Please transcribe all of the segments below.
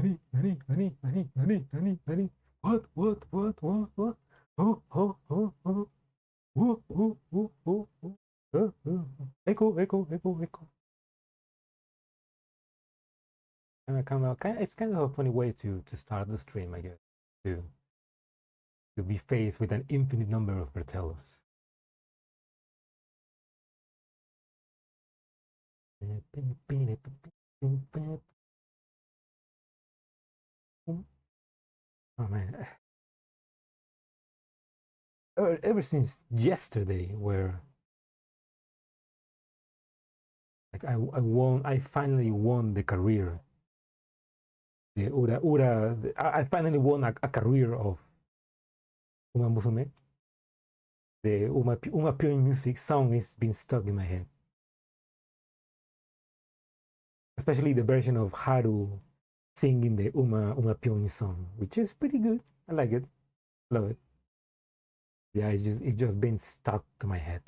Nani? What? Oh. Echo. It's kind of a funny way to start the stream, I guess. To be faced with an infinite number of Bertellos. Oh man. Ever since yesterday, where like I finally won the career. I finally won a career of Uma Musume. The Uma Pyoin music song is been stuck in my head. Especially the version of Haru singing the Uma Pyoin song, which is pretty good. I like it. Love it. Yeah, it's just been stuck to my head.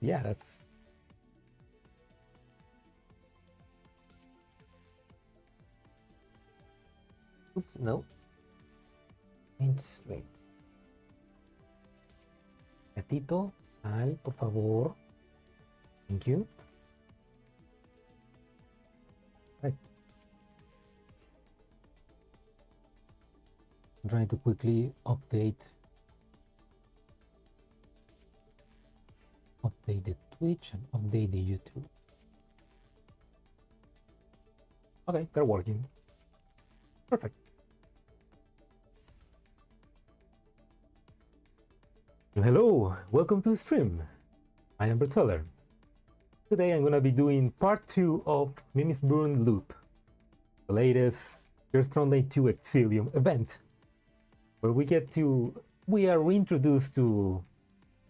Yeah, that's oops, no. Inch straight. Gatito, sal, por favor. Thank you. Right. I'm trying to quickly update the Twitch and update the YouTube. Okay, they're working. Perfect. Hello, welcome to the stream. I am Berteller. Today I'm gonna be doing part 2 of Mímisbrunnr Loop, the latest FRONTLINE 2 Exilium event, where we are reintroduced to,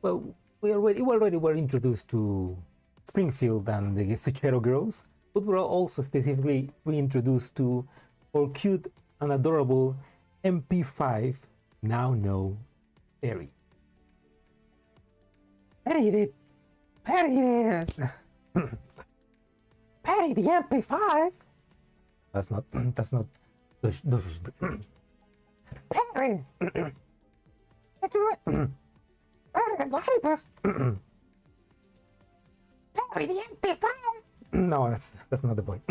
well, we already were introduced to Springfield and the Suchero girls, but we're also specifically reintroduced to our cute and adorable MP5, now known Peri. Peri the MP5. That's not Peri. Peri the MP5. No, that's not the point.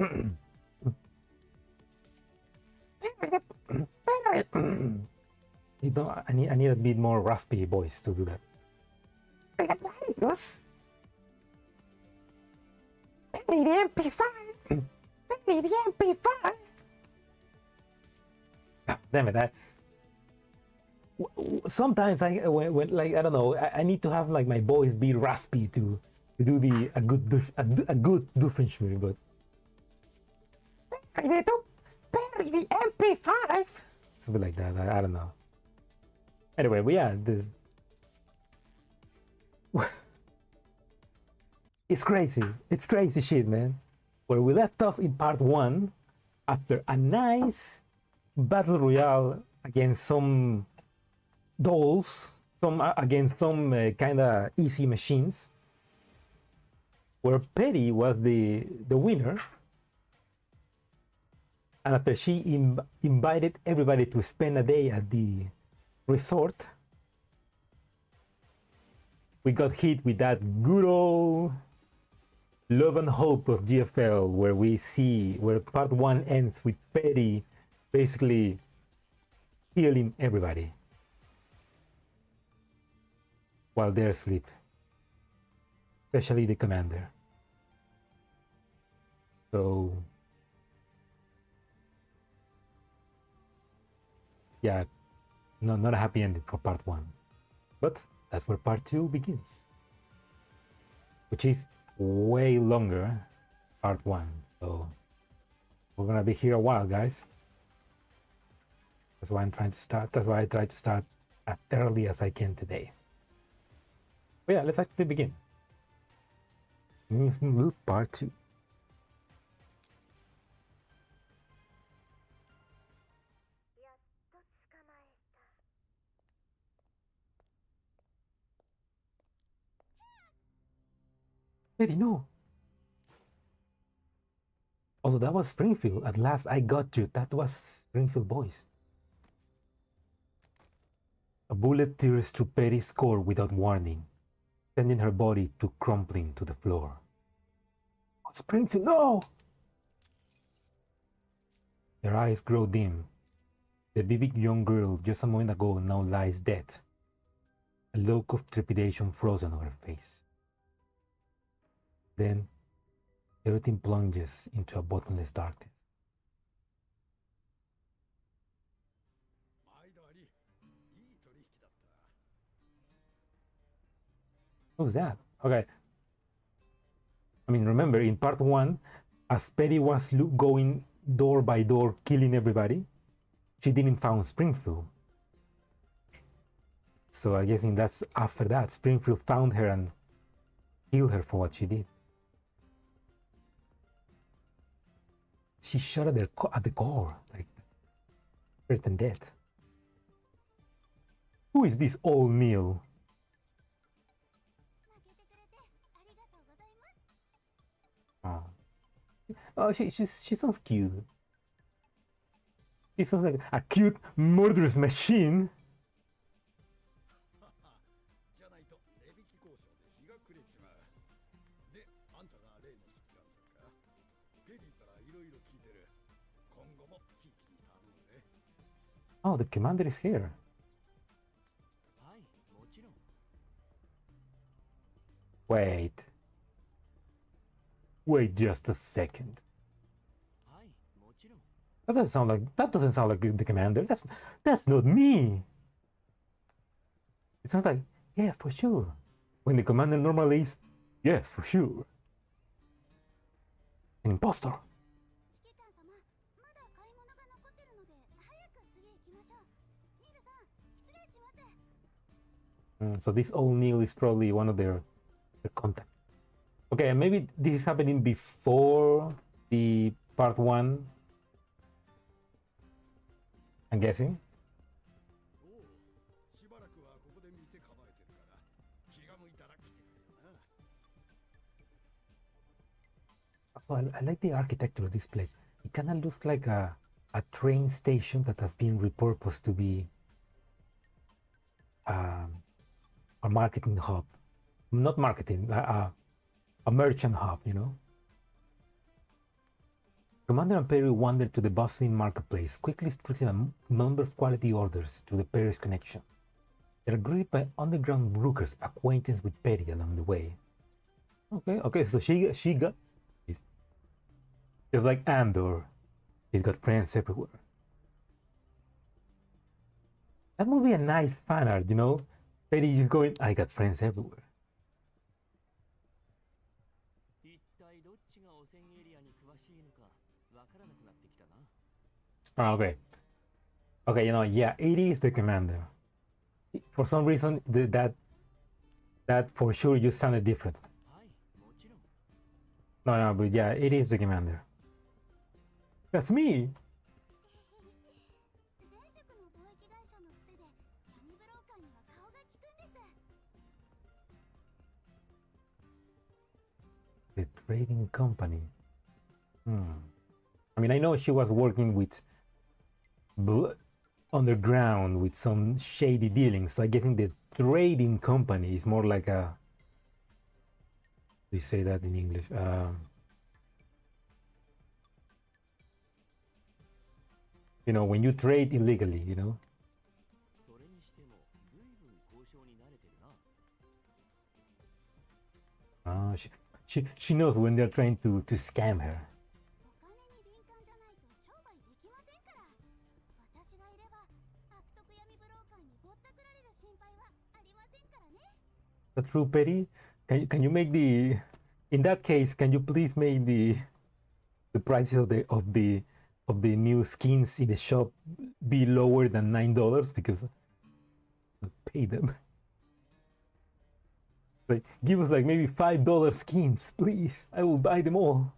Peri. You know, I need a bit more raspy voice to do that. Peri the MP5. Peri the MP5. Damn it! Sometimes when like I don't know, I need to have like my voice be raspy to do a good Doofenshmirtz, but Peri the MP5, something like that. I don't know. Anyway, but yeah, this it's crazy. It's crazy shit, man. Where we left off in part 1, after a nice battle royale against some dolls, against some kind of easy machines, where Peri was the winner, and after she invited everybody to spend a day at the resort, we got hit with that good old love and hope of GFL, where part 1 ends with Peri basically healing everybody while they're asleep, especially the commander. So yeah, not a happy ending for part 1, but that's where part 2 begins, which is way longer part 1. So we're gonna be here a while, guys. That's why I'm trying to start. That's why I try to start as early as I can today. But yeah, let's actually begin. Loop part 2. Peri, no. Also, that was Springfield. At last, I got you. That was Springfield voice. A bullet tears through Peri's core without warning, sending her body to crumpling to the floor. Oh, Springfield, no! Her eyes grow dim. The vivid young girl just a moment ago now lies dead. A look of trepidation frozen on her face. Then, everything plunges into a bottomless darkness. Who's that? Okay. I mean, remember in part 1, as Peri was going door by door killing everybody, she didn't found Springfield. So I guess that's after that, Springfield found her and killed her for what she did. She shot at the core, like certain death. Who is this old Neil? Oh, she sounds cute. She sounds like a cute murderous machine. Oh, the commander is here. Wait just a second. That doesn't sound like the commander. That's not me. It sounds like, yeah, for sure. When the commander normally is, yes, for sure. An imposter. So this old Neil is probably one of their contacts. Okay, maybe this is happening before the part 1. I'm guessing. So I like the architecture of this place. It kind of looks like a train station that has been repurposed to be a marketing hub. Not marketing, a merchant hub, you know? Commander and Peri wandered to the bustling marketplace, quickly striking a number of quality orders to the Peri's connection. They are greeted by underground brokers acquaintance with Peri along the way. Okay, so she got... Just like Andor, he's got friends everywhere. That would be a nice fan art, you know? Peri just going, I got friends everywhere. Okay, you know, yeah, it is the commander. For some reason, that for sure just sounded different. No, but yeah, it is the commander. That's me. The trading company. I mean, I know she was working with underground with some shady dealings, so I guess the trading company is more like a... We say that in English. You know, when you trade illegally, you know. She knows when they're trying to scam her. That's true, Peri. Can you make the... In that case, can you please make the prices of the new skins in the shop be lower than $9 because I pay them. Like, give us like maybe $5 skins, please. I will buy them all.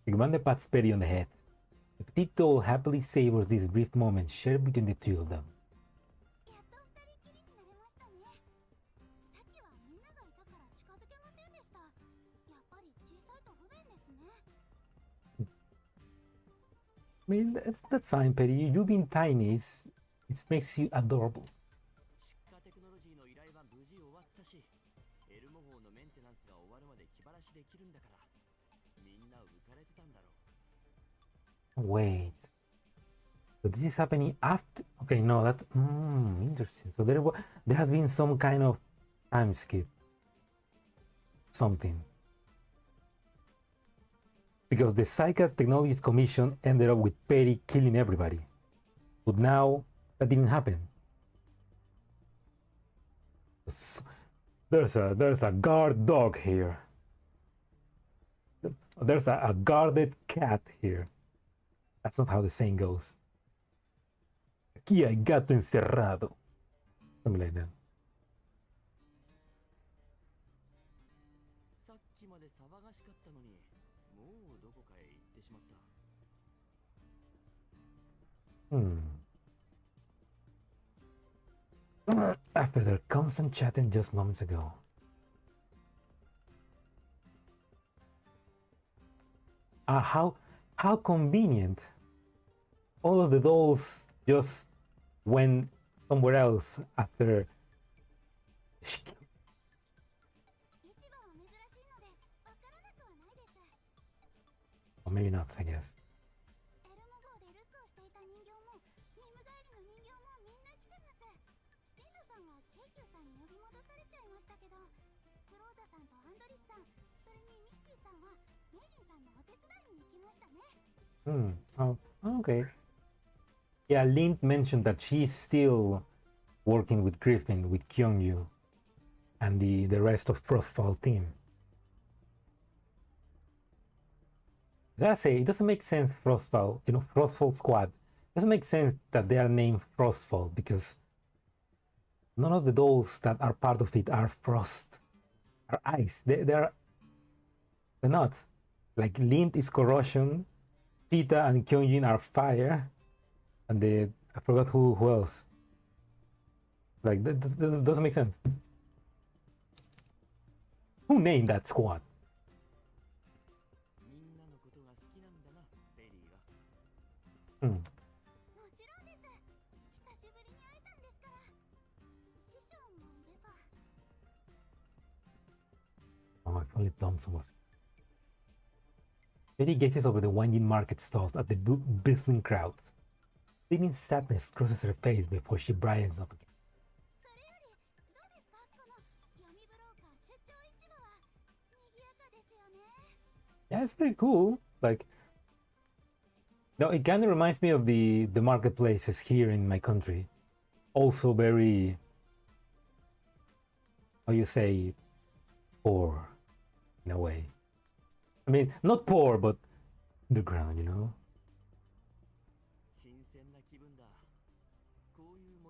The commander pats Peri on the head. The petite doll happily savors this brief moment shared between the two of them. I mean, that's fine, Peri. You being tiny it makes you adorable. 出荷テクノロジーの依頼は無事終わったし、エルモ号のメンテナンスが終わるまで気晴らしできるんだから、みんな浮かれてたんだろう。Wait. So this is happening after. Okay, no, that's interesting. So there has been some kind of time skip. Something. Because the Psychic Technologies Commission ended up with Peri killing everybody. But now that didn't happen. There's a guard dog here. There's a guarded cat here. That's not how the saying goes. Aquí hay gato encerrado. Something like that. さっきまで騒がしかったのに、もうどこかへ行ってしまった。After their constant chatting just moments ago. How convenient. All of the dolls just went somewhere else after. Or maybe not, I guess. Oh, okay. Yeah, Lint mentioned that she's still working with Griffin, with Kyungyu, and the rest of Frostfall team. I gotta say, it doesn't make sense, Frostfall, Frostfall Squad. It doesn't make sense that they are named Frostfall, because none of the dolls that are part of it are frost, are ice. They're not. Like, Lint is corrosion, Pita and Kyunjin are fire, and I forgot who else. Like, that doesn't make sense. Who named that squad? Oh, if only Thompson was. Peri gazes over the winding market stalls at the bustling crowds. Leaving sadness crosses her face before she brightens up again. Yeah, it's pretty cool. Like, no, it kind of reminds me of the marketplaces here in my country. Also very, how you say, poor, in a way. I mean, not poor, but underground,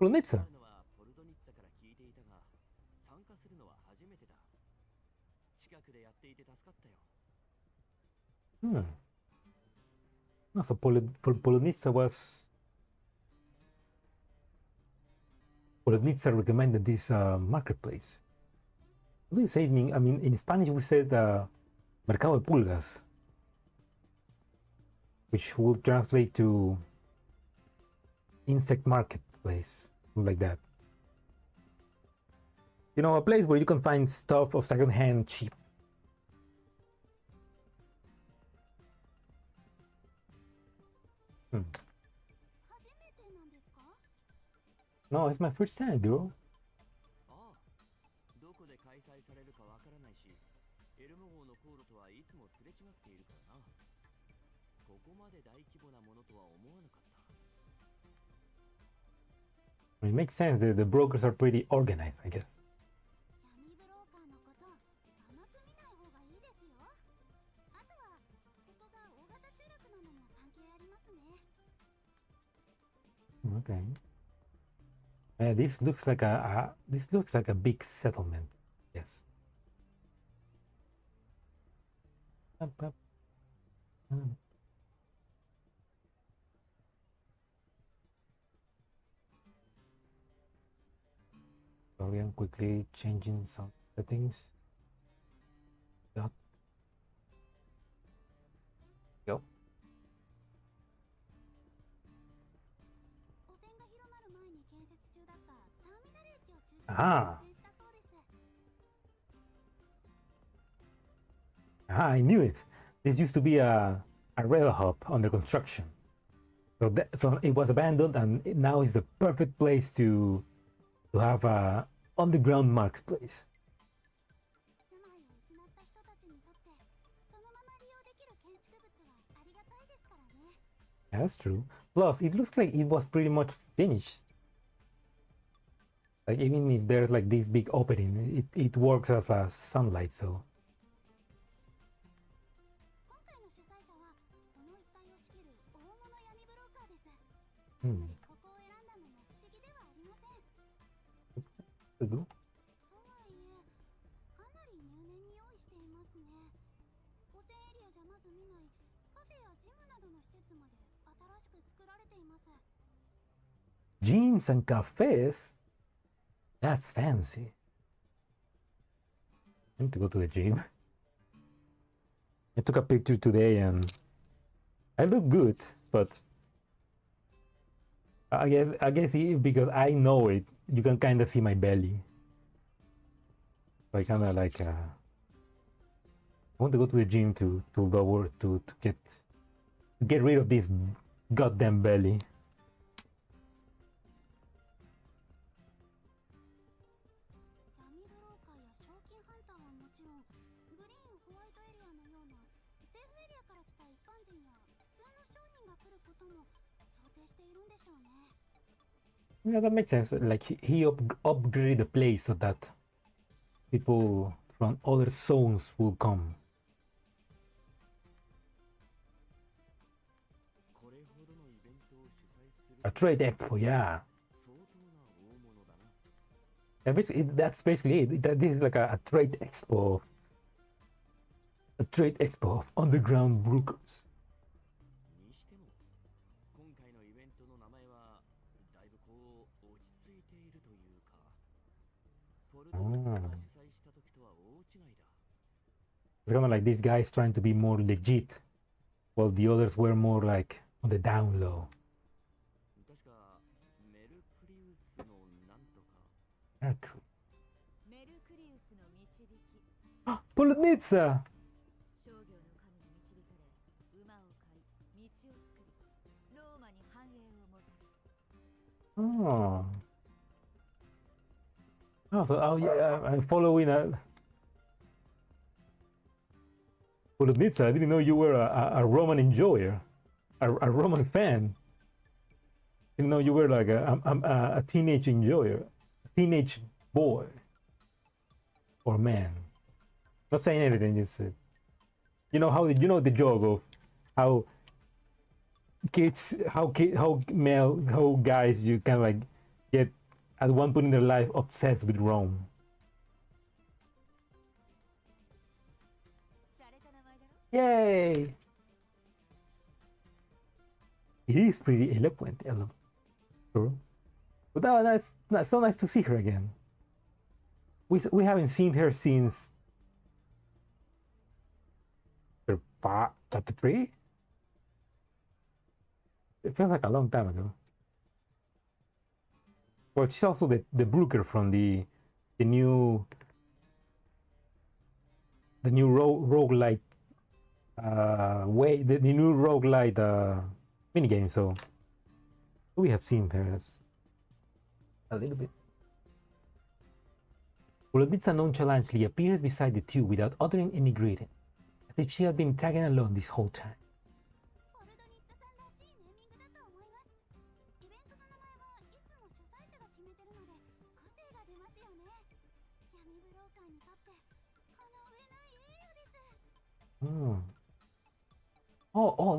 Polonitsa. No, so Polonitsa recommended this marketplace. What do you say? I mean, in Spanish we said Mercado de Pulgas, which will translate to insect marketplace, something like that. A place where you can find stuff of second-hand cheap. No, it's my first time, girl. It makes sense that the brokers are pretty organized, I guess. Okay. This looks like a big settlement. Yes. Sorry, I'm quickly changing some settings. Go. Ah, I knew it. This used to be a rail hub under construction. So it was abandoned, and now is the perfect place to have a underground marketplace. Yeah, that's true. Plus, it looks like it was pretty much finished. Like, even if there's like this big opening, it works as a sunlight, so. Hmm. Gyms and cafes? That's fancy. I need to go to the gym. I took a picture today and I look good, but I guess because I know it, you can kind of see my belly. So I kind of like I want to go to the gym to lower to get rid of this goddamn belly. Yeah, that makes sense. Like he upgraded the place so that people from other zones will come. A trade expo, yeah. That's basically it. This is like a trade expo. A trade expo of underground brokers. Oh. It's kind of like these guys trying to be more legit, while the others were more like on the down low. Polonitsa! Oh. Oh, so yeah, I'm following Polonitsa. I didn't know you were a Roman enjoyer, a Roman fan. I didn't know you were like a teenage enjoyer, a teenage boy or man. Not saying anything, just you know how the joke of how kids, how guys you kind of like get at one point in their life obsessed with Rome. Yay! It is pretty eloquent, Elmo. Sure. But that's so nice to see her again. We haven't seen her since chapter 3? It feels like a long time ago. Well, she's also the broker from the new roguelite the new roguelite minigame, so we have seen her a little bit. Polonitsa nonchalantly appears beside the two without uttering any greeting, as if she had been tagging along this whole time.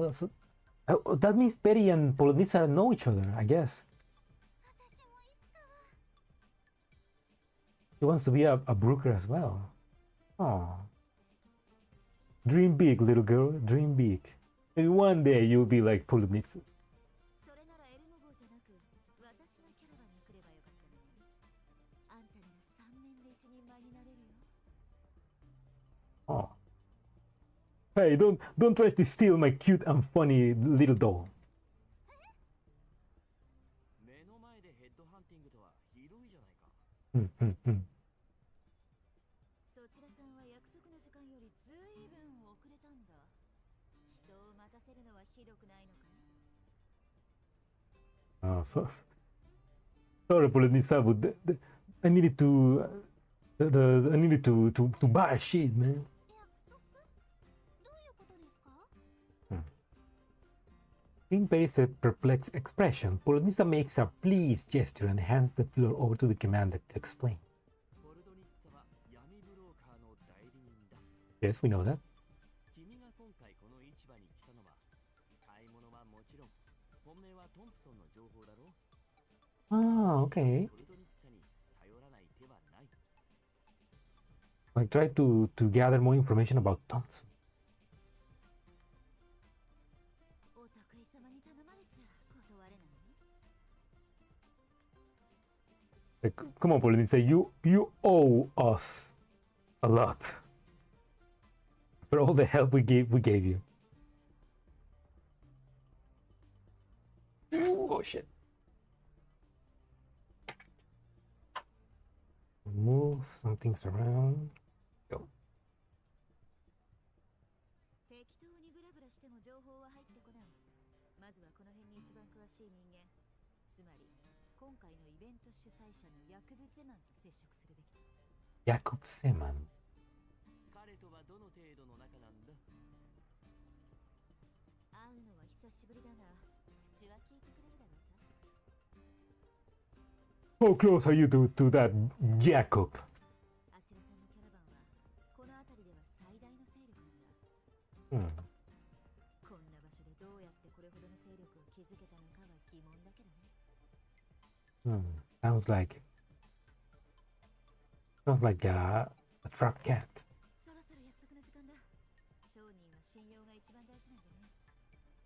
That's that means Peri and Polonitsa know each other, I guess. She wants to be a broker as well. Oh, dream big, little girl. Dream big. Maybe one day you'll be like Polonitsa. Oh. Hey, don't try to steal my cute and funny little doll. Hmm, hmm, hmm. そちらさんは約束の時間よりずいぶん遅れたんだ。人を待たせるのはひどくないのかい？ Sorry, Polonisa, but I needed to I needed to buy shit, man. 約束？どういうことですか？ In Peri's perplexed expression, Polonisa makes a pleased gesture and hands the floor over to the commander to explain. ポルドニッツァは闇ブローカーの代理人だ。 Yes, we know that. 君が今回この市場に来たのは、買い物はもちろん、本命はトンプソンの情報だろう。 Ah, okay. ポルドニッツァに頼らない手はない。 I tried to gather more information about Thompson. お得意様に頼まれちゃ断れない？ Like, come on, Polonisa, you owe us a lot for all the help we gave you. Oh shit. Move some things around. Go. 適当にブラブラしても情報は入ってこない。まずはこの辺に一番詳しい人間、つまり今回のイベント主催者のヤクブ・ゼマンと接触するべきだ。 Jakub Seman. 彼とはどの程度の仲なんだ？ 会うのは久しぶりだが、口は聞いてくれるだろうさ。 How close are you to that Jakub? あちらさんのキャラバンはこの辺りでは最大の勢力なんだ。 Hmm. こんな場所でどうやってこれほどの勢力を築けたのかは疑問だけどね。 Sounds like a trap cat. そろそろ約束の時間だ。商人は信用が一番大事なんでね。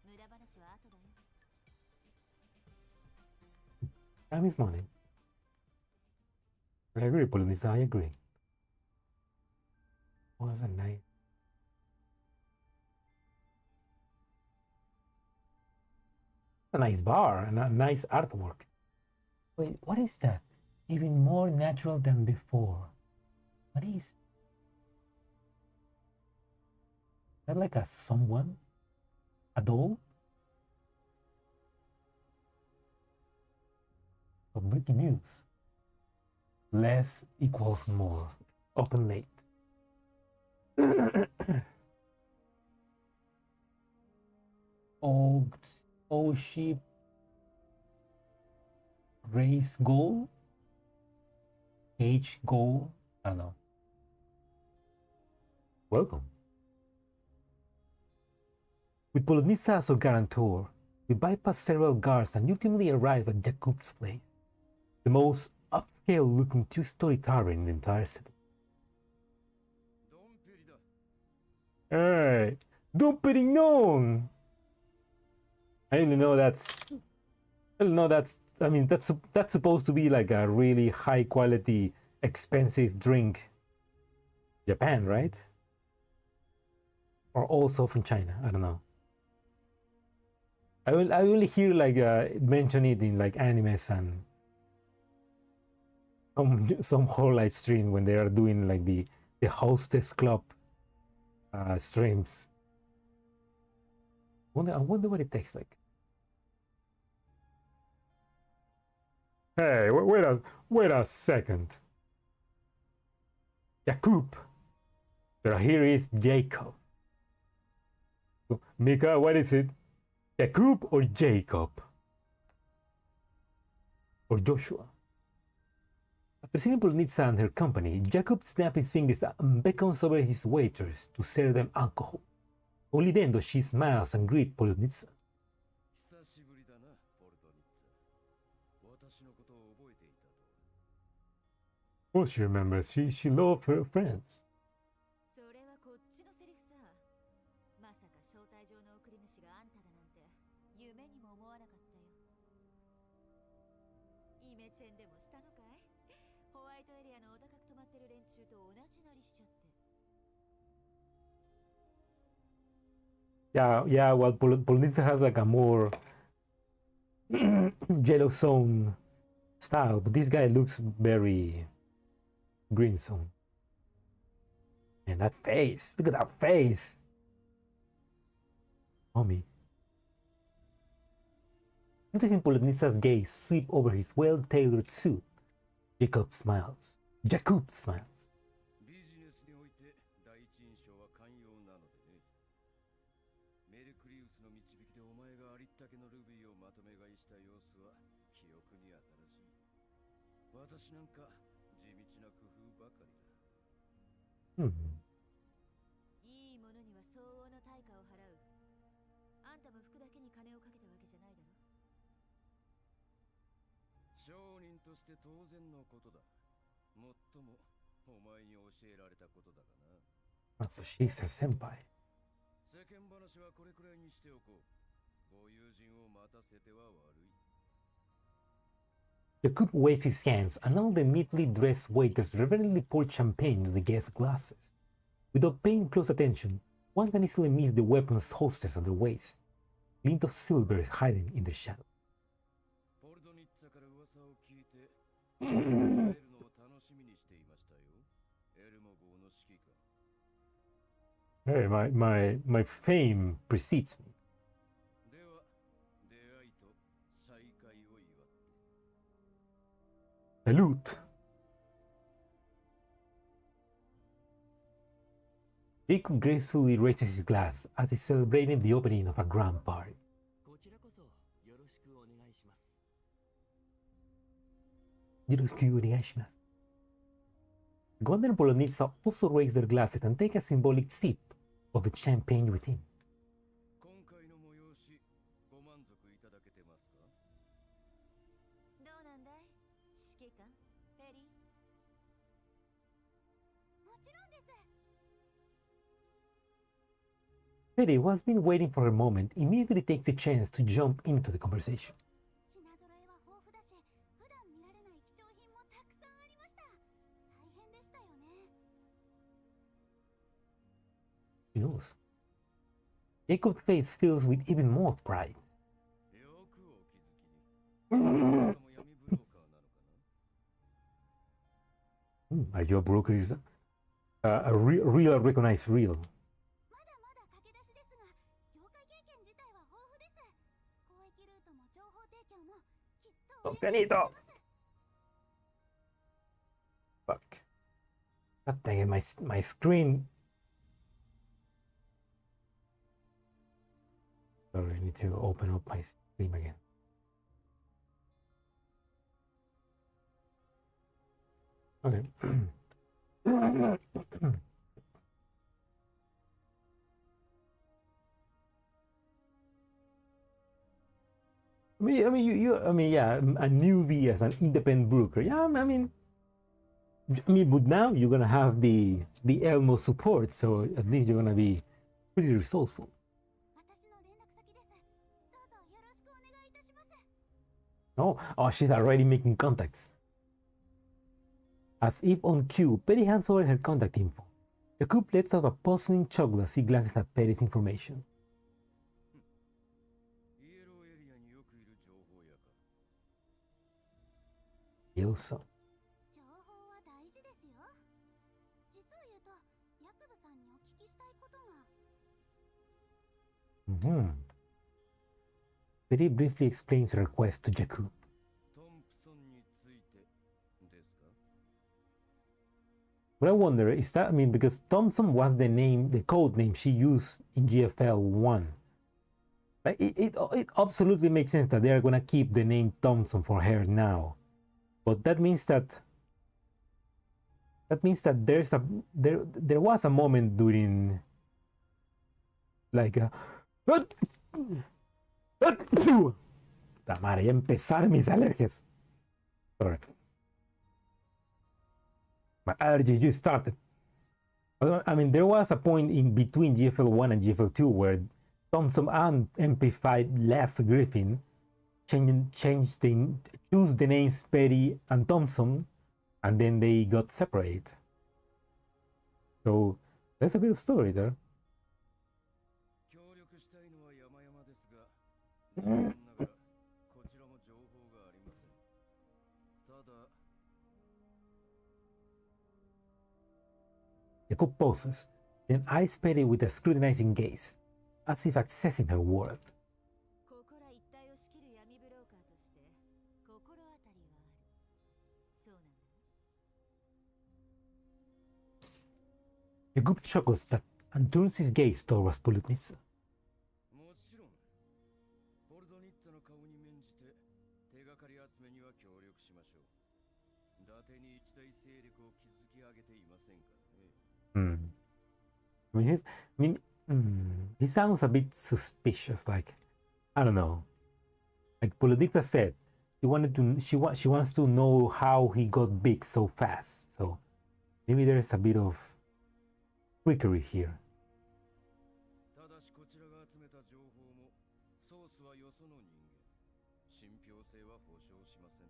無駄話は後だよ。 Time is money. I agree, Polonisa, I agree. Oh, that's a nice. A nice bar and a nice artwork. Wait, what is that? Even more natural than before. What is that? Like a someone? A doll? Oh, breaking news. Less equals more. Open late. Old sheep race goal? Age goal? I don't know. Welcome. With Polonisa as our guarantor, we bypass several guards and ultimately arrive at Jakub's place, the most upscale-looking two-story tower in the entire city. Hey, Dom Perignon! I didn't know that's. I don't know that's. I mean, that's supposed to be like a really high-quality, expensive drink. Japan, right? Or also from China. I don't know. I only hear like mention it in like animes and some whole live stream when they are doing like the hostess club streams. I wonder what it tastes like. Hey, wait a second. Jakub. But here is Jacob. Mika, what is it? Jakub or Jacob? Or Joshua? After seeing Polonitsa and her company, Jakub snaps his fingers and beckons over his waiters to serve them alcohol. Only then does she smiles and greets Polonitsa. Of course she remembers. She loved her friends. それはこっちのセリフさ。まさか招待状の送り主があんただなんて夢にも思わなかったよ。イメチェンでもしたのかい？ホワイトエリアのお高く泊まってる連中と同じなりしちゃって。 Yeah, well, Polonitsa has like a more yellow zone style, but this guy looks very green zone. And that face, look at that face. Mommy. Noticing Polonitsa's gaze sweep over his well-tailored suit, Jacob smiles. ビジネスにおいて第一印象は寛容なのでね。メルクリウスの導きでお前がありったけのルビーをまとめ買いした様子は記憶に新しい。私なんか地道な工夫ばかりだ。いいものには相応の対価を払う。あんたも服だけに金をかけたわけじゃないだろ。商人として当然のことだ。もっともお前に教えられたことだがな。So she's her senpai. 世間話はこれくらいにしておこう。ご友人を待たせては悪い。Jacob waved his hands, and all the neatly dressed waiters reverently poured champagne into the guests' glasses. Without paying close attention, one can easily miss the weapons holsters on their waist, glint of silver hiding in the shadow. ポルドニッツァから噂を聞いて、会えるのを楽しみにしていましたよ。エルモ号の指揮官。 Hey, my fame precedes me. では、出会いと再会を祝って。 Salute! Jacob gracefully raises his glass as he's celebrating the opening of a grand party. こちらこそよろしくお願いします。Gondor and Polonitsa also raise their glasses and take a symbolic sip of the champagne within. 今回の催し、ご満足いただけてますか？どうなんだい指揮官ペリー。もちろんです。 Peri, who has been waiting for a moment, immediately takes the chance to jump into the conversation. 品揃えは豊富だし、普段見られない貴重品もたくさんありました。大変でしたよね。 She knows. Jacob's face fills with even more pride. よくお気づきに。あなたも闇ブローカーなのかな？ Are you a broker? A real recognized real. まだまだ駆け出しですが、業界経験自体は豊富です。交易ルートも情報提供もきっとお役に立ちます。 Fuck. God dang it, my screen. Sorry, I need to open up my stream again. Okay. Yeah, a newbie as an independent broker. Yeah, but now you're gonna have the Elmo support, so at least you're gonna be pretty resourceful. 私の連絡先です。どうぞよろしくお願いいたします。 Oh, she's already making contacts. As if on cue, Peri hands over her contact info. Jacob lets out a puzzling chuckle as he glances at Peri's information. イエローエリアによくいる情報屋か。 Ilsa. 情報は大事ですよ。実を言うと、ヤクブさんにお聞きしたいことが。Peri briefly explains her request to Jacob. トンプソンについてですか？ What I wonder is that, because Thompson was the code name she used in GFL 1. Like, it absolutely makes sense that they're gonna keep the name Thompson for her now. But that means that there was a moment during like Tamara, ya empezaron mis alergias. Sorry. My allergies just started. There was a point in between GFL 1 and GFL 2 where Thompson and MP5 left Griffin, choose the names Peri and Thompson, and then they got separated. So there's a bit of story there. 協力したいのは山々ですが、残念ながらこちらも情報がありません。ただ、The cop pauses, then eyes Peri with a scrutinizing gaze, as if accessing her word. ここら一帯を仕切る闇ブローカーとして心当たりはある。そうなんだね。The group chuckles that and turns his gaze towards Politnitsa. もちろん、ポルドニッツァの顔に免じて手がかり集めには協力しましょう。伊達に一大勢力を築き上げていませんからね。I mean, he sounds a bit suspicious. Like, I don't know. Like Politnitsa said, she wants to know how he got big so fast. So maybe there's a bit of trickery here. ただしこちらが集めた情報もソースはよその人間。信憑性は保証しません。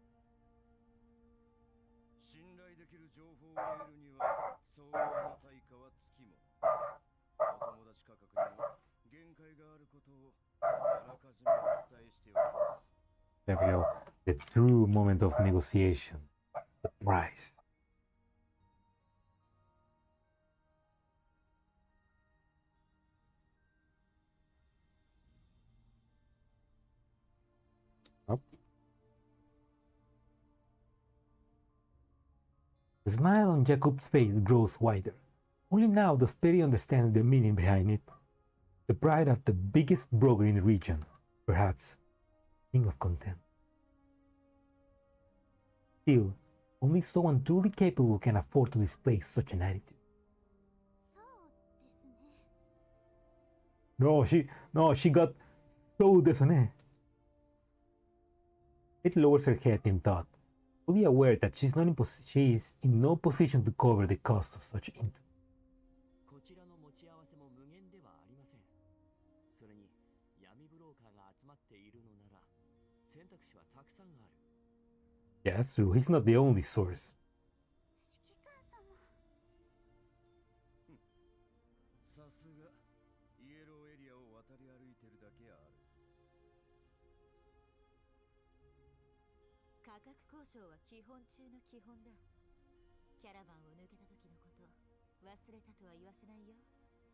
信頼できる情報を得るには相応な対価はつきもの。お友達価格にも限界があることをあらかじめお伝えしておきます。There we go. The true moment of negotiation. The price. Up. The smile on Jacob's face grows wider. Only now does Peri understand the meaning behind it. The pride of the biggest broker in the region, perhaps king of contempt. Still, only someone truly capable can afford to display such an attitude. そうですね。No, she got so desu ne. It lowers her head in thought, fully aware that she is in no position to cover the cost of such intrigue. こちらの持ち合わせも無限ではありません。それに闇ブローカーが集まっているのなら選択肢はたくさんある。Yeah, that's true. He's not the only source. 指揮官様。さすがイエローエリアを渡り歩いてるだけある。価格交渉は基本中の基本だ。キャラバンを抜けた時のこと忘れたとは言わせないよ、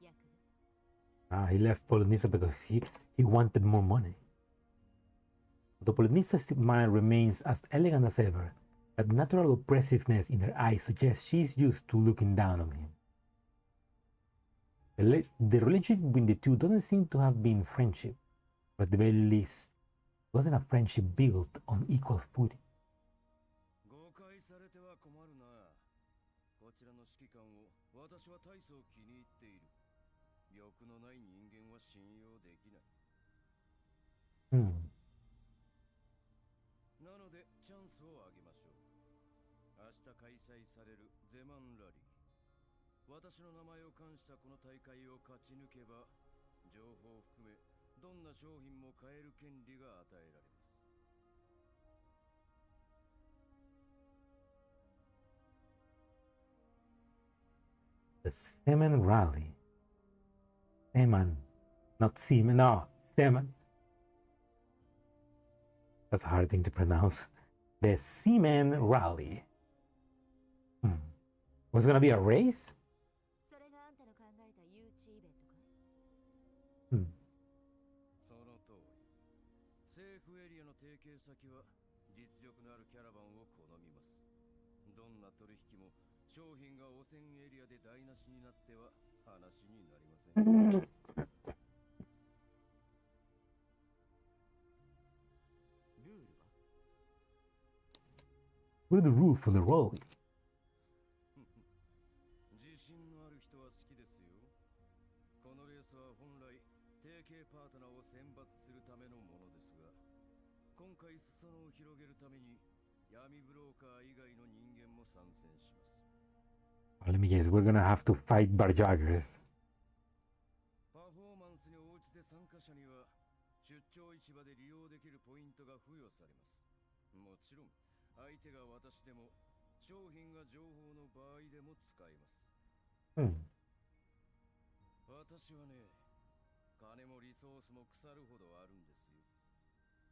ヤクル。He left Polonisa because he wanted more money. Though Polonisa's mind remains as elegant as ever, that natural oppressiveness in her eyes suggests she is used to looking down on him. The relationship between the two doesn't seem to have been friendship, but at the very least, it wasn't a friendship built on equal footing. 誤解されては困るな。こちらの指揮官を私は大層気に入っている。欲のない人間は信用できない。なのでチャンスをあげましょう。明日開催されるゼマンラリー。私の名前を冠したこの大会を勝ち抜けば、情報を含めどんな商品も買える権利が与えられます。The Semen Rally. Semen. Not Semen, no, Semen. That's a hard thing to pronounce. The Semen Rally. Was it gonna be a race? それがあんたの考えた誘致イベントか？その通り。政府エリアの提携先は実力のあるキャラバンを好みます。どんな取引も商品が汚染エリアで台無しになっては話になりません。ルールは What are the rules for the rally? 自信のある人は好きですよ。このレースは本来提携パートナーを選抜するためのものですが、今回裾野を広げるために闇ブローカー以外の人間も参戦します。Let me guess, we're gonna have to fight barjoggers. パフォーマンスに応じて参加者には出張市場で利用できるポイントが付与されます。もちろん相手が私でも商品が情報の場合でも使えます。私はね、金もリソースも腐るほどあるんですよ。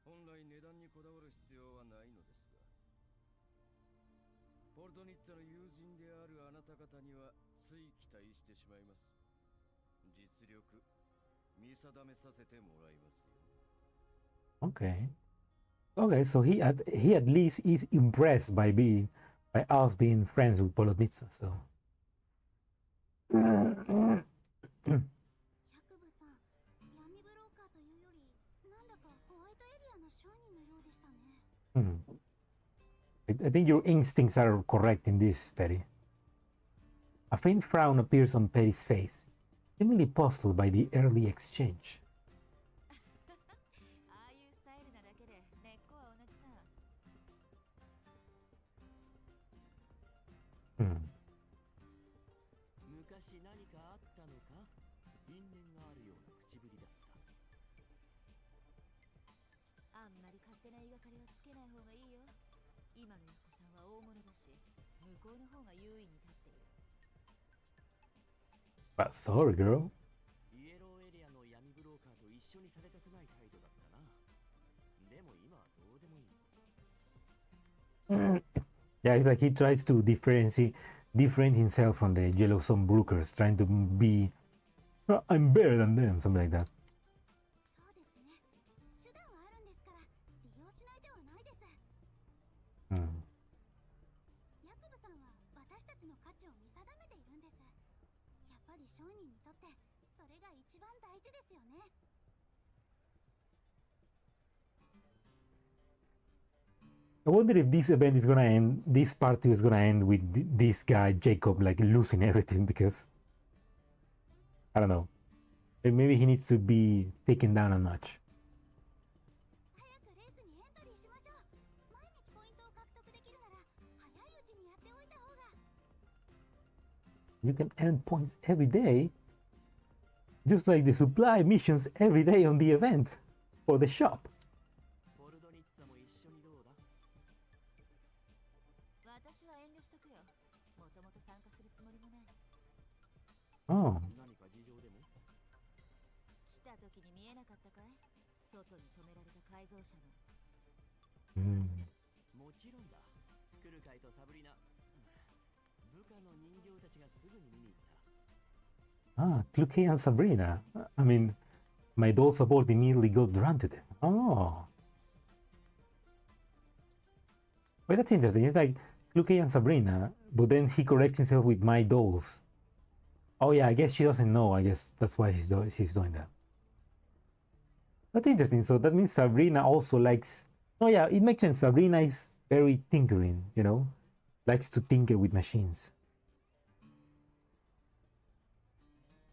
本来値段にこだわる必要はないのですが、ポルトニッツァの友人であるあなた方にはつい期待してしまいます。実力見定めさせてもらいますよ。Okay. Okay, so he at least is impressed by us being friends with Polonitsa, so. ヤクブさん、闇ブローカーというより、なんだかホワイトエリアの商人のようでしたね。I think your instincts are correct in this, Peri. A faint frown appears on Peri's face, seemingly puzzled by the early exchange. ああいうスタイルなだけで根っこは同じさ。昔何かあったのか？因縁があるような口ぶりだった。あんまり勝手な言いがかりはつけない方がいいよ。今のヤコさんは大物だし、向こうの方が優位に立ってる。But sorry, girl. イエローエリアの闇ブローカーと一緒にされたくない態度だったな。でも今はどうでもいい。Yeah, it's like he tries to different himself from the Yellow Sunbrookers, trying to be, "Oh, I'm better than them," something like that. そうですね。手段はあるんですから、利用しないではないです。ヤクブさんは私たちの価値を見定めているんです。やっぱり商人にとってそれが一番大事ですよね。I wonder if this event is gonna end, this party is gonna end with this guy, Jacob, like losing everything because, I don't know, maybe he needs to be taken down a notch. 早くレースにエントリーしましょう。毎日ポイントを獲得できるなら、早いうちにやっておいた方が。You can earn points every day, just like the supply missions every day on the event or the shop. ポルドニッツァも一緒にどうだ？私は遠慮しとくよ。もともと参加するつもりもない。Oh, 何か事情でも？来た時に見えなかったかい？外に止められた改造車の。もちろんだ。クルカイとサブリナ。部下の人形たちがすぐに見に行った。Clukey and Sabrina. I mean, my doll support immediately got drawn to them. Oh. Well, that's interesting. It's like Clukey and Sabrina, but then he corrects himself with my dolls. Oh yeah, I guess she doesn't know. I guess that's why she's doing that. That's interesting. So that means Sabrina also likes... Oh yeah, it makes sense. Sabrina is very tinkering, you know? Likes to tinker with machines.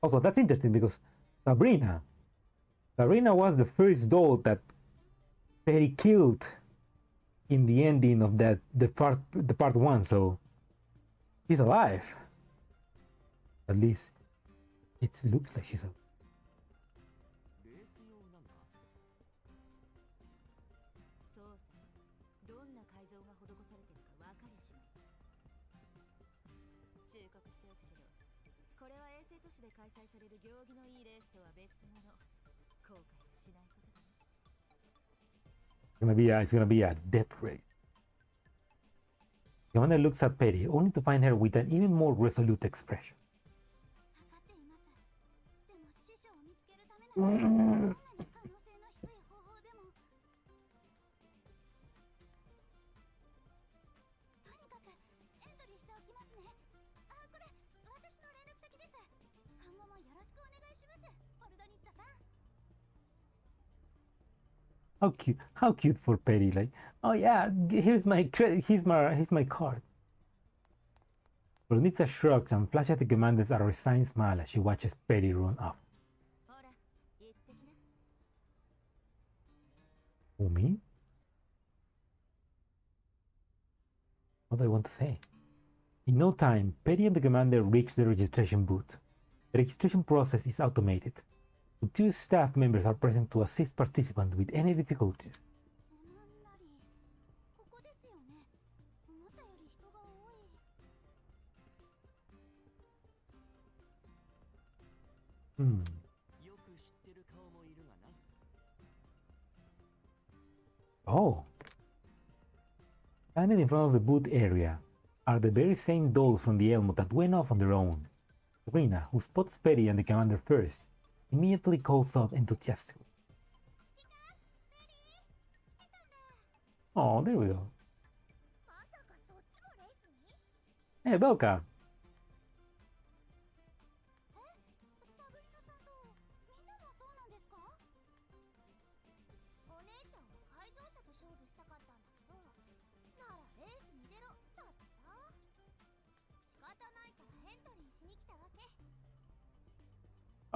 Also, that's interesting because Sabrina was the first doll that Peri killed in the ending of the part 1, so she's alive. At least it looks like she's alive. レース用なんだ。そうさ。どんな改造が施されてるか分かりゃしない。忠告しておくけど、これは衛星都市で開催される行儀のいいレースとは別物。後悔はしないことだね。It's gonna be a death race. Commander looks at Peri, only to find her with an even more resolute expression. 分かっています。でも師匠を見つけるためなら、どんなに可能性の低い方法でも。とにかくエントリーしておきますね。あ、これ私の連絡先です。今後もよろしくお願いします、ポルドニッツァさん。How cute for Peri, like, oh yeah, here's my card. Brunitsa shrugs and flashes at the commanders a resigned smile as she watches Peri run off. ほら、行ってきな。Who, me? What do I want to say? In no time, Peri and the commander reach the registration booth. The registration process is automated. The 2 staff members are present to assist participants with any difficulties. ゼマンラリー、ここですよね。思ったより人が多い。よく知ってる顔もいるがな。Oh. Standing in front of the booth area, are the very same dolls from the Elmo that went off on their own. Sabrina, who spots Peri and the commander first, immediately calls out enthusiastically. Oh, there we go. Hey, Belka.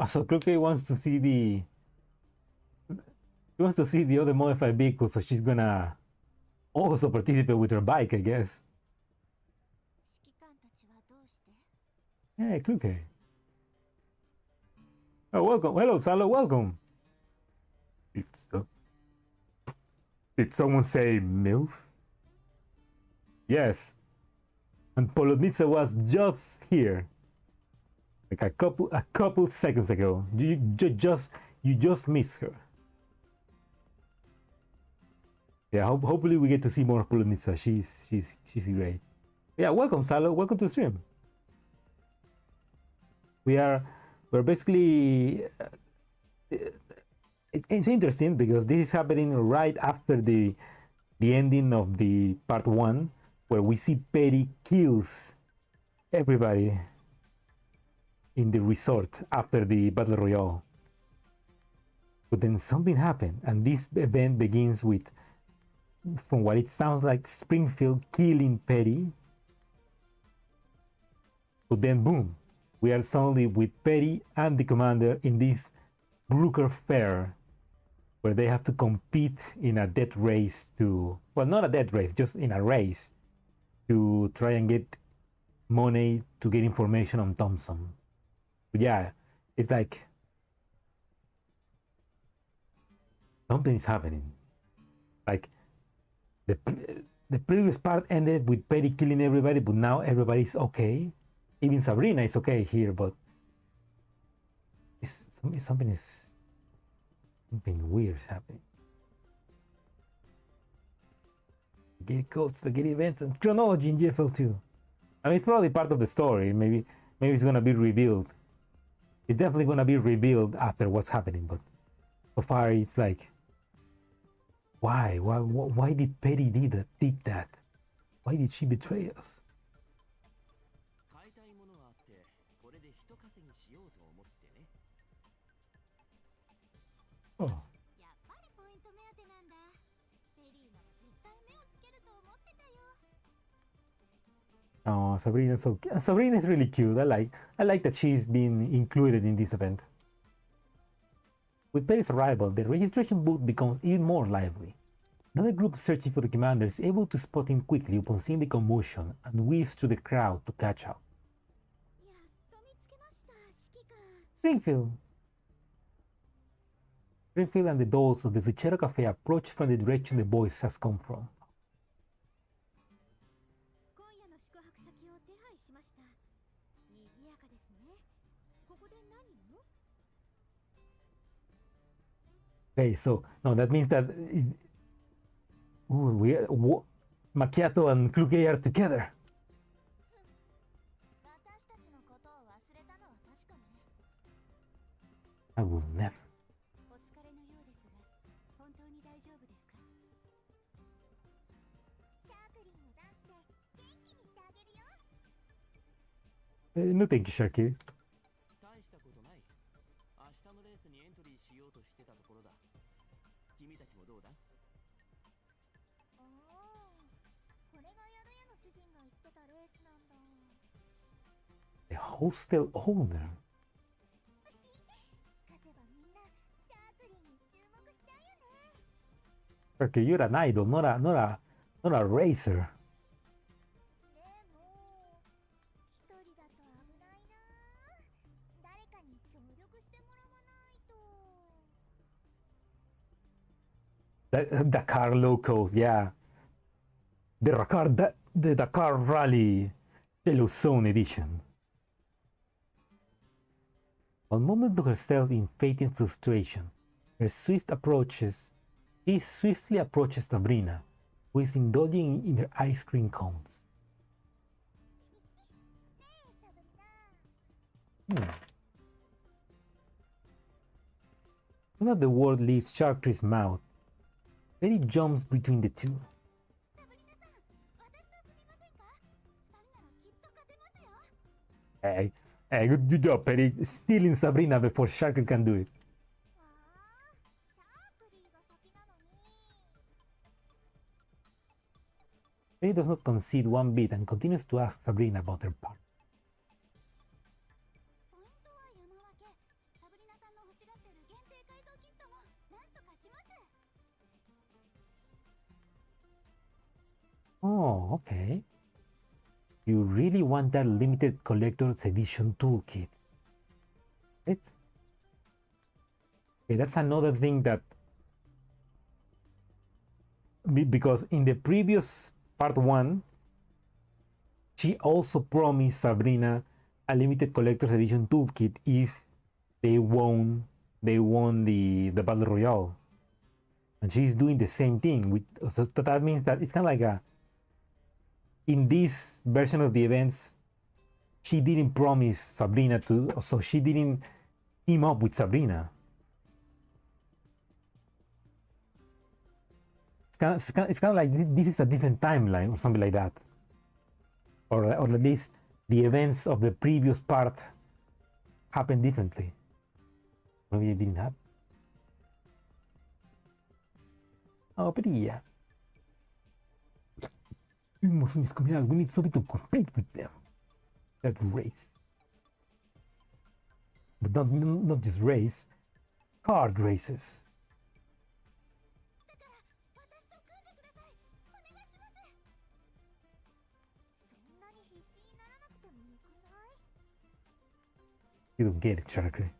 So Crooked wants to see the other modified vehicle, so she's gonna also participate with her bike, I guess. Hey, Crooked. Oh, welcome. Hello, Salo. Welcome. Did someone say MILF? Yes. And Polonitsa was just here. Like a couple seconds ago. You just missed her. Yeah, hopefully we get to see more of Polonitsa. She's great. Yeah, welcome Salo. Welcome to the stream. We're basically it's interesting because this is happening right after the ending of the part 1, where we see Peri kills everybody in the resort after the battle royale. But then something happened, and this event begins with, from what it sounds like, Springfield killing Peri. But then boom, we are suddenly with Peri and the commander in this Brooker fair, where they have to compete in a death race to, well, not a death race, just in a race to try and get money to get information on Thompson. But yeah, it's like something is happening. Like the previous part ended with Peri killing everybody, but now everybody's okay. Even Sabrina is okay here, but something weird is happening. Get codes, spaghetti events, and chronology in GFL2. I mean, it's probably part of the story. Maybe it's gonna be revealed. It's definitely gonna be revealed after what's happening. But so far, it's like, why did Peri did that? Why did she betray us? Oh. Oh, Sabrina's really cute. I like that she's been included in this event. With Peri's arrival, the registration booth becomes even more lively. Another group searching for the commander is able to spot him quickly upon seeing the commotion and weaves through the crowd to catch up. Springfield and the dolls of the Zucchero Cafe approach from the direction the voice has come from. Okay, so no, that means that Macchiato and Kluge are together. I will never. No thank you, Sharky. The hostel owner. Sharky, you're an idol, not a racer. The Dakar locals, yeah. The Dakar Rally, the Luzon edition. One moment to herself in fainting frustration, she swiftly approaches Sabrina, who is indulging in her ice cream cones. Now the word leaves Sharky's mouth. Then it jumps between the two. サブリナさん、私と組みませんか？二人ならきっと勝てますよ。 Hey, hey, good job, Peri. Stealing Sabrina before Sharky can do it. わあ、シャークリーが先なのに。 Peri does not concede one bit and continues to ask Sabrina about her part. ポイントは山分け。サブリナさんの欲しがってる限定改造キットもなんとかします。 Oh, okay. You really want that limited collector's edition toolkit, right? Okay, that's another thing that because in the previous part 1 she also promised Sabrina a limited collector's edition toolkit if they won the battle royale, and she's doing the same thing with, so that means that it's kind of like a, in this version of the events, she didn't promise Sabrina to, so she didn't team up with Sabrina. It's kind of like this is a different timeline or something like that, or at least the events of the previous part happened differently. Maybe it didn't happen. Oh, but yeah. We mustn't come out. We need something to compete with them. That race. But not just race, card races. だから私と組んでください。お願いします。そんなに必死にならなくてもよくない？ You don't get it, Sharky.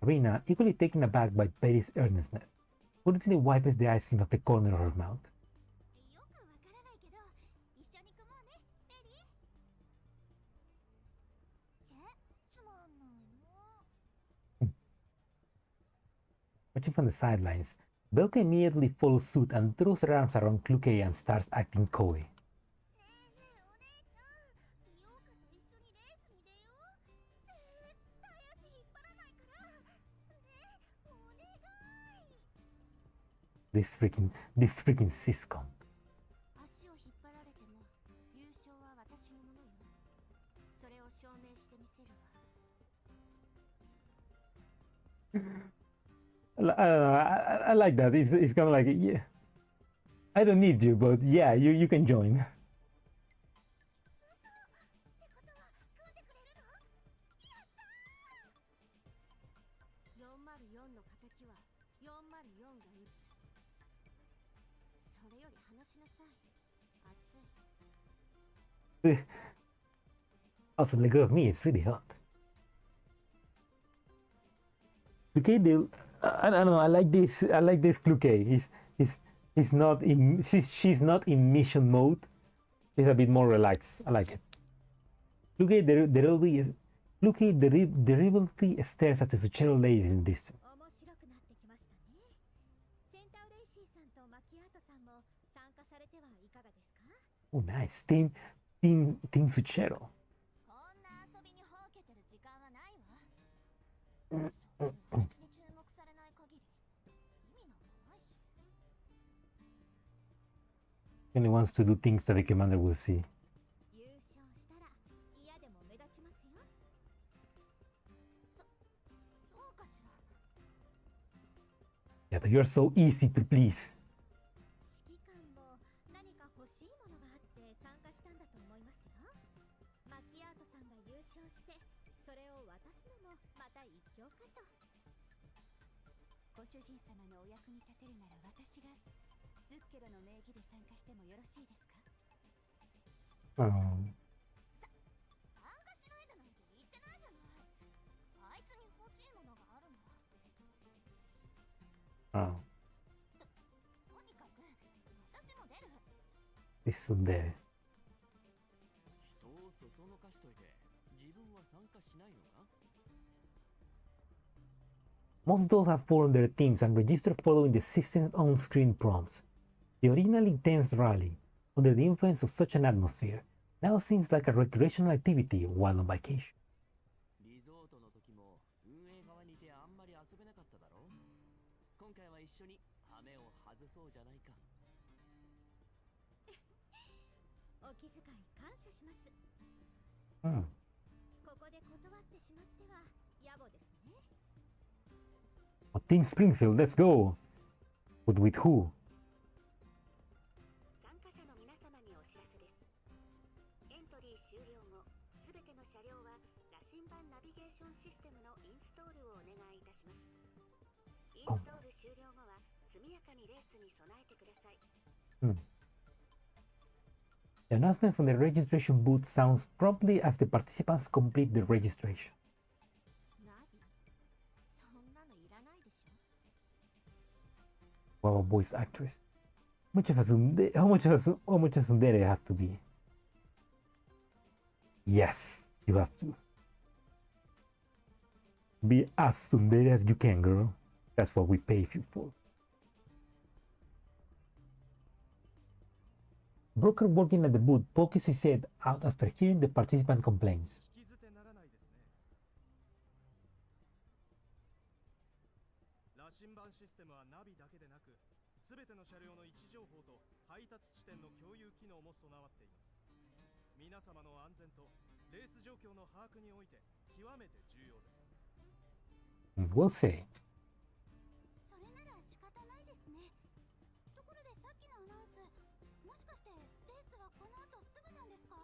Sabrina, equally taken aback by Peri's earnestness, hurriedly wipes the ice cream off the corner of her mouth. よくわからないけど、一緒に組もうね、ペリー。つまんないの。 Watching from the sidelines, Belka immediately follows suit and throws her arms around Kluke and starts acting coy. ねえねえお姉ちゃん、ピオーカと一緒にレースに出よう。絶対足引っ張らないから。ねえ、お願い。 This freaking siscom. 足を引っ張られても優勝は私のものよ。それを証明してみせるわ。 I like that. It's kind of like, yeah, I don't need you, but yeah, you can join. ってことは組んでくれるの？やったー！ 404の敵は404が撃つ。それより話しなさい。熱い。 Also, let go of me. It's really hot. Kluke, I don't know. I like this. I like this Kluke. He's not in. She's not in mission mode. She's a bit more relaxed. I like it. Kluke, Kluke deliberately stares at the Suchero lady in the distance. 面白くなってきましたね。センタウレイシーさんとマキアートさんも参加されてはいかがですか？ Oh, nice. Team Suchero. こんな遊びにほうけてる時間はないわ。そんなに別に注目されない限り意味なんかないし。 He only wants to do things that the commander will see. 優勝したら嫌でも目立ちますよ。そうかしら。 Yeah, but you're so easy to please. 指揮官も何か欲しいものがあって参加したんだと思いますよ。マキアートさんが優勝してそれを渡すのもまた一興かと。ご主人様のお役に立てるなら私がズッケロの名義で参加してもよろしいですか？ 参加しないでなんて言ってないじゃない。あいつに欲しいものがあるなら。 Oh, とにかく私も出る。 this one there. 人をそそのかしといて自分は参加しないのか？ Most dolls have formed their teams and registered following the system's on-screen prompts. The original intense rally, under the influence of such an atmosphere, Now seems like a recreational activity while on vacation. リゾートの時も運営側にいてあんまり遊べなかっただろう。今回は一緒に羽目を外そうじゃないか。お気遣い感謝します。Hmm. ここで断ってしまっては野暮ですね。Team Springfield, let's go! But with who? 参加者の皆様にお知らせです。エントリー終了後、すべての車両は羅針盤ナビゲーションシステムのインストールをお願いいたします。インストール終了後は速やかにレースに備えてください。The announcement from the registration booth sounds promptly as the participants complete the registration. ナビそんなのいらないでしょ。 Wow, voice actress. How much of a tsundere have to be? Yes, you have to. Be as tsundere as you can, girl. That's what we pay you for. Broker working at the booth pokes his head out after hearing the participant complaints. 聞き捨てならないですね。羅針盤システムはナビだけでなく、すべての車両の位置情報と配達地点の共有機能も備わっています。皆様の安全とレース状況の把握において極めて重要です。We'll say. それなら仕方ないですね。ところでさっきのアナウンス、もしかしてレースはこの後すぐなんですか？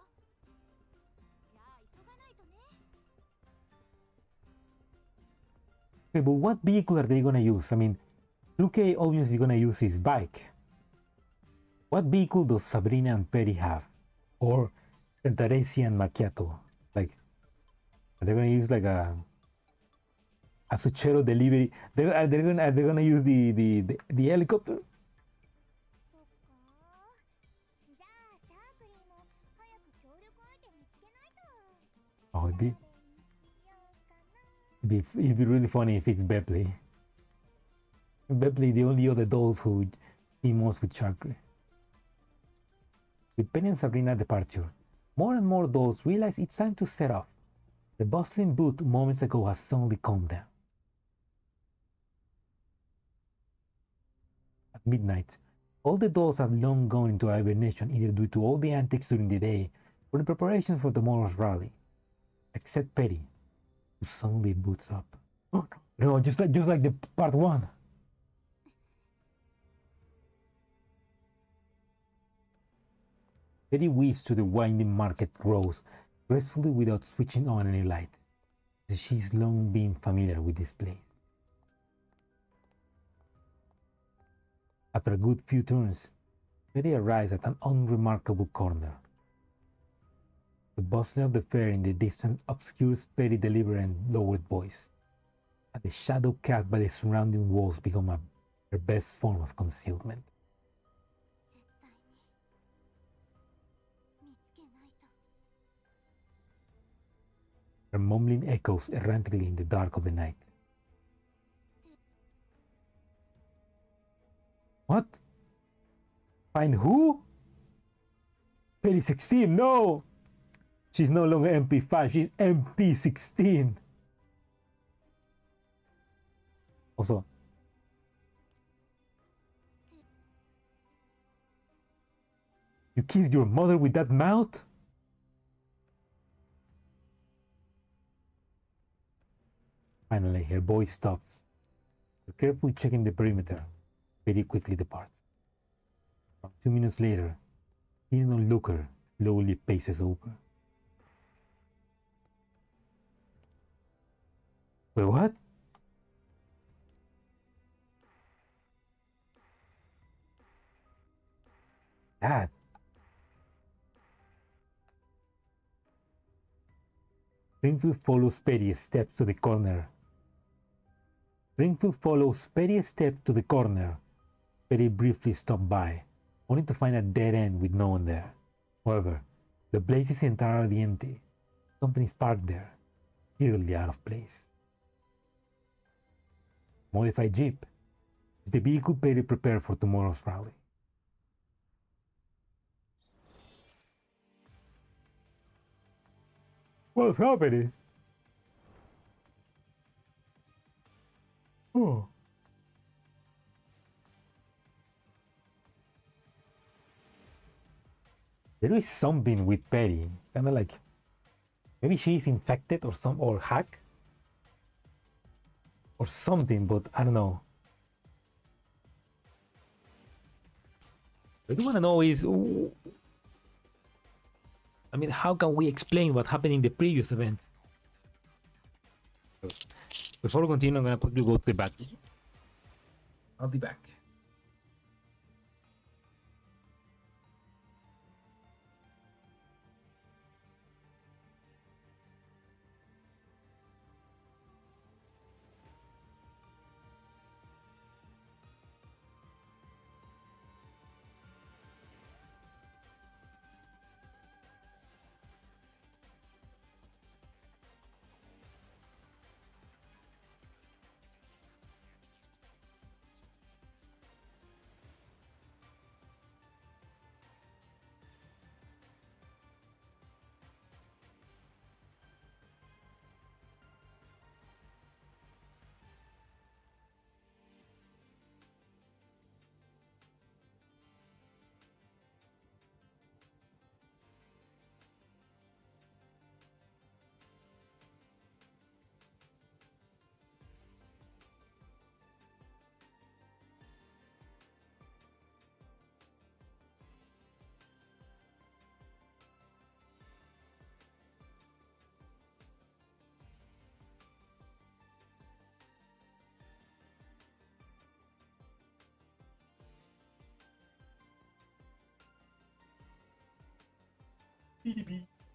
じゃあ急がないとね。 Okay, but what vehicle are they gonna use? I mean, Luke obviously gonna use his bike. What vehicle does Sabrina and Peri have? Or Teresi and Macchiato? Like, are they gonna use like a Suchero delivery? They're gonna use the helicopter? そっか。じゃあシャークリーも早く協力相手見つけないと。 Oh, 誰にしようかな。 it'd be really funny if it's Bepley. Bepley, the only other dolls who teams with Shark. With Penny and Sabrina's departure, more and more dolls realize it's time to set off. The bustling booth moments ago has suddenly calmed down. At midnight, all the dolls have long gone into hibernation either due to all the antics during the day or the preparations for tomorrow's rally. Except Peri, who suddenly boots up. Oh, no, just like the part one. Peri weaves through the winding market rows gracefully without switching on any light, as she's long been familiar with this place. After a good few turns, Peri arrives at an unremarkable corner. The bustling of the fair in the distance obscures Peri's deliberate and lowered voice, and the shadow cast by the surrounding walls become her best form of concealment. 絶対に見つけないと。 Her mumbling echoes erratically in the dark of the night. What? Find who? Peri 16, no! She's no longer MP5, she's MP16. Also, you kissed your mother with that mouth? Finally, her voice stops. Carefully checking the perimeter, Peri quickly departs. 2 minutes later, the onlooker slowly paces over. Wait, what? Dad. Springfield follows Peri's steps to the corner. Springfield follows Peri's steps to the corner. Peri briefly stopped by, only to find a dead end with no one there. However, the place is entirely empty. Something is parked there, eerily out of place. Modified Jeep is the vehicle Peri prepared for tomorrow's rally. What's happening? Oh. There is something with Peri. Kind of like maybe she's infected or hacked or something, but I don't know. What I want to know is, I mean, how can we explain what happened in the previous event? Before we continue, I'm gonna quickly go to the back. I'll be back.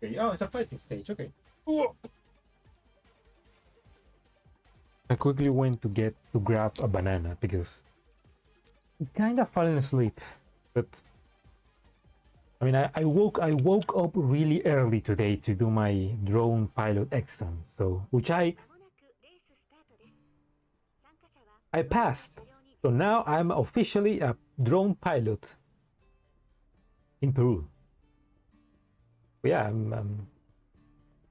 Okay. Oh, it's a fighting stage. Okay. Whoa. I quickly went to grab a banana because I kind of fallen asleep. But I mean, I woke up really early today to do my drone pilot exam. So which I passed. So now I'm officially a drone pilot in Peru. Yeah, I'm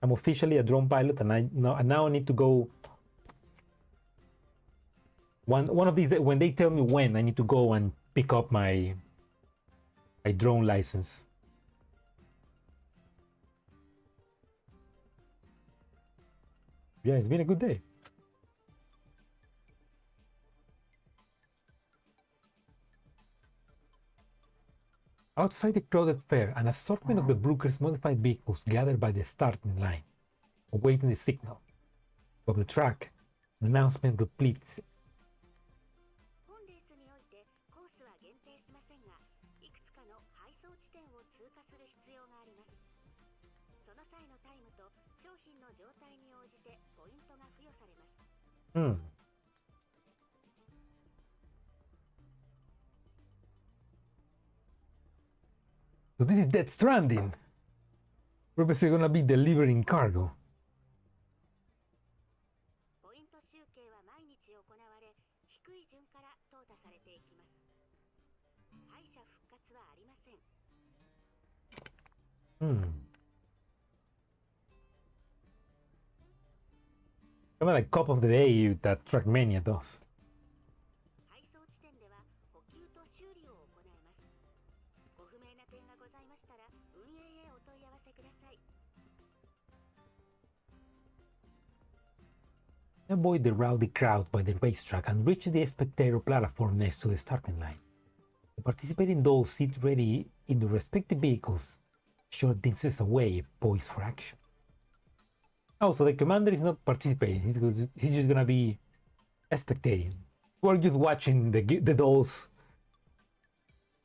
officially a drone pilot, and I now need to go. One of these, when they tell me when, I need to go and pick up my drone license. Yeah, it's been a good day. Outside the crowded fair, an assortment of the Brooker's modified vehicles gathered by the starting line, awaiting the signal. Above the track, an announcement repeats. So this is Death Stranding. We're basically gonna be delivering cargo. Kind of like Cop of the Day that Trackmania does. Avoid the rowdy crowd by the racetrack and reach the spectator platform next to the starting line. The participating dolls sit ready in their respective vehicles, short distances away, poised for action. Oh, so the commander is not participating, he's just gonna be spectating. We're just watching the dolls.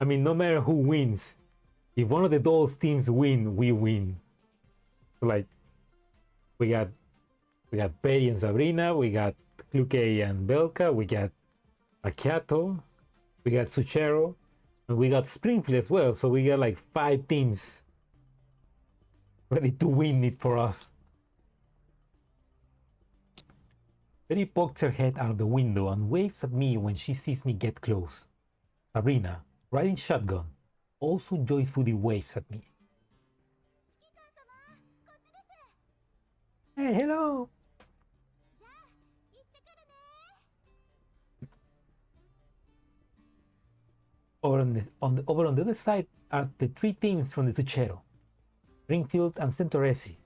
I mean, no matter who wins, if one of the dolls teams win, we win. So like, we got Peri and Sabrina, we got Kluke and Belka, we got Macchiato, we got Suchero, and we got Springfield as well. So we got like 5 teams ready to win it for us. Peri pokes her head out of the window and waves at me when she sees me get close. Sabrina, riding shotgun, also joyfully waves at me. Hey, hello. じゃあ行ってくるね。 Over on the other side are the three teams from the Suchero. Springfield and Centoresi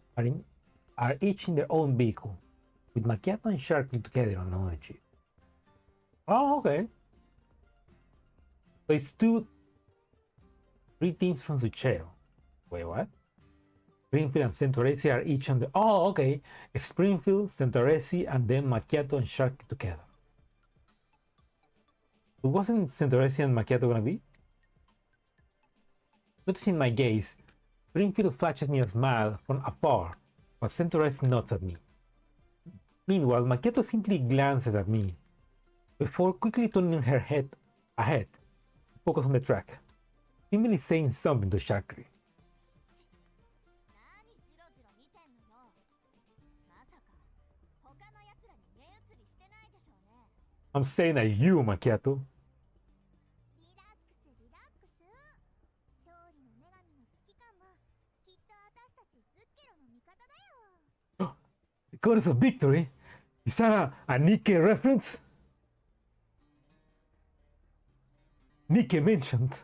are each in their own vehicle, with Macchiato and Sharky together on another jeep. Oh, okay. So it's three teams from Suchero. Wait, what? Springfield and Centoresi are each on the... Oh, okay. Springfield, Centoresi, and then Macchiato and Sharky together. So wasn't Centoresi and Macchiato gonna be? Noticing my gaze, Springfield flashes me a smile from afar, but Centoresi nods at me. Meanwhile, Macchiato simply glances at me, before quickly turning her head ahead to focus on the track, seemingly saying something to Sharky. 何ジロジロ見てんのよ。まさか他の奴らに目移りしてないでしょうね。 I'm saying at you, Macchiato. リラックスリラックス。勝利の女神の指揮官もきっと私たちズッケロの味方だよ。 The goddess of victory? Is that a Nikke reference? Nikke mentioned.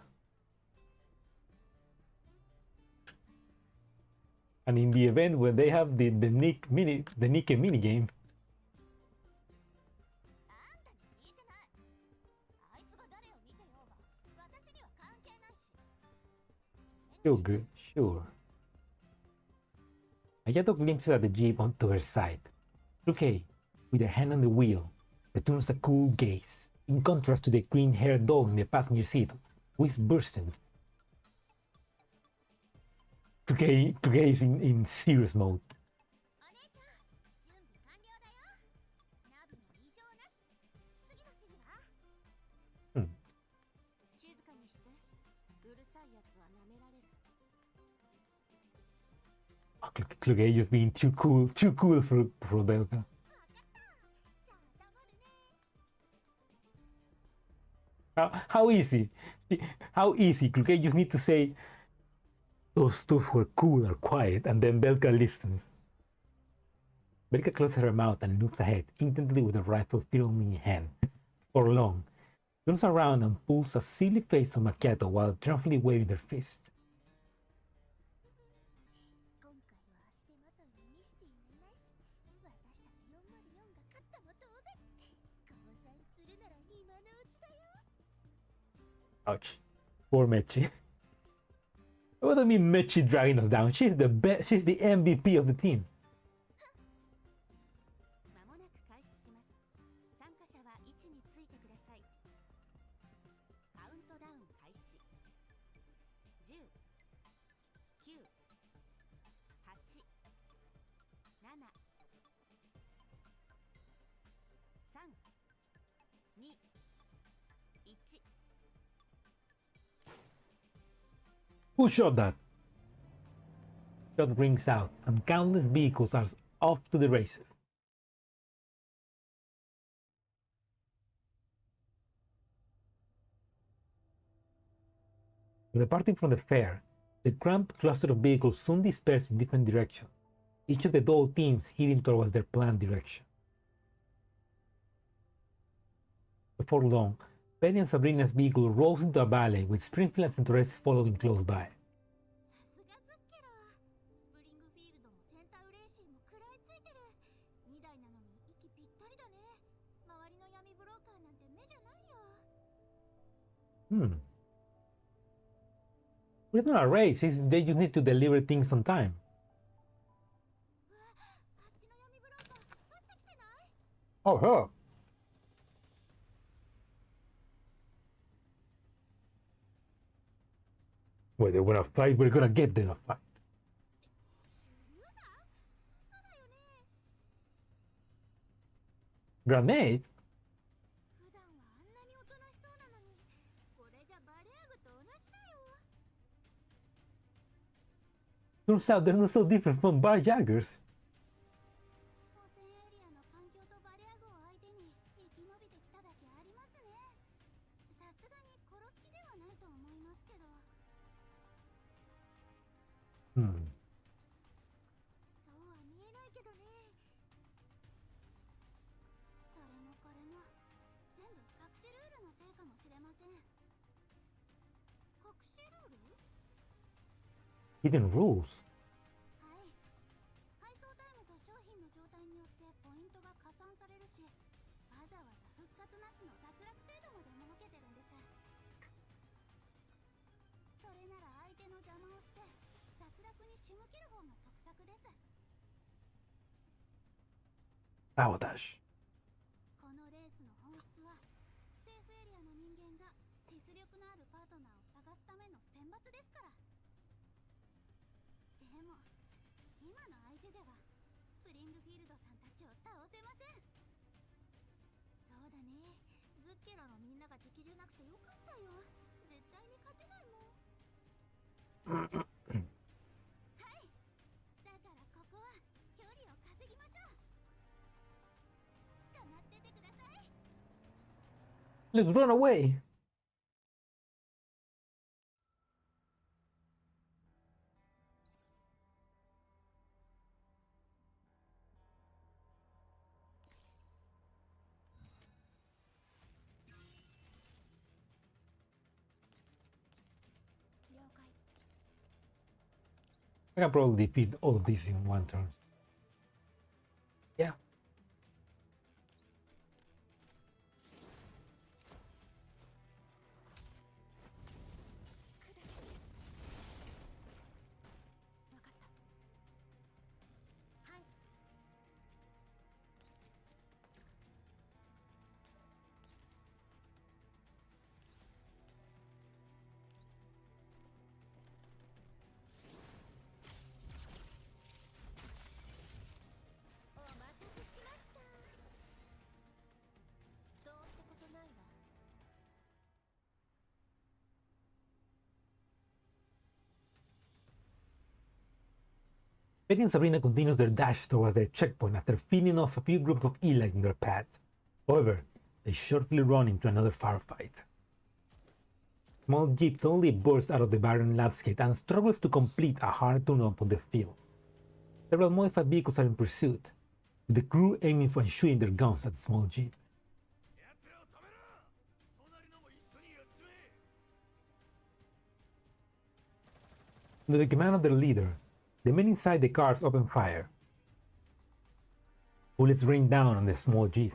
And in the event when they have the Nikke mini game. あんたに聞いてない。あいつが誰を見てようが私には関係ないし。 Sure, sure. Ayato glimpses at the jeep onto her side. Ruke, with her hand on the wheel, returns a cool gaze, in contrast to the green-haired dog in the passenger seat, who is bursting. Ruke is in serious mode. お姉ちゃん、準備完了だよ。ナビも異常なし。次の指示は？静かにして。うるさいやつは舐められる。 Kluge just being too cool for Belka. How easy? How easy? Kluge just need to say those who are cool are quiet, and then Belka listens. Belka closes her mouth and looks ahead, intently with a rifle firmly in hand. For long, turns around and pulls a silly face on Macchiato while triumphantly waving her fist. 今回は足手まといにミシティもいないし、私たち404が勝ったも同然。降参するなら今のうちだよ。 Ouch. Poor Mechi. What do you mean Mechi dragging us down? She's the best. She's the MVP of the team. まもなく開始します。参加者は位置についてください。カウントダウン開始。10、9、8、7、3、2、1。 Who shot that? Shot rings out, and countless vehicles are off to the races. Departing from the fair, the cramped cluster of vehicles soon disperse in different directions, each of the dual teams heading towards their planned direction. Before long, Peri and Sabrina's vehicle rolls into a valley with Springfield and Centoresi following close by. さすがズッケロ。スプリングフィールドもセンタウレーシーも食らいついてる。2台なのに息ぴったりだね。周りの闇ブローカーなんて目じゃないよ。But it's not a race, they just need to deliver things on time. うわ、あっちの闇ブローカー、撃ってきてない？ Oh, her! Well, they wanna fight, we're gonna get them a fight. 手榴弾？嘘だよね。 Grenade? 普段はあんなにおとなしそうなのに、これじゃバレアグと同じだよ。 Turns out they're not so different from bar jaggers. 汚染エリアの環境とバレアグを相手に生き延びてきただけありますね。さすがに殺す気ではないと思いますけど。 そうは見えないけどね。れも全部隠しルールのせいかもしれません。隠しルール？ Hidden rules. はい。配送タイムと商品の状態によってポイントが加算されるし、わざわざ復活なしの脱落制度まで設けてるんです。それなら相手の邪魔をして脱落に仕向ける方が得策です。Sabotage. このレースの本質は、セーフエリアの人間が実力のあるパートナーを探すための選抜ですから。でも今の相手ではスプリングフィールドさんたちを倒せません。そうだね、ズッケラのみんなが敵じゃなくてよかったよ。絶対に勝てないもん。はい、だからここは距離を稼ぎましょう。捕まっててください。 Let's run away. I can probably defeat all of these in one turn. Yeah. Peri and Sabrina continues their dash towards their checkpoint after feeding off a few groups of Eli in their path. However, they shortly run into another firefight. Small jeep only bursts out of the barren landscape and struggles to complete a hard turn-up on the field. Several modified vehicles are in pursuit, with the crew aiming for and shooting their guns at the small jeep. Under the command of their leader, the men inside the cars open fire. Bullets rain down on the small jeep.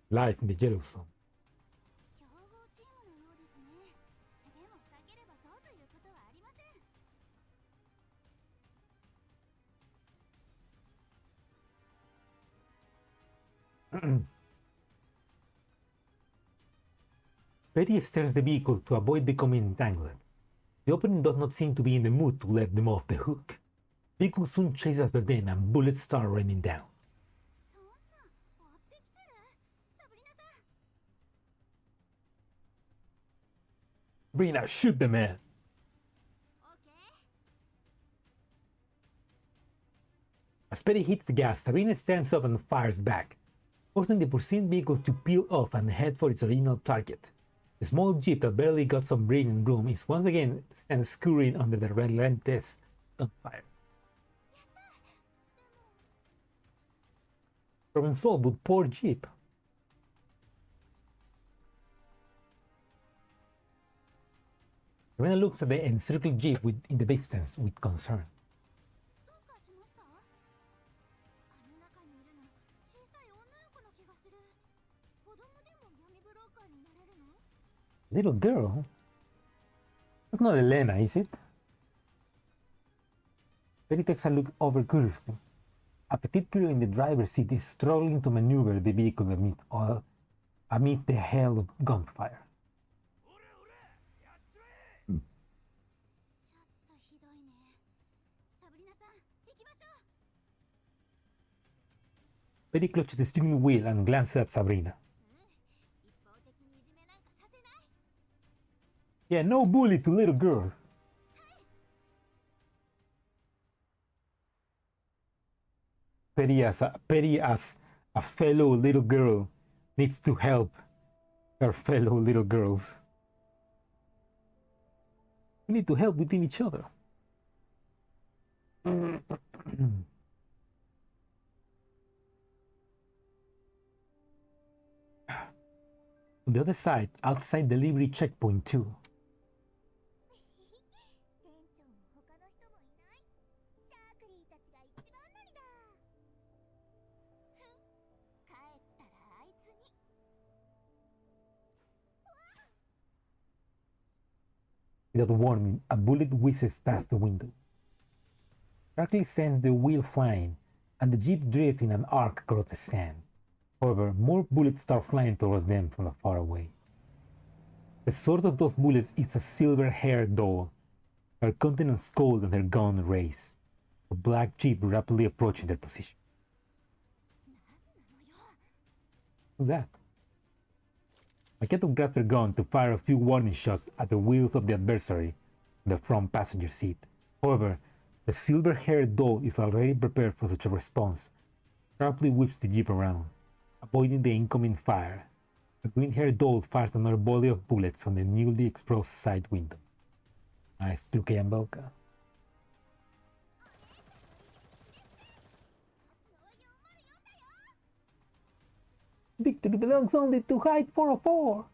Life in the yellow zone. Peri steers the vehicle to avoid becoming entangled. The opening does not seem to be in the mood to let them off the hook. Vehicle soon chases after them and bullets start raining down. Sabrina, shoot the man! As Peri hits the gas, Sabrina stands up and fires back, forcing the pursuing vehicle to peel off and head for its original target. The small jeep that barely got some breathing room is once again scurrying under the relentless gunfire. Problem solved, but poor jeep. Sabrina looks at the encircled jeep in the distance with concern. Little girl? That's not Elena, is it? Peri takes a look over curiously. A petite girl in the driver's seat is struggling to maneuver the vehicle amidst the hail of gunfire. Peri clutches the steering wheel and glances at Sabrina. Yeah, no bully to little girls. Peri as a fellow little girl needs to help her fellow little girls. We need to help within each other. On the other side, outside delivery checkpoint too. 店長も他の人もいない。シャークリーたちが一番乗りだ。ふん、帰ったらあいつに。Without warning, a bullet whizzes past the window. Sharkly sends the wheel flying, and the jeep drifts in an arc across the sand. However, more bullets start flying towards them from far away. The source of those bullets is a silver-haired doll, her countenance cold and her gun raised. A black jeep rapidly approaching their position. Who's that? Maketo grabs her gun to fire a few warning shots at the wheels of the adversary in the front passenger seat. However, the silver-haired doll is already prepared for such a response, sharply whips the jeep around, avoiding the incoming fire. The green-haired doll fires another volley of bullets from the newly exposed side window. Nice, Luke and Belka. Victory belongs only to Hyde 404!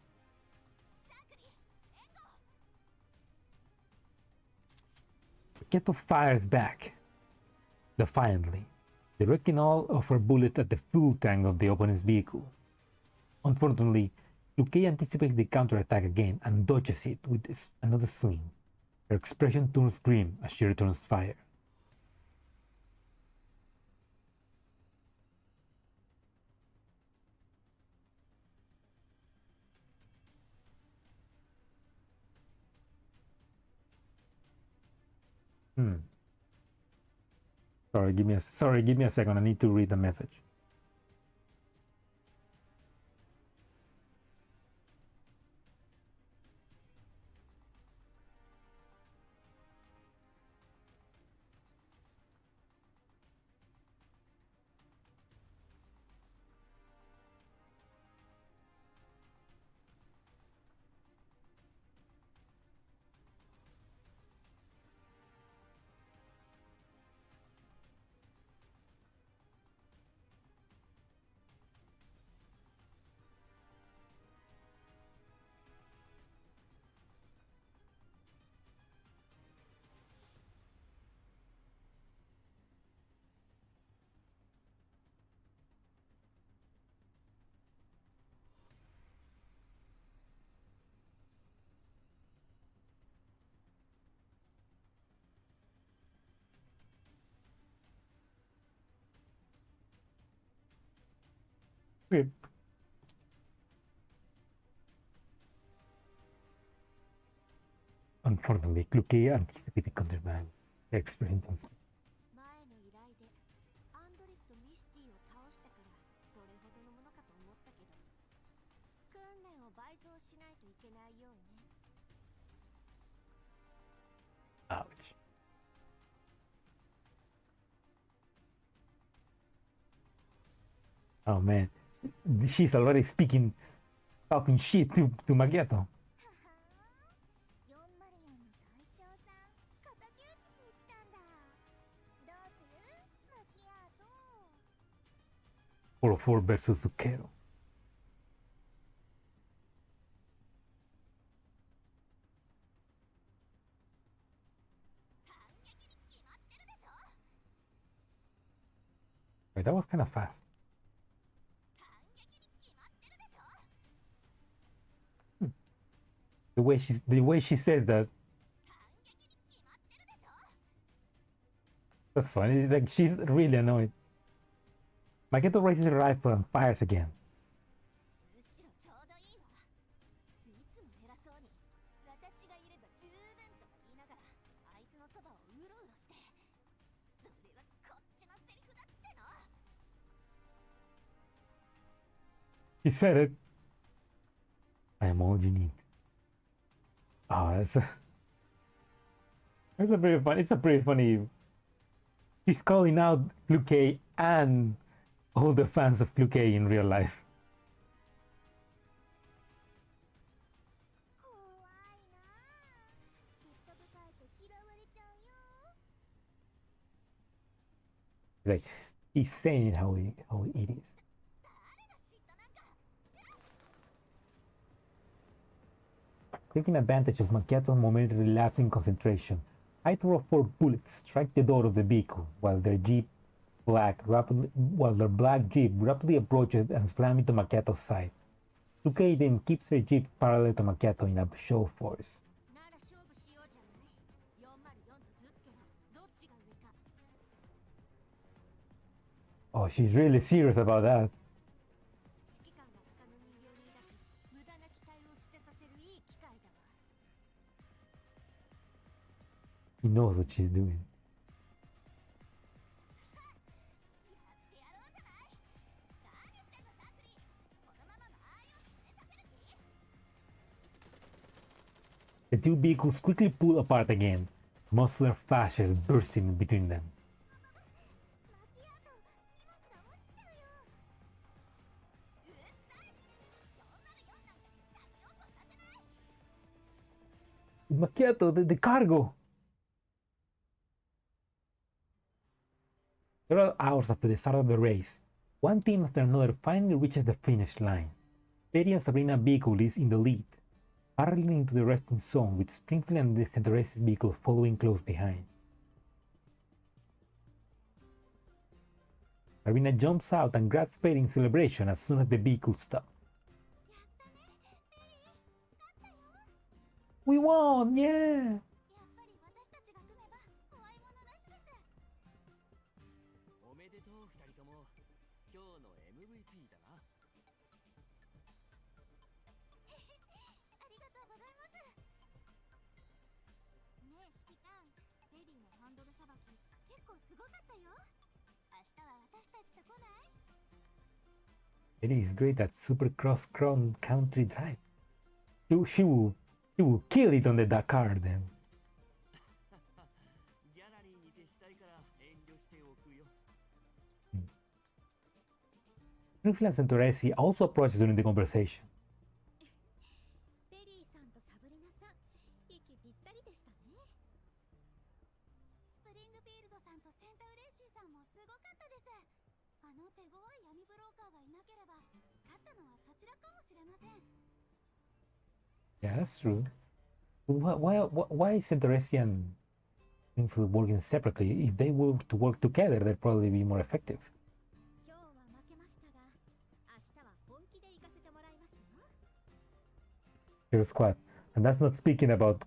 Maketo fires back, defiantly, directing all of her bullets at the fuel tank of the opponent's vehicle. Unfortunately, Luke anticipates the counterattack again and dodges it with another swing. Her expression turns grim as she returns fire. Sorry, give me a second. I need to read the message. Rip. Unfortunately, Luke anticipated contraband. Her expression turns. 前の依頼でアンドレスとミスティを倒したからどれほどのものかと思ったけど、訓練を倍増しないといけないようね。 Ouch. Oh man, she's already talking shit to Mageto. 404の隊長さん、敵討ちしに来たんだ。どうする？マキアート。 404 versus Zucchero. Wait, that was kind of fast. The way she says that. That's funny. Like she's really annoyed. Mageto raises her rifle and fires again. むしろちょうどいいわ。いつも偉そうに私がいれば十分とか言いながらあいつのそばをうろうろして、それはこっちのセリフだっての。 He said it. I am all you need. Oh, that's a pretty fun. It's a pretty funny. She's calling out Luke and all the fans of Luke in real life. 怖いなあ。嫉妬深 Like, he's saying how it is. Taking advantage of Macchiato's momentary lapse in concentration, I throw 4 bullets, strike the door of the vehicle, while their black jeep rapidly approaches and slams into Macchiato's side. Luque then keeps her jeep parallel to Macchiato in a show of force. Oh, she's really serious about that. He knows what she's doing. The two vehicles quickly pull apart again, muffler flashes bursting between them. Macchiato, the cargo! Several hours after the start of the race, one team after another finally reaches the finish line. Peri and Sabrina's vehicle is in the lead, paralleling into the resting zone with Springfield and the Centaure's vehicle following close behind. Sabrina jumps out and grabs Peri in celebration as soon as the vehicle stops. We won! Yeah! おめでとう二人とも。今日の MVP だな。ありがとうございます。ねえ指揮官、ペリーのハンドルさばき結構すごかったよ。明日は私たちと来ない？ Peri is great at super cross-country drive. She will kill it on the Dakar then. ギャラリーに徹したいから遠慮しておくよ。Springfield and Centaure's also approaches during the conversation. ペリーさんとサブリナさん、息ぴったりでしたね。スプリングフィールドさんとセンタウレーシーさんもすごかったです。あの手強い闇ブローカーがいなければ、勝ったのはそちらかもしれません。 Yeah, that's true. Why is Centaure's and Springfield working separately? If they were to work together, they'd probably be more effective. 今日は負けましたが、明日は本気で行かせてもらいますよ。 Here's squad. And that's not speaking about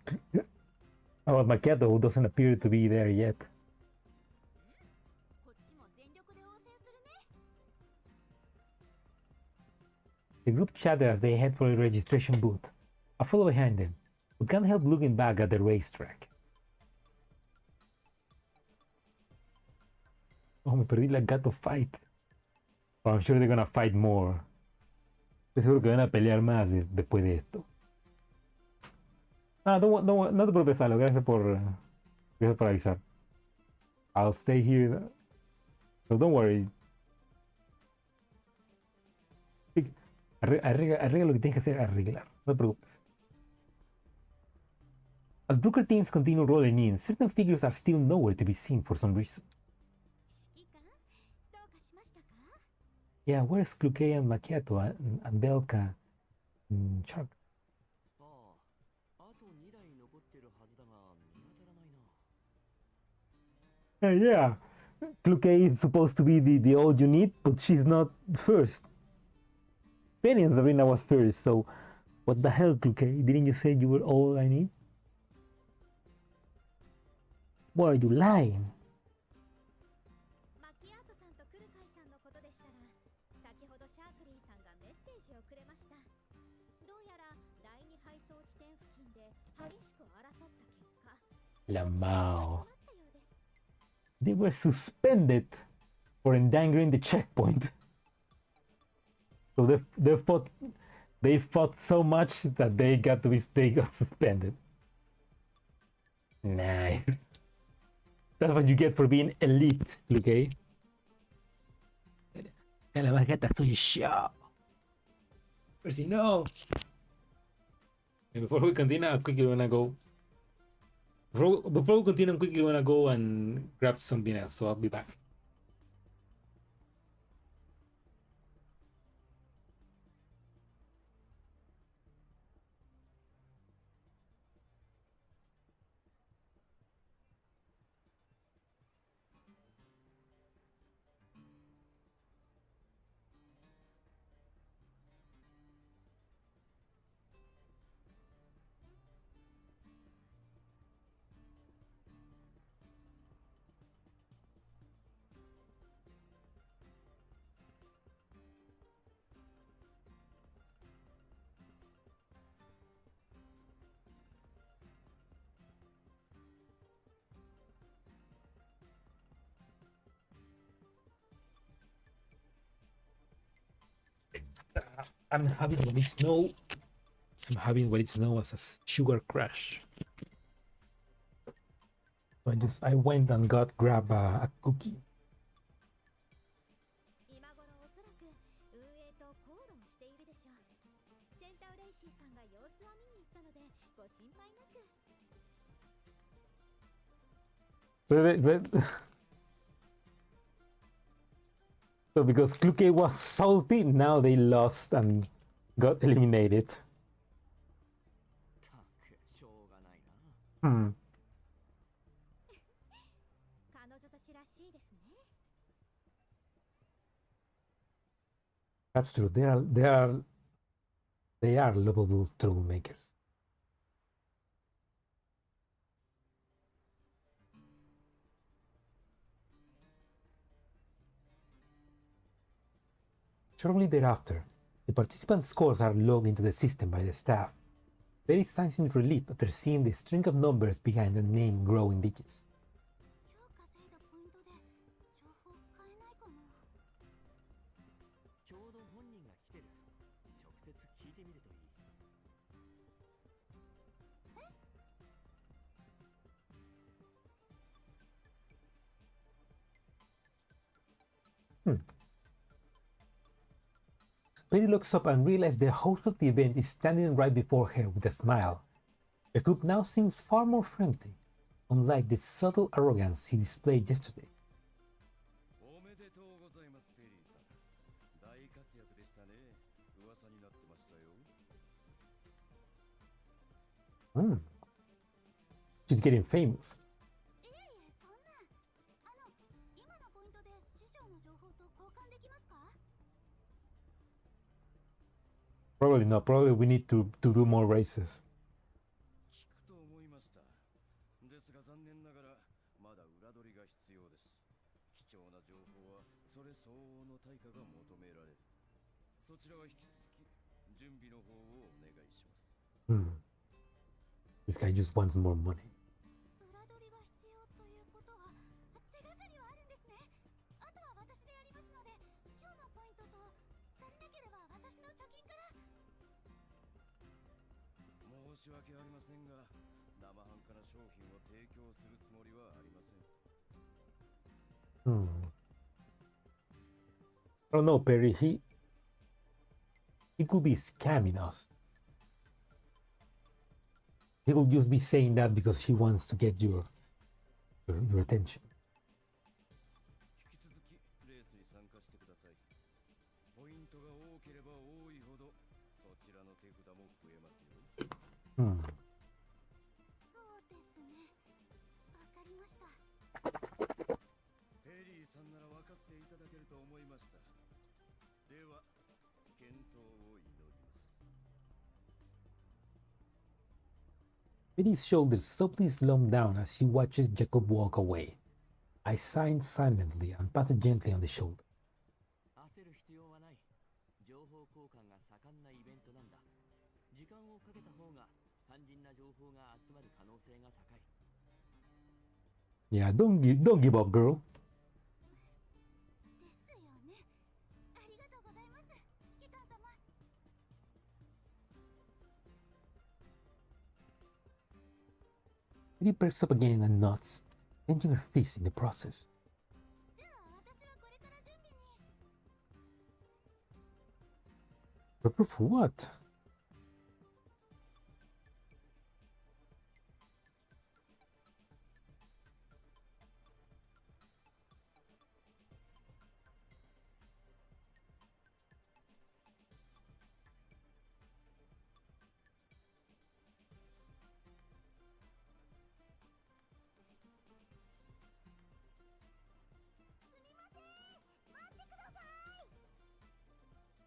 Macchiato, who doesn't appear to be there yet. こっちも全力で応戦するね。 The group chatter as they head for the registration booth. I follow behind them, but can't help looking back at the racetrack. Oh, me perdí la gato fight. But I'm sure they're gonna fight more. Estoy seguro que van a pelear más después de esto. Ah, no te preocupes, Alo. Gracias por avisar. I'll stay here. So don't worry. Arregla lo que tienes que hacer, arreglar. No te preocupes. As Brooker teams continue rolling in, certain figures are still nowhere to be seen for some reason. 指揮官、どうかしましたか？ Yeah, where's Cluque and Macchiato and Belka and Chuck? ああ、あと2台残ってるはずだが見当たらないな。Yeah, Cluque is supposed to be the all you need, but she's not first. Penny and Sabrina was first, so what the hell, Cluque? Didn't you say you were all I need? Why are you lying? マキアートさんとクルカイさんのことでしたら、先ほどシャークリーさんがメッセージをくれました。どうやら第二配送地点付近で激しく争った結果、 La Mao. 決まったようです。 They were suspended for endangering the checkpoint. So they fought so much that they got suspended. Nice. That's what you get for being elite, okay? La margata soy yo. But si no. Before we continue, I quickly wanna go. Before we continue, I quickly wanna go and grab something else, so I'll be back. I'm having when it's snow. I'm having what it's known as a sugar crash. So I went and grabbed a cookie. 今頃おそらく運営と口論しているでしょう。センターレイシーさんが様子を見に行ったのでご心配なく。So because Kluke was salty, now they lost and got eliminated. たくしょうがないな。 Hmm. 彼女たちらしいですね。 That's true. They are lovable troublemakers. Shortly thereafter, the participant scores are logged into the system by the staff. Peri signs in relief after seeing the string of numbers behind the name grow in digits. 今日稼いだポイントで情報変えないかな。ちょうど本人が来てる。直接聞いてみるといい。 Peri looks up and realizes the host of the event is standing right before her with a smile. The group now seems far more friendly, unlike the subtle arrogance he displayed yesterday. おめでとうございます、ペリーさん。大活躍でしたね。噂になってましたよ。She's getting famous. いえいえ、そんな。今のポイントで師匠の情報と交換できますか？ Probably not. Probably we need to do more races. 聞くと思いました。ですが残念ながらまだ裏取りが必要です。貴重な情報はそれ相応の対価が求められる。そちらは引き続き準備の方をお願いします。This guy just wants more money. 裏取りが必要ということは手がかりはあるんですね。あとは私でやりますので、今日のポイントと足りなければ私の貯金から。申し訳ありませんが、生半可な商品を提供するつもりはありません。I don't know, Peri. He could be scamming us. He could just be saying that because he wants to get your attention. 引き続きレースに参加してください。ポイントが多ければ多いほどそちらの手札も増えますよ。そうですね。わかりました。ペリーさんなら分かっていただけると思いました。では、健闘を祈ります。 Peri's shoulders softly slump down as she watches Jacob walk away. I sign silently and pat her gently on the shoulder. 焦る必要はない。情報交換が盛んなイベントなんだ。時間をかけた方が肝心な情報が集まる可能性が高い。 Yeah, don't give up, girl. ですよね。ありがとうございます、指揮官様。 Peri perks up again and nods, clenching her fist in the process. じゃあ私はこれから準備に。 Prepare for what?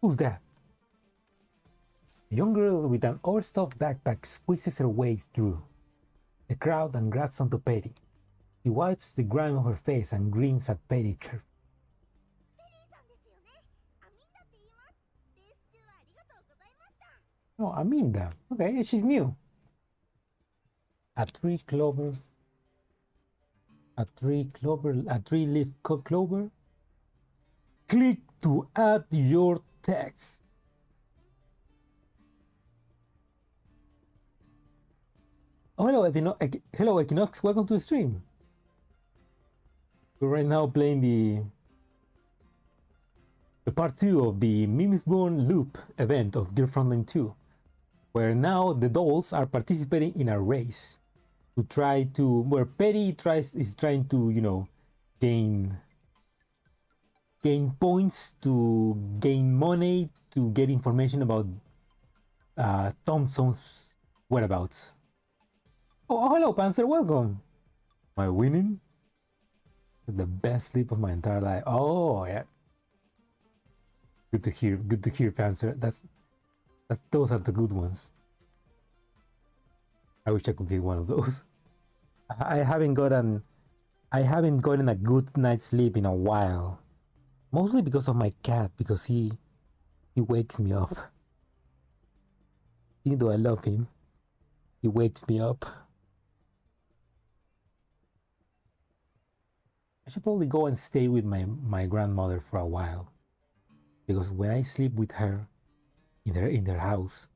Who's that? A young girl with an overstuffed backpack squeezes her way through the crowd and grabs onto Peri. She wipes the grime off her face and grins at Peri. ペリーさんですよね。アミンダって言います。レース中はありがとうございました。 Oh, Aminda. Okay, she's new. A three-leaf clover. Click to add your text. Oh, hello, hello, Equinox. Welcome to the stream. We're right now playing the part 2 of the Mímisbrunnr loop event of Gear Frontline 2, where now the dolls are participating in a race to try to, where Peri is trying to, you know, gain points, to gain money, to get information about Thompson's whereabouts. Oh, hello, Panzer, welcome. Am I winning? The best sleep of my entire life. Oh, yeah. Good to hear, Panzer. Those are the good ones. I wish I could get one of those. I haven't gotten a good night's sleep in a while. Mostly because of my cat, because he wakes me up. Even though I love him, he wakes me up. I should probably go and stay with my grandmother for a while, because when I sleep with her in their house,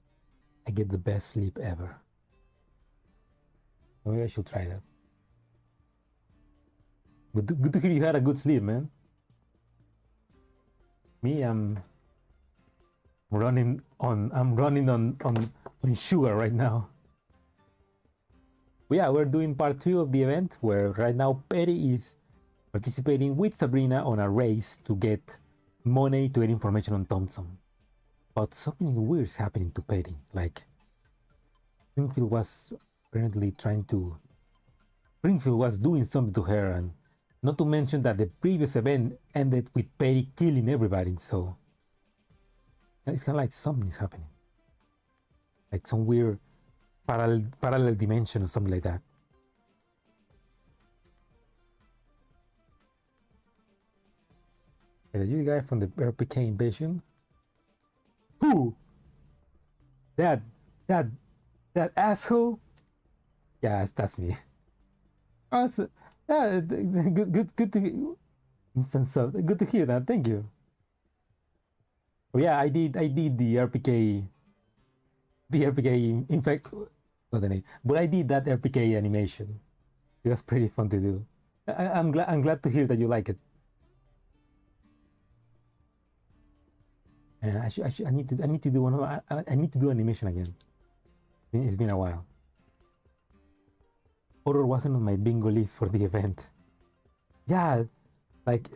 I get the best sleep ever. Maybe I should try that. But good to hear you had a good sleep, man. Me, I'm running on sugar right now. But yeah, we're doing part 2 of the event, where right now Peri is participating with Sabrina on a race to get money to get information on Thompson. But something weird is happening to Peri. Like, Springfield was apparently Springfield was doing something to her, and not to mention that the previous event ended with Peri killing everybody, so it's kind of like something is happening. Like some weird parallel dimension or something like that. Are you the guy from the RPK invasion? Who? That asshole? Yeah, that's me. Oh, yeah, good to good to hear that. Thank you. Oh yeah, I did the RPK. In fact, what's the name? But I did that RPK animation. It was pretty fun to do. I'm glad to hear that you like it. I need to do one. I need to do animation again. It's been a while. Horror wasn't on my bingo list for the event. Yeah, like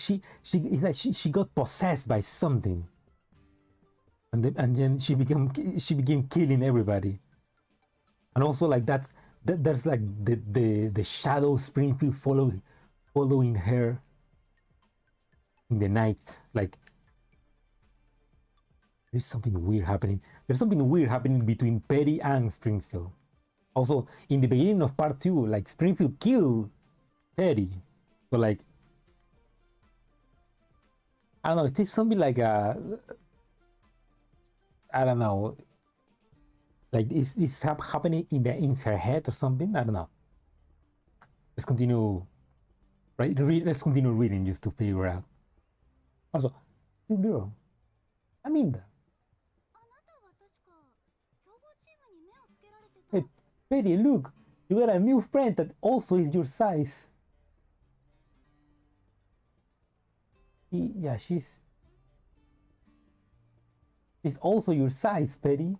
she got possessed by something, and then she began killing everybody, and also like there's like the shadow Springfield following her in the night. Like, there's something weird happening. There's something weird happening between Peri and Springfield. Also, in the beginning of part 2, like, Springfield killed Peri. So like, I don't know, it is something like a, I don't know, like is happening in her head or something? I don't know. Let's continue, right? Let's continue reading just to figure out. Also, good girl, Aminda. Hey, Peri, look, you got a new friend that also is your size. Yeah, she's also your size, Peri.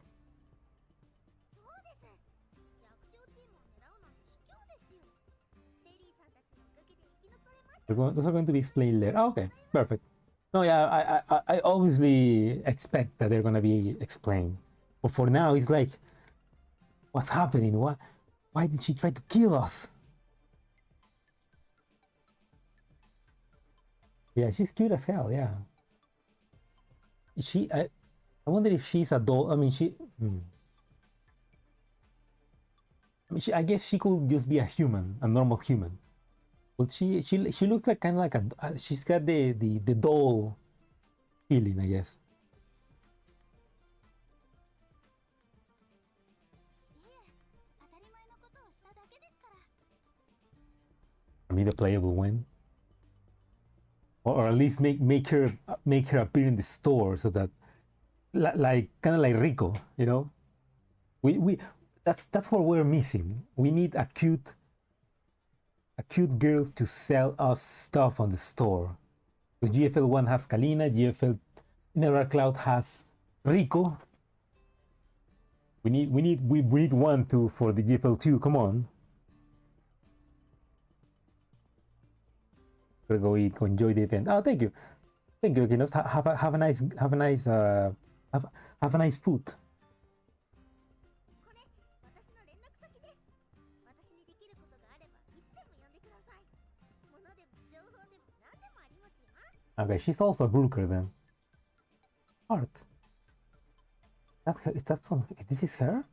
Those are going to be explained later. Oh, okay, perfect. No, yeah, I obviously expect that they're gonna be explained. But for now, it's like, what's happening? Why did she try to kill us? Yeah, she's cute as hell. Yeah. I wonder if she's a doll. I mean, I guess she could just be a human, a normal human. But she looks like kind of like she's got the doll feeling, I guess. I mean, the player will win, or at least make her appear in the store, so that like kind of like Rico, you know, We that's what we're missing. We need a cute girl to sell us stuff on the store. So GFL 1 has Kalina, GFL Nevercloud has Rico. We need one too for the GFL 2. Come on. We'll go eat, go enjoy the event. Oh, thank you, Kinos. Have a nice food. これ私の連絡先です。私にできることがあればいつでも呼んでください。物でも情報でも何でもありますよ。 Okay, she's also a broker then. Heart. Is that from? This is her?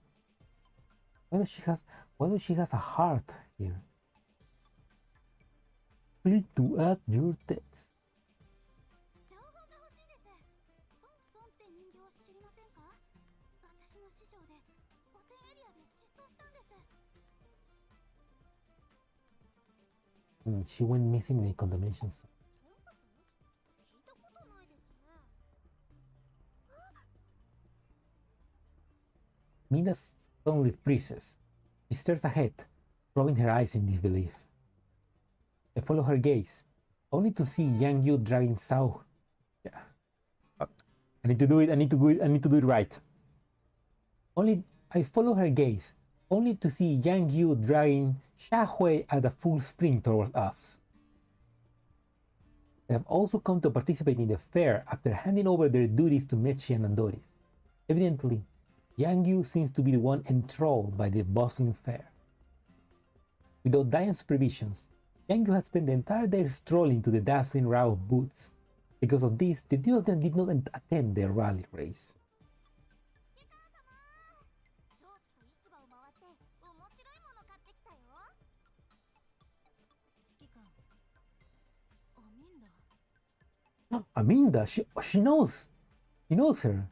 Why does she has a heart here? Click to add your text. 情報が欲しいです。トンプソンって人形知りませんか？私の師匠で汚染エリアで失踪したんです。 She went missing in the contamination zone. トンプソン？聞いたことないですね。 Mina suddenly freezes. She stares ahead, rubbing her eyes in disbelief. I follow her gaze, only to see Yang Yu dragging Sao. Yeah. I need to do it right. I follow her gaze, only to see Yang Yu dragging Xiahui at a full sprint towards us. They have also come to participate in the fair after handing over their duties to Mechi and Doris. Evidently, Yang Yu seems to be the one enthralled by the bustling fair. Without Diane's supervisions, Yang Yu has spent the entire day strolling to the dazzling row of booths. Because of this, the two of them did not attend their rally race. 長期と市場を回って面白いもの買ってきたよ。指揮官、アミンダ。Aminda, she knows her.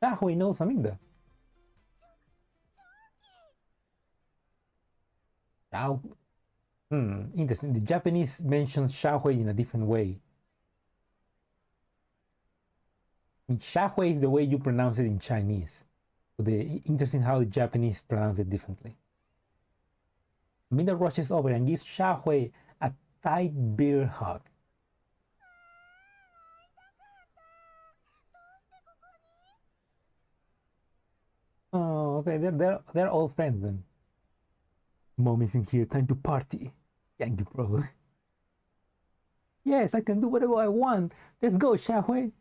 Xiahui knows Aminda. Interesting. The Japanese mentions Xiahui in a different way. Xiahui is the way you pronounce it in Chinese. So interesting how the Japanese pronounce it differently. Aminda rushes over and gives Xiahui a tight bear hug. Oh, okay, they're old friends then. Mom isn't here, time to party. Thank you, bro. Yes, I can do whatever I want. Let's go, Xiahui.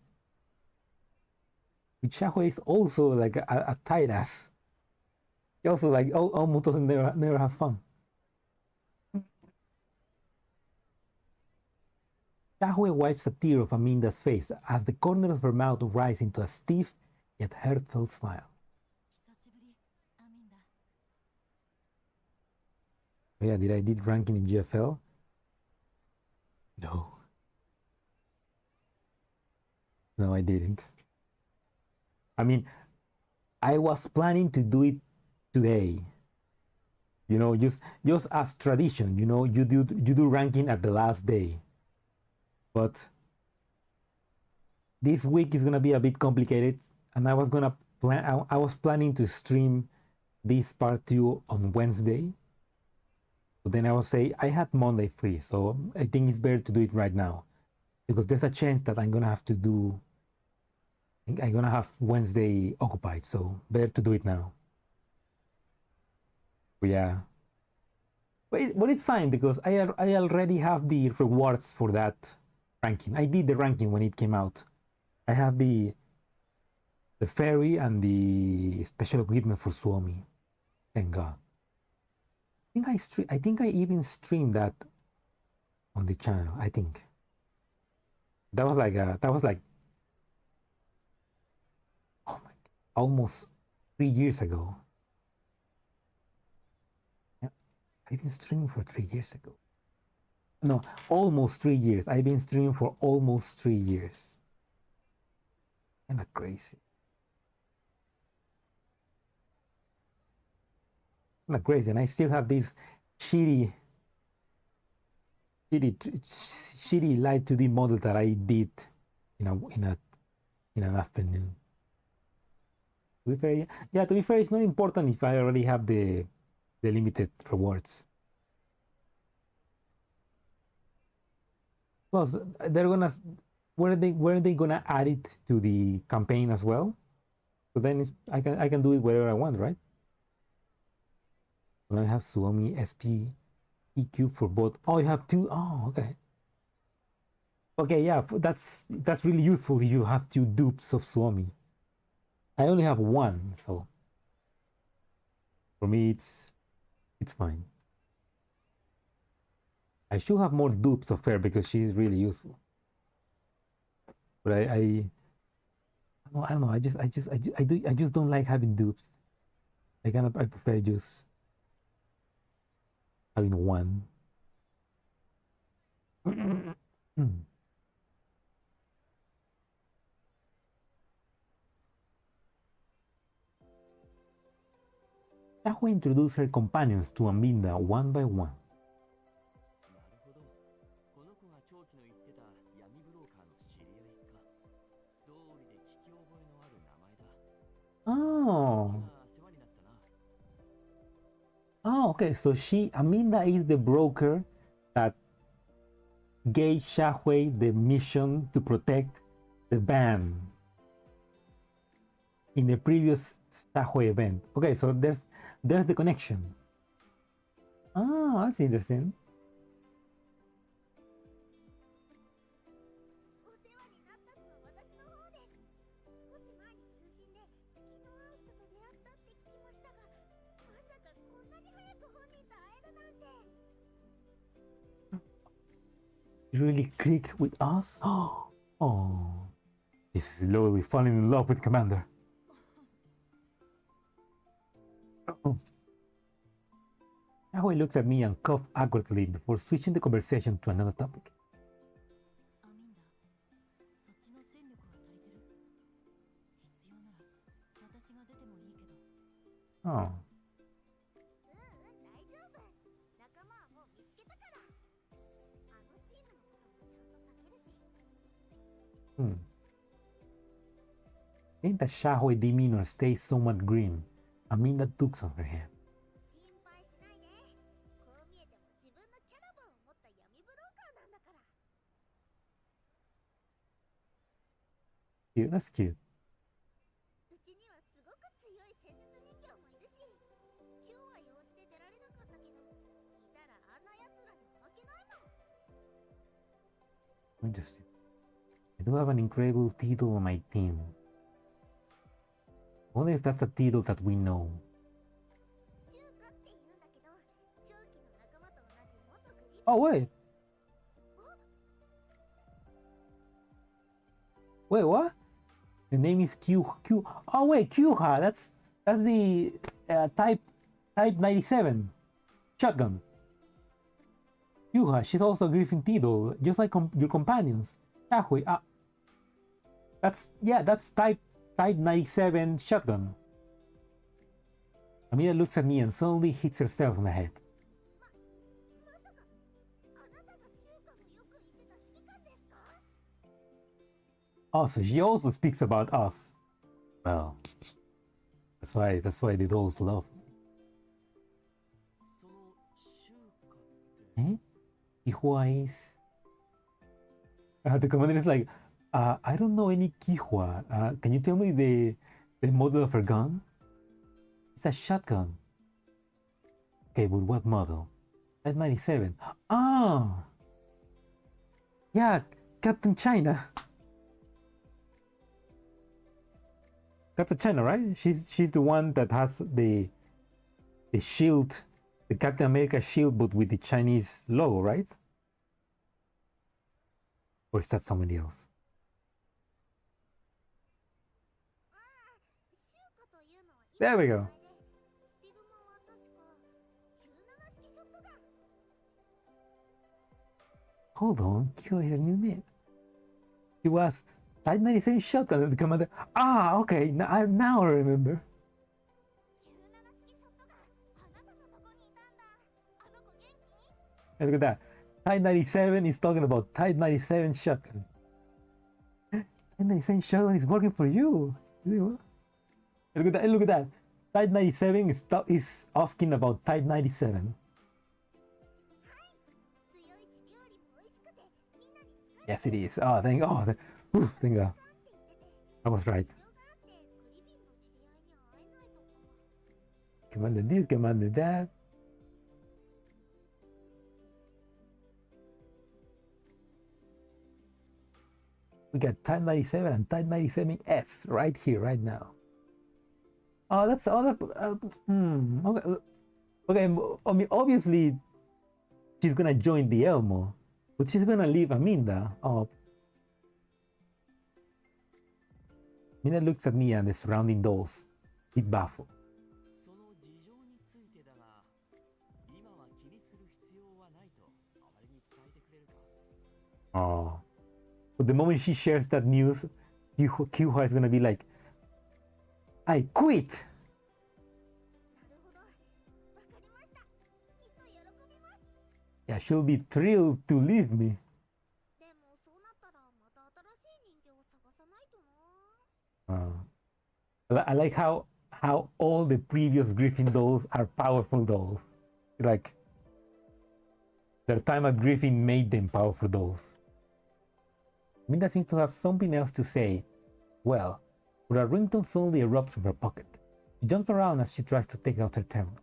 But Xiahui is also like a tight ass. He also like almost doesn't never have fun. Xiahui wipes a tear off Aminda's face as the corners of her mouth rise into a stiff yet heartfelt smile. 久しぶり、アミンダ。 Oh yeah, did I did ranking in GFL? No. No, I didn't. I mean, I was planning to do it today. You know, just as tradition, you know, you do ranking at the last day. But this week is gonna be a bit complicated, and I was planning to stream this part 2 on Wednesday. But then I will say I had Monday free, so I think it's better to do it right now, because there's a chance that I'm gonna have Wednesday occupied, so better to do it now. But yeah, but it's fine because I already have the rewards for that ranking. I did the ranking when it came out. I have the ferry and the special equipment for Suomi. Thank God. I think I even streamed that on the channel. I think that was like oh my, almost 3 years ago. Yeah, I've been streaming for 3 years ago. No, almost 3 years. I've been streaming for almost 3 years. Kinda crazy. Kinda crazy, and I still have this shitty live 2D model that I did in an afternoon. To be fair, yeah, to be fair, it's not important if I already have the limited rewards. Plus, they're gonna were they gonna add it to the campaign as well? So then I can do it wherever I want, right? Now I have Suomi SP EQ for both. Oh, you have two. Oh, okay. Okay, yeah, that's really useful if you have two dupes of Suomi. I only have one, so for me it's fine. I should have more dupes of her because she's really useful. But I don't know. I just don't like having dupes. I prefer just having one. Yahweh introduced her companions to Aminda one by one. なるほど。この子が長期の言ってた闇ブローカーの知り合いか。どうりで聞き覚えのある名前だ。Oh. 世話になったな。Oh, okay. So Aminda is the broker that gave Yahweh the mission to protect the band in the previous Yahweh event. Okay, so there's the connection. Oh, that's interesting. お世話になったのは私の方です。少し前に通信で気の合う人と出会ったって聞きましたが、まさかこんなに早く本人と会えるなんて。 You really click with us? Oh, this is slowly falling in love with Commander. Yahweh looks at me and coughs awkwardly before switching the conversation to another topic. アミンダ、そっちの戦力は足りてる。必要なら私が出てもいいけど。Oh. 大丈夫。仲間はもう見つけたから。あのチームのこともちゃんと避けるし。Ain't that Yahweh demeanor stays somewhat grim? Aminda tugs on her hand. 心配しないで。こう見えても自分のキャラバンを持った闇ブローカーなんだから。 Cute, that's cute. うちにはすごく強い戦術人形もいるし、今日は用事で出られなかったけど、いたらあんな奴らに負けないもん。 Interesting. I do have an incredible title on my team. I wonder if that's a title that we know. シュウカって言うんだけど、長期の仲間と同じ元グリーン。 Oh, wait. Wait, what? The name is Q. Oh, wait, Qha. That's the type 97 shotgun. Qha. She's also a Griffin Title, just like your companions. Yahweh. That's type 97 shotgun. Amina looks at me and suddenly hits herself on the head. まさか、あなたがシュウカのよく言ってた指揮官ですか？ Oh, so she also speaks about us. Well, that's why they those love. そのシュウカって。 Eh? Kihua is. The commander is like, I don't know any Kihua. Can you tell me the model of her gun? It's a shotgun. Okay, but what model? Type 97. Ah! Yeah, Captain China. Captain China, right? She's the one that has the shield, the Captain America shield, but with the Chinese logo, right? Or is that somebody else? シュウカというのは There we go. スティグマは確か97式ショットガン。 Hold on, Kyo is a new name. It was Type 97 shotgun at the commander. Ah, okay, now I remember. 97式ショットガン。あなたのとこにいたんだ。あの子元気？ And look at that. Type 97 is talking about Type 97 shotgun. Type 97 shotgun is working for you. Look at that! Look at that! Type 97 is asking about Type 97. Yes, it is. Oh, thank God. Thank God. I was right. Commanded this, commanded that. We got Type 97 and Type 97S right here, right now. Oh, that's other. Okay. Okay. I mean, obviously, she's gonna join the Elmo, but she's gonna leave Aminda. Oh. Mina looks at me and the surrounding dolls, bit baffled. その事情についてだが、今は気にする必要はないとあまりに伝えてくれるか。Oh. But the moment she shares that news, Kyuha is gonna be like, I quit! Yeah, she'll be thrilled to leave me. I like how all the previous Griffin dolls are powerful dolls. Like, their time at Griffin made them powerful dolls. Minda seems to have something else to say. Well, but her ringtone suddenly erupts from her pocket. She jumps around as she tries to take out her terminal.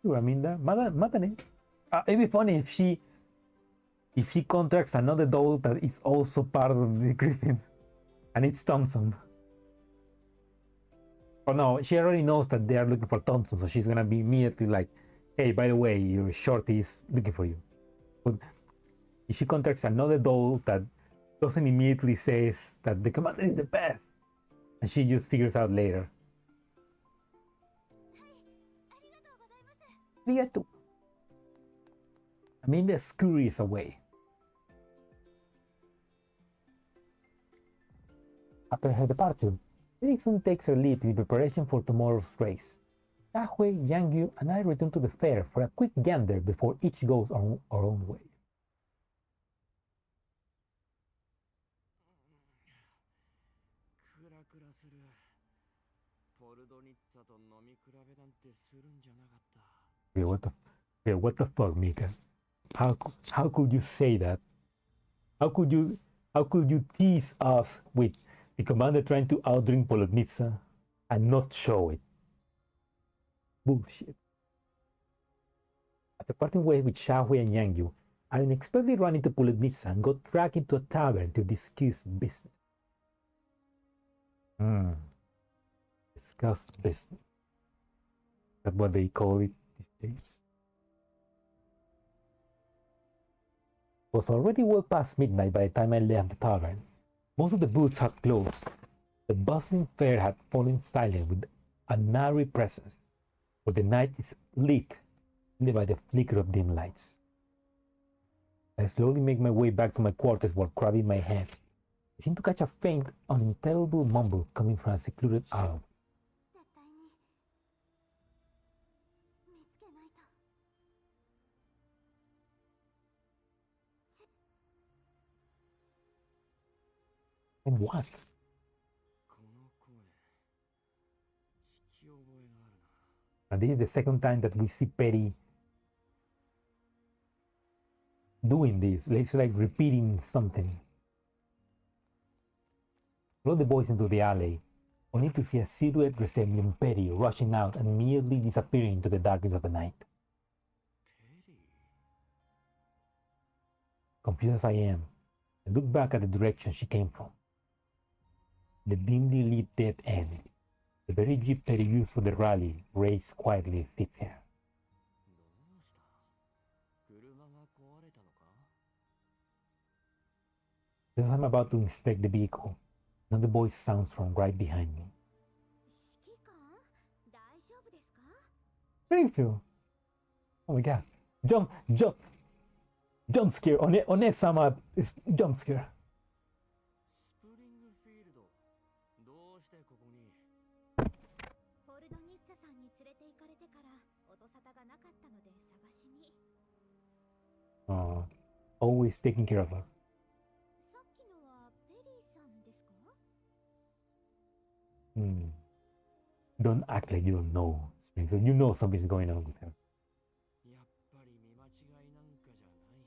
Sure, Aminda. Matane. It'd be funny if she contracts another doll that is also part of the Griffin, and it's Thompson. Oh no, she already knows that they are looking for Thompson, so she's gonna be immediately like, "Hey, by the way, your shorty is looking for you." But if she contracts another doll that doesn't immediately says that the commander is the best, and she just figures out later. Arigato. I mean, the scurries away. After her departure, Erickson takes her leave in preparation for tomorrow's race. Yahweh, Yangyu, and I return to the fair for a quick gander before each goes on our own way. クラクラする。ポルドニッツァと飲み比べなんてするんじゃなかった。What the fuck, Mika? How could you say that? How could you tease us with the commander trying to outdrink Polonitsa and not show it? Bullshit. After parting ways with Xiaohui and Yangyu, I unexpectedly ran into Polonitsa and got dragged into a tavern to discuss business. Discuss business. That's what they call it these days. It was already well past midnight by the time I left the tavern. Most of the booths had closed. The bustling fair had fallen silent with a nary presence, but the night is lit only by the flicker of dim lights. I slowly make my way back to my quarters while crabbing my head. I seem to catch a faint, unintelligible mumble coming from a secluded aisle. And what? And this is the second time that we see Peri doing this. It's like repeating something. Follow the boys into the alley, only to see a silhouette resembling Peri rushing out and immediately disappearing into the darkness of the night. Confused as I am, I look back at the direction she came from. The dimly lit dead end. The very jeep Peri used for the rally raced quietly sits here. Just as I'm about to inspect the vehicle, another voice sounds from right behind me. Springfield! Oh my god. Jump scare. One-sama is jump scare. スプリングフィールド、どうしてここに？ always taking care of her. さっきのはペリーさんですか？ Don't act like you don't know, Springfield. You know something's going on with her. やっぱり見間違いなんかじゃない。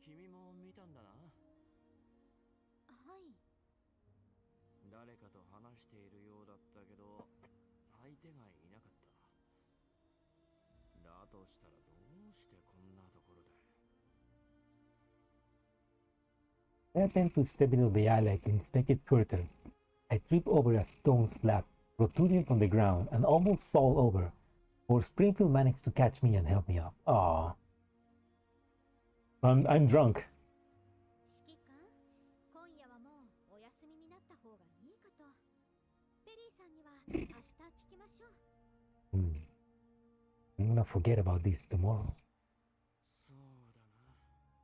君も見たんだな。はい。誰かと話しているようだったけど、相手がいなかった。だとしたらどうしてこんなところで。I attempt to step into the alley to inspect it further. I trip over a stone slab protruding from the ground and almost fall over, for Springfield managed to catch me and help me up. Aww. I'm drunk. 指揮官、今夜はもうお休みになった方がいいかと。ペリーさんには明日聞きましょう。I'm gonna forget about this tomorrow. そうだな。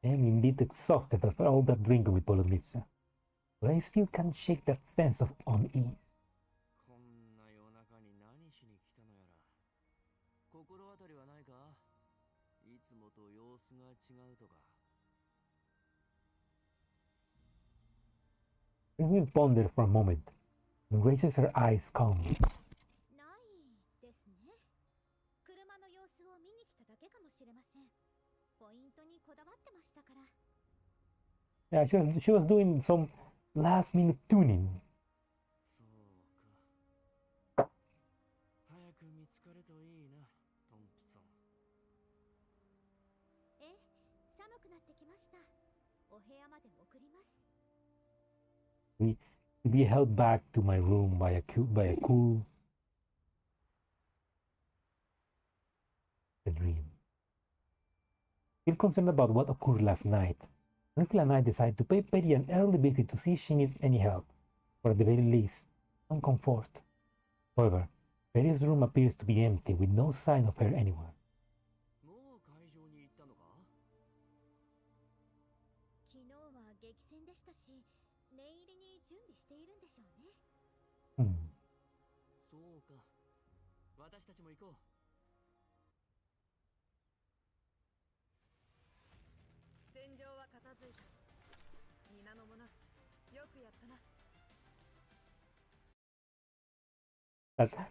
I am indeed exhausted after all that drinking with Polonitsa, but I still can't shake that sense of unease. こんな夜中に何しに来たのやら。心当たりはないか？いつもと様子が違うとか。Springfield ponders for a moment and raises her eyes calmly. ないですね。車の様子を見に来ただけかもしれません。ポイントにこだわってましたから。Yeah, she was doing some last minute tuning. そうか。早く見つかるといいな、トンプソン。え、寒くなってきました。お部屋まで送ります。To be held back to my room by a cool dream. Still concerned about what occurred last night, Springfield and I decide to pay Peri an early visit to see if she needs any help, or at the very least, some comfort. However, Peri's room appears to be empty with no sign of her anywhere. もう会場に行ったのか？昨日は激戦でしたし、念入りに準備しているんでしょうね。そうか。私たちも行こう。戦場は片付いた。皆の者、よくやったな。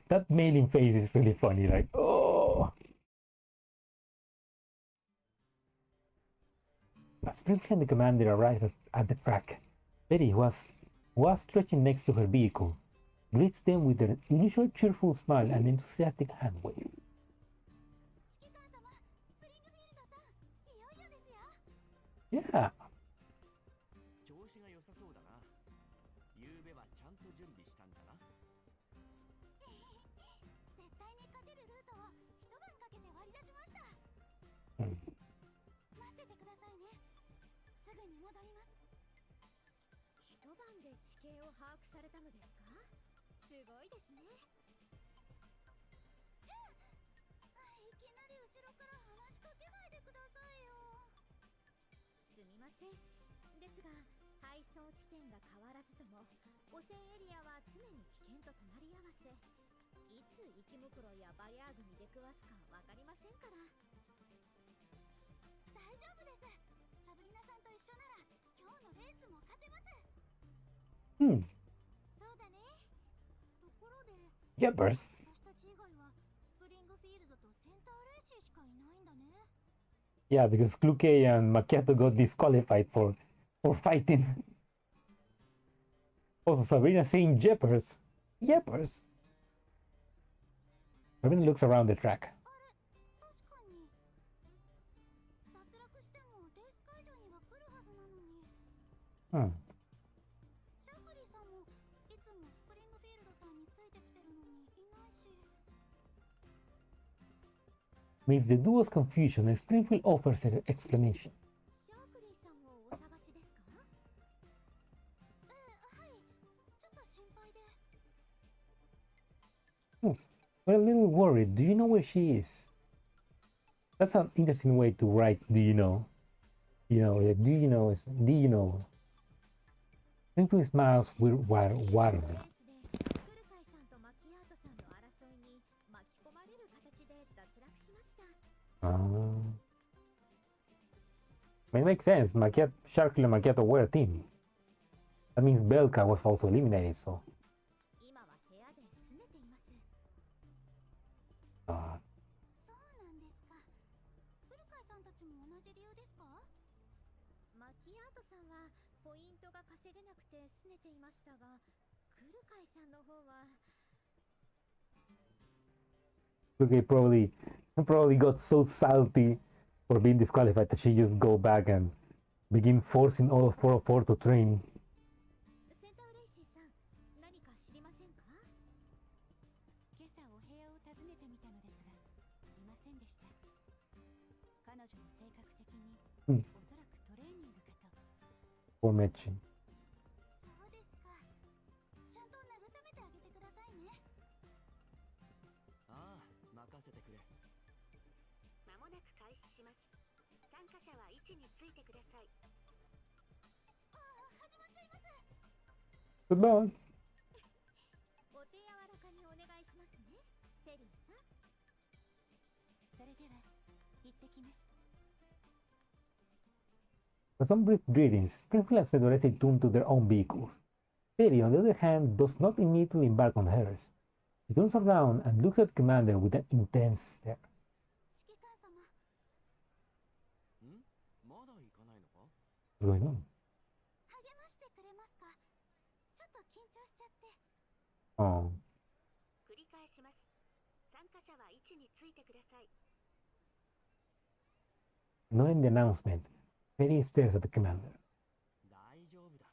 That mailing face is really funny, like, oh! As Springfield and the commander arrive at the track, Peri, who was stretching next to her vehicle, greets them with her usual cheerful smile and enthusiastic hand wave. 指揮官様、スプリングフィールドさん、いよいよですよ。Yeah. 調子が良さそうだな。昨べはちゃんと準備したんだな。絶対に勝てるルートを一晩かけて割り出しました。待っててくださいね。すぐに戻ります。一晩で地形を把握されたのですか？すごいですね。いきなり後ろから話しかけないでくださいよ。すみません。ですが、配送地点が変わらずとも、汚染エリアは常に危険と隣り合わせ。いつ生き袋やバヤーグに出くわすかわかりませんから。大丈夫です。サブリナさんと一緒なら今日のレースも勝てます。そうだね。ところで、Jeepers. 私たち以外はスプリングフィールドとセンターレーシーしかいないんだね。Yeah, because Kluke and Macchiato got disqualified for fighting. Also, Sabrina saying Jeepers. Jeepers. Sabrina looks around the track. あれ、確かに。脱落してもレース会場には来るはずなのに。シャフリーさんもいつもスプリングフィールドさんについてきてるのにいないし。With the duo's confusion, Springfield offers her explanation. シャフリーさんをお探しですか？はい。ちょっと心配で。We're a little worried. Do you know where she is? That's an interesting way to write. Do you know? You know, do you know? Do you know? Springfield smiles warmly. レースでクルカイさんとマキアートさんの争いに巻き込まれる形で脱落しました。It makes sense. Sharkly and Macchiato were a team. That means Belka was also eliminated, so. 今は部屋で拗ねています。Uh, そうなんですか。古川さんたちも同じ理由ですか？マキアートさんはポイントが稼げなくて拗ねていましたが、古川さんの方は。okay, probably got so salty for being disqualified that she just go back and begin forcing all 404 to train. センターレイシーさん、何か知りませんか？今朝お部屋を訪ねてみたのですが、いませんでした。彼女の性格的に、おそらくトレーニングかと。Poor Mechi. そうですか。ちゃんと慰めてあげてくださいね。ああ、任せてくれ。まもなく開始します。参加者は位置についてください。ああ、始まっちゃいます。Goodbye. お手柔らかにお願いしますね、ペリーさん。それでは、行ってきます。For some brief greetings, Springfield and Sedores tune to their own vehicles. Peri, on the other hand, does not immediately embark on hers. She turns around and looks at the commander with an intense stare. 指揮官様。まだ行かないのか？ What's going on? 励ましてくれますか？ちょっと緊張しちゃって。Oh. 繰り返します。参加者は位置についてください。Knowing the announcement, Peri stares at the commander. 大丈夫だ。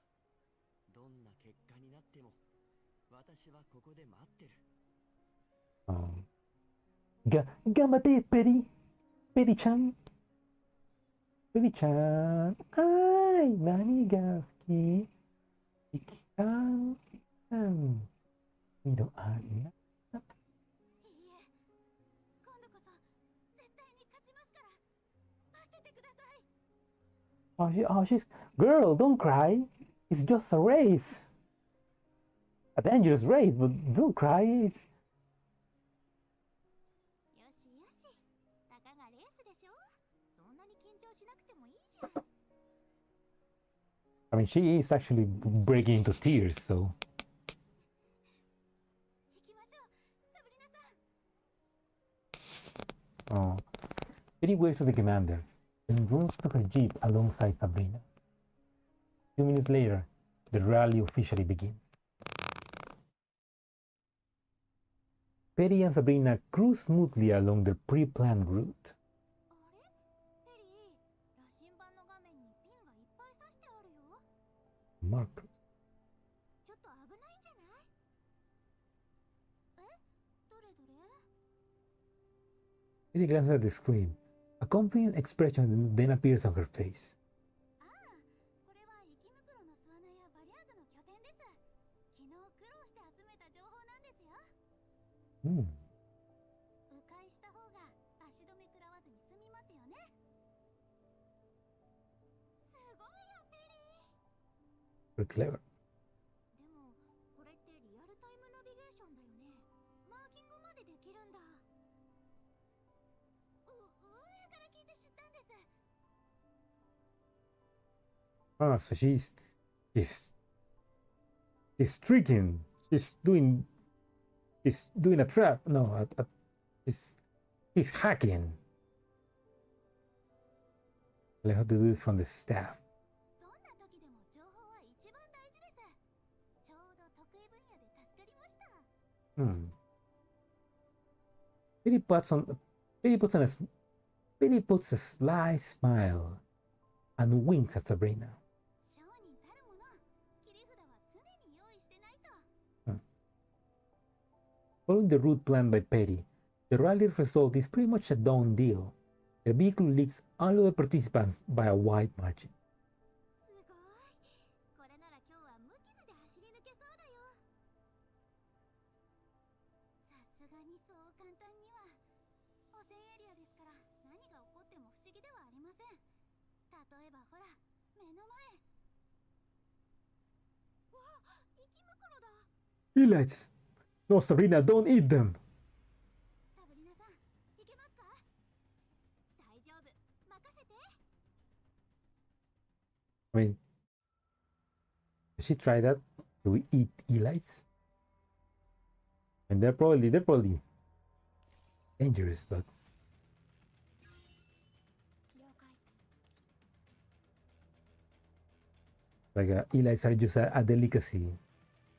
どんな結果になっても、私はここで待ってる。Gambate, Peri! Peri-chan! Peri-chan! Ay! Nani ga fuki? Ikitan? Miro ari na. いいえ、今度こそ絶対に勝ちますから待っててください。She's... Girl, don't cry! It's just a race! A dangerous race, but don't cry! It's... よしよし、たかがレースでしょ。そんなに緊張しなくてもいいじゃん。I mean, she is actually breaking into tears, so... 行きましょう、サブリナさん。Oh. Peri waves to the commander, then runs to her jeep alongside Sabrina. A few minutes later, the rally officially begins. Peri and Sabrina cruise smoothly along their pre-planned route. あれ？ペリー、羅針盤の画面にピンがいっぱい刺してあるよ。Markers. ちょっと危ないんじゃない？え？どれどれ？ Peri glances at the screen. A confident expression then appears on her face. ああ、これは生き袋の巣穴やバリアードの拠点です。昨日苦労して集めた情報なんですよ。Hmm. 迂回した方が足止め食らわずに済みますよね。すごいよ、ペリー。 Very clever. でも、これってリアルタイムナビゲーションだよね。マーキングまでできるんだ。上から聞いて知ったんです。Ah, so she's tricking. She's doing a trap. No, he's hacking. Learn how to do it from the staff. どんな時でも情報は一番大事です。ちょうど得意分野で助かりました。Hmm. Peri puts a sly smile and winks at Sabrina. 商人たるもの、切り札は常に用意してないと。 Following the route planned by Peri, the rally result is pretty much a done deal. The vehicle leads all other participants by a wide margin. すごい。これなら今日は無傷で走り抜けそうだよ。さすがにそう簡単には。汚染エリアですから何が起こっても不思議ではありません。例えばほら、目の前。わあ、生き袋だ。 Elites! No, Sabrina, don't eat them! サブリナさん、いけますか？大丈夫、任せて。Did she try that? Do we eat elites? And they're probably dangerous, but 了解 like elites are just a delicacy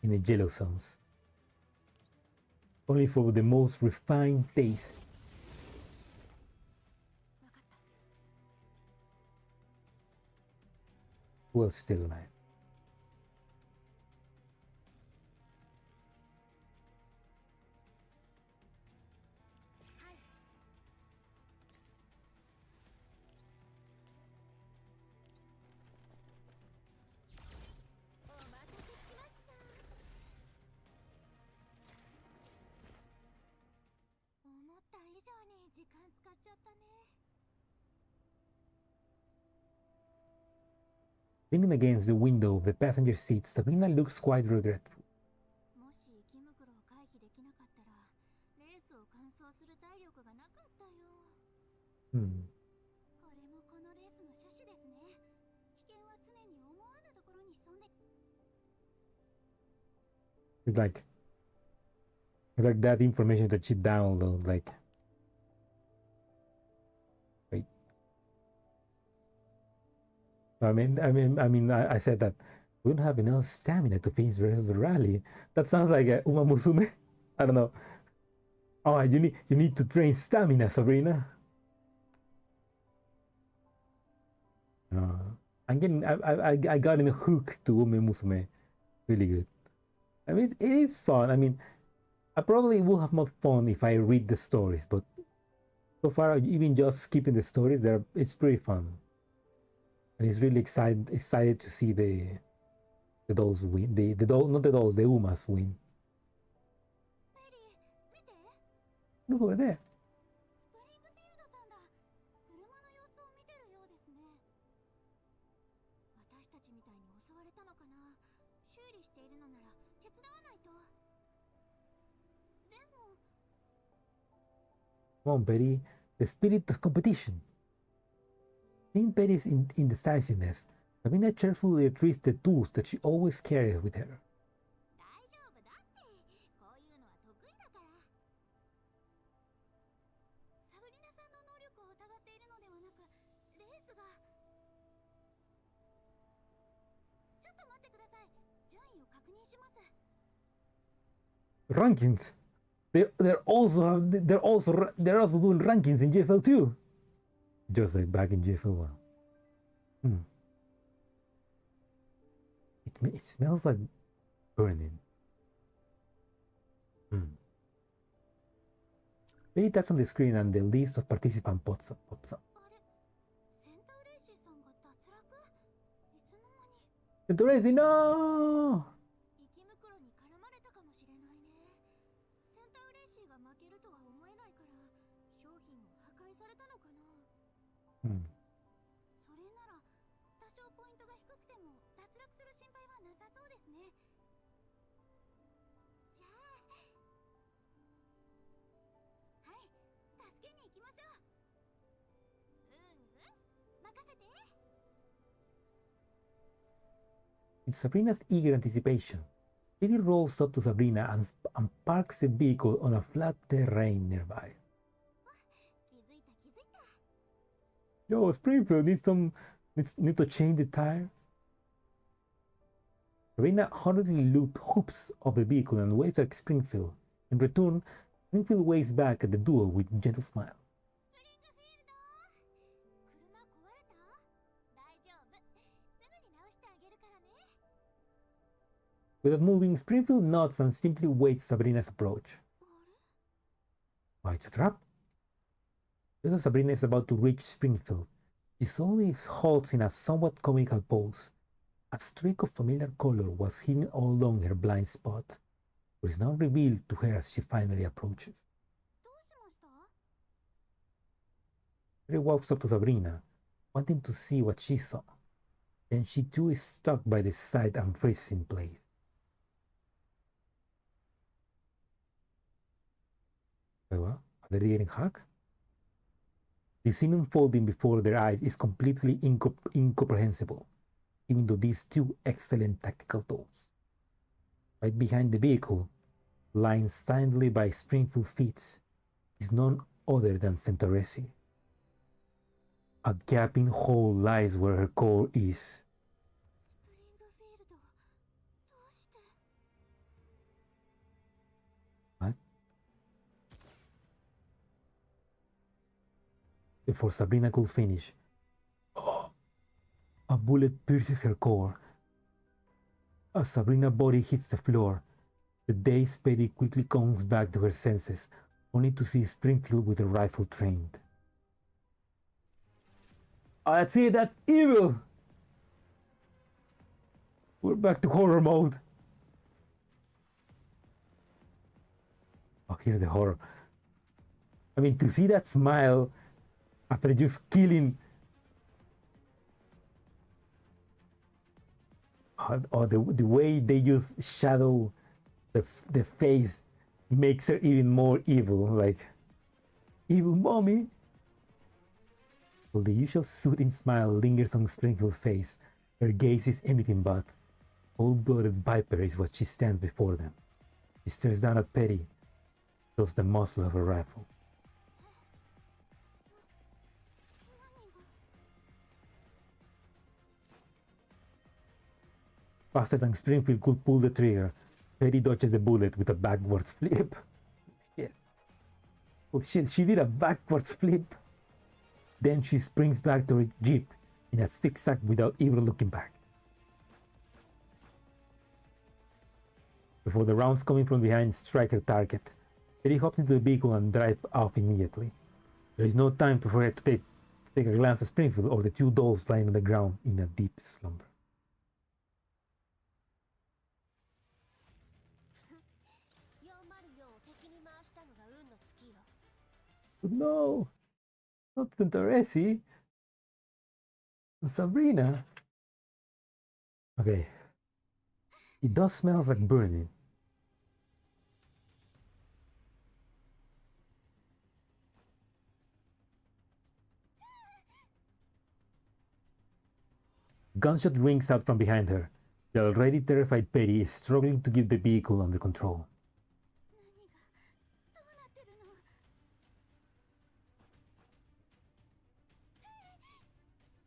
in the yellow zones. Only for the most refined taste. わかった Who else still alive? Leaning against the window of the passenger seat, Sabrina looks quite regretful. もし雪袋を回避できなかったらレースを完走する体力がなかったよ Hmm. これもこのレースの趣旨ですね危険は常に思わぬところに潜んで It's like that information that she downloaded, like. Wait. I said that we don't have enough stamina to finish the rest of the rally. That sounds like a Uma Musume. I don't know. Oh, you need to train stamina, Sabrina. I got in a hook to Uma Musume. Really good. I mean, it is fun. I mean, I probably will have more fun if I read the stories, but so far, even just skipping the stories, it's pretty fun. And it's really excited to see the dolls win. Not the dolls, the Umas win. Look over there. スプリングフィールドさんだ車の様子を見てるようですね私たちみたいに襲われたのかな修理しているのなら手伝わないとでも Come on, Peri. The spirit of competition. Seeing Peri's indecisiveness, Sabrina cheerfully retrieves the tools that she always carries with her. 大丈夫だってこういうのは得意だからサブリナさんの能力を疑っているのではなくレースがちょっと待ってください順位を確認します Rankings. They're also doing rankings in JFL too. Just like back in JFL 1. It smells like burning. Peri taps on the screen and the list of participants pops up. あれセンターレイシーさんが脱落いつの間に The Tracy, no! 雪袋に絡まれたかもしれないねセンターレイシーが負けるとは思えないから商品を破壊されたのかな Hmm. それなら多少ポイントが低くても脱落する心配はなさそうですねじゃあはい助けに行きましょう任せて In Sabrina's eager anticipation, Peri rolls up to Sabrina and parks the vehicle on a flat terrain nearby. 気づいた Yo, Springfield need to change the tires. Sabrina hurriedly hoops off the vehicle and waves at Springfield. In return, Springfield waves back at the duo with a gentle smile. スプリングフィールド車壊れた大丈夫すぐに直してあげるからね Without moving, Springfield nods and simply waits Sabrina's approach. あれ Why, it's a trap? Just as Sabrina is about to reach Springfield, she suddenly halts in a somewhat comical pose. A streak of familiar color was hidden all along her blind spot, but is now revealed to her as she finally approaches. どうしました Peri walks up to Sabrina, wanting to see what she saw. Then she too is struck by the sight and freezes in place. Wait, what? Are they getting hacked? The scene unfolding before their eyes is completely incomprehensible. giving to these two excellent tactical tools. Right behind the vehicle, lying silently by Springfield feet, is none other than Centauressi. A gaping hole lies where her core is. What? Before Sabrina could finish, a bullet pierces her core. As Sabrina's body hits the floor, the dazed Peri quickly comes back to her senses, only to see Springfield with a rifle trained. Oh, that's it, that's evil! We're back to horror mode. Oh, here's the horror. I mean, to see that smile after just killing... Oh, the way they just shadow the face makes her even more evil, like, evil mommy. While the usual soothing smile lingers on Springfield's face, her gaze is anything but. Cold-blooded viper is what she stands before them. She stares down at Peri, shows the muzzle of her rifle. Faster than Springfield could pull the trigger, Peri dodges the bullet with a backwards flip. Shit. Oh shit, she did a backwards flip. Then she springs back to her jeep in a zigzag without even looking back. Before the rounds coming from behind strike her target, Peri hops into the vehicle and drives off immediately. There is no time for her to take a glance at Springfield or the two dolls lying on the ground in a deep slumber. No, not Centauressi. Sabrina. Okay. It does smell like burning. Gunshot rings out from behind her. The already terrified Peri is struggling to keep the vehicle under control.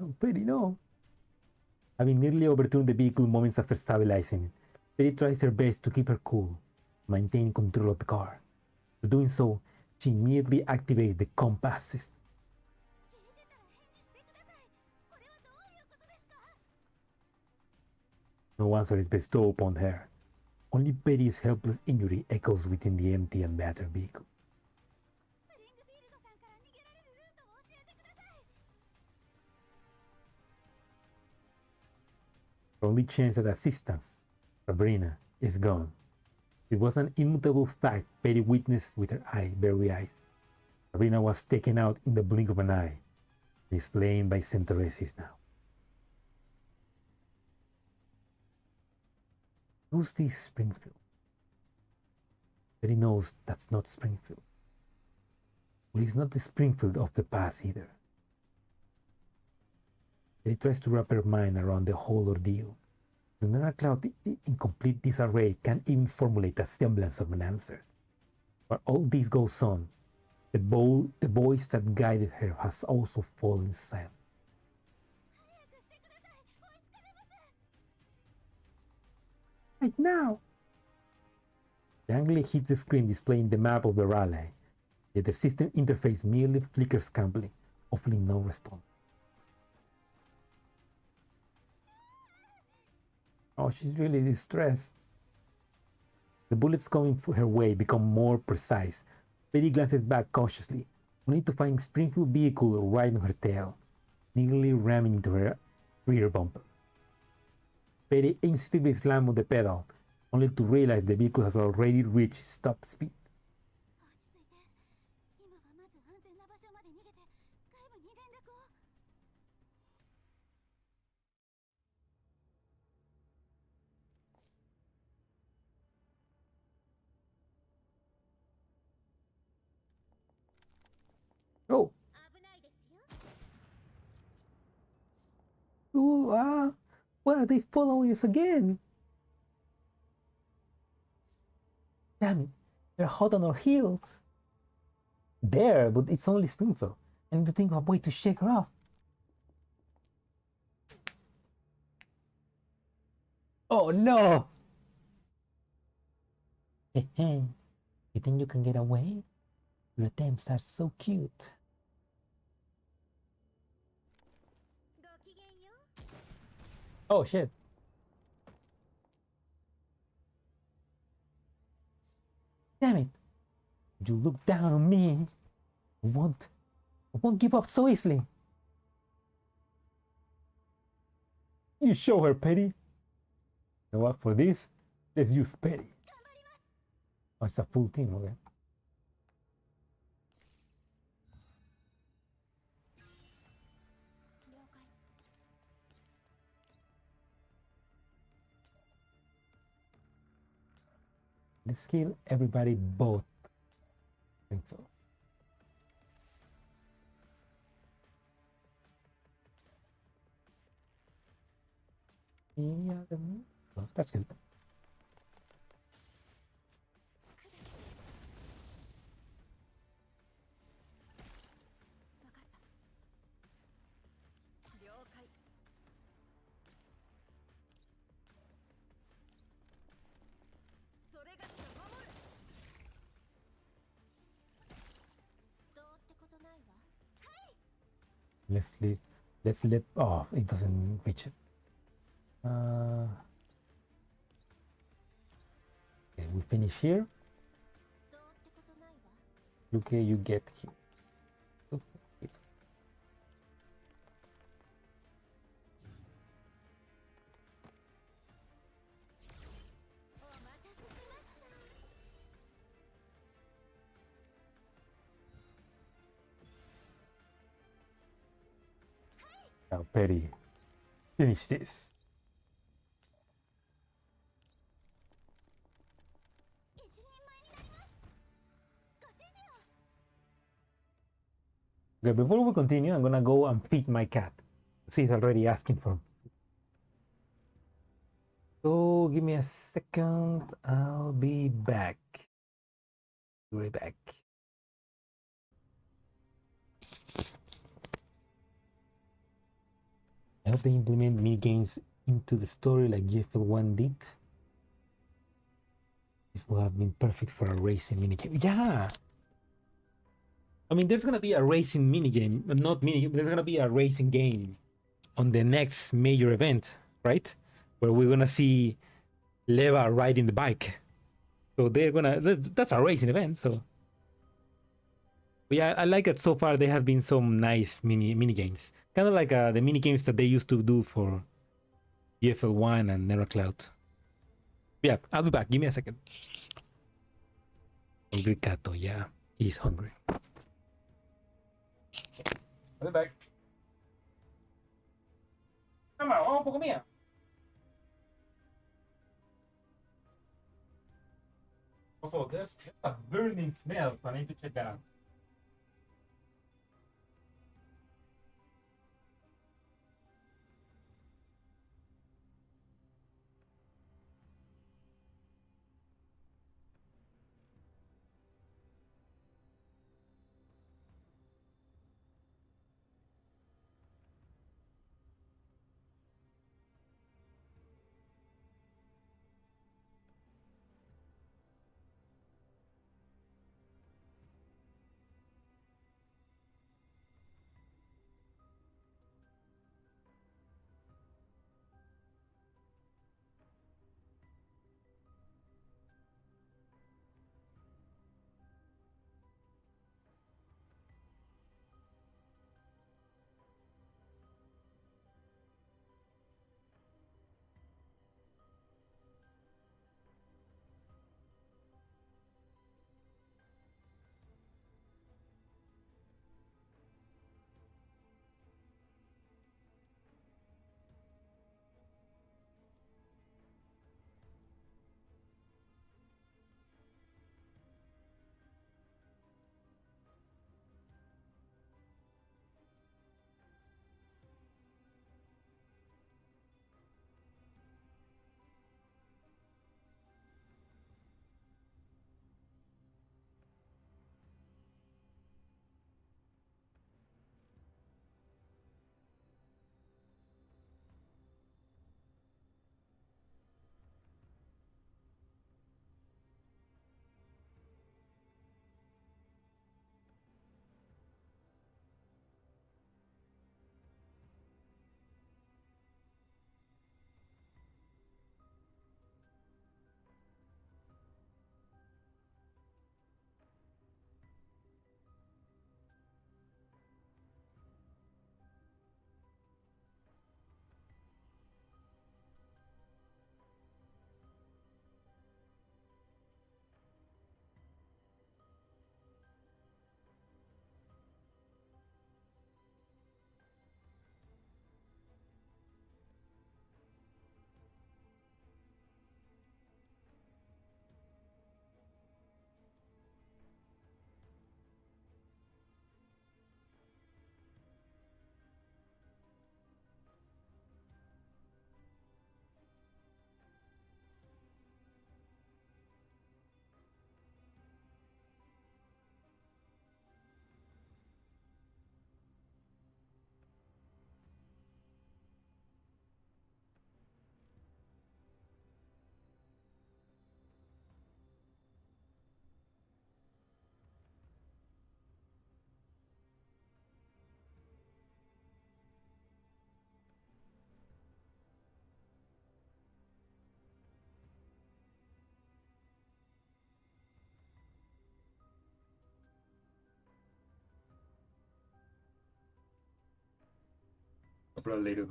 Oh, Peri, no. Having nearly overturned the vehicle moments after stabilizing it, Peri tries her best to keep her cool, maintain control of the car. For doing so, she immediately activates the compass system. No answer is bestowed upon her. Only Peri's helpless injury echoes within the empty and battered vehicle. Her only chance at assistance, Sabrina, is gone. It was an immutable fact Peri witnessed with her very eyes. Sabrina was taken out in the blink of an eye, and is slain by Centauressi now. Who's this Springfield? Peri knows that's not Springfield. But it's not the Springfield of the past either. Peri tries to wrap her mind around the whole ordeal. The Lunar Cloud, in complete disarray, can't even formulate a semblance of an answer. While all this goes on, the voice that guided her has also fallen silent. Right now! The angle hits the screen displaying the map of the rally, yet the system interface merely flickers calmly, offering no response. Oh, she's really distressed. The bullets coming her way become more precise. Peri glances back cautiously, only to find Springfield vehicle right on her tail, nearly ramming into her rear bumper. Peri instinctively slams on the pedal, only to realize the vehicle has already reached stop speed. Oh! Ooh, what they following us again. Damn it, they're hot on our heels. There, but it's only Springfield. I need to think of a way to shake her off. Oh no! Hey, hey, you think you can get away? Your attempts are so cute. Oh shit. Damn it! You look down on me. I won't give up so easily. You show her, Peri. You know what? For this, let's use Peri. Oh, it's a full team, okay. Let's kill everybody both. I think so. Yeah, well, that's good. Let's let, oh, it doesn't reach it. Okay, we finish here. Okay, you get here. Okay. Now, Peri, finish this. Okay, before we continue, I'm gonna go and feed my cat. She's already asking for. So give me a second. I'll be back. Be right back. I hope they implement mini games into the story like GFL1 did. This will have been perfect for a racing minigame. Yeah! I mean, there's gonna be a racing minigame, but not minigame. There's gonna be a racing game on the next major event, right? Where we're gonna see Leva riding the bike. So they're gonna, that's a racing event, so. But yeah, I like that so far there have been some nice mini games. Kind of like the mini games that they used to do for GFL1 and Neurocloud. Yeah, I'll be back. Give me a second. Hungry Kato, yeah, he's hungry. I'll be back. Come on, vamos por comida. Also, there's a burning smell, so I need to check that out. couple of later.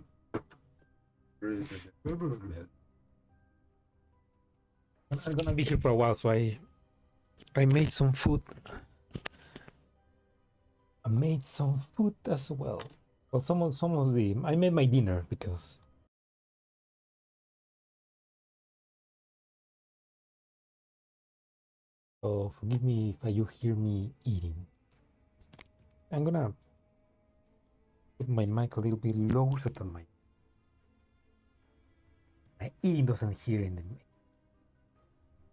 I'm gonna be here for a while, so I made some food. I made some food as well. Well, some of the I made my dinner because. So forgive me if you hear me eating. I'm gonna put my mic a little bit lower so that my eating doesn't hear in the mic.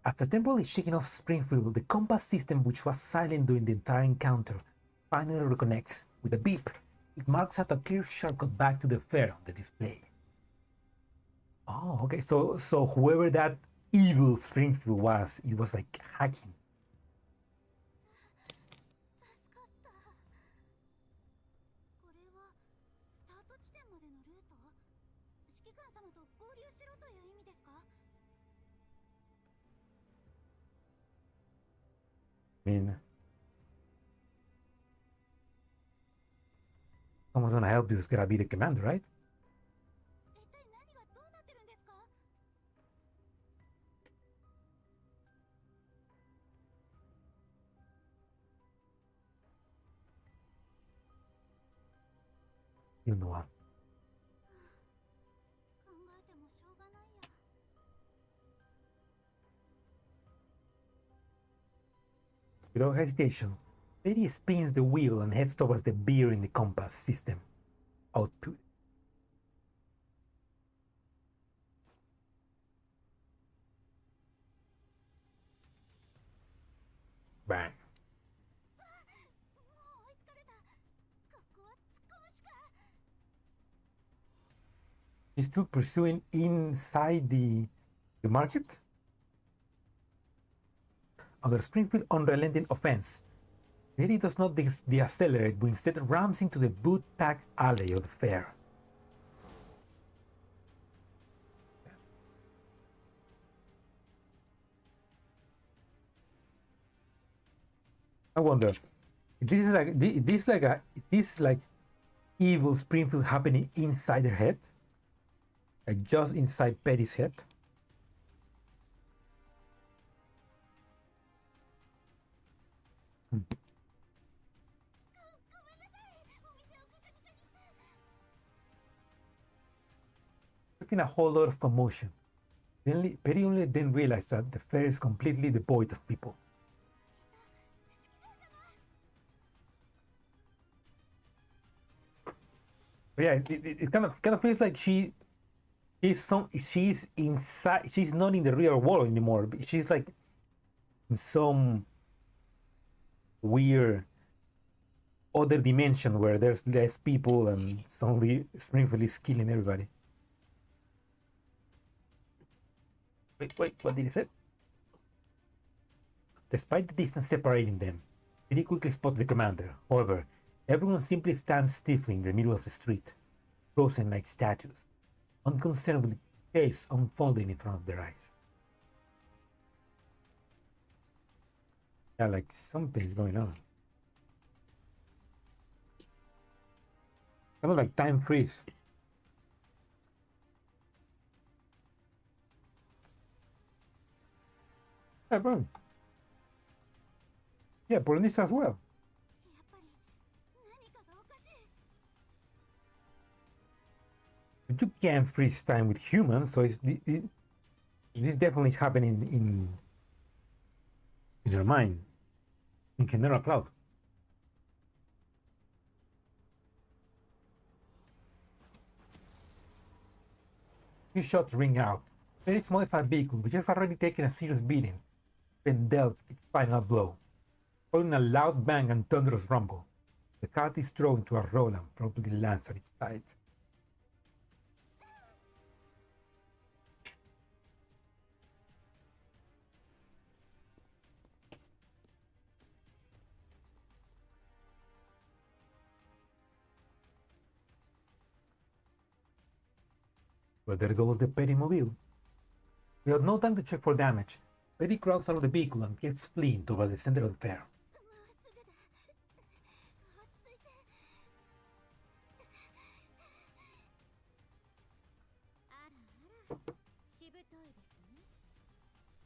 After temporarily shaking off Springfield, the compass system, which was silent during the entire encounter, finally reconnects. With a beep, it marks out a clear shortcut back to the fair on the display. Oh, okay. So whoever that evil Springfield was, it was like hacking. I mean, someone's gonna help you. It's gonna be the commander, right? You know what? Without hesitation, Peri spins the wheel and heads towards the beer in the compass system output. Bang. He's still pursuing inside the market? Under Springfield unrelenting offense, Peri does not decelerate, but instead rams into the boot-packed alley of the fair. I wonder, is this like evil Springfield happening inside her head? Like just inside Peri's head? Making a whole lot of commotion. Peri only then realized that the fair is completely devoid of people. But yeah, it kind of feels like she's inside. She's not in the real world anymore. She's like in some weird other dimension where there's less people and suddenly Springfield is killing everybody. Wait, what did he say? Despite the distance separating them, Peri quickly spots the commander. However, everyone simply stands stiffly in the middle of the street, frozen like statues, unconcerned with the case unfolding in front of their eyes. Yeah, like something's going on. Kind of like time freeze. Yeah, bro. Yeah, Polynesian as well. But you can't freeze time with humans, so it definitely is happening in your mind, in General Cloud. Few shots ring out. Peri's modified vehicle, which has already taken a serious beating, then dealt its final blow. Following a loud bang and thunderous rumble, the cart is thrown to a roll and probably lands on its side. But there goes the Peri mobile. We have no time to check for damage. Peri crawls out of the vehicle and gets fleeing towards the center of the fair.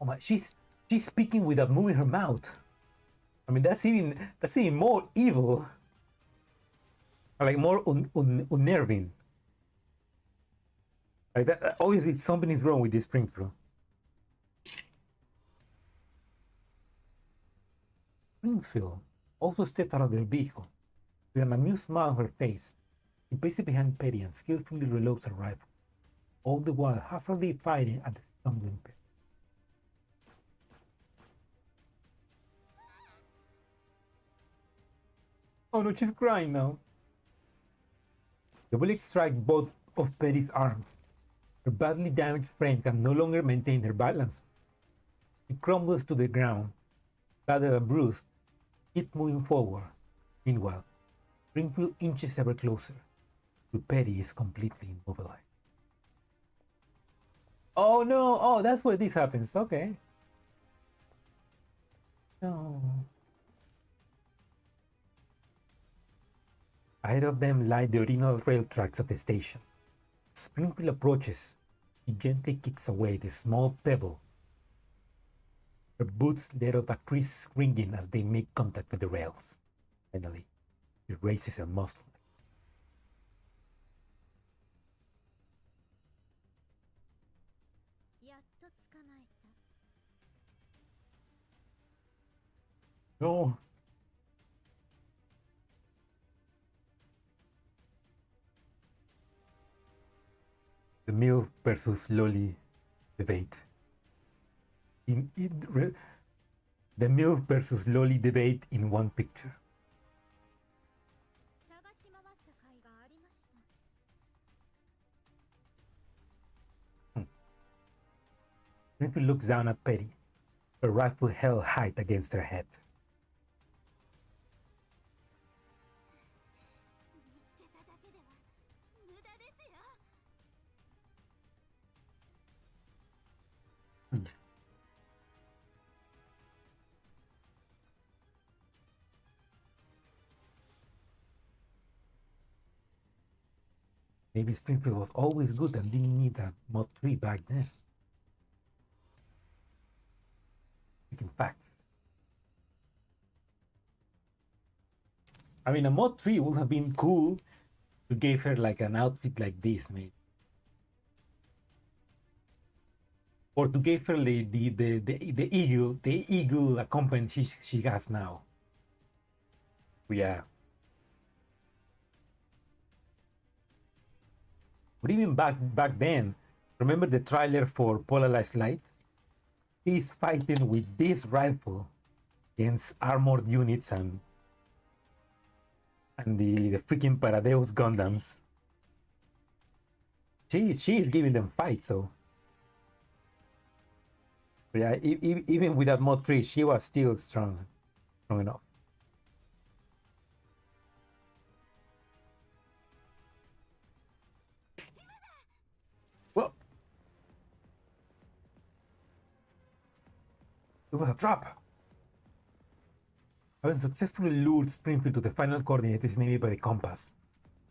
Oh my, she's speaking without moving her mouth. I mean, that's even more evil. Like more unnerving. Like that, obviously something is wrong with this Springfield. Springfield also stepped out of their vehicle with an amused smile on her face. She paces behind Peri and skillfully reloads her rifle, all the while half-heartedly fighting at the stumbling Peri. Oh no, she's crying now. The bullets strike both of Peri's arms. Her badly damaged frame can no longer maintain her balance. She crumbles to the ground, battered and bruised, keeps moving forward. Meanwhile, Springfield inches ever closer, till Peri is completely immobilized. Oh no! Oh, that's where this happens. Okay. No. Ahead of them lie the original rail tracks of the station. Springfield approaches. He gently kicks away the small pebble. Her boots let off a crisp ringing as they make contact with the rails. Finally, he raises her muzzle. No. The MILF versus Loli debate. The MILF versus Loli debate in one picture. Springfield looks down at Peri, her rifle held high against her head. Maybe Springfield was always good and didn't need a mod 3 back then. Speaking facts. I mean, a mod 3 would have been cool to give her like an outfit like this, maybe. Or to give her the eagle accompaniment she has now. Yeah. But even back then, remember the trailer for Polarized Light? He's fighting with this rifle against armored units and the freaking Paradeus Gundams. She is giving them fight, so yeah, even without mod 3, she was still strong enough. Well, it was a trap. Having successfully lured Springfield to the final coordinate designated by the compass,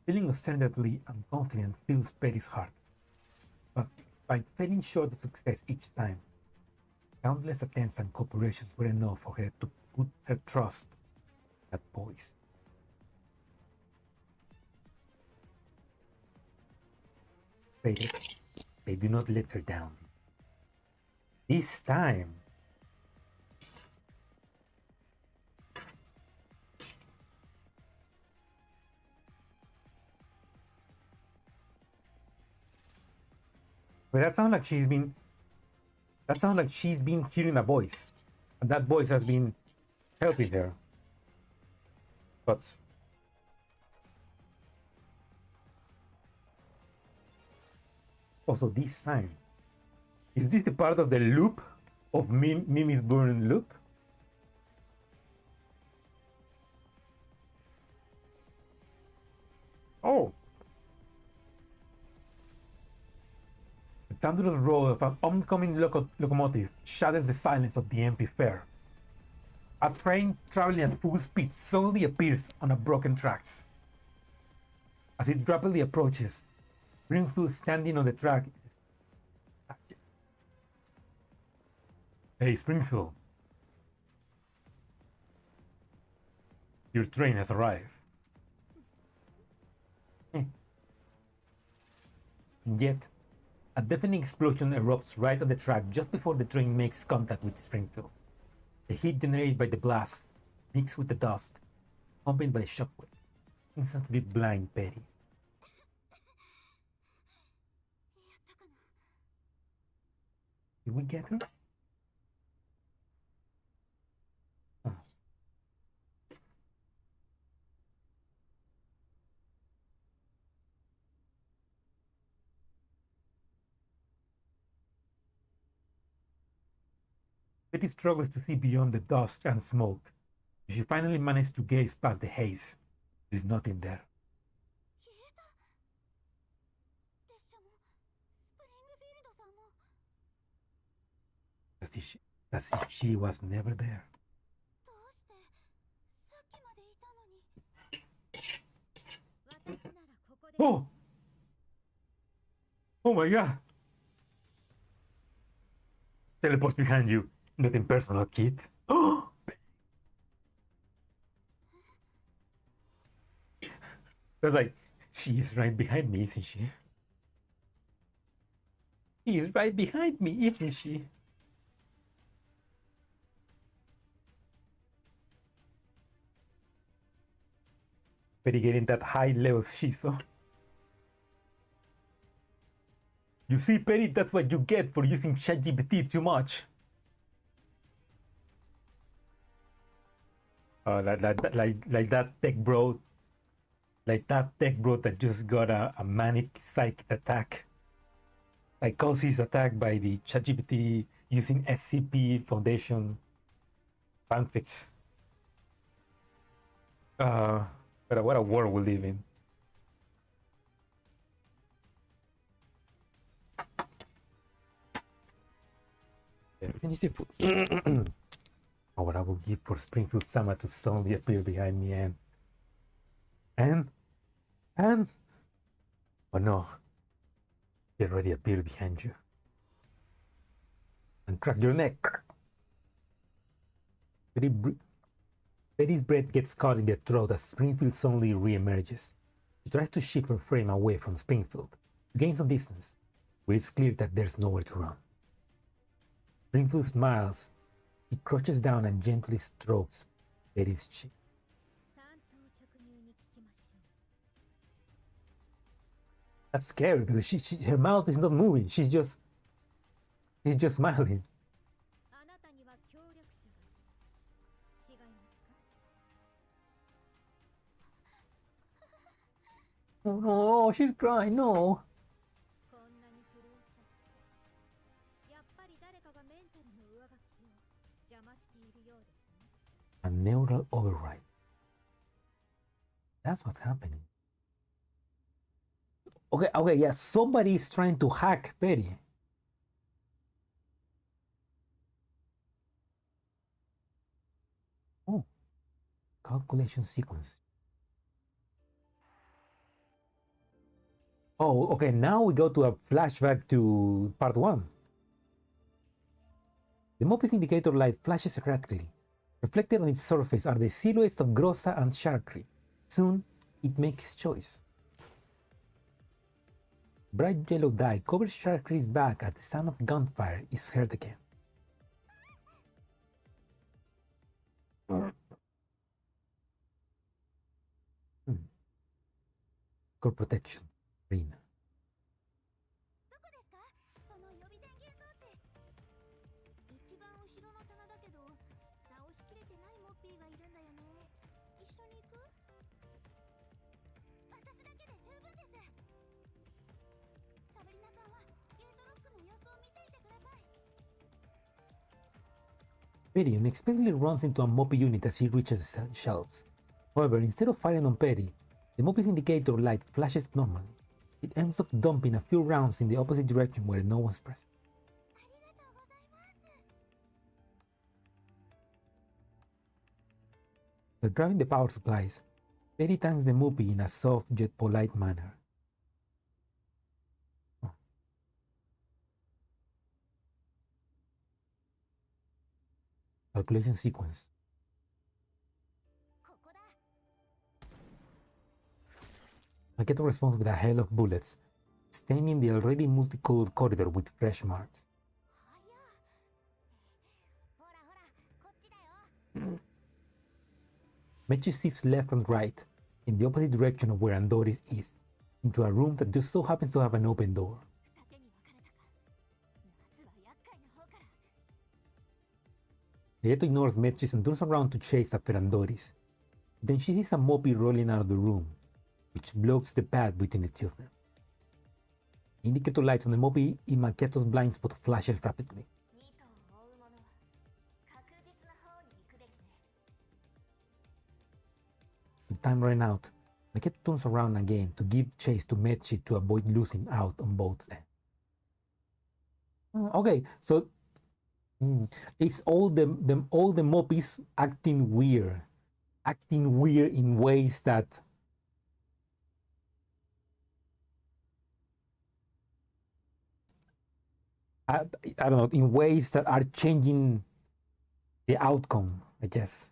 feeling ostensibly and confident fills Peri's heart. But despite falling short of success each time, countless attempts and cooperations were enough for her to put her trust in that voice. Peri, they do not let her down. This time, but that sounds like she's been hearing a voice, and that voice has been helping her. But also this time, is this the part of the loop of Mímisbrunnr loop? Oh. The thunderous roar of an oncoming locomotive shatters the silence of the empty fair. A train traveling at full speed suddenly appears on a broken tracks. As it rapidly approaches, Springfield standing on the track. Hey, Springfield. Your train has arrived. Yet, a deafening explosion erupts right on the track just before the train makes contact with Springfield. The heat generated by the blast, mixed with the dust, accompanied by the shockwave, instantly blind Peri. Did we get her? Oh. Betty struggles to see beyond the dust and smoke. She finally manages to gaze past the haze. There is nothing there. As if she was never there. Oh! Oh my god! Teleport behind you. Nothing personal, kid. Oh! That's like, she is right behind me, isn't she? She is right behind me, isn't she? Peri getting that high level shiso. You see, Peri, that's what you get for using ChatGPT too much. Like that tech bro. Like that tech bro that just got a manic psych attack. Like cause he's attacked by the ChatGPT using SCP Foundation fanfics. What a world we live in. Finish the food. Oh, what I will give for Springfield Summer to suddenly appear behind me and oh no, he already appeared behind you and crack your neck. Betty's breath gets caught in their throat as Springfield suddenly re-emerges. She tries to shift her frame away from Springfield to gain some distance, where it's clear that there's nowhere to run. Springfield smiles. He crouches down and gently strokes Betty's cheek. That's scary because her mouth is not moving. She's just smiling. Oh no, she's crying, no. A neural override. That's what's happening. Okay, yeah, somebody is trying to hack Peri. Oh, calculation sequence. Oh, okay, now we go to a flashback to part 1. The Mopis indicator light flashes erratically. Reflected on its surface are the silhouettes of Grossa and Sharkry. Soon, it makes its choice. Bright yellow dye covers Sharkry's back as the sound of gunfire is heard again. Core protection, Rina. Peri unexpectedly runs into a Mopi unit as he reaches the shelves. However, instead of firing on Peri, the Mopi's indicator light flashes normally. It ends up dumping a few rounds in the opposite direction where no one's present. While grabbing the power supplies, Peri thanks the Mopi in a soft yet polite manner. calculation sequence. ここだ。 Maketo responds with a hail of bullets, staining the already multicolored corridor with fresh marks. はや。ほらほら、こっちだよ。 Mechi shifts left and right, in the opposite direction of where Andoris is, into a room that just so happens to have an open door. 二手に分かれたか。まずは厄介な方から。 Leto ignores Mechi and turns around to chase after Andoris. Then she sees a Moppy rolling out of the room, which blocks the path between the two of them. Indicator lights on the Moppy in Maketo's blind spot flashes rapidly. 二頭を追う者は確実な方に行くべきね。 With time ran out, Maketo turns around again to give chase to Mechi to avoid losing out on both ends. Okay, so it's all the Moppies acting weird in ways that I don't know, in ways that are changing the outcome, I guess.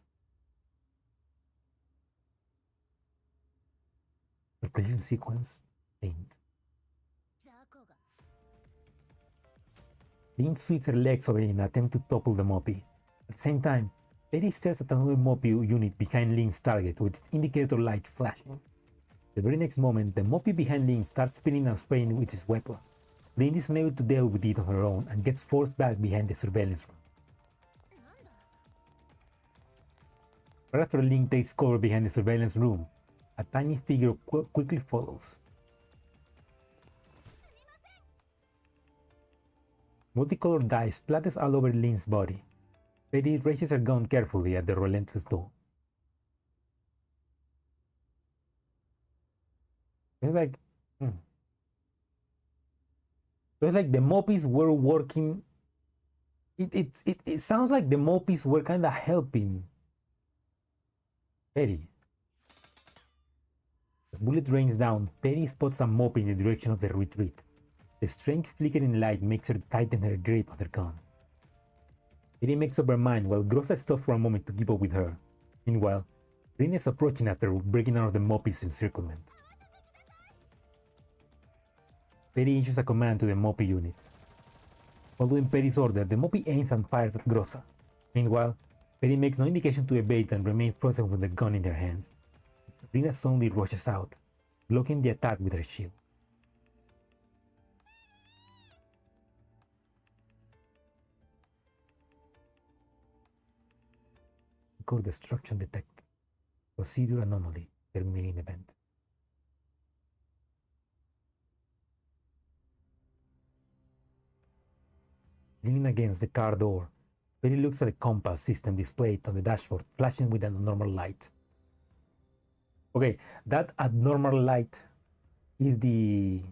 Calculation sequence aimed. 雑魚が。 Lin sweeps her legs over in an attempt to topple the Moppy. At the same time, Peri stares at another Moppy unit behind Lin's target with its indicator light flashing. The very next moment, the Moppy behind Lin starts spinning and spraying with his weapon. Lin is unable to deal with it on her own and gets forced back behind the surveillance room. なんだ。 Right after Lin takes cover behind the surveillance room, a tiny figure quickly follows. Multicolored dye splatters all over Lin's body. Peri raises her gun carefully at the relentless door. It's like, it's like the Moppies were working. It sounds like the Moppies were kind of helping Peri. As bullet rains down, Peri spots a Moppy in the direction of the retreat. The strange flickering light makes her tighten her grip on her gun. Peri makes up her mind while Grossa stops for a moment to keep up with her. Meanwhile, Rin is approaching after breaking out of the Moppy's encirclement. Peri issues a command to the Moppy unit. Following Peri's order, the Moppy aims and fires at Grossa. Meanwhile, Peri makes no indication to evade and remains frozen with the gun in her hands. Rina suddenly rushes out, blocking the attack with her shield. Core destruction detected. Procedure anomaly. Terminating event. Leaning against the car door, Peri looks at the compass system displayed on the dashboard, flashing with an abnormal light. Okay, that abnormal light is the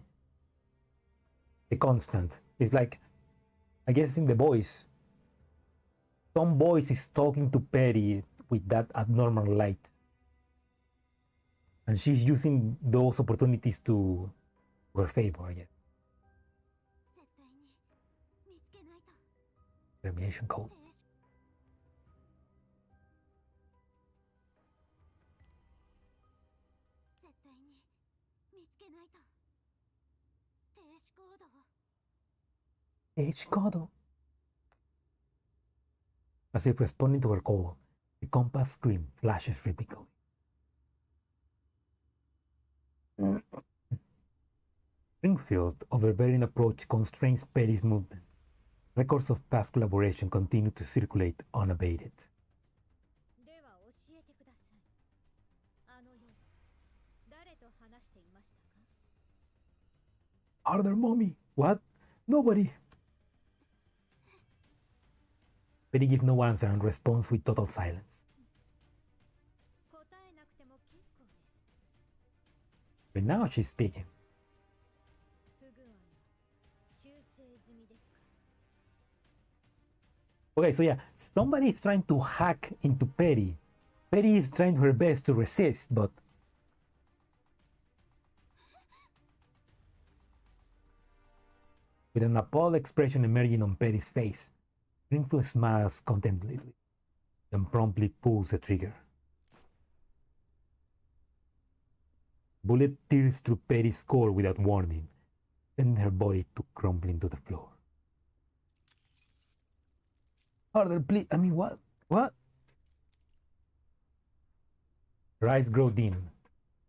constant. It's like, I guess in the voice, some voice is talking to Peri with that abnormal light. And she's using those opportunities to her favor, I guess. 絶対に見つけないと。 Termination code. 停止。絶対に見つけないと。停止コードを。 H code. As if responding to her call, the compass screen flashes repeatedly. Springfield, overbearing approach constrains Peri's movement. Records of past collaboration continue to circulate unabated. では教えてください。あの夜、誰と話していましたか？ Arthur, mommy, what? Nobody. Peri gives no answer and responds with total silence. 答えなくても結構です。 But now she's speaking. 不具合は修正済みですか？ Okay, so yeah, somebody is trying to hack into Peri. Peri is trying her best to resist, but with an appalled expression emerging on Peri's face, Springfield smiles contentedly. and promptly pulls the trigger. Bullet tears through Peri's core without warning, sending her body to crumbling to the floor. Harder, please. I mean, what? What? Her eyes grow dim.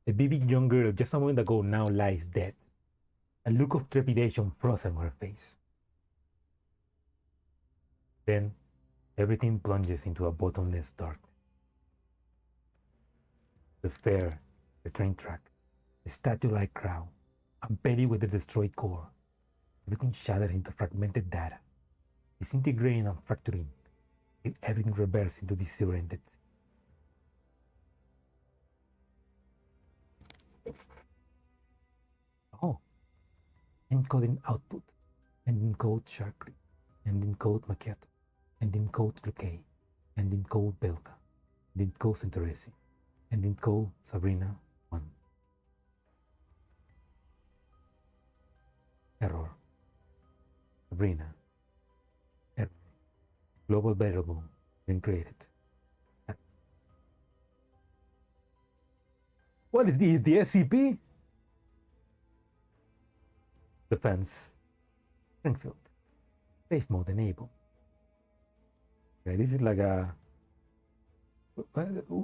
The vivid young girl just a moment ago now lies dead. A look of trepidation frozen on her face. Then, everything plunges into a bottomless darkness. The fair, the train track, the statue-like crowd, and Peri with the destroyed core. Everything shatters into fragmented data, disintegrating and fracturing, till everything reverses into disoriented. Oh, encoding output, and encode Sharkry, and encode Macchiato, and encode Cloquet, and encode Belka, and encode Centoresi, and encode Sabrina 1. Error. Sabrina. Error. Global variable been created. What is the SCP? Defense. Springfield. Safe mode enabled. Okay, this is like a.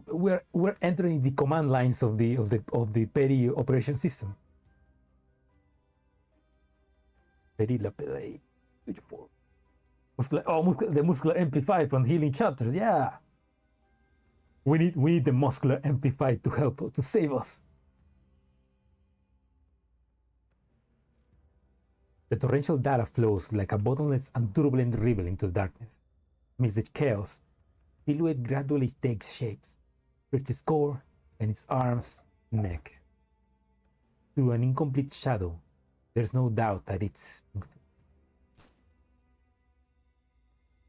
We're entering the command lines of the Peri operation system. Peri la Peri. The muscular amplifier from healing chapters. Yeah. We need the muscular amplifier to help us, to save us. The torrential data flows like a bottomless and turbulent river into the darkness. Amidst the chaos, silhouette gradually takes shapes, reaches core and its arms, neck. Through an incomplete shadow, there's no doubt that it's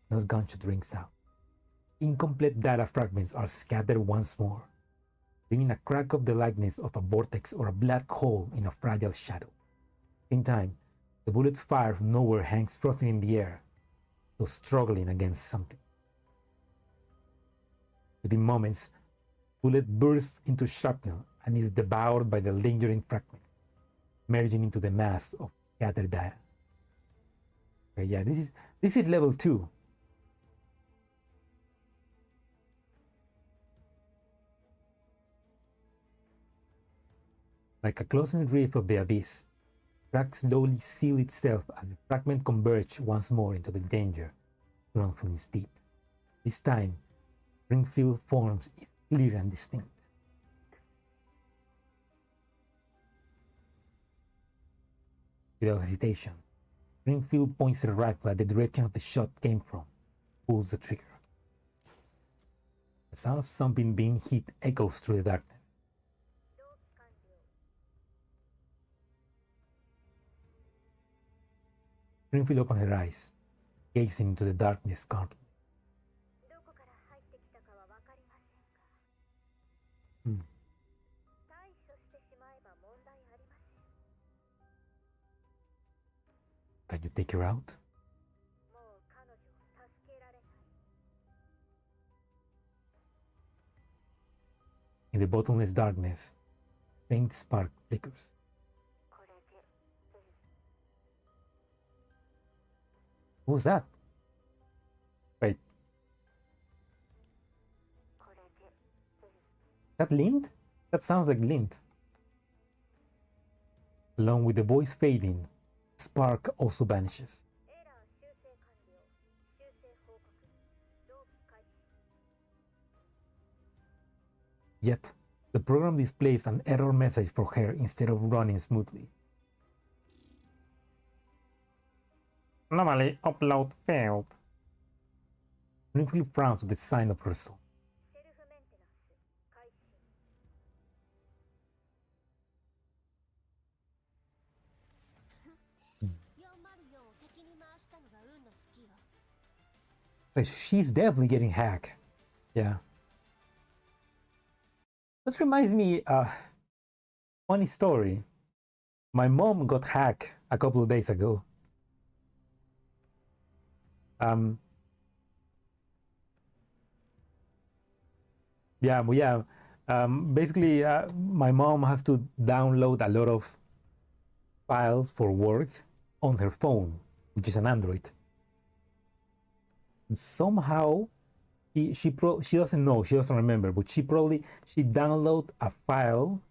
another gunshot rings out. Incomplete data fragments are scattered once more, leaving a crack of the likeness of a vortex or a black hole in a fragile shadow. At the same time, the bullet fire from nowhere hangs frozen in the air, though struggling against something. Within moments, bullet bursts into shrapnel and is devoured by the lingering fragments, merging into the mass of scattered data. Okay, yeah, this is level 2. Like a closing reef of the abyss, cracks slowly seal itself as the fragment converges once more into the danger drawn from its deep. This time, Springfield forms is clear and distinct. Without hesitation, Springfield points the rifle at the direction of the shot came from, pulls the trigger. The sound of something being hit echoes through the darkness. Springfield opened her eyes, gazing into the darkness calmly. Can you take her out? In the bottomless darkness, faint spark flickers. Who's that? Wait. That Lind? That sounds like Lind. Along with the voice fading, spark also vanishes. Yet, the program displays an error message for her instead of running smoothly. Normally, upload failed. Springfield frowns with the sign of her soul. But she's definitely getting hacked. Yeah. That reminds me, funny story. My mom got hacked a couple of days ago. Yeah, but yeah. Basically, my mom has to download a lot of files for work on her phone, which is an Android. And somehow, she doesn't know, she doesn't remember, but she downloaded a file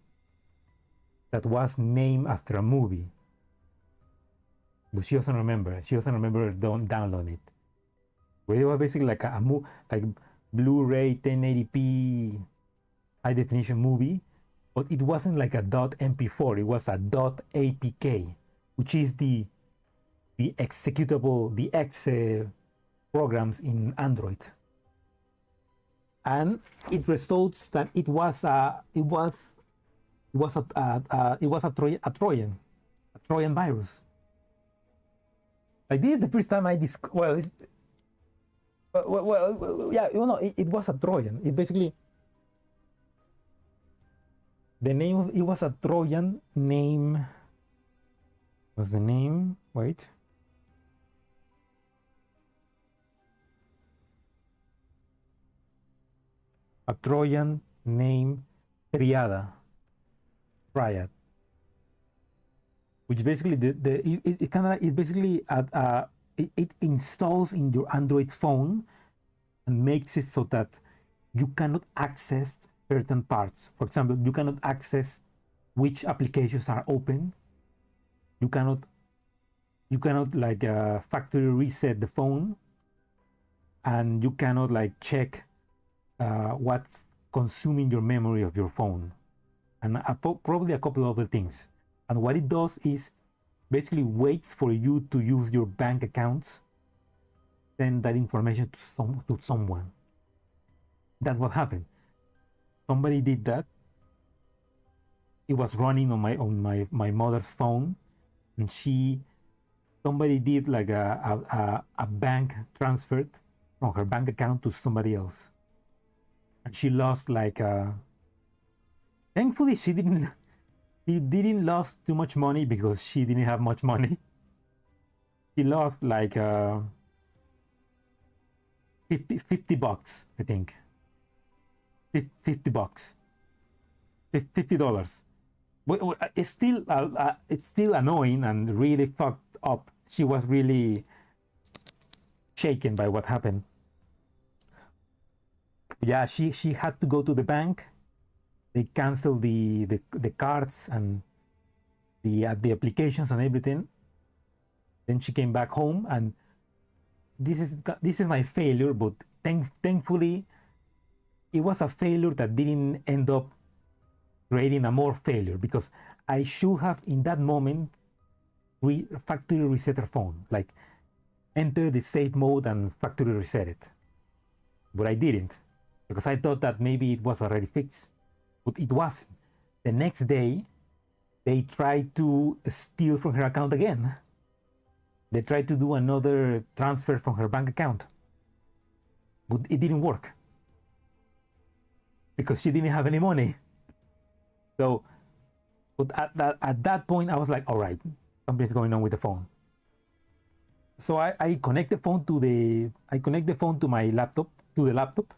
that was named after a movie, but she doesn't remember. She doesn't remember download it. But it was basically like like Blu-ray 1080p high definition movie, but it wasn't like a .mp4. It was a .apk, which is the executable, the X programs in Android. And it results that it was a Trojan virus. Like, this is the first time I well, yeah, you know, it was a Trojan. It basically, the name of it was a Trojan name. Was the name? Wait. A Trojan named Triad, which basically it kind of, it basically it installs in your Android phone and makes it so that you cannot access certain parts. For example, you cannot access which applications are open. You cannot like factory reset the phone, and you cannot like check what's consuming your memory of your phone, and probably a couple of other things. And what it does is basically waits for you to use your bank accounts, send that information to someone. That's what happened. Somebody did that. It was running on my mother's phone, and somebody did like a bank transfer from her bank account to somebody else, and she lost like thankfully she didn't lose too much money because she didn't have much money. She lost like $50, I think. $50. $50. It's still annoying and really fucked up. She was really shaken by what happened. Yeah, she had to go to the bank. They canceled the cards and the applications and everything. Then she came back home, and this is my failure, but thankfully it was a failure that didn't end up creating a more failure, because I should have in that moment factory reset her phone, like enter the safe mode and factory reset it. But I didn't, because I thought that maybe it was already fixed. But it wasn't. The next day, they tried to steal from her account again. They tried to do another transfer from her bank account. But it didn't work, because she didn't have any money. So, but at that point, I was like, all right, something's going on with the phone. So I connect the phone to my laptop, to the laptop.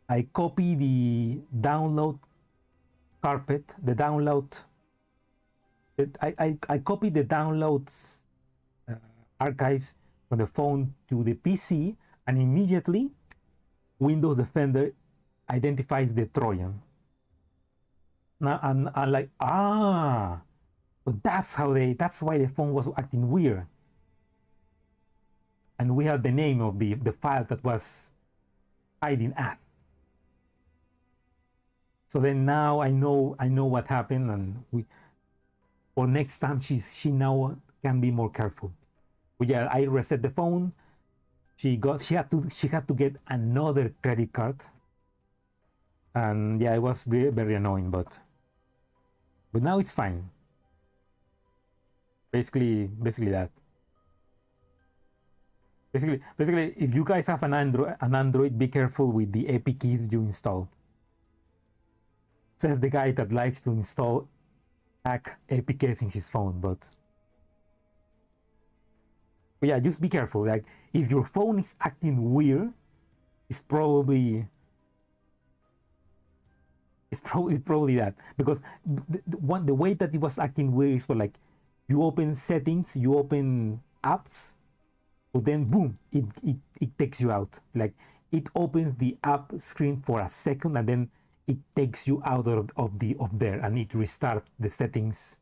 I copy the download carpet, I copy the downloads archives from the phone to the PC, and immediately Windows Defender identifies the Trojan. Now I'm like, so that's why the phone was acting weird. And we have the name of the file that was hiding at. So then now I know what happened, and for next time she now can be more careful. But yeah, I reset the phone. She had to get another credit card, and yeah, it was very, very annoying, but now it's fine. Basically that. Basically, if you guys have an Android, be careful with the APKs you installed. Says the guy that likes to install hack APKs in his phone, but yeah, just be careful. Like, if your phone is acting weird, it's probably It's probably that, because the way that it was acting weird is for like you open settings, you open apps, but then boom, it takes you out. Like it opens the app screen for a second and then it takes you out of there and it restarts the settings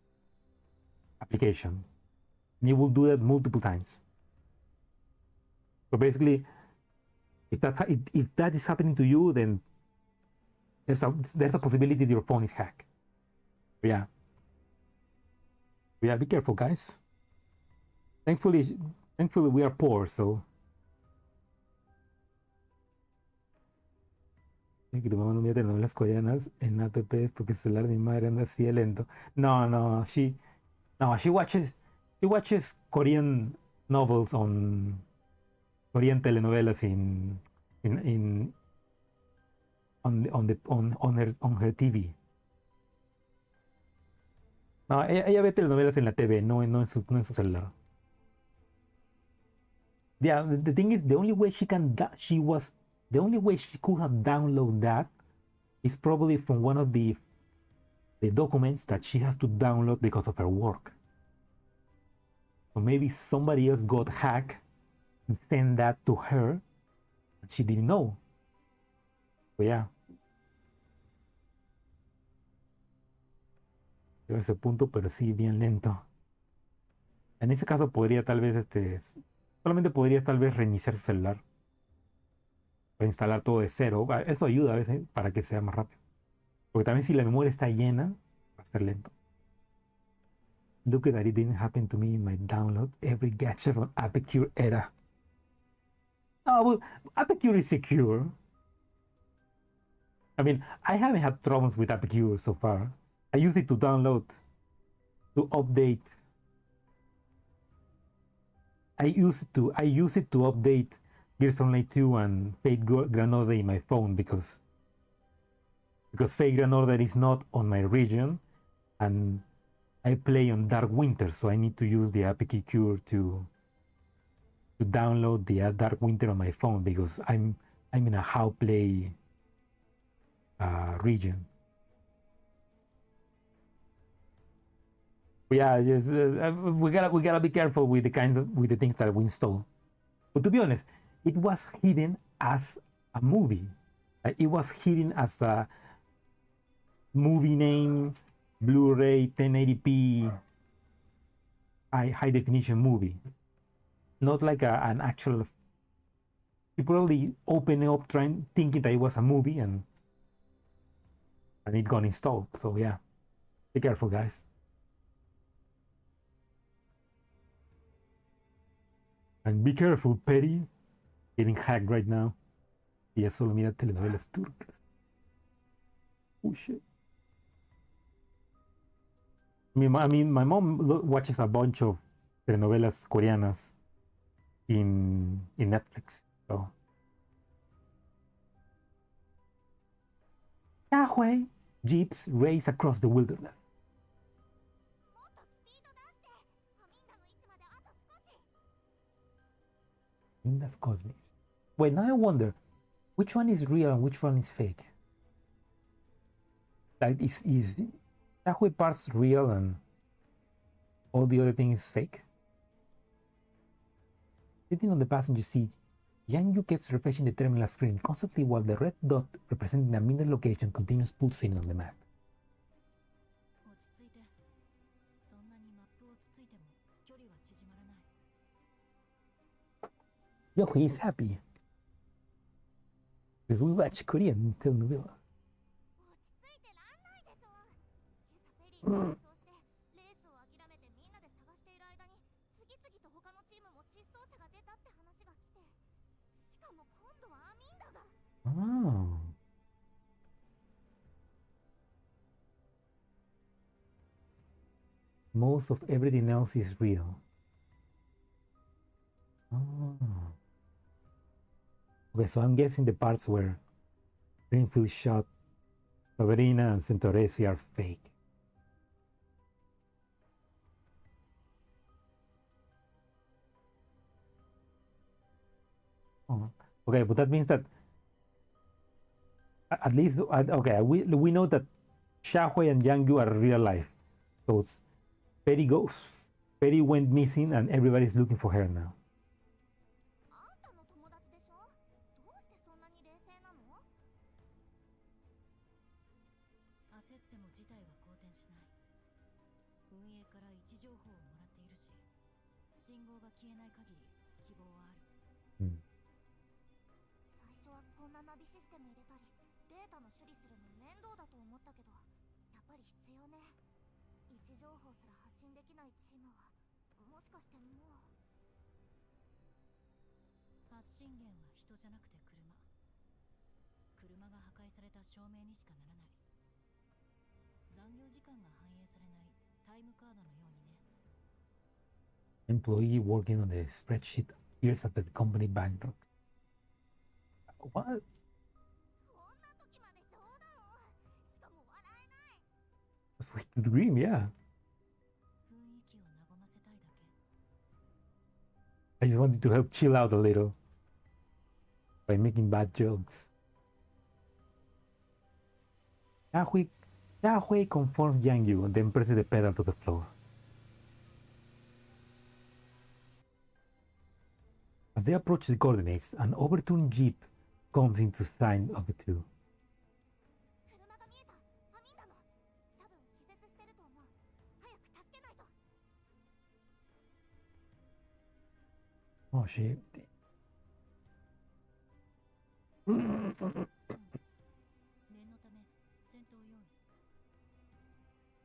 application. And you will do that multiple times. So basically, if that is happening to you, then there's a possibility that your phone is hacked. But yeah, be careful, guys. Thankfully we are poor, so. Que tu mamá no mira telenovelas coreanas en app porque el celular de mi madre anda así de lento. No, she watches Korean novels on Korean telenovelas on her TV. No, ella ve telenovelas en la TV, no en su celular. Yeah, the thing is, the only way she could have downloaded that is probably from one of the documents that she has to download because of her work. So maybe somebody else got hacked and sent that to her and she didn't know. But yeah. Llegó a ese punto, pero sí bien lento. En ese caso podría tal vez solamente podrías tal vez reiniciar su celular. Reinstalar todo de cero. Eso ayuda a veces para que sea más rápido. Porque también si la memoria está llena, va a estar lento. Look at that, it didn't happen to me in my download. Every gadget from Apecure era. Oh, well, Apecure is secure. I mean, I haven't had problems with Apecure so far. I use it to download, to update. I use it to update Gears Online 2 and Fate Grand Order in my phone because Fate Grand Order is not on my region and I play on Dark Winter, so I need to use the Apecure to download the Dark Winter on my phone because I'm in a how play region. But yeah, just we gotta be careful with the things that we install. But to be honest, it was hidden as a movie. It was hidden as a movie name, Blu-ray 1080p high definition movie, not like an actual. You probably open it up thinking that it was a movie and it got installed. So yeah, be careful, guys. And be careful, Peri, getting hacked right now. Ella solo mira telenovelas turcas. Oh shit. I mean, my mom watches a bunch of telenovelas coreanas in Netflix. So. Yahweh! Jeeps race across the wilderness. That's cosmics. Wait, now I wonder which one is real and which one is fake. Like, is Yahweh parts real and all the other thing is fake? Sitting on the passenger seat, Yang Yu keeps refreshing the terminal screen constantly while the red dot representing the middle location continues pulsating on the map. Yo, he is happy because we watch Korean telenovelas. Oh. Most of everything else is real. Oh. Okay, so I'm guessing the parts where Springfield shot Sabrina and Centoresi are fake. Oh. Okay, but that means that At least, okay, we know that Xiaohui and Yangyu are real life. So it's Peri goes. Peri went missing and everybody's looking for her now. あんたの友達でしょ。どうしてそんなに冷静なの？焦っても事態は好転しない。運営から位置情報をもらっているし、信号が消えない限り希望はある。最初はこんなナビシステム入れたりデータの処理するの面倒だと思ったけど、やっぱり必要ね。位置情報すら発信できないチームはもしかしてもう。発信源は人じゃなくて車。車が破壊された証明にしかならない。残業時間が反映されないタイムカードのようにね。Employee working on the spreadsheet years after the company bankrupt. What? こんな時まで冗談を。しかも笑えない。That's way to dream, yeah. 雰囲気を和ませたいだけ。I just wanted to help chill out a little by making bad jokes. Xiaohui confronts Yangyu and then presses the pedal to the floor. As they approach the coordinates, an overturned jeep comes into sight of the two. 車が見えた。アミンダの。多分気絶してると思う。早く助けないと。 Oh shit. 念のため戦闘用意。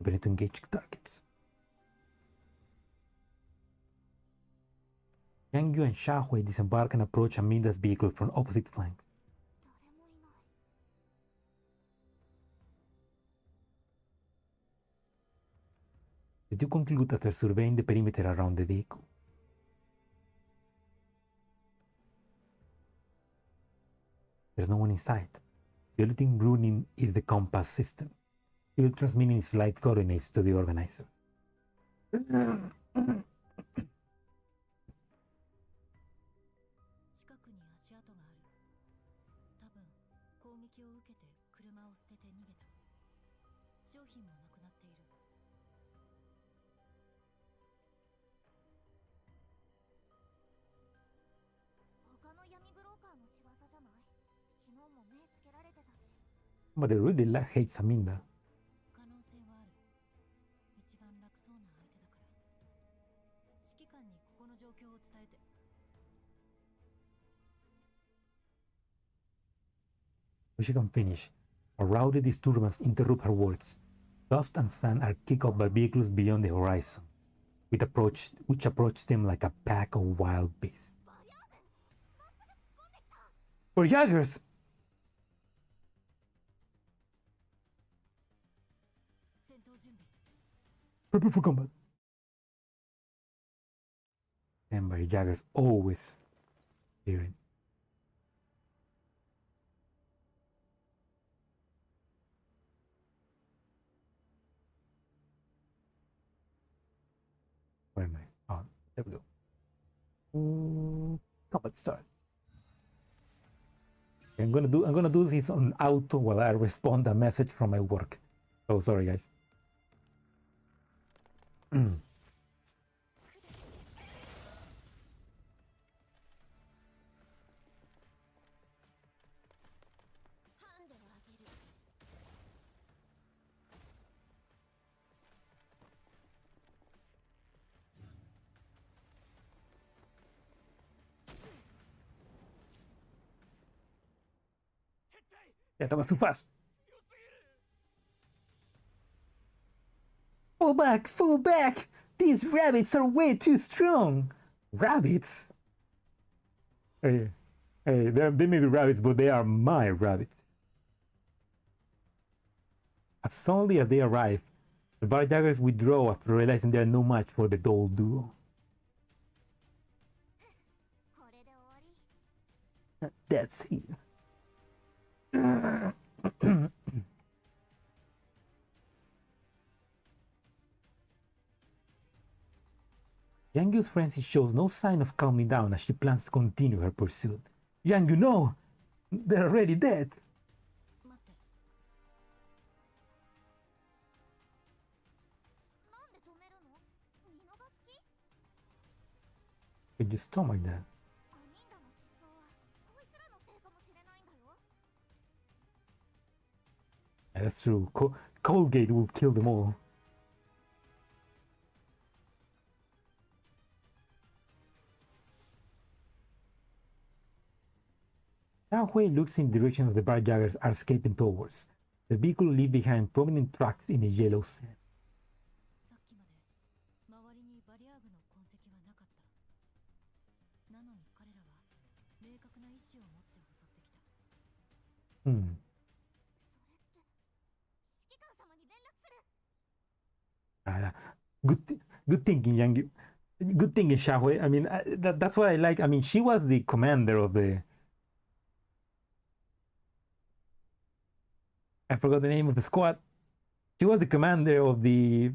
We need to engage targets. Yangyu and Xiaohui disembark and approach Aminda's vehicle from opposite flanks. 誰もいない。The two conclude after surveying the perimeter around the vehicle. There's no one inside. The only thing running is the compass system, still transmitting its live coordinates to the organizers. 近くに足跡がある。多分攻撃を受けて車を捨てて逃げた。商品もなくなっている。他の闇ブローカーの仕業じゃない？昨日も目つけられてたし。 But they really hates Aminda. 可能性はある。一番楽そうな相手だから。指揮官にここの状況を伝えて。She can finish. A rowdy disturbance interrupt her words. Dust and sand are kicked up by vehicles beyond the horizon, which approach them like a pack of wild beasts. For Jaggers! 戦闘準備。 Prepare for combat. Remember, Jaggers always hearing. Where am I? Oh, there we go. Combat start. I'm gonna do this on auto while I respond a message from my work. Oh, sorry guys. Yeah, that was too fast. Fall back! Fall back! These rabbits are way too strong! Rabbits? Hey, they may be rabbits, but they are my rabbits. As soon as they arrive, the Barjaggers withdraw after realizing they are no match for the doll duo. That's it. Yangyu's frenzy shows no sign of calming down as she plans to continue her pursuit. Yangyu, no! They're already dead! 待って。could you stomach that? アミンダの失踪はこいつらのせいかもしれないんだよ。 Yeah, that's true. Colgate will kill them all. Xiaohui looks in the direction of the barjaggers are escaping towards. The vehicle leaves behind prominent tracks in a yellow sand. さっきまで周りにバリアーグの痕跡はなかった。なのに彼らは明確な意志を持って襲ってきた。Hmm. それって指揮官様に連絡する。 Good thinking, Yang. Good thinking, Xiaohui. I mean, that's what I like. I mean, she was the commander of the. I forgot the name of the squad. She was the commander of the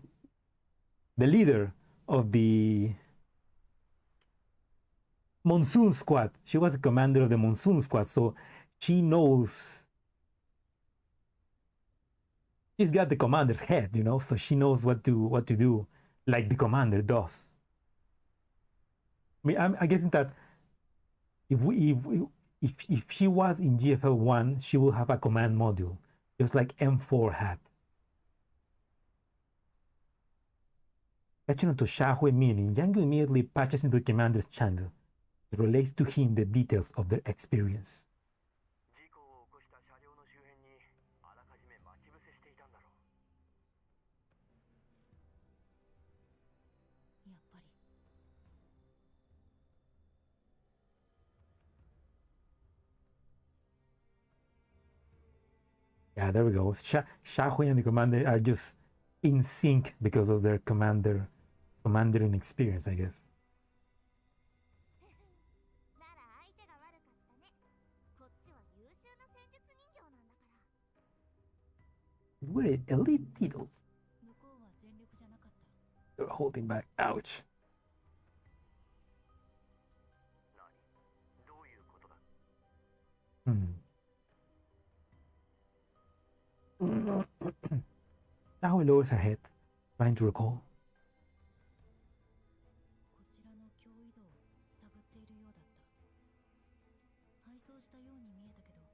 leader of the monsoon squad. She was the commander of the monsoon squad, so she knows. She's got the commander's head, you know, so she knows what to do, like the commander does. I mean, I'm guessing that if she was in GFL1, she will have a command module, just like M4 had. Catching on to Xiaohui meaning, Yang immediately patches into the commander's channel. It relates to him the details of their experience. 事故を起こした車両の周辺にあらかじめ待ち伏せしていたんだろう。やっぱり Yeah, there we go. Xiaohui and the commander are just in sync because of their commandering experience, I guess. なら相手が悪かったね。こっちは優秀な戦術人形なんだから。 We're elite titles. 向こうは全力じゃなかった。 They're holding back. Ouch. 何？どういうことだ？ Xiaohui lowers her head, trying to recall. こちらの脅威度を探っているようだった。敗走したように見えたけど、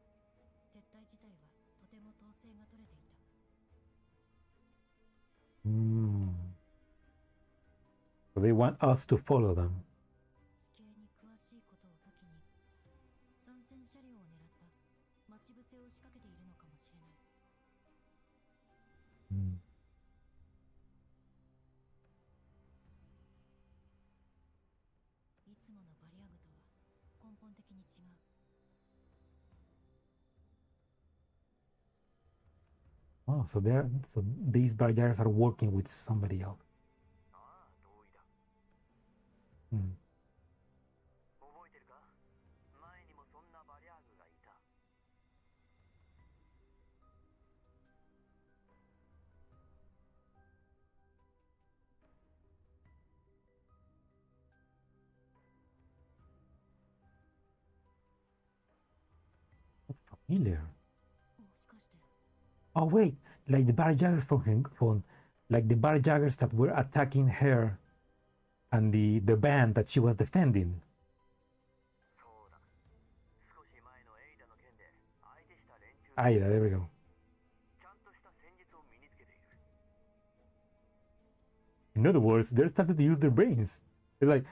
撤退自体はとても統制が取れていた。So they want us to follow them. 地形に詳しいことを武器に、参戦車両を狙った待ち伏せを仕掛けているのかもしれない。いつものバリアグとは根本的に違う。Oh, so these barriers are working with somebody else. ああ、同意だ。 Hmm. 覚えてるか？前にもそんなバリアーグがいた。 That's familiar. もしかして Oh wait, like the barjaggers like the barjaggers that were attacking her and the band that she was defending. そうだ。少し前のエイダの件で相手した連中 Ah, yeah, there we go. ちゃんとした戦術を身につけている。 In other words, they're starting to use their brains. It's like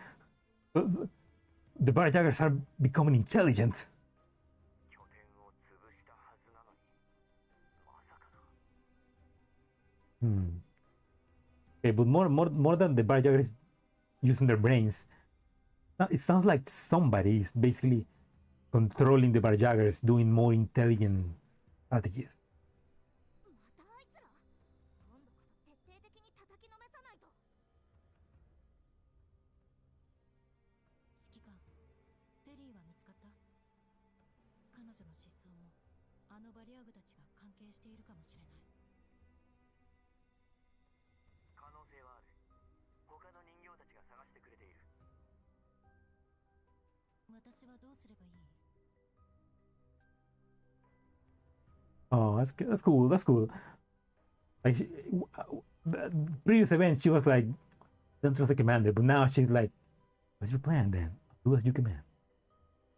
the barjaggers are becoming intelligent. 拠点を潰したはずなのに、まさかな。 Okay, but more than the barjaggers using their brains, it sounds like somebody is basically controlling the barjaggers, doing more intelligent strategies. またあいつら。今度こそ徹底的に叩きのめさないと。指揮官、ペリーは見つかった？彼女の失踪もあのバリアーグたちが関係しているかもしれない。可能性はある。他の人形たちが探してくれている。私はどうすればいい？ Oh, that's cool. That's cool. Like the previous event, she was like, "Don't trust the commander," but now she's like What's your plan then? Do as you command.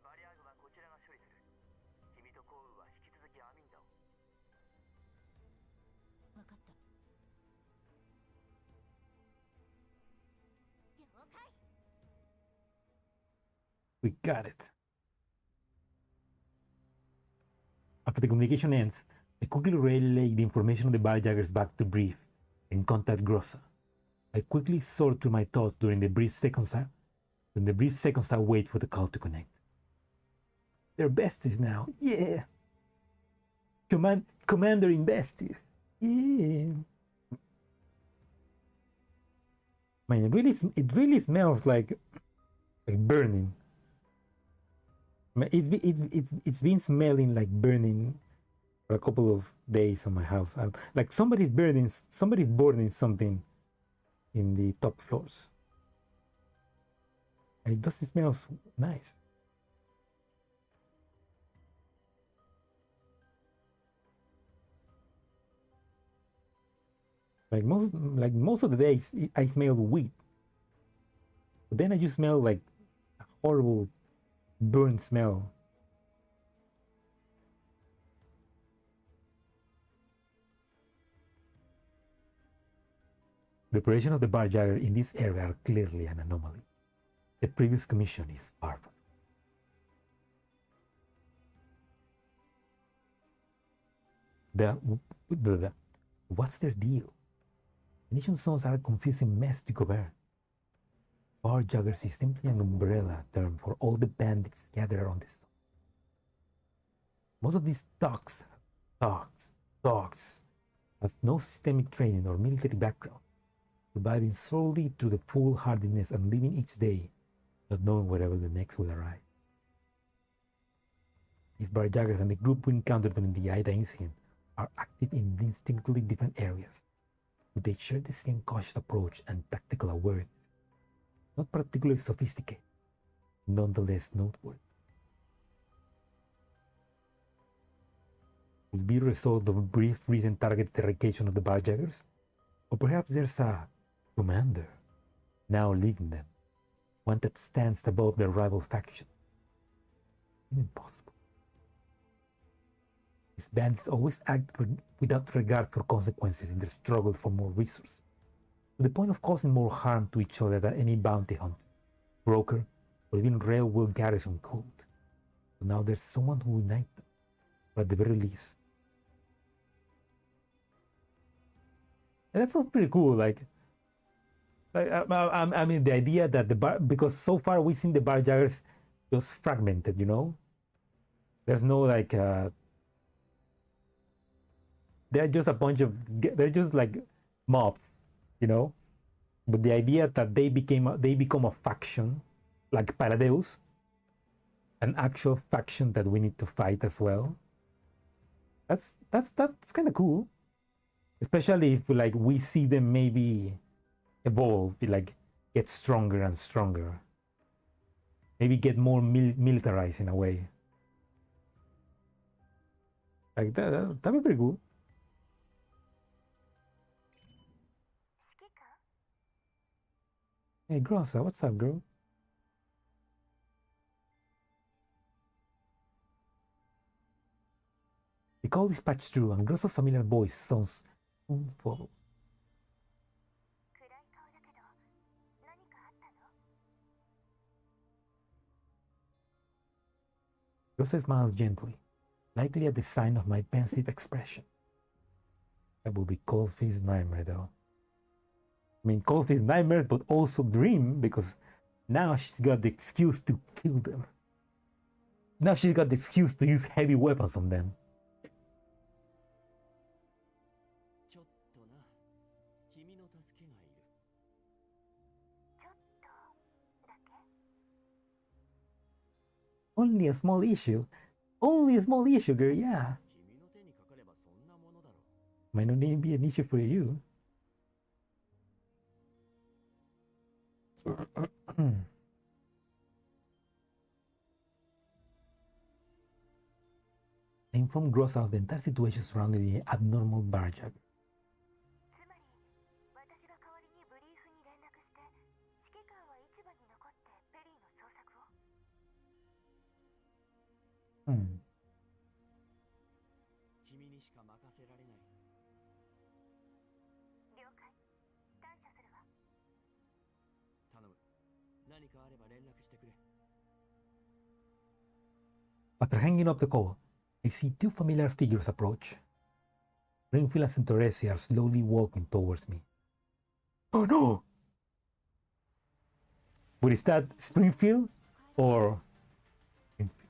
バリアグはこちらが処理する。君とコウウは引き続きアミンダを。分かった。了解。 We got it. After the communication ends, I quickly relay the information of the barjaggers back to Brief and contact Grossa. I quickly sort through my thoughts during the brief seconds I wait for the call to connect. They're besties now, yeah. Commander in besties, yeah. Man, it really smells like burning. It's been smelling like burning for a couple of days on my house. Like somebody's burning something in the top floors, and it doesn't smell nice. Like most of the days, I smell wheat, but then I just smell like a horrible burnt smell. The operation of the barjagger in this area are clearly an anomaly. The previous commission is far from. What's their deal? Nation zones are a confusing mess to govern. Barjaggers is simply an umbrella term for all the bandits gathered around this zone. Most of these dogs have no systemic training or military background, surviving solely through the foolhardiness and living each day not knowing wherever the next will arrive. These barjaggers and the group we encountered during the Ida incident are active in distinctly different areas, but they share the same cautious approach and tactical awareness. Not particularly sophisticated, nonetheless noteworthy. Will be a result of a brief recent targeted eradication of the barjaggers? Or perhaps there's a commander now leading them, one that stands above their rival faction. Impossible. These bandits always act without regard for consequences in their struggle for more resources, to the point of causing more harm to each other than any bounty hunter, broker, or even railway garrison could. So now there's someone who unites them, or at the very least. And that sounds pretty cool. I mean, the idea that because so far we've seen the barjaggers just fragmented, you know. There's no they're just a bunch of, they're just like mobs, you know. But the idea that they become a faction, like Paradeus, an actual faction that we need to fight as well. That's kind of cool, especially if we see them maybe evolve, get stronger and stronger, maybe get more militarized in a way. Like that'd be pretty cool. Hey Grossa, what's up, girl? The call is patched through, and Grossa's familiar voice sounds follows. Grossa smiles gently, likely at the sign of my pensive expression. That will be Coldfee's nightmare, though. I mean, Coldfee's nightmare, but also dream, because now she's got the excuse to kill them. Now she's got the excuse to use heavy weapons on them. Only a small issue. Only a small issue, girl, yeah. Might not even be an issue for you. I informed Grossa of the entire situation surrounding the abnormal barjagger. Hmm. 君にしか任せられない。了解。感謝するわ。頼む。何かあれば連絡してくれ。 After hanging up the call, I see two familiar figures approach. Springfield and Centauressi are slowly walking towards me. Oh no! But is that Springfield or Springfield?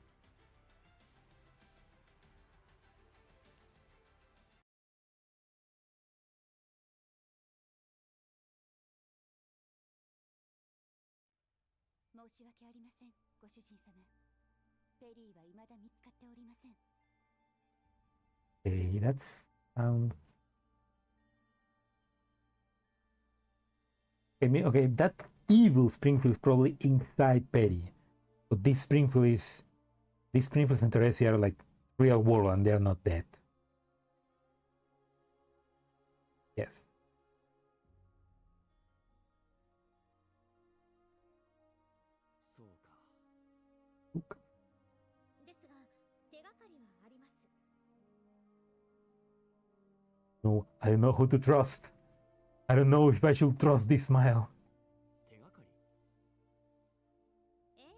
Okay, that's okay, that evil Springfield is probably inside Peri. But this Springfield and Teresi are like real world and they're not dead. Yes. そうか。ですが手がかりはあります。 No, I don't know who to trust. I don't know if I should trust this smile. 手がかり？ええ、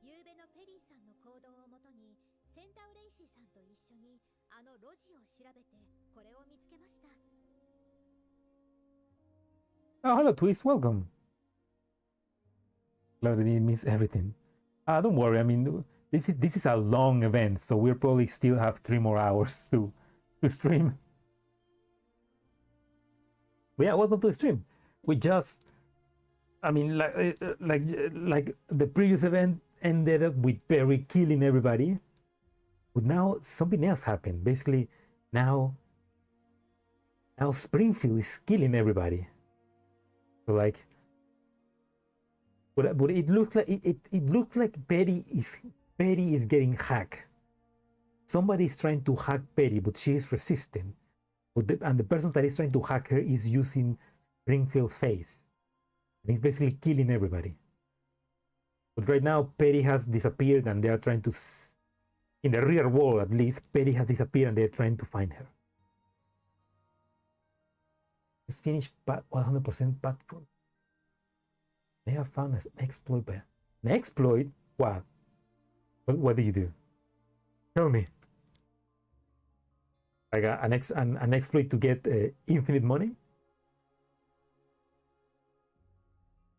夕べのペリーさんの行動をもとにセンタウレイシーさんと一緒にあの路地を調べてこれを見つけました。 Oh, hello, Twist. Welcome. Glad that it means everything. Don't worry. I mean, this is a long event, so we'll probably still have 3 more hours to stream. But yeah, welcome to the stream. We just, I mean, like the previous event ended up with Peri killing everybody, but now something else happened. Basically, now Springfield is killing everybody. So like, but it looks like it looks like Peri is getting hacked. Somebody is trying to hack Peri, but she is resistant. And the person that is trying to hack her is using Springfield face. And he's basically killing everybody. But right now, Peri has disappeared and they are trying to, in the real world at least, Peri has disappeared and they're trying to find her. Let's finish 100% patrol. They have found an exploit by an exploit? What? What do you do? Tell me. Like an exploit to get infinite money?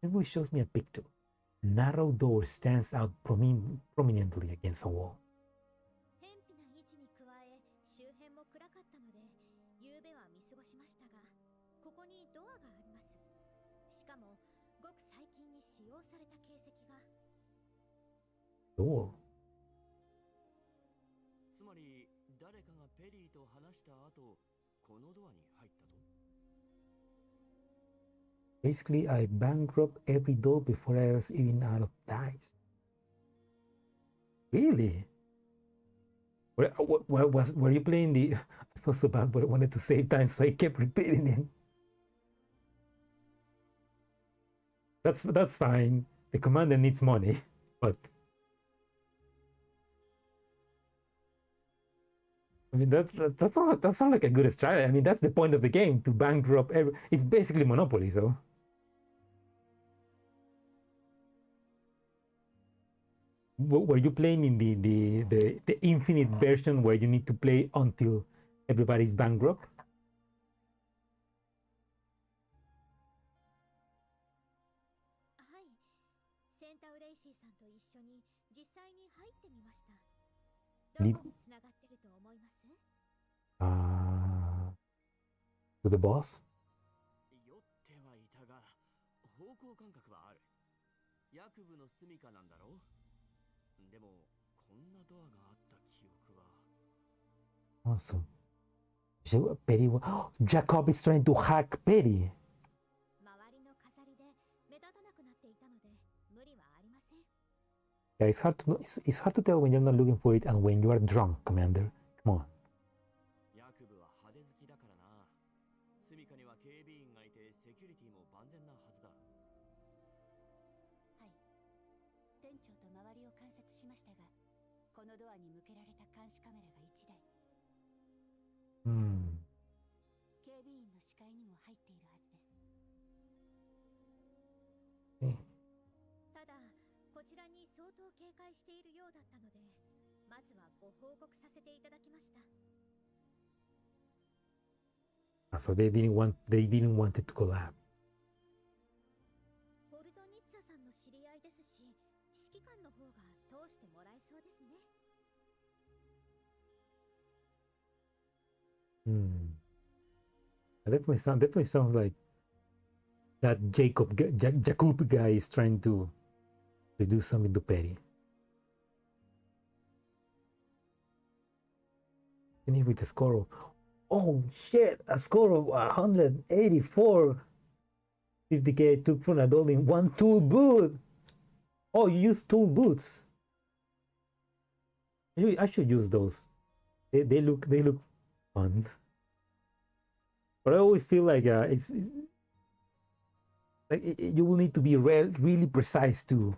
It shows me a picture. A narrow door stands out prominently against a wall. 偏僻な位置に加え周辺も暗かったので夕べは見過ごしましたがここにドアがあります。しかもごく最近に使用された形跡が。 Door? つまり誰かがペリーと話した後、このドアに入ったと？ Basically, I bankrupt every door before I was even out of dice. Really? Were you playing the... I felt so bad, but I wanted to save time, so I kept repeating it. That's fine. The commander needs money, but... I mean, that sounds like a good strategy. I mean, that's the point of the game, to bankrupt every... It's basically Monopoly, so... Were you playing in the infinite version where you need to play until everybody's bankrupt? はい、センタウレイシーさんと一緒に実際に入ってみました。どこに繋がってると思います？ To the boss? 酔ってはいたが、方向感覚はある。役部の住処なんだろう？でも、こんなドアがあった記憶は。Awesome. Peri, Jacob is trying to hack Peri. 周りの飾りで目立たなくなっていたので無理はありません。 Yeah, it's hard to tell when you're not looking for it and when you are drunk, Commander. Come on. 役部は派手好きだからな。住処には警備員がいてセキュリティも万全なはずだ。はい。店長と周りを観察しましたが、このドアに向けられた監視カメラが1台。警備員の視界にも入っているはずです。ただ、こちらに相当警戒しているようだったので、まずはご報告させていただきました。So they didn't want it to collapse. ボルトニッツァさんの知り合いですし、指揮官の方が通してもらえそうですね。Definitely sounds like that Jacob guy is trying to do something to Peri. And with a score of, oh shit, a score of 184. 50k took from adult in one tool boot. Oh, you use tool boots. I should use those. They look fun. But I always feel like it's like you will need to be really precise to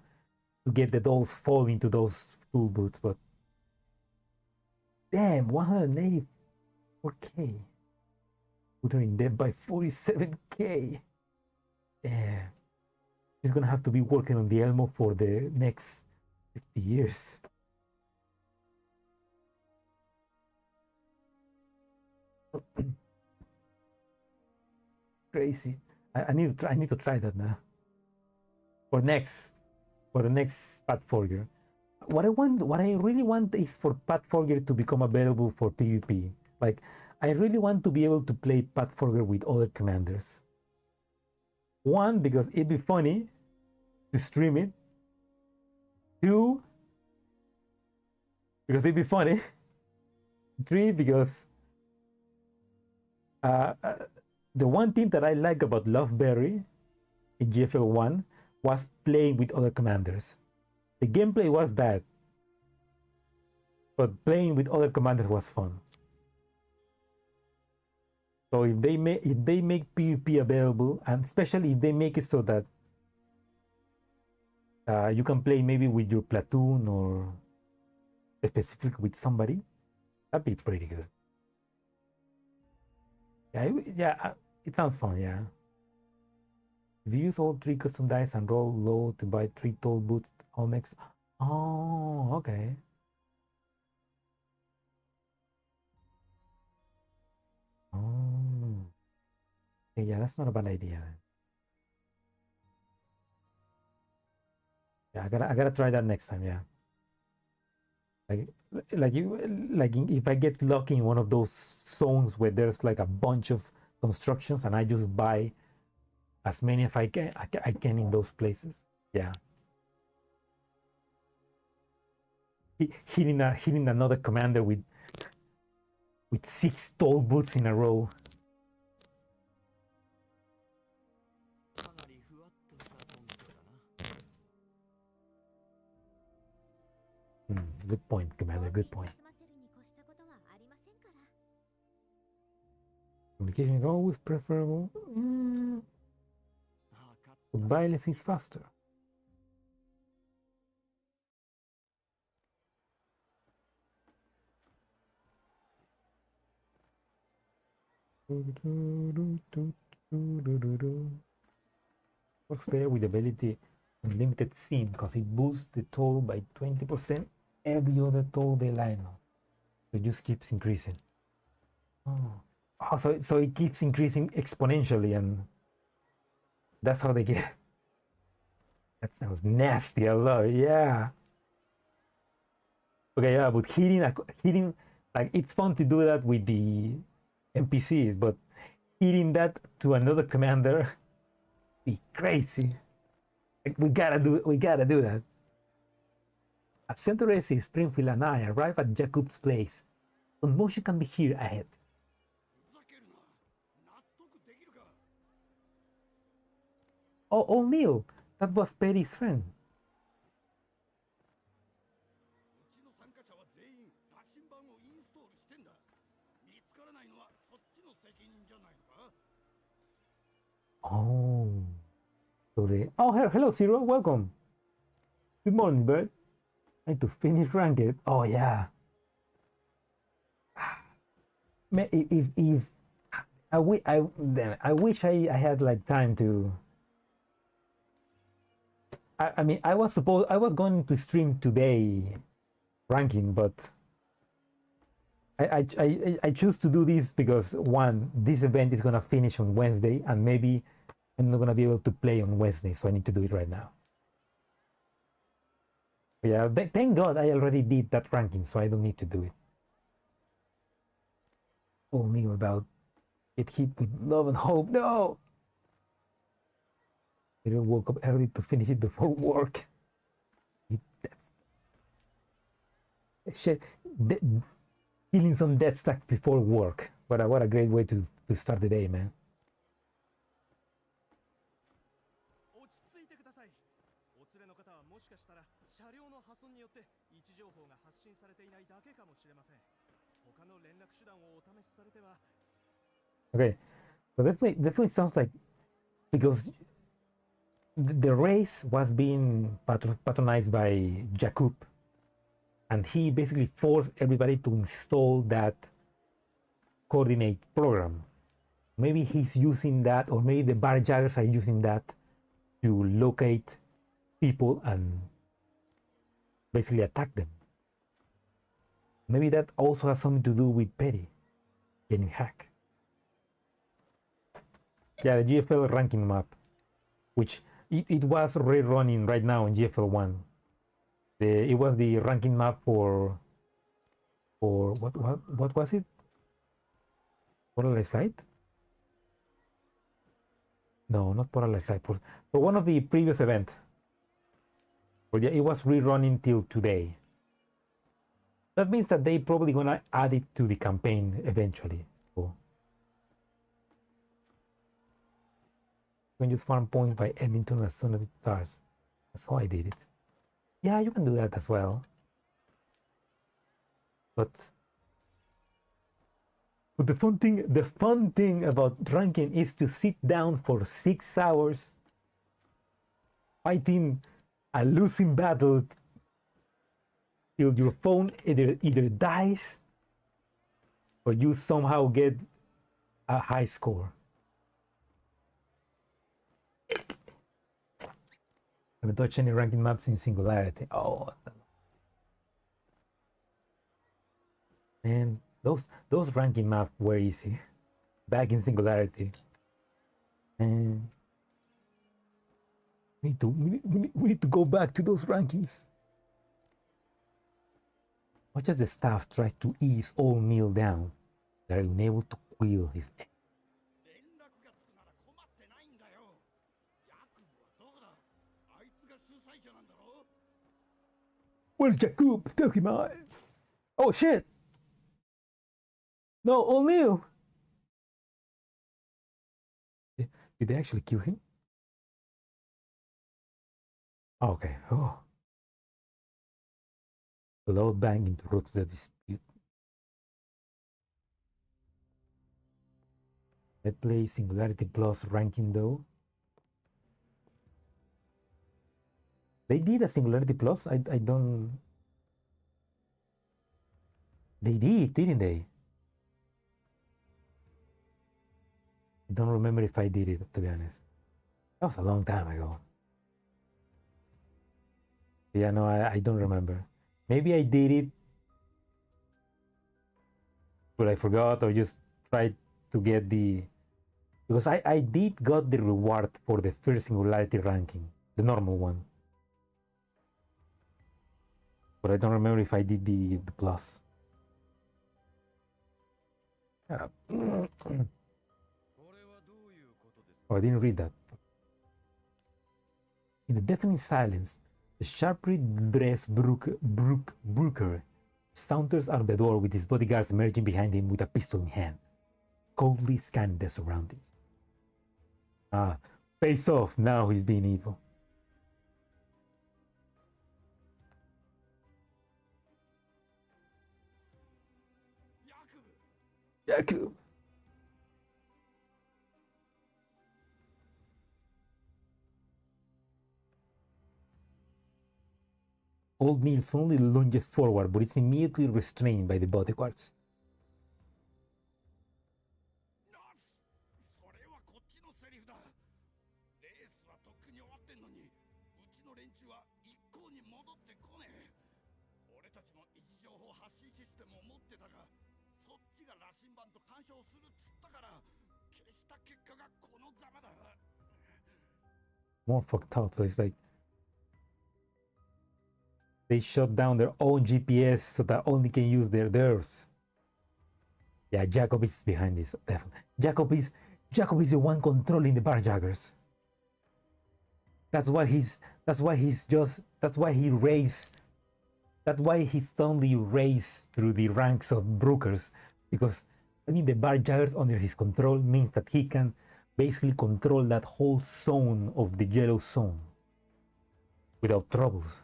get the dolls fall into those tool boots. But damn, 184k. Put her in debt by 47k. Yeah, he's gonna have to be working on the Elmo for the next 50 years. Crazy. I need to try that now. For the next Pathforger. What I really want is for Pathforger to become available for PvP. Like, I really want to be able to play Pathforger with other commanders. One, because it'd be funny to stream it. Two, because it'd be funny. Three, because the one thing that I like about Loveberry in GFL 1 was playing with other commanders. The gameplay was bad, but playing with other commanders was fun. So if they make PvP available, and especially if they make it so that you can play maybe with your platoon or specifically with somebody, that'd be pretty good. Yeah, it sounds fun. Yeah. If you use all 3 custom dice and roll low to buy 3 toll boots, all next. Oh, okay. Oh, yeah, that's not a bad idea. Yeah, I gotta try that next time. Yeah, like if I get lucky in one of those zones where there's like a bunch of constructions and I just buy as many if I can in those places. Yeah, hitting another commander with 6 toll boots in a row. Good point, Commander. Good point. Communication is always preferable. But violence is faster. Works better with ability unlimited sim because it boosts the toll by 20% every other toll they line on. So it just keeps increasing. Oh, so it keeps increasing exponentially, and that's how they get. That sounds nasty. I love it. Yeah. Okay, yeah, but hitting like it's fun to do that with the NPCs, but hitting that to another commander be crazy. Like, we gotta do that. At Centaurus, Springfield and I arrive at Jacob's place. Motion can be here ahead. Oh, O'Neill, that was Peri's friend. Oh, so they. Oh, hello, Zero. Welcome. Good morning, bird. I need to finish ranked. Oh yeah. If I wish I had like time to. I mean, I was going to stream today ranking, but I choose to do this because one, this event is gonna finish on Wednesday, and maybe I'm not gonna be able to play on Wednesday, so I need to do it right now. But yeah, thank God I already did that ranking, so I don't need to do it. Only about get hit with love and hope. No, I woke up early to finish it before work. That's shit. Killing some dead stack before work. What a great way to start the day, man. 落ち着いてください。お連れの方はもしかしたら車両の破損によって位置情報が発信されていないだけかもしれません。他の連絡手段をお試しされては。Okay, so definitely sounds like because the race was being patronized by Jakub, and he basically forced everybody to install that coordinate program. Maybe he's using that, or maybe the barjaggers are using that to locate people and basically attack them. Maybe that also has something to do with Peri getting hacked. Yeah, the GFL ranking map, which it was rerunning right now in GFL 1. It was the ranking map for what was it? Portalize Light? No, not Portalize Light. For one of the previous events. But yeah, it was rerunning till today. That means that they probably gonna add it to the campaign eventually. So you can use farm points by ending turn as soon as it starts. That's how I did it. Yeah, you can do that as well. But the fun thing about ranking is to sit down for 6 hours fighting a losing battle till your phone either dies or you somehow get a high score. I haven't touched any ranking maps in Singularity. Oh, man, those ranking maps were easy back in Singularity. And we need to go back to those rankings. Much as the staff tries to ease all Neil down, they are unable to quell his. Where's Jakub? Tell him I. Oh shit! No, O'Neill! Did they actually kill him? Oh, okay. Oh. Load bank interrupts the dispute. I play Singularity Plus ranking though. They did a Singularity Plus? I don't... They did, didn't they? I don't remember if I did it, to be honest. That was a long time ago. Yeah, no, I don't remember. Maybe I did it, but I forgot or just tried to get the... Because I did got the reward for the first Singularity ranking, the normal one. But I don't remember if I did the plus. Oh, I didn't read that. In the deafening silence, the sharply dressed Brooker saunters out of the door with his bodyguards emerging behind him with a pistol in hand, coldly scanning the surroundings. Ah, face off, now he's being evil. Jakub! Old Neil suddenly lunges forward, but it's immediately restrained by the bodyguards. それはこっちのセリフだ。レースはとっくに終わってんのに、うちの連中は一向に戻ってこねえ。俺たちも位置情報発信システムを持ってたが、そっちが羅針盤と干渉するっつったから、消した結果がこのざまだ。More fucked up. It's like they shut down their own GPS so that only can use theirs. Yeah, Jacob is behind this. Definitely. Jacob is the one controlling the barjaggers. That's why he suddenly raised through the ranks of brokers, because I mean the barjaggers under his control means that he can basically control that whole zone of the yellow zone without troubles.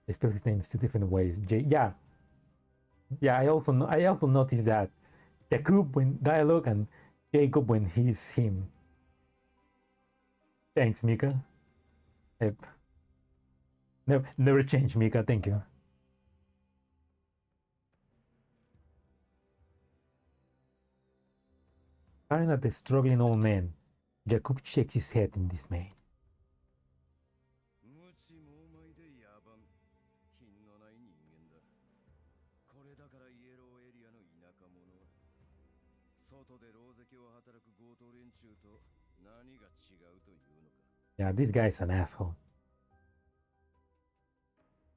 I spell his names two different ways. Yeah, I also noticed that Jakub when dialogue and Jacob when he's him. Thanks, Mika. Yep. Never change, Mika. Thank you. Staring at the struggling old man, Jakub shakes his head in dismay. Yeah, this guy is an asshole.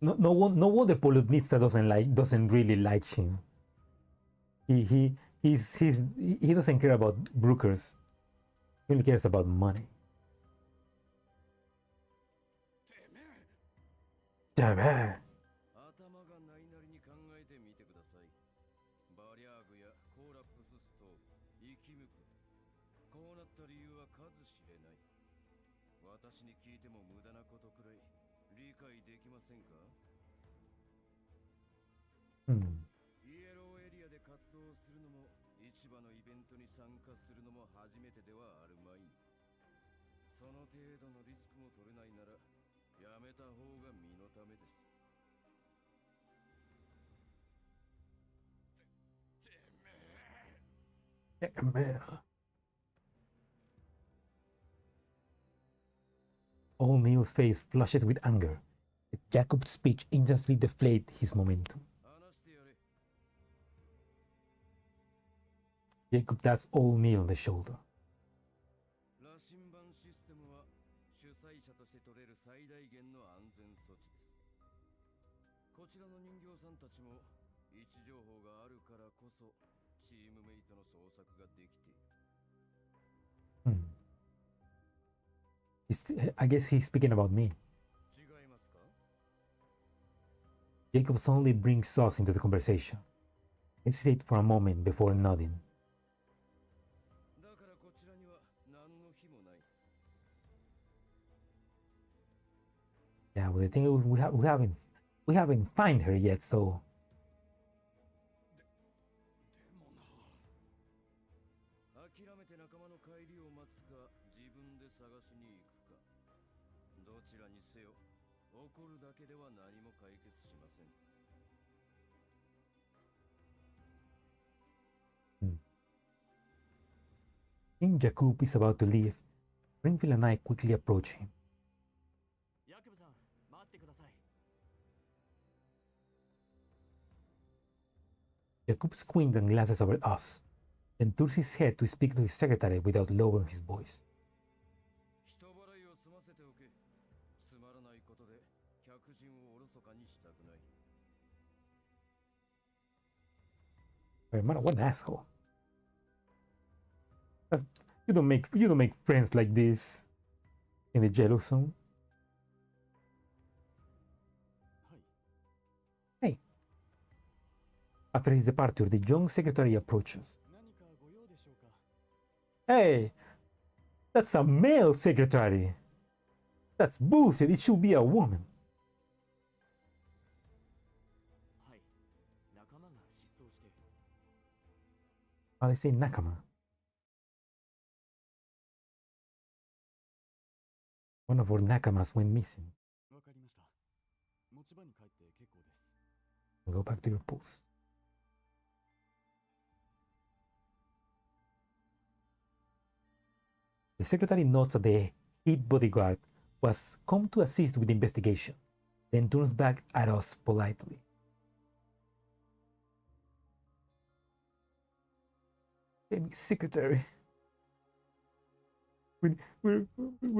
No wonder Poludnitsa doesn't really like him. He doesn't care about brokers. He only cares about money. Damn it. O'Neill's face flushes with anger. Jacob's speech instantly deflates his momentum. Jacob taps O'Neill on the shoulder. I guess he's speaking about me. Jacob suddenly brings us into the conversation. Hesitate for a moment before nodding. Yeah, well, the thing is, we haven't find her yet, so. I think Jakub is about to leave. Springfield and I quickly approach him. Jakub squints and glances over at us, then turns his head to speak to his secretary without lowering his voice. Man, what an asshole! You don't make friends like this in the yellow zone. Hey. After his departure, the young secretary approaches. Hey, that's a male secretary. That's bullshit. It should be a woman. Oh, they say Nakama. One of our nakamas went missing. わかりました。持ち場に帰って結構です。 Go back to your post. The secretary notes that the hit bodyguard was come to assist with the investigation, then turns back at us politely. Secretary, we're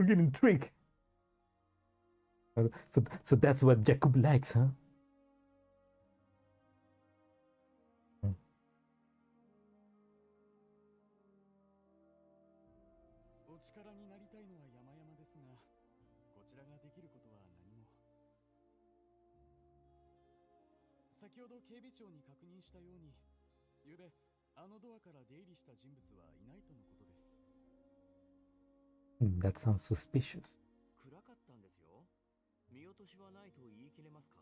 getting tricked. So that's what Jakub likes, huh? お力になりたいのは山々ですが、こちらができることは何も。先ほど警備長に確認したように、ゆうべあのドアから出入りした人物はいないとのことです。That sounds suspicious. 暗かったんですよ。見落としはないと言い切れますか？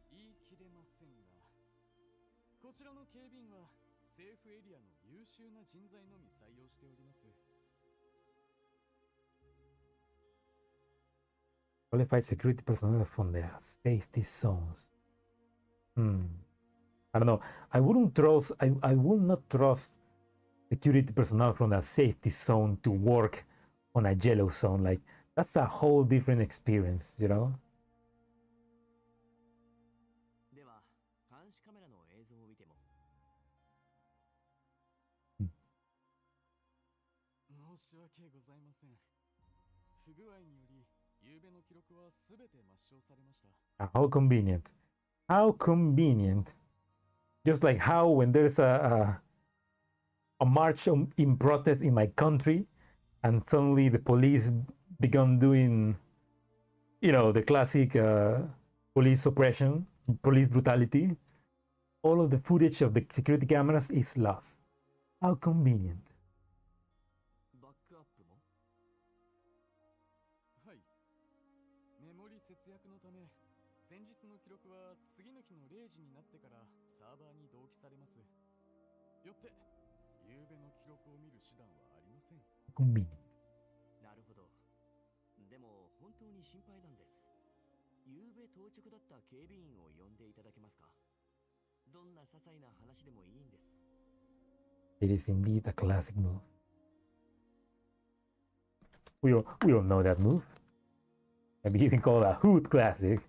言い切れませんが、こちらの警備員はセーフエリアの優秀な人材のみ採用しております。Qualified security personnel from the safety zones. I don't know. I would not trust security personnel from a safety zone to work on a yellow zone. Like, that's a whole different experience, you know? では、監視カメラの映像を見ても。申し訳ございません。不具合により、夕べの記録はすべて抹消されました。How convenient. How convenient. Just like how when there's a march in protest in my country and suddenly the police began doing, you know, the classic police suppression, police brutality. All of the footage of the security cameras is lost. How convenient. バックアップも？はい。メモリ節約のため、前日の記録は次の日の0時になってからサーバーに同期されます。よって、夕べの記録を見る手段はありません。Convenient. なるほど。でも本当に心配なんです。夕べ到着だった警備員を呼んでいただけますか？どんな些細な話でもいいんです。It is indeed a classic move. We all know that move. Maybe even call it a hoot classic.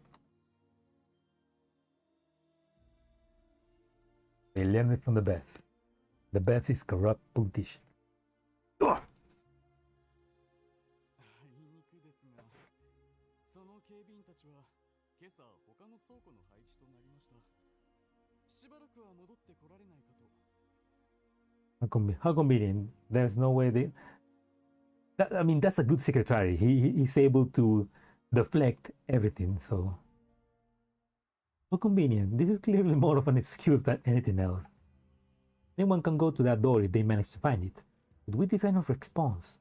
They learned it from the best. The best is corrupt politicians. あいにくですが、その警備員たちは今朝他の倉庫の配置となりました。しばらくは戻ってこられないかと。How convenient. There's no way they... I mean, that's a good secretary. He's able to deflect everything, so... How convenient. This is clearly more of an excuse than anything else. Anyone can go to that door if they manage to find it. But with this kind of response,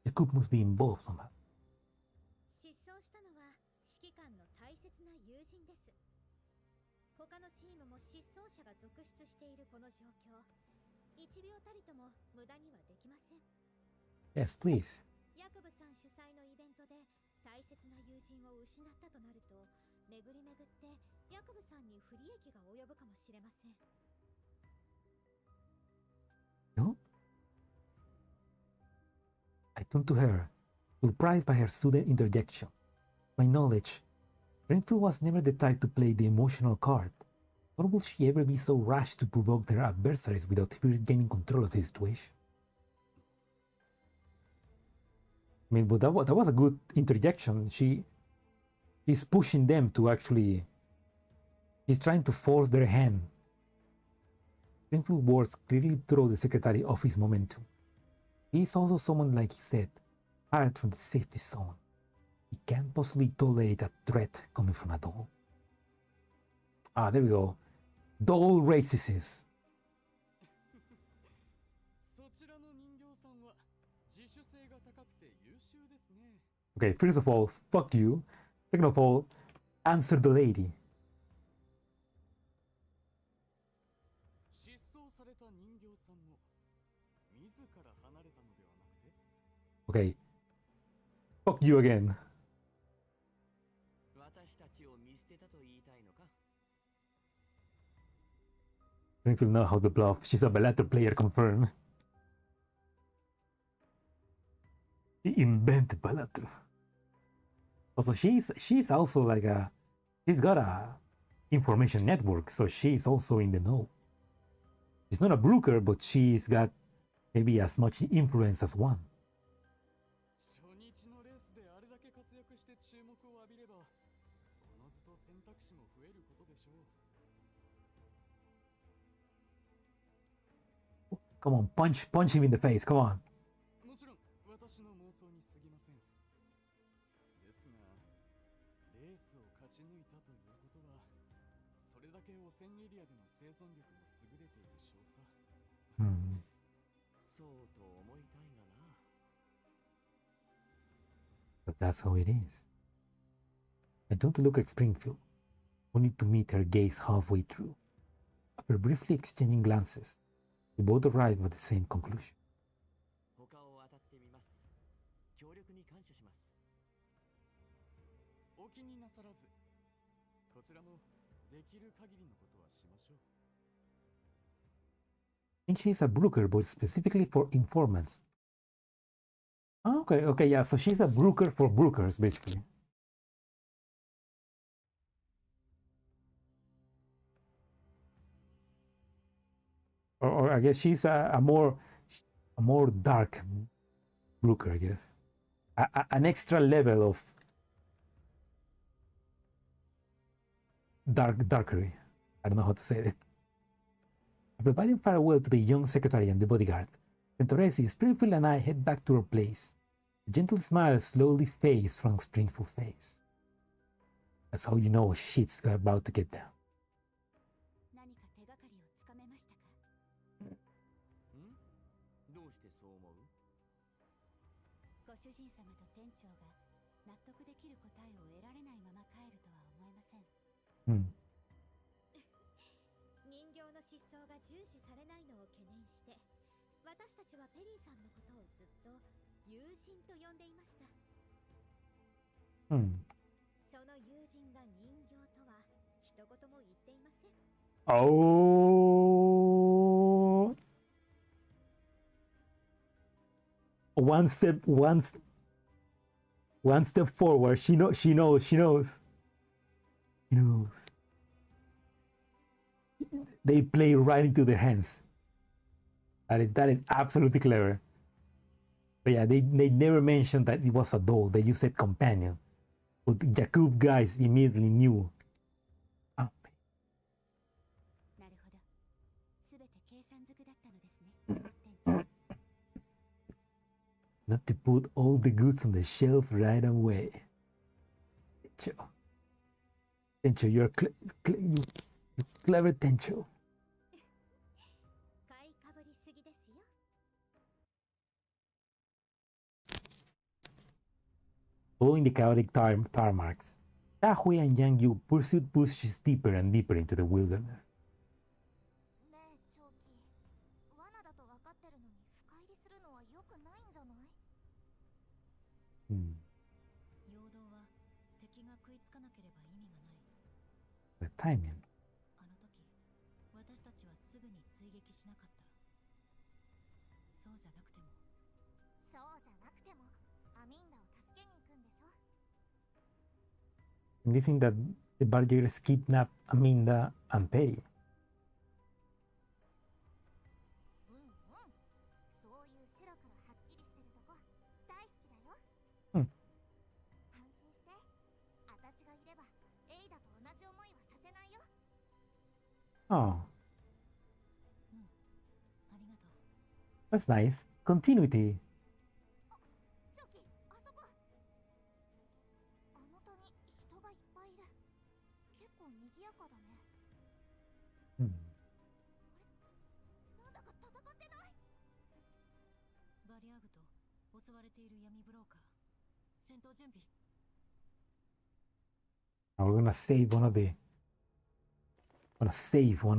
the cook must be involved somehow. 失踪したのは指揮官の大切な友人です。他のチームも失踪者が続出しているこの状況、1秒たりとも無駄にはできません。Yes, please. ヤクブさん主催のイベントで大切な友人を失ったとなると、巡り巡ってヤクブさんに不利益が及ぶかもしれません。No? I turned to her, surprised by her sudden interjection. To my knowledge, Springfield was never the type to play the emotional card, nor will she ever be so rash to provoke their adversaries without first gaining control of the situation. I mean, but that was a good interjection. She's pushing them to actually... She's trying to force their hand. Springfield words clearly throw the secretary off his momentum. He is also someone, like he said, hired from the safety zone. He can't possibly tolerate a threat coming from a doll. Ah, there we go. Doll racists. Okay, first of all, fuck you. Second of all, answer the lady. 失踪された人形さんも自 okay. Fuck you again. 私たちを見捨てたと言いたいのか？ Springfield know how to bluff. She's a Bellator player, confirmed. She invented Bellator. Also, she's also like she's got a information network, so she's also in the know. She's not a broker, but she's got maybe as much influence as one. 初日のレースであれだけ活躍して注目を浴びれば、おのずと選択肢も増えることでしょう。 Come on, punch him in the face. Come on. もちろん私の妄想に過ぎません。ですが、レースを勝ち抜いたということは、それだけ汚染エリアでの生存力も優れている証左。Hmm. そうと思いたいがな。But that's how it is. I don't look at Springfield, only to meet her gaze halfway through. After briefly exchanging glances, we both arrive at the same conclusion. 他を当たってみます。協力に感謝します。お気になさらず、こちらもできる限りのことはしましょう。I think she's a broker, but specifically for informants. Oh, okay, yeah, so she's a broker for brokers, basically. Or I guess she's a more dark broker, I guess. An extra level of darkery. I don't know how to say it. After bidding farewell to the young secretary and the bodyguard, Venturesi, Springfield and I head back to our place. A gentle smile slowly fades from Springfield's face. That's how you know shit's about to get down. 何か手がかりをつかめましたか？どうしてそう思う？ご主人様と店長が納得できる答えを得られないまま帰るとは思えません。人形の失踪が重視されないのを懸念して、私たちはペリーさんのことをずっと友人と呼んでいました。その友人が人形とは一言も言っていません。Oh, one step forward. She knows. They play right into their hands. That is absolutely clever. But yeah, they never mentioned that it was a doll. They just said companion. But the Jakub guys immediately knew. Oh. なるほど。すべて計算づくだったのですね。店長。 Not to put all the goods on the shelf right away. Tencho, you're clever, Tencho. 買いかぶりすぎですよ。 Following the chaotic tar marks, Tahui and Yang Yu pushes deeper and deeper into the wilderness. ねえ、長期。罠だと分かってるのに深入りするのは良くないんじゃない？陽動は敵が食いつかなければ意味がない。 The timing. あの時、私たちはすぐに追撃しなかった。そうじゃなくても。そうじゃなくても、アミンダを助けに行くんでしょ？ I'm guessing that the barriers kidnap Aminda and Peri. そういう白黒はっきりしてるとこ大好きだよ。安心して。私がいればエイダと同じ思いはさせないよ。 Oh, ありがとう。 that's nice. Continuity. チョキ、あそこ。あの谷、人がいっぱいいる。結構賑やかだね。なんだか戦ってない？バリアグと襲われている闇ブローカー。戦闘準備。 Now we're gonna save one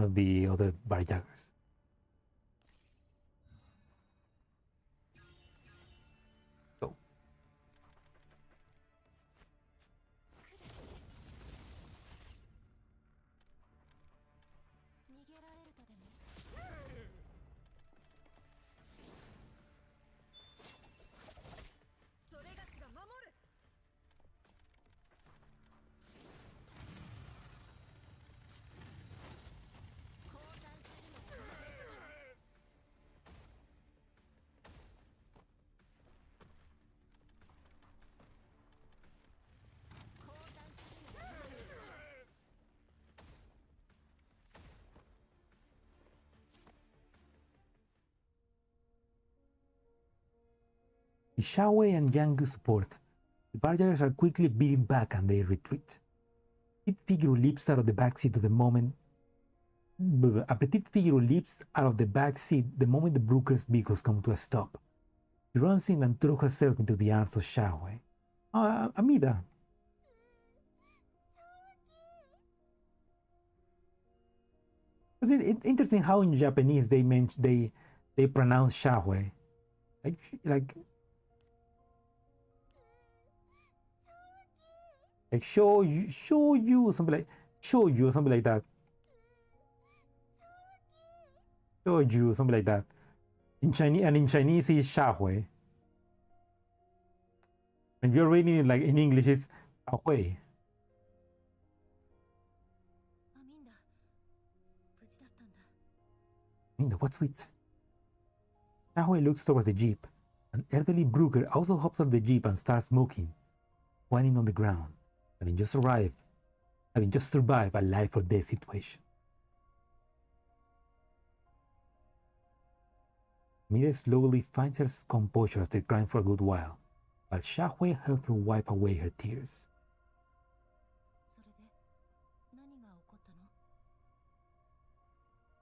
of the other barjaggers. So Xiaowei and Yanggu support. The barriers are quickly beating back and they retreat. A petite figure leaps out of the backseat of the moment. A petite figure leaps out of the back seat the moment the Brooker's vehicles come to a stop. She runs in and throws herself into the arms of Xiaowei. Amida. It's interesting how in Japanese they pronounce Xiaowei. Like show you, something like show you, something like that. Show you, something like that. In Chinese is Xiaohui. And you're reading it like in English, it's Xiaohui. Aminda, what's with? Xiaohui looks towards the jeep. An elderly Brooker also hops off the jeep and starts smoking, whining on the ground, having just survived a life or death situation. Amida slowly finds her composure after crying for a good while Xiaohui helps her wipe away her tears.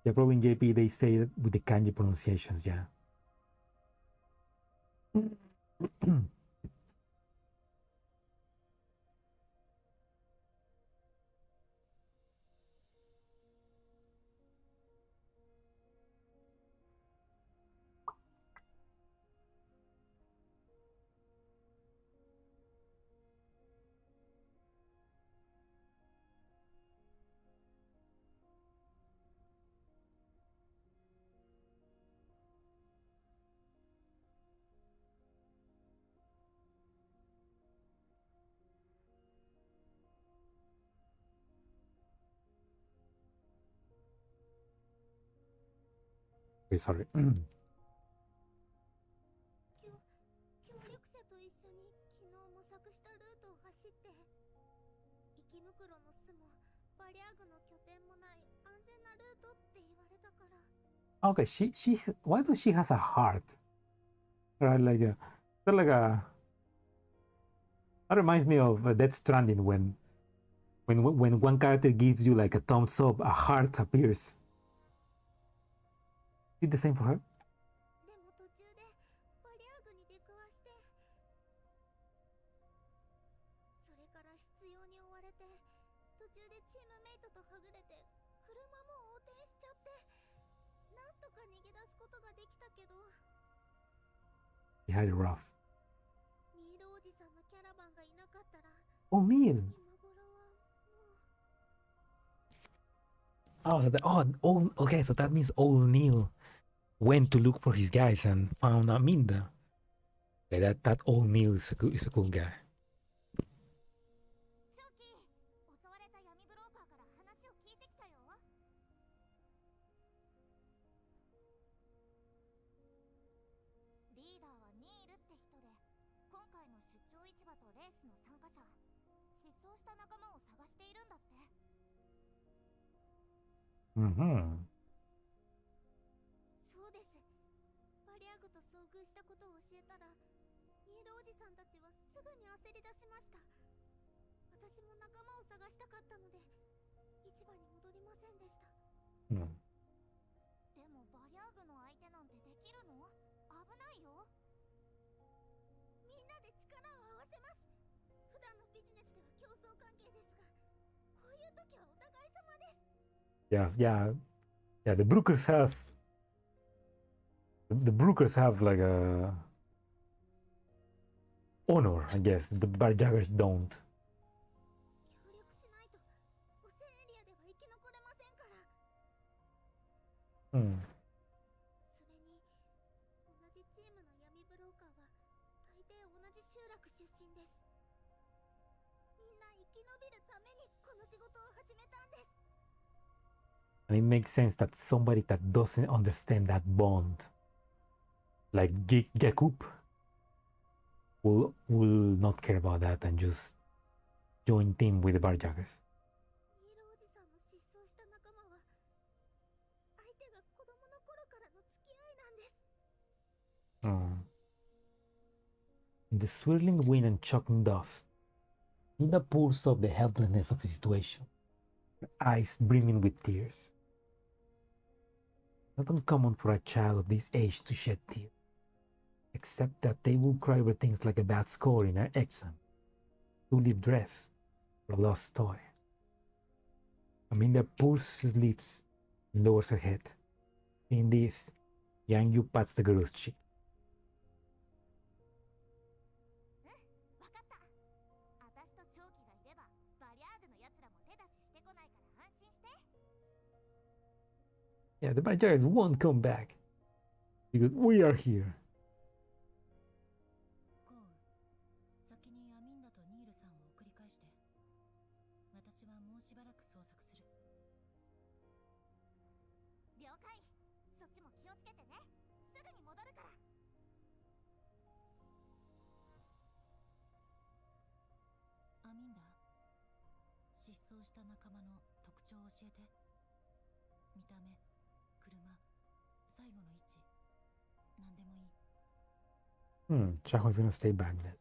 Yeah, probably in JP they say it with the kanji pronunciations, yeah. Okay, sorry. 協力者と一緒に昨日模索したルートを走って池袋の巣もバリアグの拠点もない安全なルートって言われたから Okay, she why does she has a heart? Right, that reminds me of Death Stranding when one character gives you like a thumbs up, a heart appears. Is it the same for her? でも途中でバリアグに出くわしてそれから必要に追われて途中でチームメイトとはぐれて車も横転しちゃってなんとか逃げ出すことができたけど He had it rough. ニールおじさんのキャラバンがいなかったら Oh, Neil. 今頃はもう Oh, okay, so that means old Neil went to look for his guys and found Aminda. Okay, that old Neil is a cool guy. チョキ襲われた闇ブローカーから話を聞いてきたよリーダーはニールって人で今回の出張市場とレースの参加者失踪した仲間を探しているんだって Mm-hmm. そうですバリアグと遭遇したことを教えたらニールおじさんたちはすぐに焦り出しました私も仲間を探したかったので市場に戻りませんでした Mm. でもバリアグの相手なんてできるの危ないよみんなで力を合わせます普段のビジネスでは競争関係ですがこういう時はお互い様です Yeah. The Brookers have like a honor, I guess. The Barjaggers don't. 協力しないと汚染エリアでは生き残れませんから Hmm. それに同じチームの闇ブローカーは大抵同じ集落出身ですみんな生き延びるためにこの仕事を始めたんです And it makes sense that somebody that doesn't understand that bond, like Jakub, will not care about that and just join team with the Barjaggers. ニールおじさんの失踪した仲間は相手が子供の頃からの付き合いなんです Hmm. In the swirling wind and choking dust, Nina pours up the helplessness of the situation, her eyes brimming with tears. Not uncommon for a child of this age to shed tears, except that they will cry over things like a bad score in an exam, two-leaf dress, or a lost toy. Aminda pulls his lips and lowers her head. In this, Yang Yu pats the girl's cheek. Yeah, the Bajars won't come back because we are here. Shaho's gonna stay back then.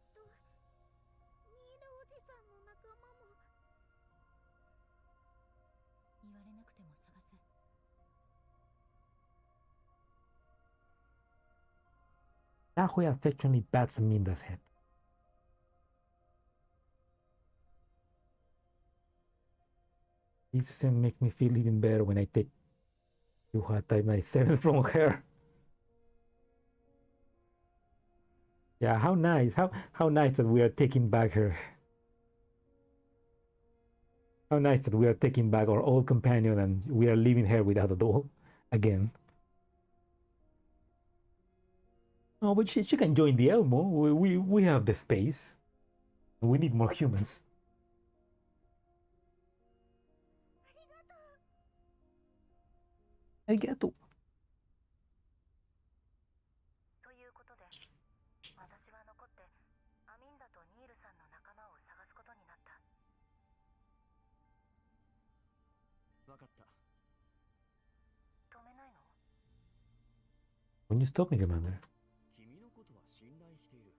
Shaho affectionately pats Aminda's head. This scene makes me feel even better when I take Yuha type 97 from her. Yeah, how nice. How nice that we are taking back her. How nice that we are taking back our old companion and we are leaving her without a doll again. Oh, but she can join the Elmo. We have the space. We need more humans. Arigato. ということで、私は残ってアミンダとニールさんの仲間を探すことになった。わかった。止めないの？ When you stop me, Commander. 君のことは信頼している。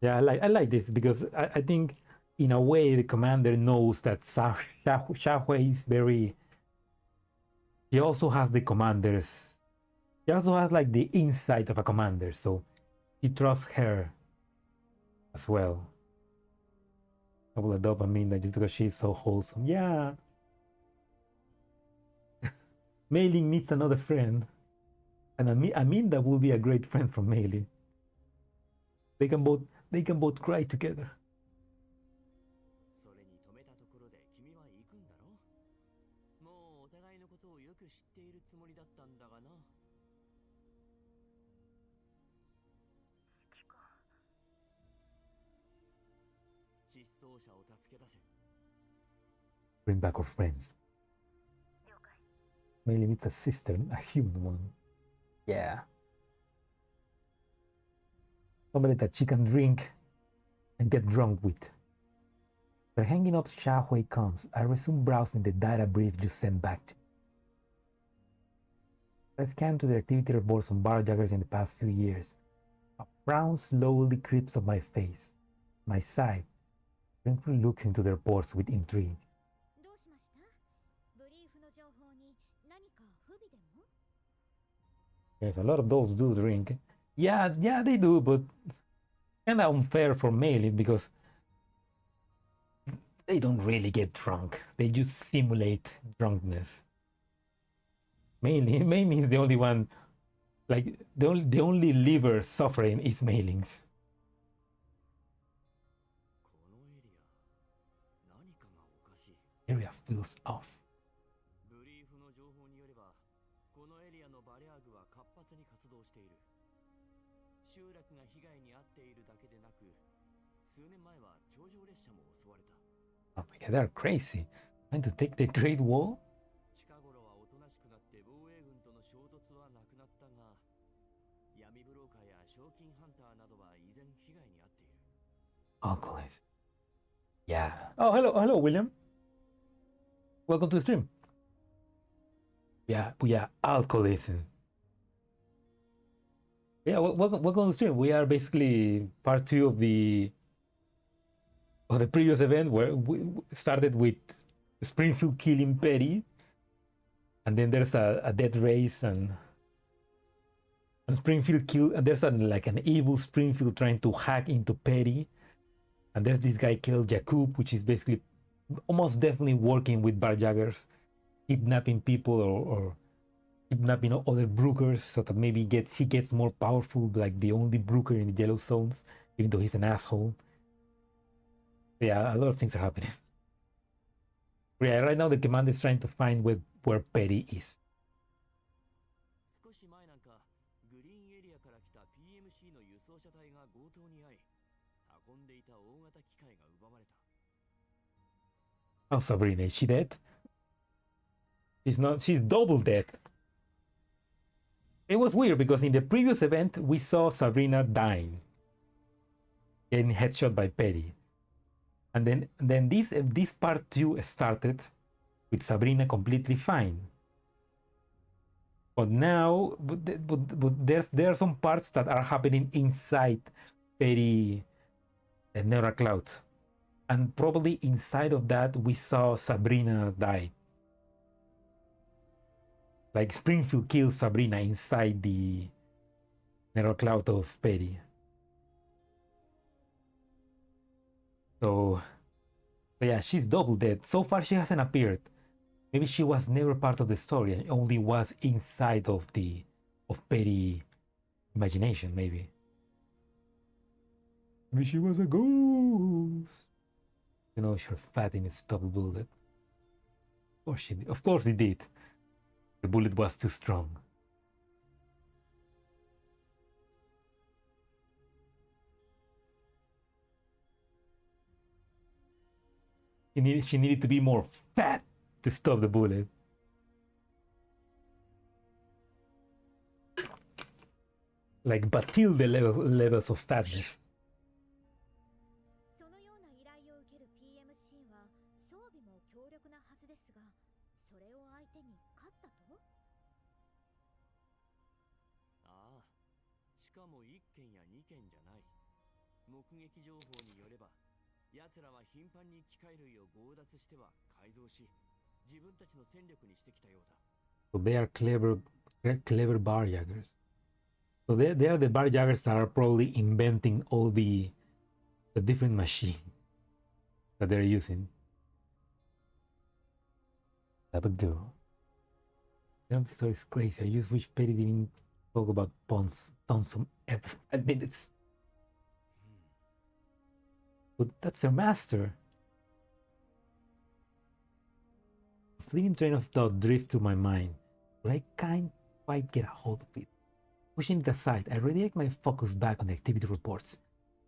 Yeah, I like this because I think in a way the commander knows that Xiaohui is very. He also has the commanders. He also has like the insight of a commander, so he trusts her as well. I will adopt Aminda just because she's so wholesome. Yeah. Mei Ling meets another friend, and Aminda will be a great friend from Mei Ling. They can both cry together. それに止めたところで君は行くんだろ？もうお互いのことをよく知っているつもりだったんだがな。失踪者を助け出せ。Bring back our friends. 了解。 Mei Ling meets a sister, a human one. Yeah. Somebody that she can drink and get drunk with. But hanging up Xiaohui comes, I resume browsing the data brief you sent back to me. I scan to the activity reports on barjaggers in the past few years. A frown slowly creeps up my face. My side Springfield looks into the reports with intrigue. どうしました？ブリーフの情報に何か不備でも？ Yes, a lot of those do drink. Yeah, they do, but kind of unfair for Melee because they don't really get drunk. They just simulate drunkenness. Melee is the only one, like the only liver suffering is Meiling's. このエリア、何かがおかしい。 Area feels off. ブリーフの情報によれば、このエリアのバリアーグは活発に活動している。集落が被害に遭っているだけでなく、数年前は頂上列車も襲われた。Oh my god, they're crazy. Trying to take the Great Wall? 近頃はおとなしくなって防衛軍との衝突はなくなったが、闇ブローカーや賞金ハンターなどは依然被害に遭っている。Alcoholism. Yeah. Oh, hello, William. Welcome to the stream. Yeah, alcoholism. Yeah, welcome to the stream. We are basically part 2 of the previous event where we started with Springfield killing Peri, and then there's a death race, and Springfield kill, and there's like an evil Springfield trying to hack into Peri, and there's this guy killed Jakub, which is basically almost definitely working with barjaggers, kidnapping people or kidnapping other brokers so that maybe he gets more powerful, like the only broker in the yellow zones, even though he's an asshole. Yeah, a lot of things are happening. Yeah, right now the command is trying to find where Peri is. 少し前なんかグリーンエリアから来た PMC の輸送車隊が強盗に遭い運んでいた大型機械が奪われた。 Oh, Sabrina, is she dead? She's not. She's double dead. It was weird because in the previous event we saw Sabrina dying, getting headshot by Peri, and then this part 2 started with Sabrina completely fine. But now, there are some parts that are happening inside Peri and Neura Cloud, and probably inside of that we saw Sabrina die. Like Springfield kills Sabrina inside the Neura Cloud of Peri. So yeah, she's double dead. So far she hasn't appeared. Maybe she was never part of the story and only was inside of Peri imagination, maybe. Maybe she was a ghost. You know, her fat and stop bullet. Of course it did. The bullet was too strong. She needed to be more fat to stop the bullet. Like Batilde levels of fatness. そのような依頼を受ける PMC は装備も強力なはずですが、それを相手に勝ったと？ああ、しかも1件や2件じゃない。目撃情報によれば、奴らは頻繁に機械類を強奪しては改造し、自分たちの戦力にしてきたようだ。So they are clever barjaggers. So they are the barjaggers that are probably inventing all the different machines that they're using. But girl, you know, the story is crazy. I just wish Peri didn't talk about Thompson every 5 minutes. But that's her master. A fleeting train of thought drifts through my mind, but I can't quite get a hold of it. Pushing it aside, I redirect my focus back on the activity reports,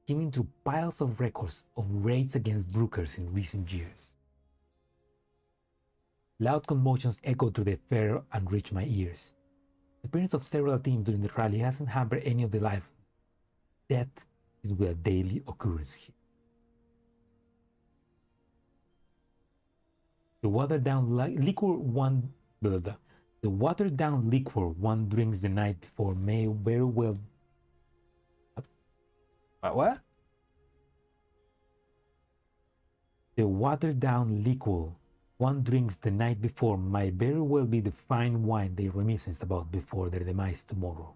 skimming through piles of records of raids against brokers in recent years. Loud commotions echo through the fair and reach my ears. The appearance of several teams during the rally hasn't hampered any of the life. Death is a daily occurrence here. The watered down liquor one drinks the night before may very well. What? The watered down liquor one drinks the night before might very well be the fine wine they reminiscence about before their demise tomorrow.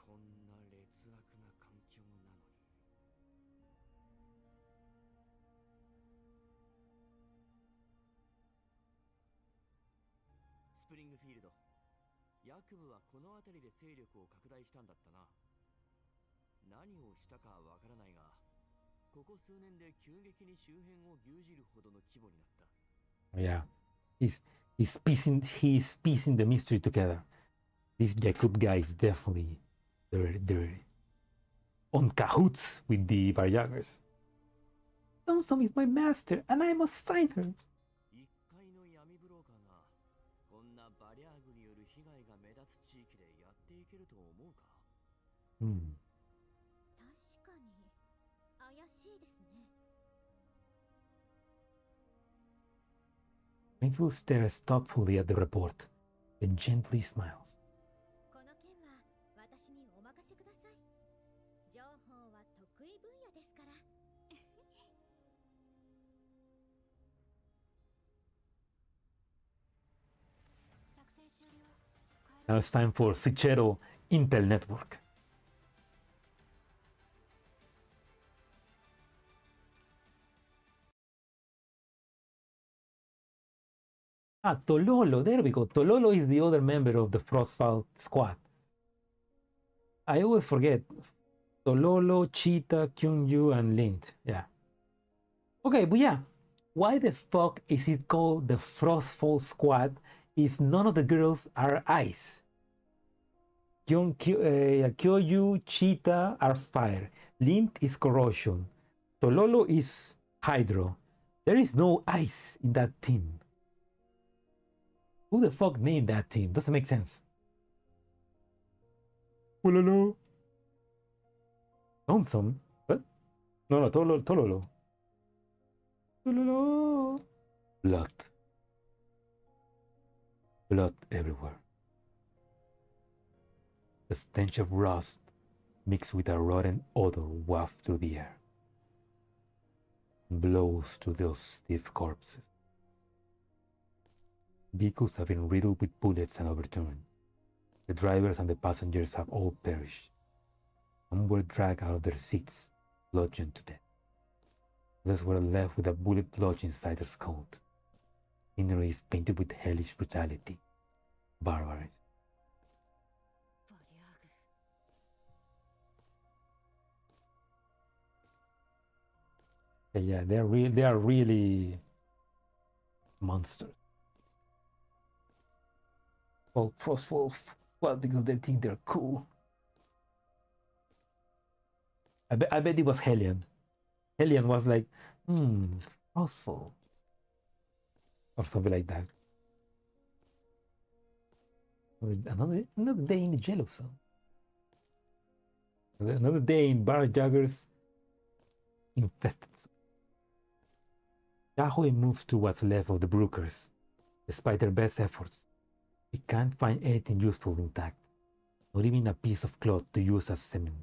こんな劣悪な環境なのに。スプリングフィールド、ヤクブはこの辺りで勢力を拡大したんだったな。何をしたかわからないが、ここ数年で急激に周辺を牛耳るほどの規模になった。Yeah, he's piecing the mystery together. This Jakub guy is definitely they're on cahoots with the barjaggers. Thompson is my master, and I must find her. 一階の闇ブローカーがこんなバリャーグによる被害が目立つ地域でやっていけると思うか？確かに怪しいですね。Springfield stares thoughtfully at the report, then gently smiles. この件は Now it's time for Sichero Intel Network. Ah, Tololo, there we go. Tololo is the other member of the Frostfall squad. I always forget. Tololo, Cheetah, Kyungju, and Lint. Yeah. Okay, but yeah. Why the fuck is it called the Frostfall squad if none of the girls are ice? Kyoju, Cheetah are fire. Lint is corrosion. Tololo is hydro. There is no ice in that team. Who the fuck named that team? Doesn't make sense. Tololo. Thompson? What? No, Tololo. Tololo. Blood. Blood everywhere. The stench of rust mixed with a rotten odor wafts through the air. Blows to those stiff corpses. Vehicles have been riddled with bullets and overturned. The drivers and the passengers have all perished. Some were dragged out of their seats, bludgeoned to death. Others were left with a bullet lodged inside their skull. Scenery is painted with hellish brutality, barbarism. Yeah, they are really monsters. Well, Frostfall, well, because they think they're cool. I bet it was Hellion. Hellion was like, Frostfall. Or something like that. Another day in the Jello Zone. Another day in Bar Jaggers infested. Shahui moves to what's left of the Brookers. Despite their best efforts, we can't find anything useful intact, not even a piece of cloth to use as cement.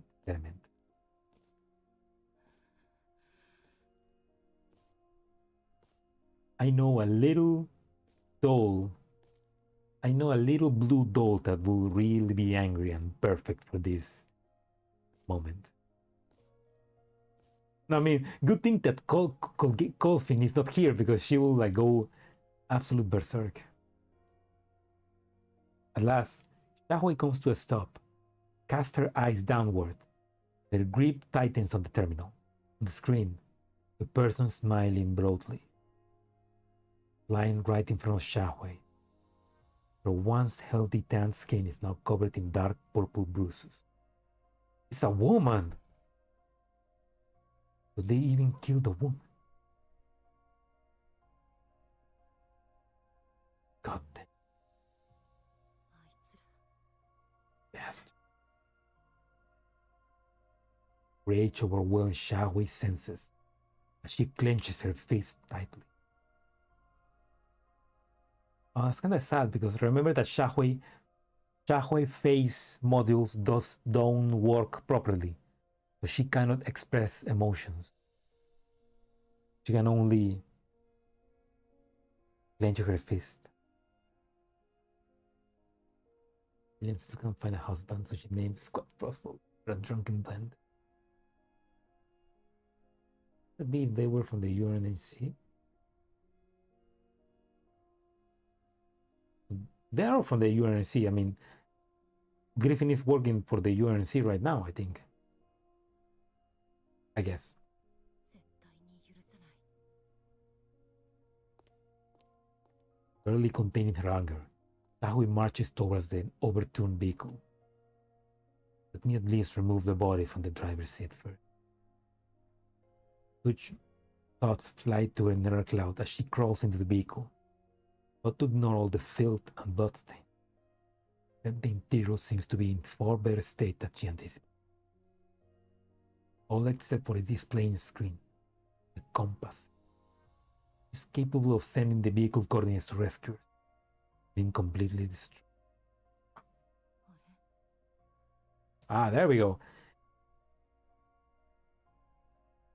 I know a little doll. I know a little blue doll that will really be angry and perfect for this moment. I mean, good thing that Colfin is not here because she will like go absolute berserk. At last, Shahui comes to a stop, casts her eyes downward. Their grip tightens on the terminal. On the screen, the person smiling broadly. Lying right in front of Shahui. Her once healthy tan skin is now covered in dark purple bruises. It's a woman! Did they even kill the woman? God damn. Bastard. Rage overwhelms Shahui's senses as she clenches her fist tightly. Oh, it's kind of sad because remember that Shahui face modules don't work properly. So she cannot express emotions. She can only clench her fist. William still can't find a husband, so she named Squad Frostfall for a drunken blend. Could be if they were from the UNHC. They are from the UNHC. I mean, Griffin is working for the UNHC right now, I think. I guess. Barely containing her anger, Shahui marches towards the overturned vehicle. Let me at least remove the body from the driver's seat first. Such thoughts fly to her inner cloud as she crawls into the vehicle, but to ignore all the filth and bloodstain. Then the interior seems to be in far better state than she anticipated. All except for a displaying screen, the compass, is capable of sending the vehicle coordinates to rescuers, being completely destroyed. Ah, there we go.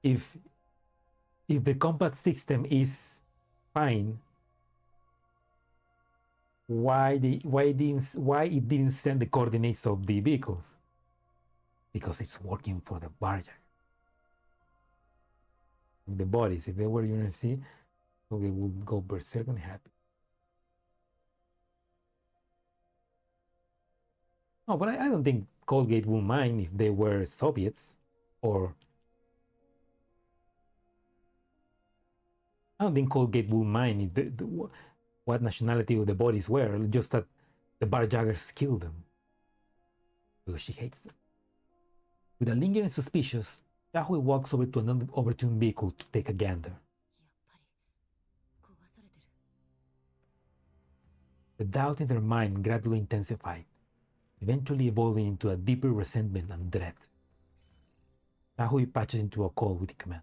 If the compass system is fine, why it didn't send the coordinates of the vehicles. Because it's working for the barrier. The bodies, if they were UNC, so they would go berserk and happy. No, but I don't think Colgate would mind if they were Soviets, or I don't think Colgate would mind if what nationality the bodies were, just that the barjaggers killed them because she hates them. With a lingering suspicious, Yahui walks over to another overturned vehicle to take a gander. The doubt in their mind gradually intensified, eventually evolving into a deeper resentment and dread. Yahui patches into a call with the command.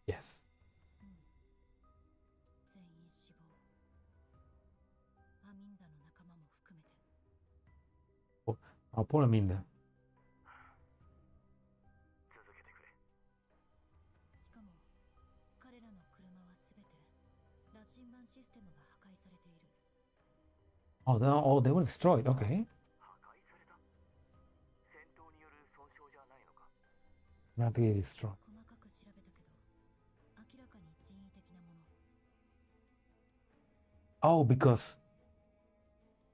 Yes. Oh, poor Aminda. Oh, they were destroyed. Okay. Not really destroyed. Oh, because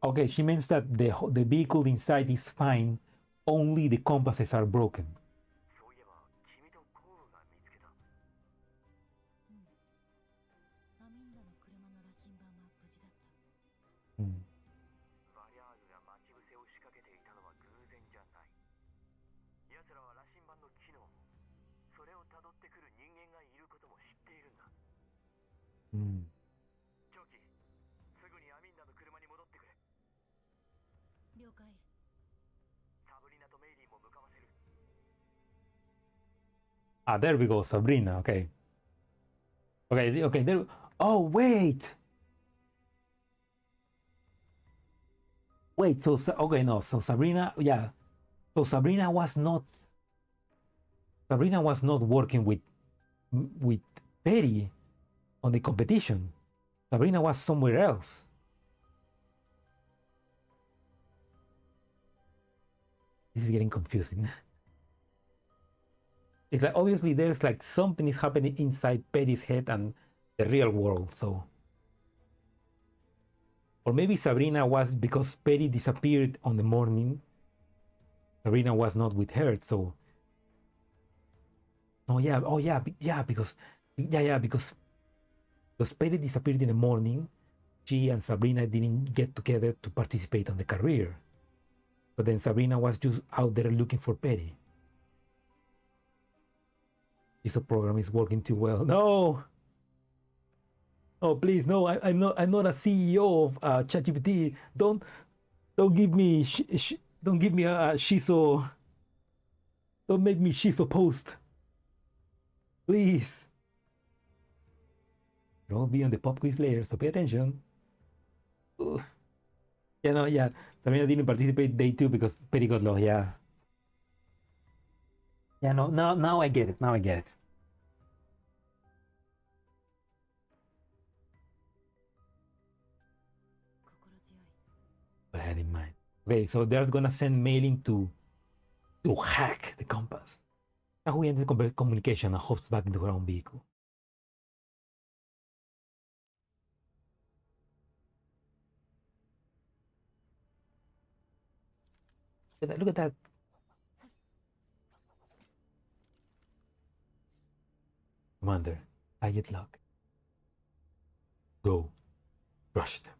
okay, she means that the vehicle inside is fine, only the compasses are broken. Hmm. Hmm. Ah, there we go, Sabrina. Okay. Okay, there. Oh, wait. Wait, so okay, no, so Sabrina, yeah. So Sabrina was not working with Peri on the competition. Sabrina was somewhere else. This is getting confusing. It's like obviously there's like something is happening inside Peri's head and the real world, so. Or maybe Sabrina was, because Peri disappeared on the morning, Sabrina was not with her, so. Oh yeah, because Peri disappeared in the morning, she and Sabrina didn't get together to participate on the career. But then Sabrina was just out there looking for Peri. This program is working too well. No! Oh please, no! I'm not a CEO of ChatGPT. Don't give me don't give me a shiso. Don't make me shiso post. Please. You'll be on the pop quiz layer, so pay attention. Yeah. Sabrina didn't participate day 2 because Peri got lost. Yeah. Yeah, no, now I get it. Now I get it. What I had in mind. Okay, so they're gonna send mailing to hack the compass. Now we ends the communication and hops back into her own vehicle. Look at that. Commander, target lock. Go. Rush them.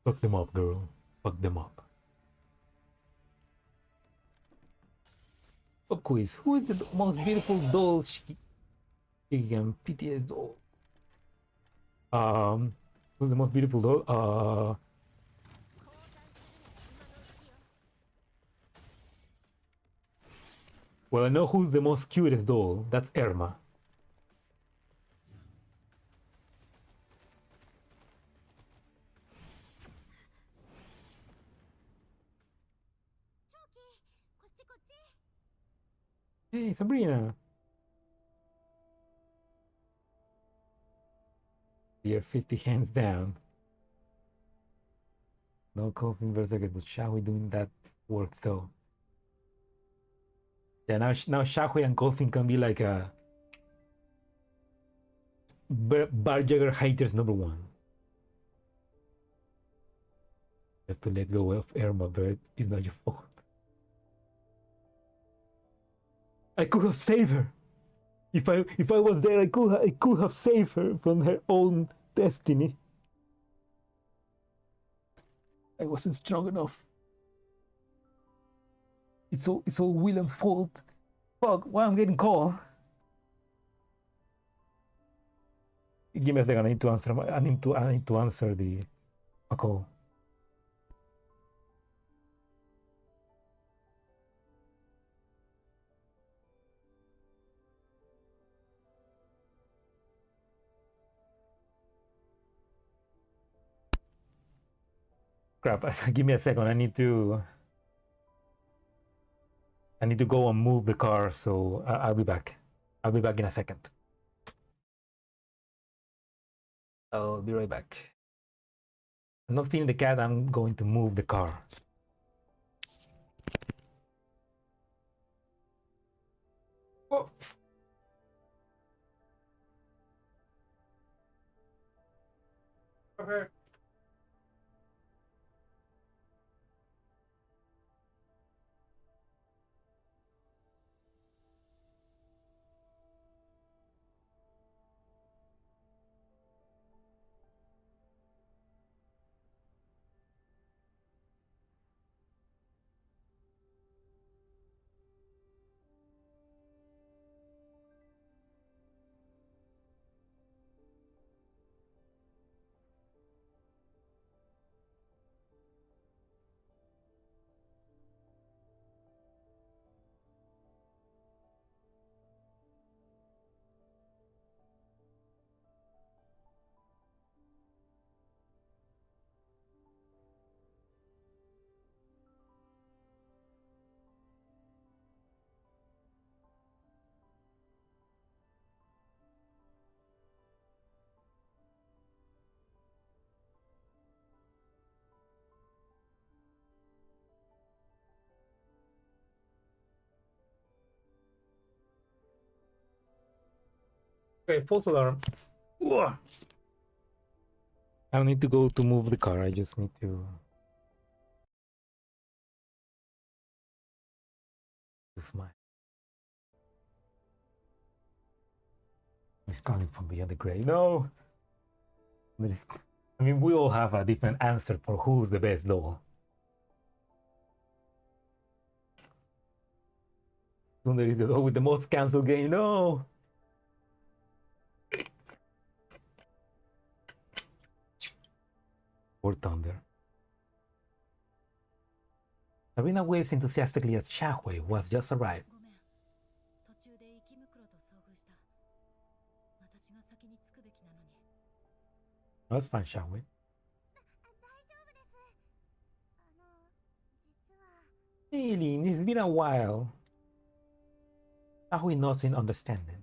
Fuck them up, girl. Fuck them up. Pop quiz. Who is the most beautiful doll she can PTS doll? Who's the most beautiful doll? Well, I know who's the most cutest doll. That's Irma. Hey, Sabrina. You're 50 hands down. No coughing versus but Shahui doing that work though. Yeah, now Shahui and coughing can be like a Bar Jagger haters #1. You have to let go of Elmo, but it's not your fault. I could have saved her. If I was there, I could have saved her from her own destiny. I wasn't strong enough. It's all William's fault. Fuck, why I'm getting called? Give me a second. I need to answer. I need to answer a call. Crap! Give me a second. I need to go and move the car. So I'll be back. I'll be back in a second. I'll be right back. I'm not feeding the cat. I'm going to move the car. Oh. Okay. Okay, false alarm. Ugh. I don't need to go to move the car. I just need to smile. He's calling from beyond the grave. No. I mean, we all have a different answer for who's the best doll. There is the doll with the most cancelled game. No. Or Thunder. Sabrina waves enthusiastically as Shahui was just arrived. That's fine, Shahui. Eileen, it's been a while. Shahui nods in understanding.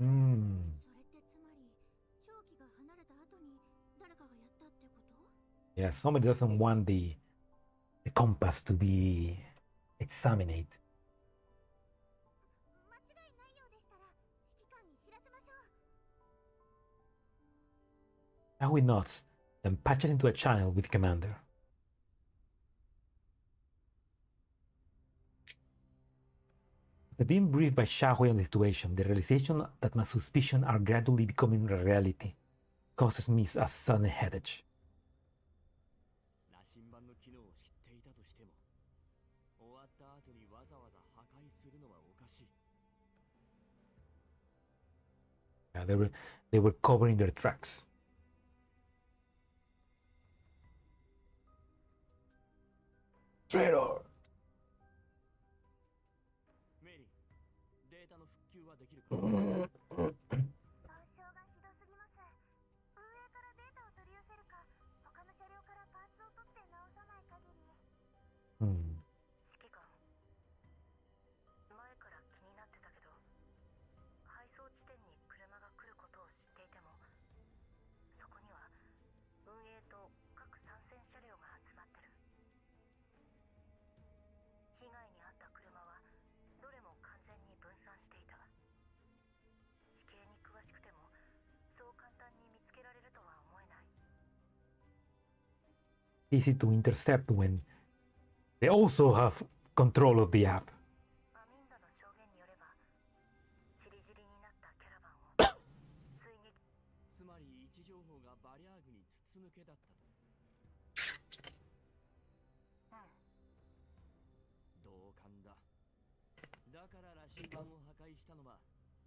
Hmm. Yeah, somebody doesn't want the compass to be examined. Shahui nods, then patches into a channel with Commander. Being briefed by Shahui on the situation, the realization that my suspicions are gradually becoming a reality causes me a sudden headache. Yeah, they were covering their tracks. Traitor! メリー、データの復旧はできるか？損傷がひどすぎます。運営からデータを取り寄せるか、他の車両からパーツを取って直さない限り。Hmm. 指揮官、前から気になってたけど、配送地点に車が来ることを知っていても、そこには運営と各参戦車両が集まってる。被害に遭った車はどれも完全に分散していた。地形に詳しくてもそう簡単に見つけられるとは思えない。 Easy to intercept when they also have control of the app. アミンダの証言によれば、チリジリになったキャラバンを追撃。つまり位置情報がバリャーグに筒抜けだったと。同感だ。だから羅針盤を破壊したのは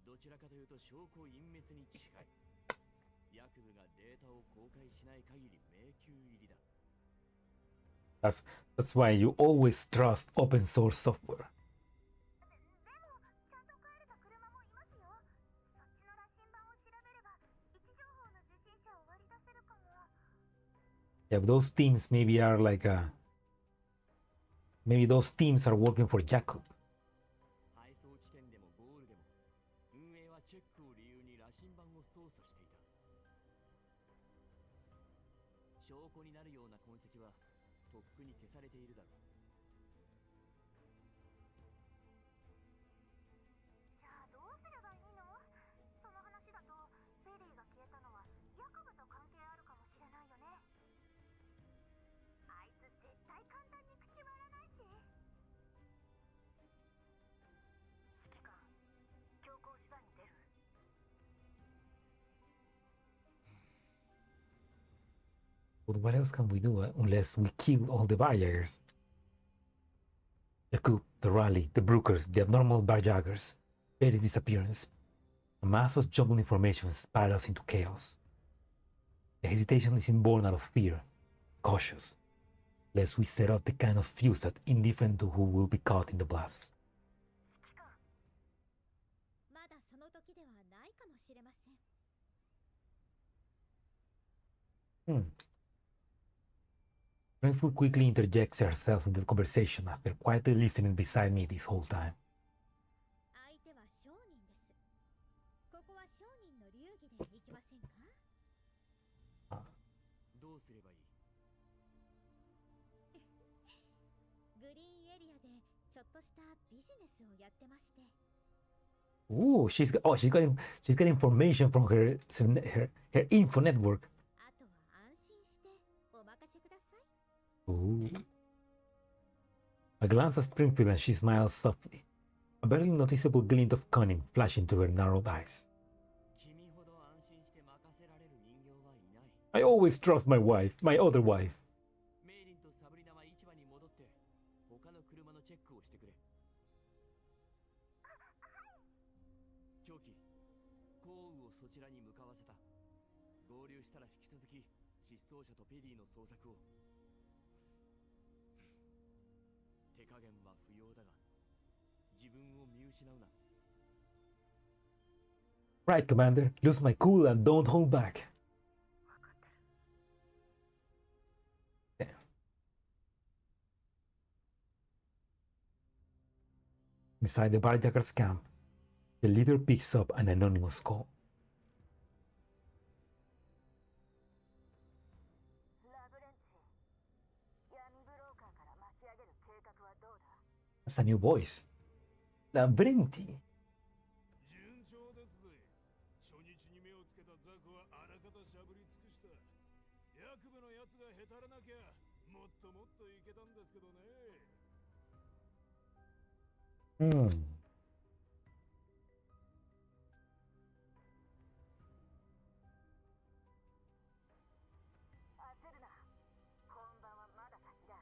どちらかというと証拠隠滅に近い。ヤクブがデータを公開しない限り迷宮入りだ。That's why you always trust open source software. でもちゃんと帰れた車もいますよ。そっちの羅針盤を調べれば位置情報の受信者を割り出せるかも。 Yeah, but those teams maybe are like maybe those teams are working for Jacob. 配送地点でもゴールでも運営はチェックを理由に羅針盤を操作していた。証拠になるような痕跡はとっくに消されているだろう。じゃあどうすればいいの？その話だとペリーが消えたのはヤコブと関係あるかもしれないよね。あいつ絶対簡単に口割らないし。指揮官、強行手段に出る。 But what else can we do unless we kill all the barjaggers? The coup, the rally, the brokers, the abnormal barjaggers, Peri's disappearance. A mass of jumbled information spirals into chaos. The hesitation is born out of fear, cautious, lest we set off the kind of fuse that indifferent to who will be caught in the blast. 指揮官、まだその時ではないかもしれません。Springfield quickly interjects herself into the conversation after quietly listening beside me this whole time. 相手は商人です。ここは商人の流儀で行きませんか？どうすればいい？グリーンエリアでちょっとしたビジネスをやってまして。 Ooh, she's got information from her info network. あとは安心してお任せください。 Ooh. I glance at Springfield and she smiles softly, a barely noticeable glint of cunning flashing to her narrowed eyes. 君ほど安心して任せられる人形はいない。 I always trust my wife, my other wife. メイリンとサブリナは市場に戻って他の車のチェックをしてくれ。長期、降雨をそちらに向かわせた。合流したら引き続き失踪者とペリーの捜索を。手加減は不要だが自分を見失うな。 Right, Commander. Lose my cool and don't hold back. Damn. Inside the barjackers' camp, the leader picks up an anonymous call. ラブレンチ、闇ブローカーから巻き上げる計画はどうだ？ That's a new voice. Lavrenti. 順調ですぜ。初日に目をつけたザクはあらかたしゃぶり尽くした。ヤクブのやつがへたらなきゃもっともっといけたんですけどね。焦るな。本番はまだ先だ。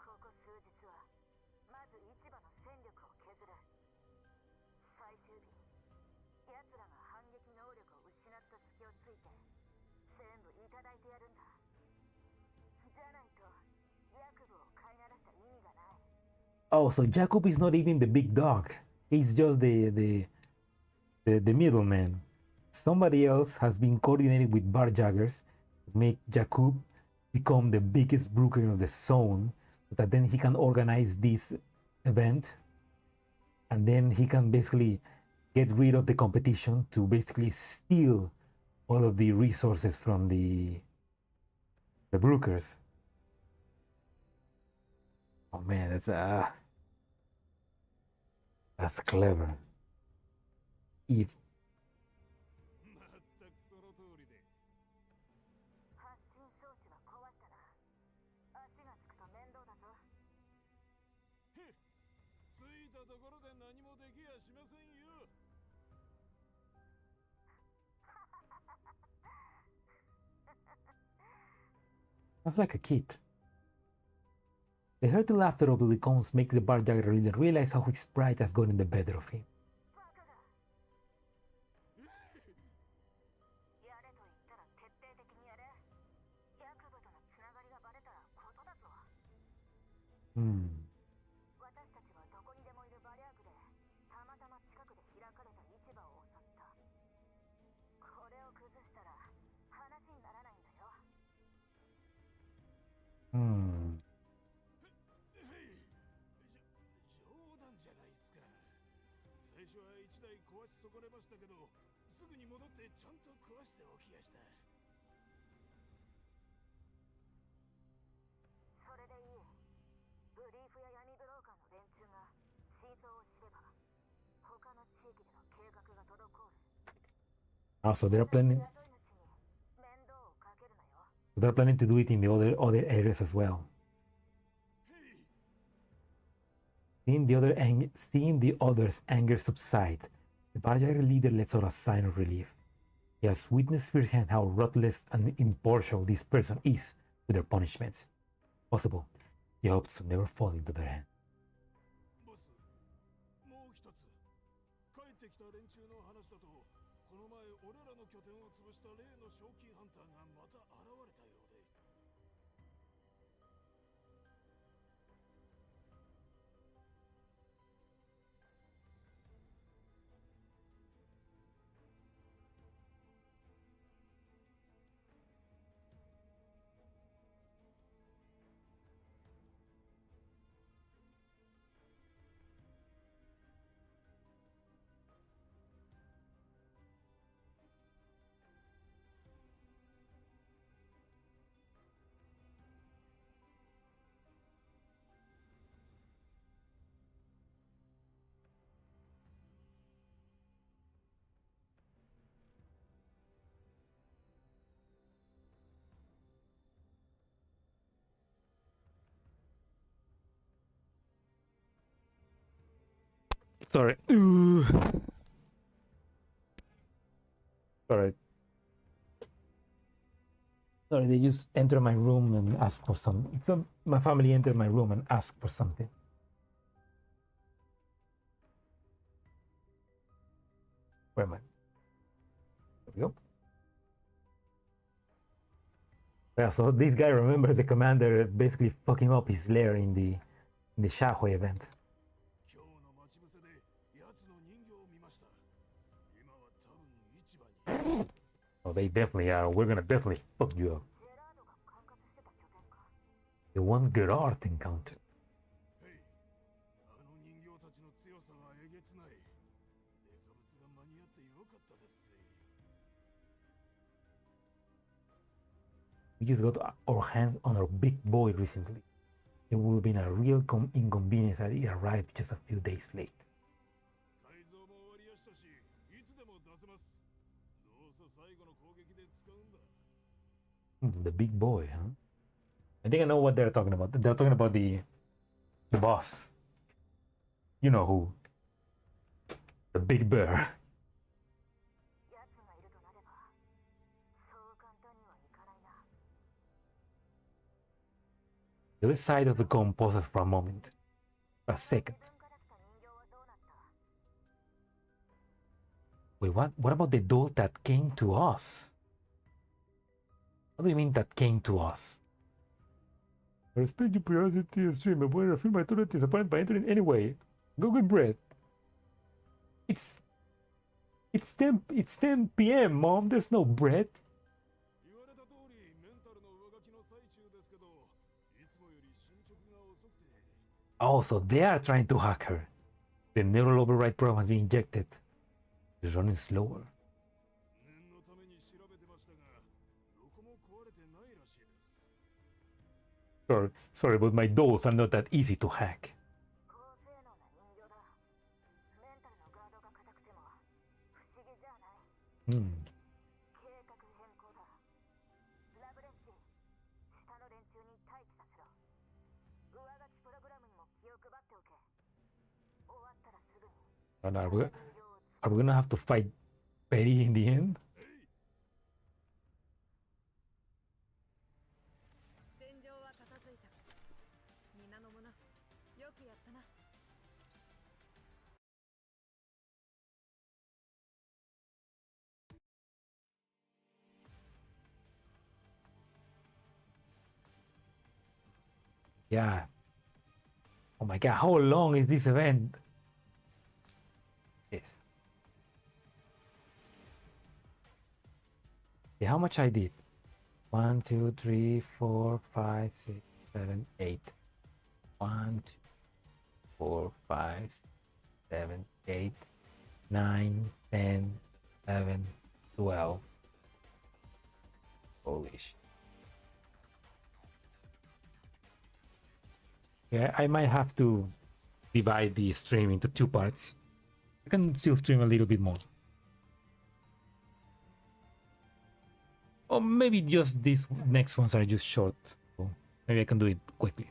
ここ数日はまず市場の戦力を削る。最終日、奴らが反撃能力を失った隙をついて全部いただいてやるんだ。じゃないとヤクブを飼いなら Oh, so Jacob is not even the big dog. He's just the middleman. Somebody else has been coordinating with barjaggers to make Jacob become the biggest broker of the zone, so that then he can organize this event, and then he can basically get rid of the competition to basically steal all of the resources from the brokers. Oh man, that's clever. If まったくその通りで。発信装置は壊したな。足がつくと面倒だぞ。へっ、ついたところで何もできやしませんよ。That's like a kid. The hearty laughter of the Combs makes the barjagger leader realize how his pride has gotten the better of him. やれと言ったら徹底的にやれ。役部とのつながりがバレたらことだぞ。私たちはどこにでもいるバリアークでたまたま近くで開かれた市場を襲った。これを崩したら話にならないんだよ。冗談じゃないっすか。最初は一台壊し損ねましたけど、すぐに戻ってちゃんと壊しておきやした。それでいい。ブリーフや闇ブローカーの連中が真相を知れば他の地域での計画が滞る。So they're planning. They're planning to do it in the other areas as well. Seeing the others' anger subside, the barjagger leader lets out a sign of relief. He has witnessed firsthand how ruthless and impartial this person is with their punishments. Possible, he hopes to never fall into their hands. ボス、もう一つ。帰ってきた連中の話だと、この前俺らの拠点を潰した例の賞金ハンターがまた現れたようで。Sorry. Sorry. Sorry, they just enter my room and ask for something. My family entered my room and asked for something. Where am I? There we go. Yeah, so this guy remembers the commander basically fucking up his lair in the Shahoi event. Oh, they definitely are. We're gonna definitely fuck you up. The one Gerard encountered. We just got our hands on our big boy recently. It would have been a real inconvenience that it arrived just a few days late. The big boy, huh? I think I know what they're talking about. They're talking about the boss. You know who. The big bear. The other side of the cone pauses for a moment. A second. Wait, what? What about the doll that came to us? What do you mean that came to us? I respect your curiosity and stream, but when I feel my toilet is apparent by entering anyway. Go get bread. It's 10 p.m. Mom. There's no bread. Oh, so they are trying to hack her. The neural override program has been injected. It's running slower. Sorry, but my dolls are not that easy to hack. And are we gonna have to fight Peri in the end? Yeah. Oh my god, how long is this event? Yes. Yeah, how much I did? 1, 2, 3, 4, 5, 6, 7, 8. 1, 2, 4, 5, 7, 8, 9, 10, 11, 12. Holy shit. Yeah, I might have to divide the stream into 2 parts. I can still stream a little bit more. Or maybe just these next ones are just short. So maybe I can do it quickly.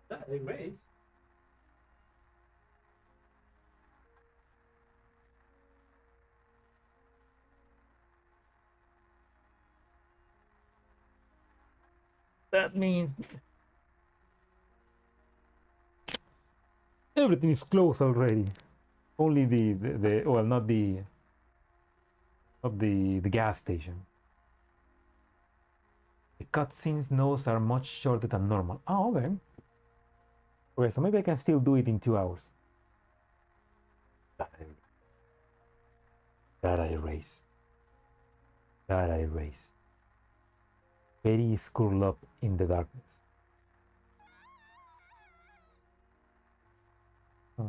That erase. That means everything is closed already. Only the well, not the gas station. The cutscenes notes are much shorter than normal. Oh, okay. Okay, so maybe I can still do it in 2 hours. That I erased. Peri is curled up in the darkness. A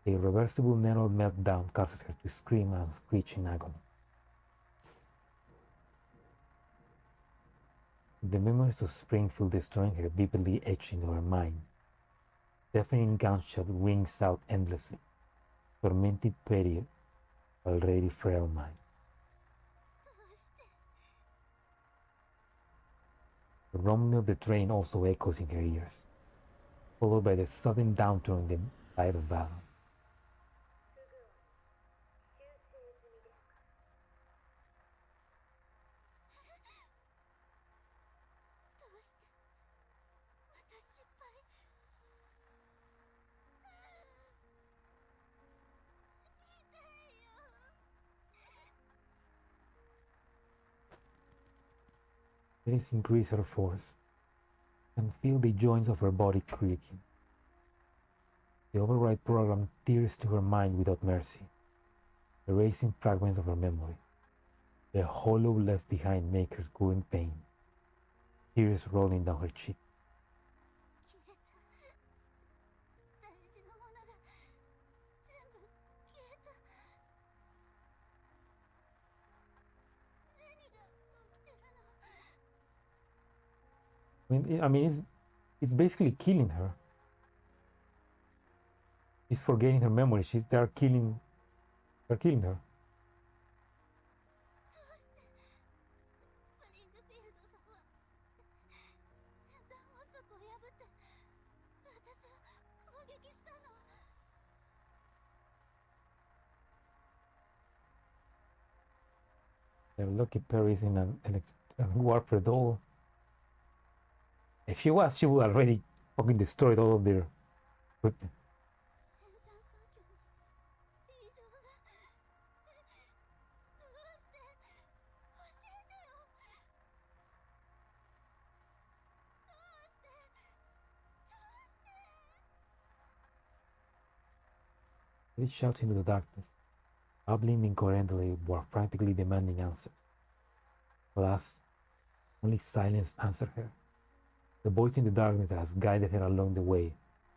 irreversible neural meltdown causes her to scream and screech in agony. The memories of Springfield destroying her vividly etched into her mind. Deafening gunshot rings out endlessly, tormented Peri, already frail mind. The rumbling of the train also echoes in her ears, followed by the sudden downturn in the tide of battle. Peri increased her force and feel the joints of her body creaking. The override program tears to her mind without mercy, erasing fragments of her memory. The hollow left behind makes her go in pain, tears rolling down her cheek. I mean, it's basically killing her. It's forgetting her memory. They're killing her. They're lucky Peri's in a warfare doll. If she was, she would already fucking destroyed all of their equipment. It shouts into the darkness, babbling incoherently while frantically demanding answers. Alas, only silence answered her. The voice in the darkness that has guided her along the way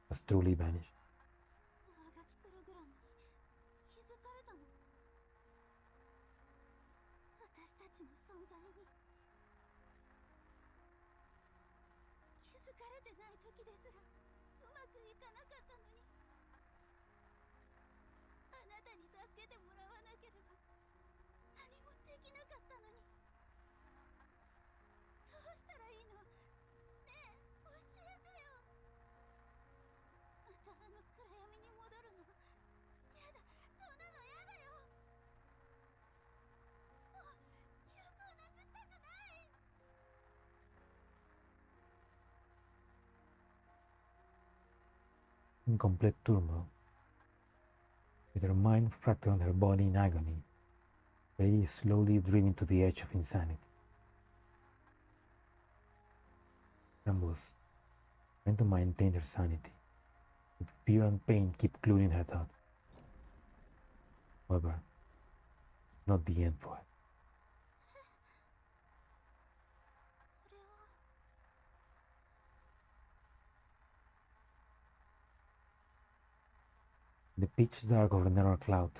has truly vanished. 上書きプログラムに気づかれたの。私たちの存在に気づかれてない時ですらうまくいかなかったのに、あなたに助けてもらわなければ何もできなかったのに、どうしたらいいの？ねえ、教えてよ。またあの暗闇に戻るの？やだ、そんなのやだよ。もう記憶をなくしたくない。 In complete turmoil, with her mind fractured and her body in agony, Peri is slowly driven to the edge of insanity. Trembles, trying to maintain her sanity, with fear and pain keep clouding her thoughts. However, not the end for her. これは In the pitch dark of the narrow cloud,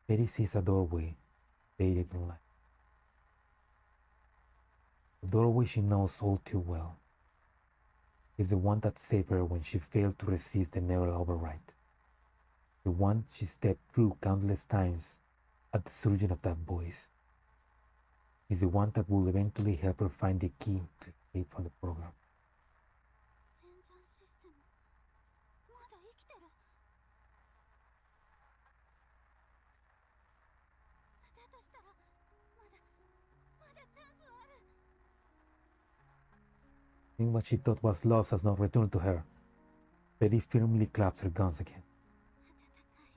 Peri sees a doorway bathed in light. The doorway she knows all too well is the one that saved her when she failed to resist the neural override. The one she stepped through countless times at the surging of that voice. Is the one that will eventually help her find the key to escape from the program. 演算システムまだ生きてる。だとしたらまだチャンスはある。 Seeing what she thought was lost has not returned to her, Peri firmly claps her guns again. 温かい。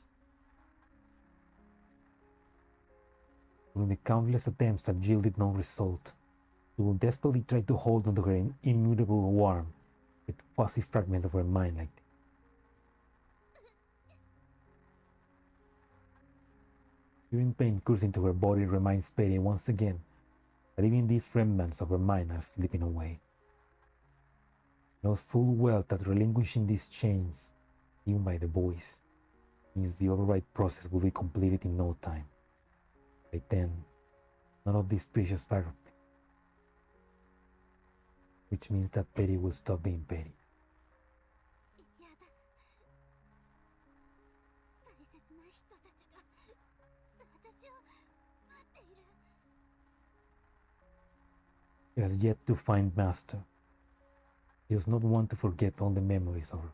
During the countless attempts that yielded no result, she will desperately try to hold onto her immutable warmth with fuzzy fragments of her mind like this. Hearing pain coursing to her body reminds Peri once again that even these remnants of her mind are slipping away. She knows full well that relinquishing these chains, even by the voice, means the override process will be completed in no time. By then, none of these precious fragments, which means that Peri will stop being Peri. やだ。大切な人たちが私を待っている。 She has yet to find Master. She does not want to forget all the memories of her.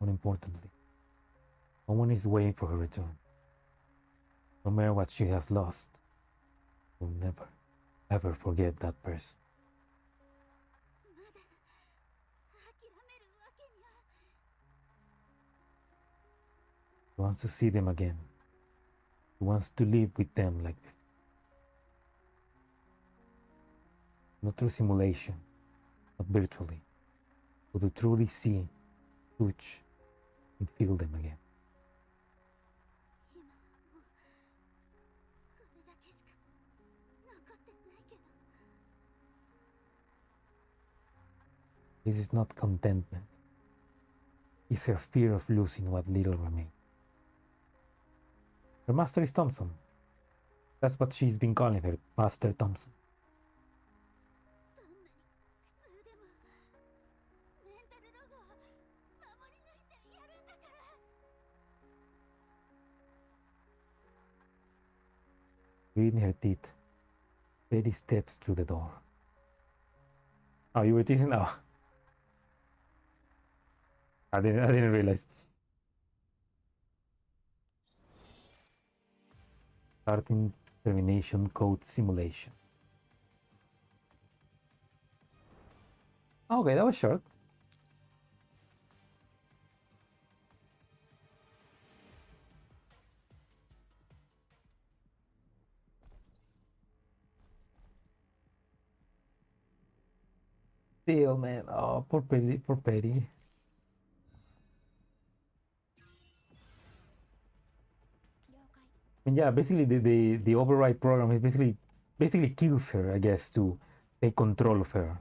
More importantly, no one is waiting for her return. No matter what she has lost, she will never, ever forget that person. まだ諦めるわけには。 She wants to see them again. She wants to live with them like before. Not through simulation, not virtually, but to truly see, touch, and feel them again. 今はもうこれだけしか残ってないけど。 This is not contentment. It's her fear of losing what little remains. Her master is Thompson. That's what she's been calling her, Master Thompson. どんなに苦痛でもメンタルログを守り抜いてやるんだから。 Gritting her teeth, Peri steps through the door. Oh, you were teasing? Oh. I didn't realize. Starting termination code simulation. Okay, that was short. Still, man. Oh, poor Peri. Poor Peri. And yeah, basically the override program is basically kills her, I guess, to take control of her.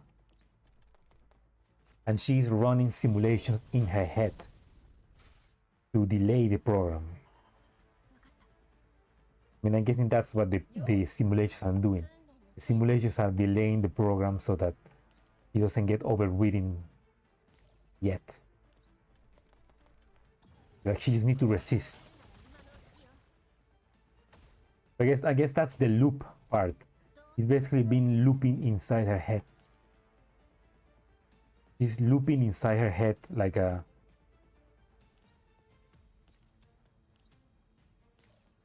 And she's running simulations in her head to delay the program. I mean, I'm guessing that's what the simulations are doing. The simulations are delaying the program so that he doesn't get overridden yet. Like, she just need to resist. I guess that's the loop part. It's basically been looping inside her head. She's looping inside her head like a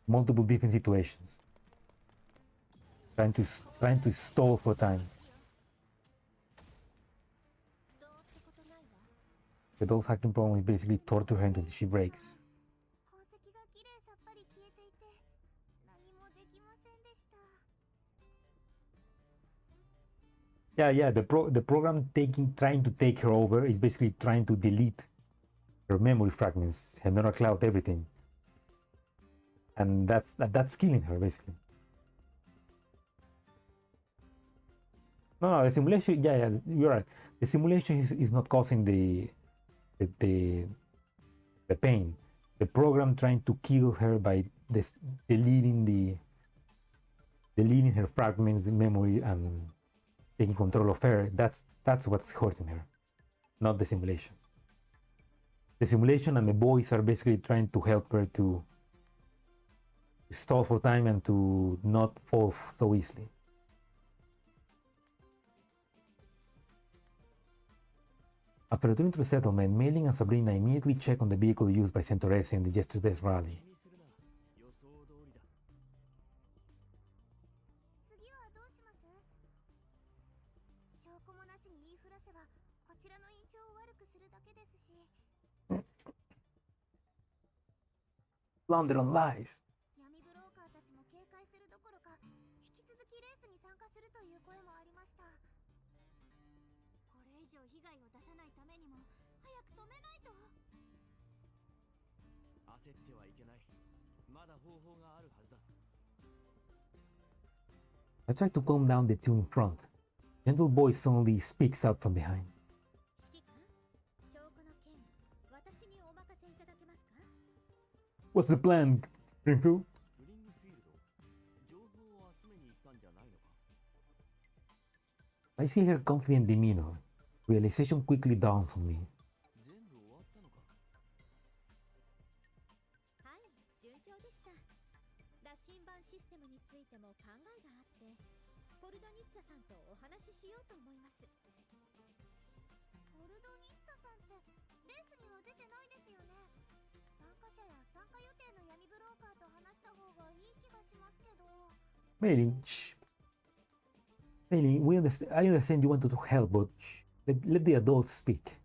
multiple different situations, trying to stall for time. The dog's hacking problem is basically torture her until she breaks. Yeah. The program trying to take her over is basically trying to delete her memory fragments, her neural cloud, everything, and that's killing her basically. No, the simulation. Yeah, you're right. The simulation is not causing the pain. The program trying to kill her by deleting her fragments, the memory, and taking control of her. That's what's hurting her, not the simulation. The simulation and the boys are basically trying to help her to stall for time and to not fall so easily. After returning to the settlement, Mailing and Sabrina immediately check on the vehicle used by Centaurea in the yesterday's rally. Flounder on lies. I try to calm down the two in front. Gentle voice suddenly speaks up from behind. What's the plan, Springfield? I see her confident demeanor. Realization quickly dawns on me. Mailing, shh. Mailing, I understand you wanted to help, but shh. Let the adults speak.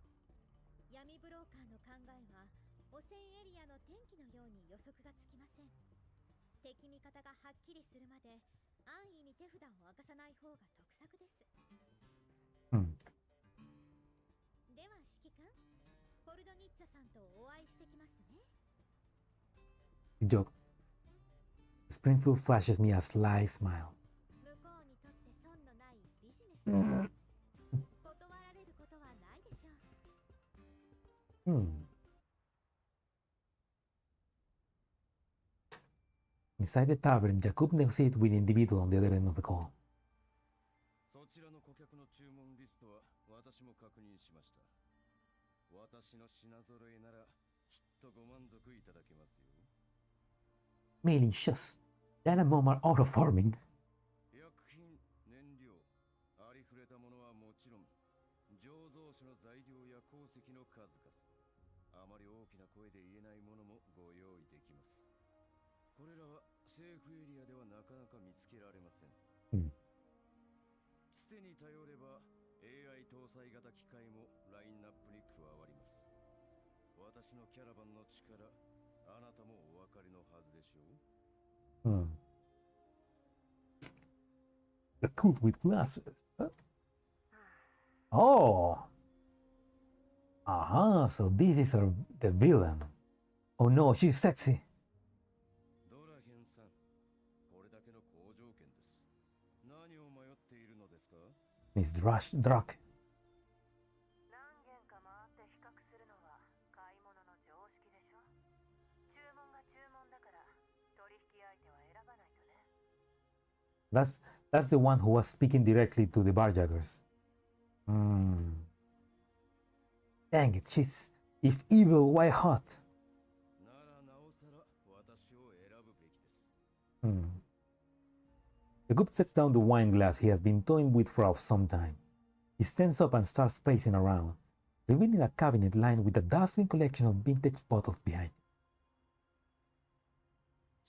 Good job. Springfield flashes me a sly smile. Inside the tavern, Jakub negotiates with the individual on the other end of the call. Mailing, shush. Dan and Mom are out of farming. The cult with glasses. Huh? Oh. So this is the villain. Oh no, she's sexy. Miss Druck. 何軒か回って比較するのは買い物の常識でしょ。注文が注文だから取引相手は選ばないとね。That's the one who was speaking directly to the barjaggers. Dang it, she's if evil, why hot? ならなおさら私を選ぶべきです。Jacob sets down the wine glass he has been toying with for some time. He stands up and starts pacing around, revealing a cabinet lined with a dazzling collection of vintage bottles behind him.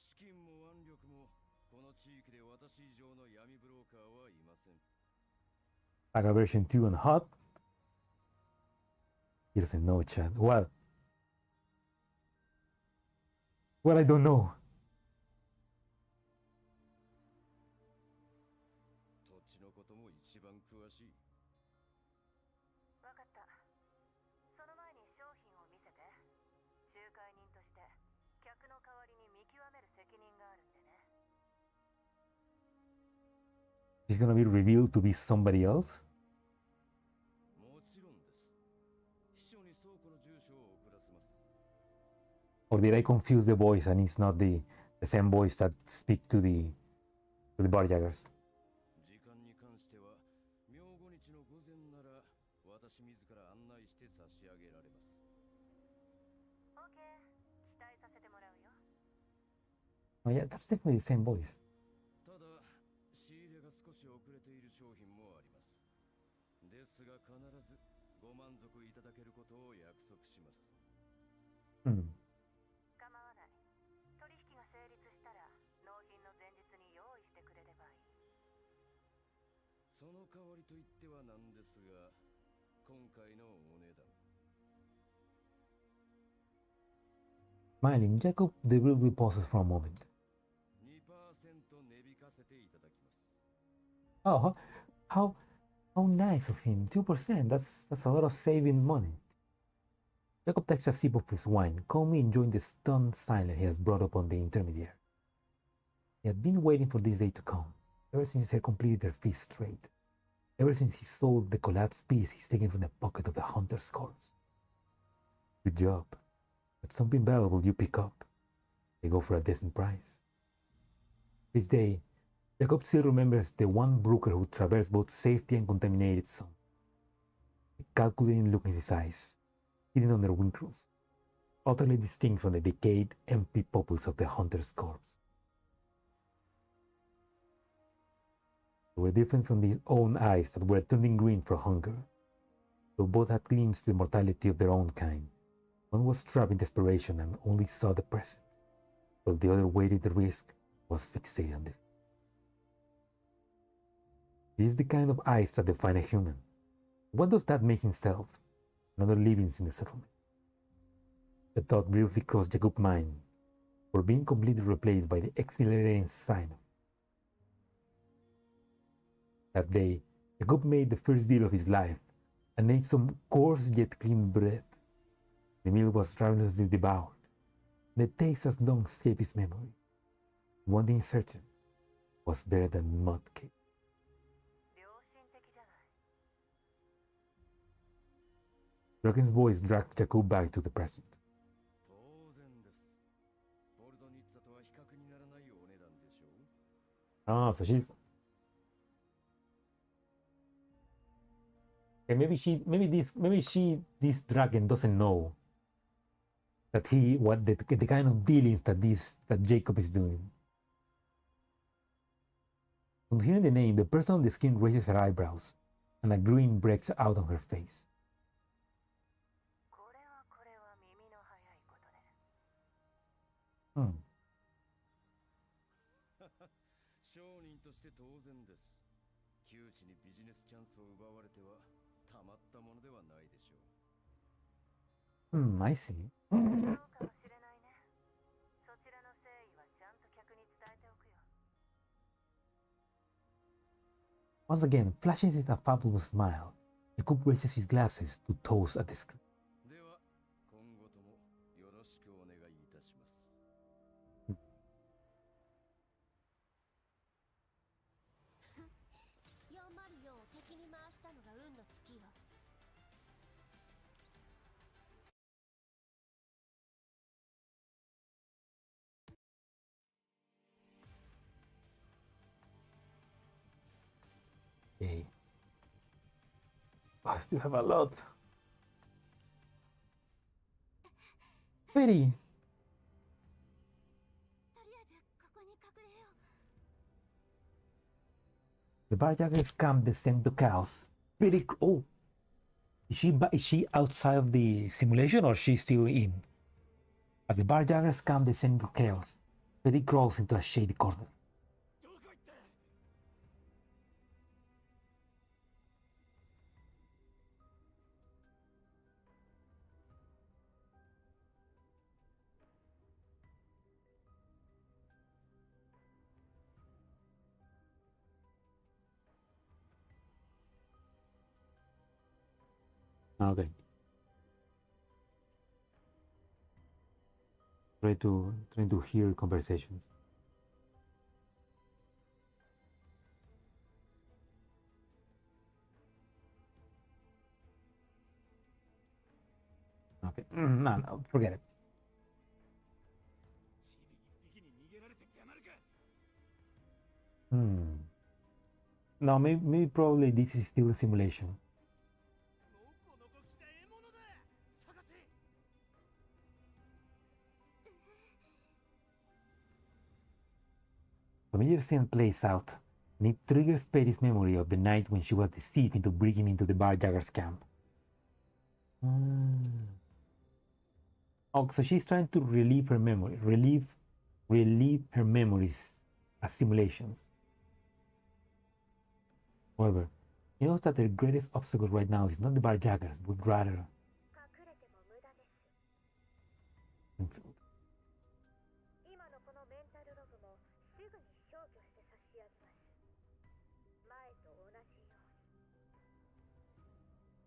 資金も腕力もこの地域で私以上の闇ブローカーはいません。Saga version 2 on hot. He doesn't know, Chad. What? Well, I don't know. 土地のことも一番詳しい。わかった。その前に商品を見せて。仲介人として客の代わりに見極める責任があるんでね。He's gonna be revealed to be somebody else? もちろんです。秘書に倉庫の住所を送らせます。Or did I confuse the voice and it's not the same voice that speak to the barjaggers? 時間に関しては明後日の午前なら私自ら案内して差し上げられます。OK、期待させてもらうよ。Oh yeah, that's definitely the same voice. ただ仕入れが少し遅れている商品もあります。ですが必ずご満足いただけることを約束します。構わない。取引が成立したら納品の前日に用意してくれればいい。その代わりと言ってはなんですが、今回のお値段。Smiling, Jacob deliberately pauses for a moment. 2% 値引かせていただきます。 Oh, how nice of him. 2%. That's a lot of saving money. Jacob takes a sip of his wine, calmly enjoying the stunned silence he has brought upon the intermediary. He had been waiting for this day to come, ever since he had completed their feast straight, ever since he sold the collapsed piece he's taken from the pocket of the hunter's corpse. Good job. But something valuable you pick up. They go for a decent price. This day, Jacob still remembers the one brooker who traversed both safety and contaminated zone. The calculating look in his eyes, hidden under wrinkles, utterly distinct from the decayed, empty pupils of the hunter's corpse. They were different from his own eyes that were turning green for hunger. Though both had glimpsed the mortality of their own kind, one was trapped in desperation and only saw the present, while the other weighted the risk, was fixated on the future. This is the kind of eyes that define a human. What does that make himself and other livings in the settlement? The thought briefly crossed Jacob's mind, for being completely replaced by the exhilarating sign. That day, Jacob made the first deal of his life and ate some coarse yet clean bread. The meal was ravenously devoured. The taste has long escaped his memory. One thing certain, was better than mud cake. Dragon's voice dragged Jacob back to the present. Ah, so she's... Okay, this dragon doesn't know that the kind of dealings that Jacob is doing. On hearing the name, the person on the screen raises her eyebrows, and a grin breaks out on her face. Hmm. 商人として当然です。窮地にビジネスチャンスを奪われてはたまったものではないでしょう。I see. Once again, flashing with a fabulous smile, Jacob raises his glasses to toast at the screen. では、今後ともよろしくお願いいたします。404敵に回 I still have a lot. Peri. とりあえずここに隠れよう。 The barjackers come descend to chaos. Peri. Oh. Is she outside of the simulation or she's still in? As the barjackers come descend to chaos, Peri crawls into a shady corner. Okay. Trying to hear conversations. Okay. No, forget it. No, maybe probably this is still a simulation. Familiar scene plays out, and it triggers Peri's memory of the night when she was deceived into breaking into the barjackers' camp. Oh, so she's trying to relieve her memory, relieve her memories as simulations. However, he knows that their greatest obstacle right now is not the barjackers, but rather Springfield.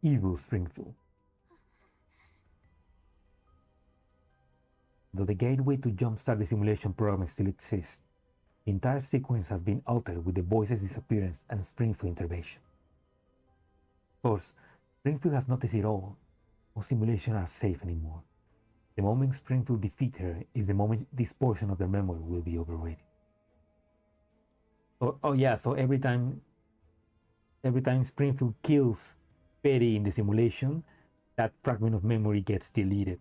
Evil Springfield. Though the gateway to jumpstart the simulation program still exists, the entire sequence has been altered with the voice's disappearance and Springfield intervention. Of course, Springfield has noticed it all. No simulations are safe anymore. The moment Springfield defeats her is the moment this portion of her memory will be overrated. So every time Springfield kills Peri in the simulation, that fragment of memory gets deleted.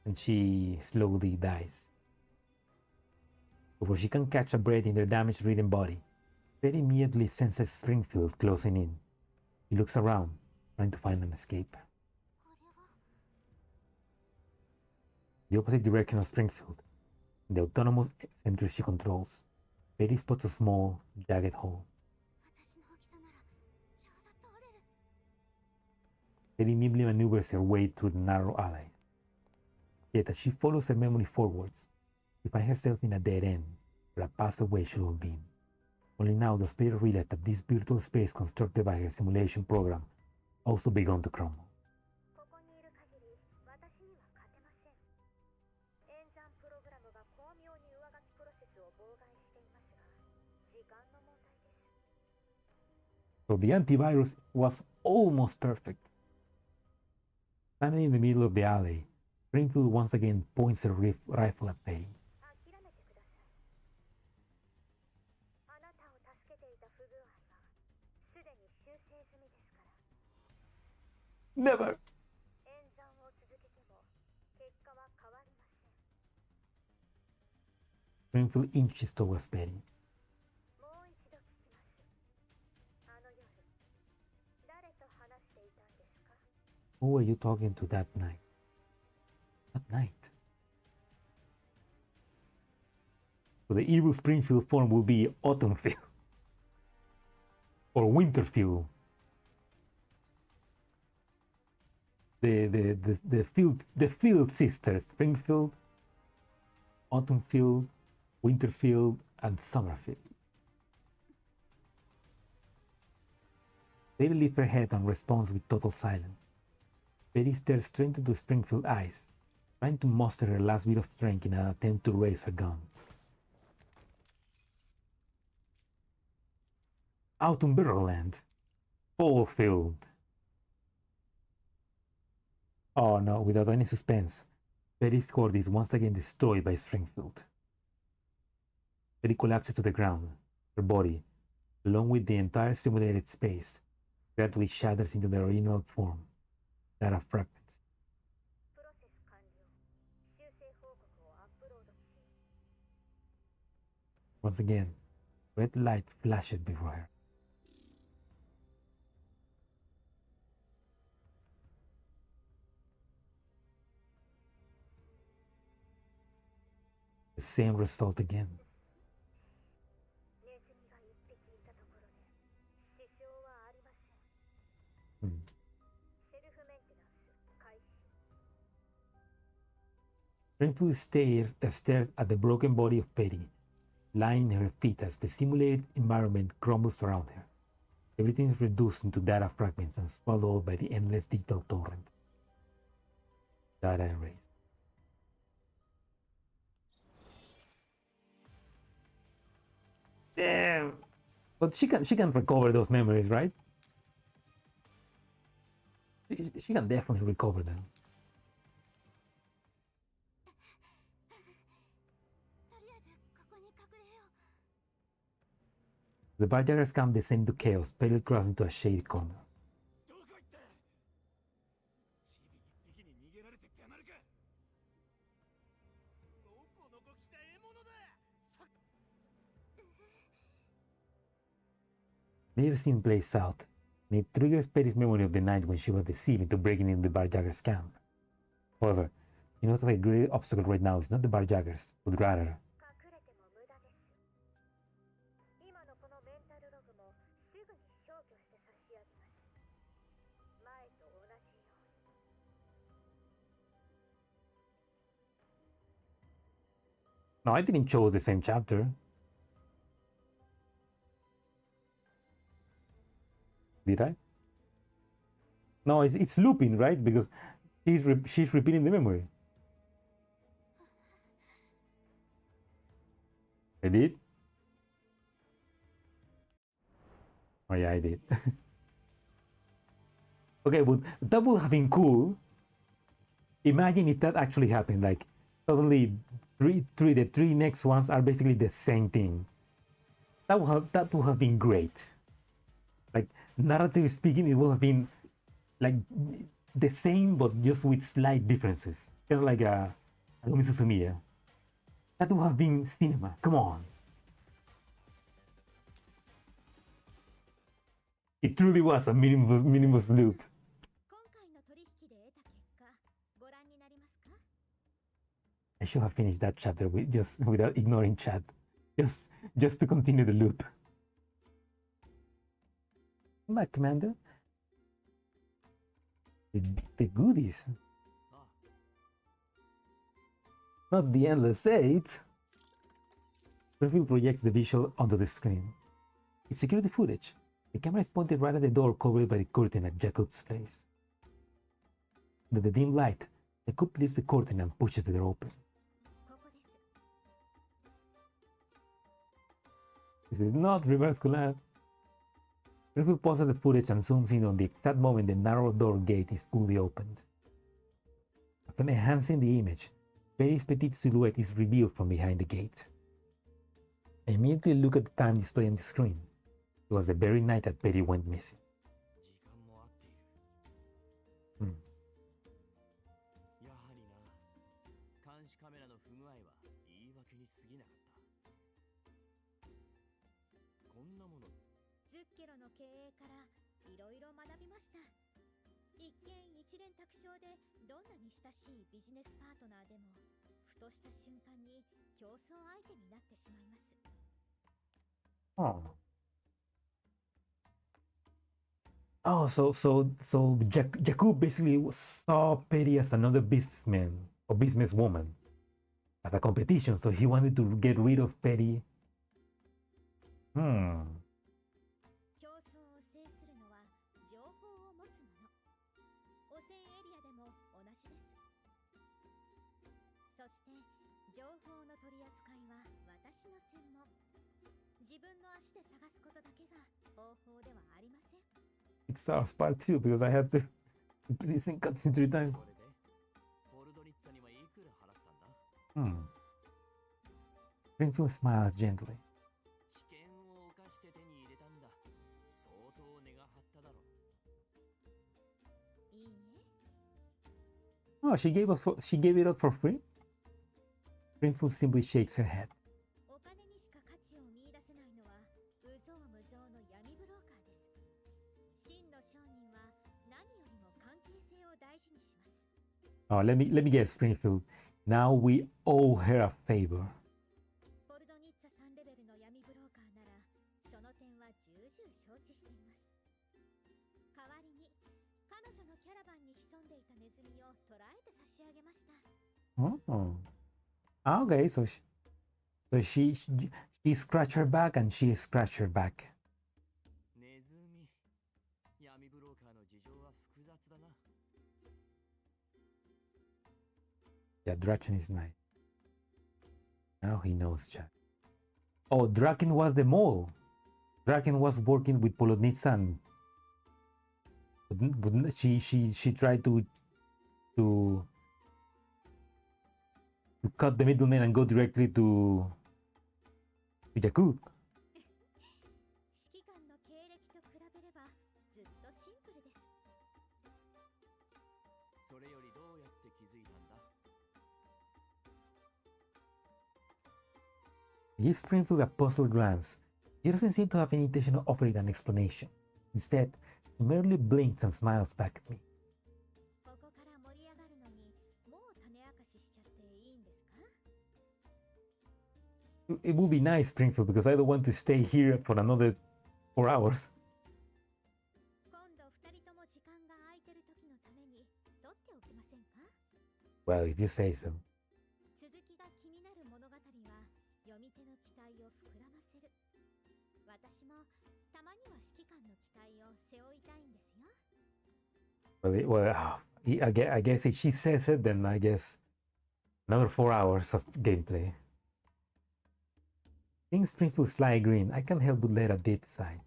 And she slowly dies. Before she can catch a breath in their damage-ridden body, Peri immediately senses Springfield closing in. He looks around, trying to find an escape. The opposite direction of Springfield, in the autonomous center she controls, Peri spots a small, jagged hole. Peri nimbly maneuvers her way through the narrow alley. Yet as she follows her memory forwards, she finds herself in a dead end, where a past away should have been. Only now does Peri realize that this virtual space constructed by her simulation program also begun to crumble. So the antivirus was almost perfect. Standing in the middle of the alley, Springfield once again points her rifle at Peri. Never! Springfield inches towards Peri. Who were you talking to that night? That night? So the evil Springfield form will be Autumnfield. Or Winterfield. The field sisters, Springfield, Autumnfield, Winterfield, and Summerfield. Peri lifts her head and responds with total silence. Peri stares straight into Springfield's eyes, trying to muster her last bit of strength in an attempt to raise her gun. Autumnberland. Fulfilled. Oh no, without any suspense, Peri's cord is once again destroyed by Springfield. Peri collapses to the ground, her body, along with the entire simulated space, gradually shatters into the original form, that of fragments. プロセス完了。修正報告をアップロードせよ。 Once again, red light flashes before her. The same result again. ネズミが1匹いたところで支障はありません。Hmm. セルフメンテナンス開始。 Springfield stares at the broken body of Peri, lying in her feet as the simulated environment crumbles around her. Everything is reduced into data fragments and swallowed by the endless digital torrent. Data erased. Damn. But she can recover those memories, right? She can definitely recover them. とりあえずここに隠れよう。 The barjaggers come descend to chaos, Peri cross into a shady corner. どこ行ったチビ一匹に逃げられてたまるかのこのこ来た獲物ださ Near scene plays out, and it triggers Peri's memory of the night when she was deceived into breaking into the barjaggers' camp. However, she knows that the great obstacle right now is not the barjaggers, but rather 隠れても無駄です。今のこのメンタルログもすぐに消去して差し上げます。前と同じように。 No, I didn't choose the same chapter. Did I? No, it's looping, right? Because she's repeating the memory. I did? Oh yeah, I did. Okay, but that would have been cool. Imagine if that actually happened. Like suddenly, the three next ones are basically the same thing. That would have been great. Like narratively speaking, it would have been like the same but just with slight differences. Kind of like a Agumi Susumiya. That would have been cinema. Come on. It truly was a meaningless loop. 今回の取引で得た結果、ご覧になりますか？ I should have finished that chapter without ignoring chat. Just to continue the loop. Come back, Commander. The goodies. Not the endless eight. Springfield projects the visual onto the screen. It's security footage. The camera is pointed right at the door covered by the curtain at Jacob's place. Under the dim light, Jacob lifts the curtain and pushes the door open. ここです。 This is not reverse collab. Springfield pauses the footage and zooms in on the exact moment the narrow door gate is fully opened. After enhancing the image, Peri's petite silhouette is revealed from behind the gate. I immediately look at the time displayed on the screen. It was the very night that Peri went missing. 時間も合っている Hmm. やはりな監視カメラの不具合は言い訳に過ぎなかったこんなものズッケロの経営からいろいろ学びました。一見一蓮托生でどんなに親しいビジネスパートナーでもふとした瞬間に競争相手になってしまいます。 Oh. Oh, so Jakub basically saw Peri as another businessman or businesswoman as a competition, so he wanted to get rid of Peri. Hmm. 競争を制するのは情報を持つ者。汚染エリアでも同じです。そして情報の取り扱いは私の専門。自分の足で探すことだけが方法ではありません。 It's part 2 because I had to complete this cutscene 3 times. それでポルドリッツァにはいくら払ったんだ Hmm. Springfield smiles gently. 危険を冒して手に入れたんだ相当値が張っただろう Oh, she gave it up for free? Springfield simply shakes her head. お金にしか価値を見出せないのは無造無造の闇ブローカーです。真の商人は何よりも関係性を大事にします。 Oh, let me guess, Springfield. Now we owe her a favor. ポルドニッツァ3レベルの闇ブローカーならその点は重々承知しています。代わりに彼女のキャラバンに潜んでいたネズミを捕らえて差し上げました。 Oh. Okay, so she scratched her back and she scratched her back. ネズミ。闇ブローカーの事情は複雑だな。Yeah, Draken is mine. Now he knows chat. Oh, Draken was the mole. Draken was working with Polonitsa and she tried to cut the middleman and go directly to Jakub. 指揮官の経歴と比べればずっとシンプルです。それよりどうやって気づいたんだ？ He gives Springfield a puzzled glance. He doesn't seem to have any intention of offering an explanation. Instead, he merely blinks and smiles back at me. ここから盛り上がるのにもう種明かししちゃっていいんですか？ It would be nice, Springfield, because I don't want to stay here for another 4 hours. 今度2人とも時間が空いてる時のために取っておきませんか？ Well, if you say so. 続きが気になる物語は読み手の期待を膨らませる。私もたまには指揮官の期待を背負いたいんですよ。I guess if she says it, then I guess another 4 hours of gameplay. Seeing Springfield sly grin, I can't help but let a deep sigh.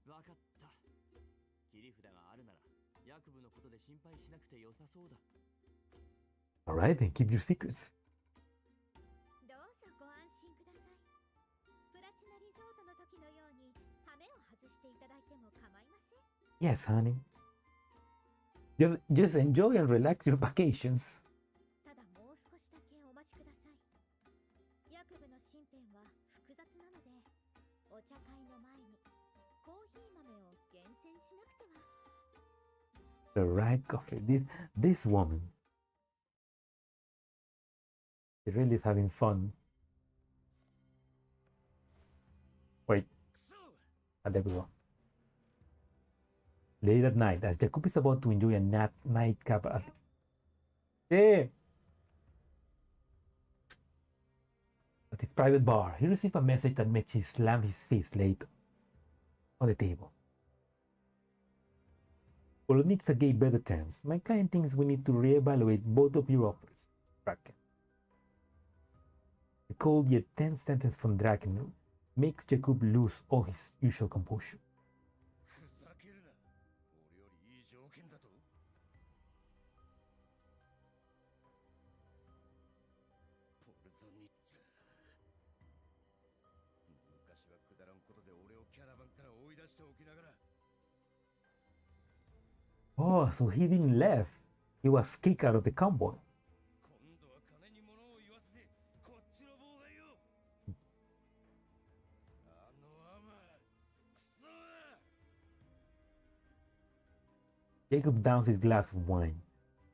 わかった。切り札があるなら、ヤクブのことで心配しなくて良さそうだ。Alright, then keep your secrets. どうぞご安心ください。プラチナリゾートの時のように羽目を外していただいても構いません。Yes, honey. Just enjoy and relax your vacations. ただもう少しだけお待ちください。ヤクブの身辺は複雑なので、お茶会の前にコーヒー豆を厳選しなくては。 The right coffee. This woman. She really is having fun. Wait. There we go. Late at night, as Jakub is about to enjoy a nightcap at his private bar, he receives a message that makes him slam his fist late on the table. Polonitsa gave better terms. My client thinks we need to reevaluate both of your offers. Draken. The cold yet tense sentence from Draken makes Jakub lose all his usual composure. Oh, so he didn't left. He was kicked out of the convoy. Jacob downs his glass of wine,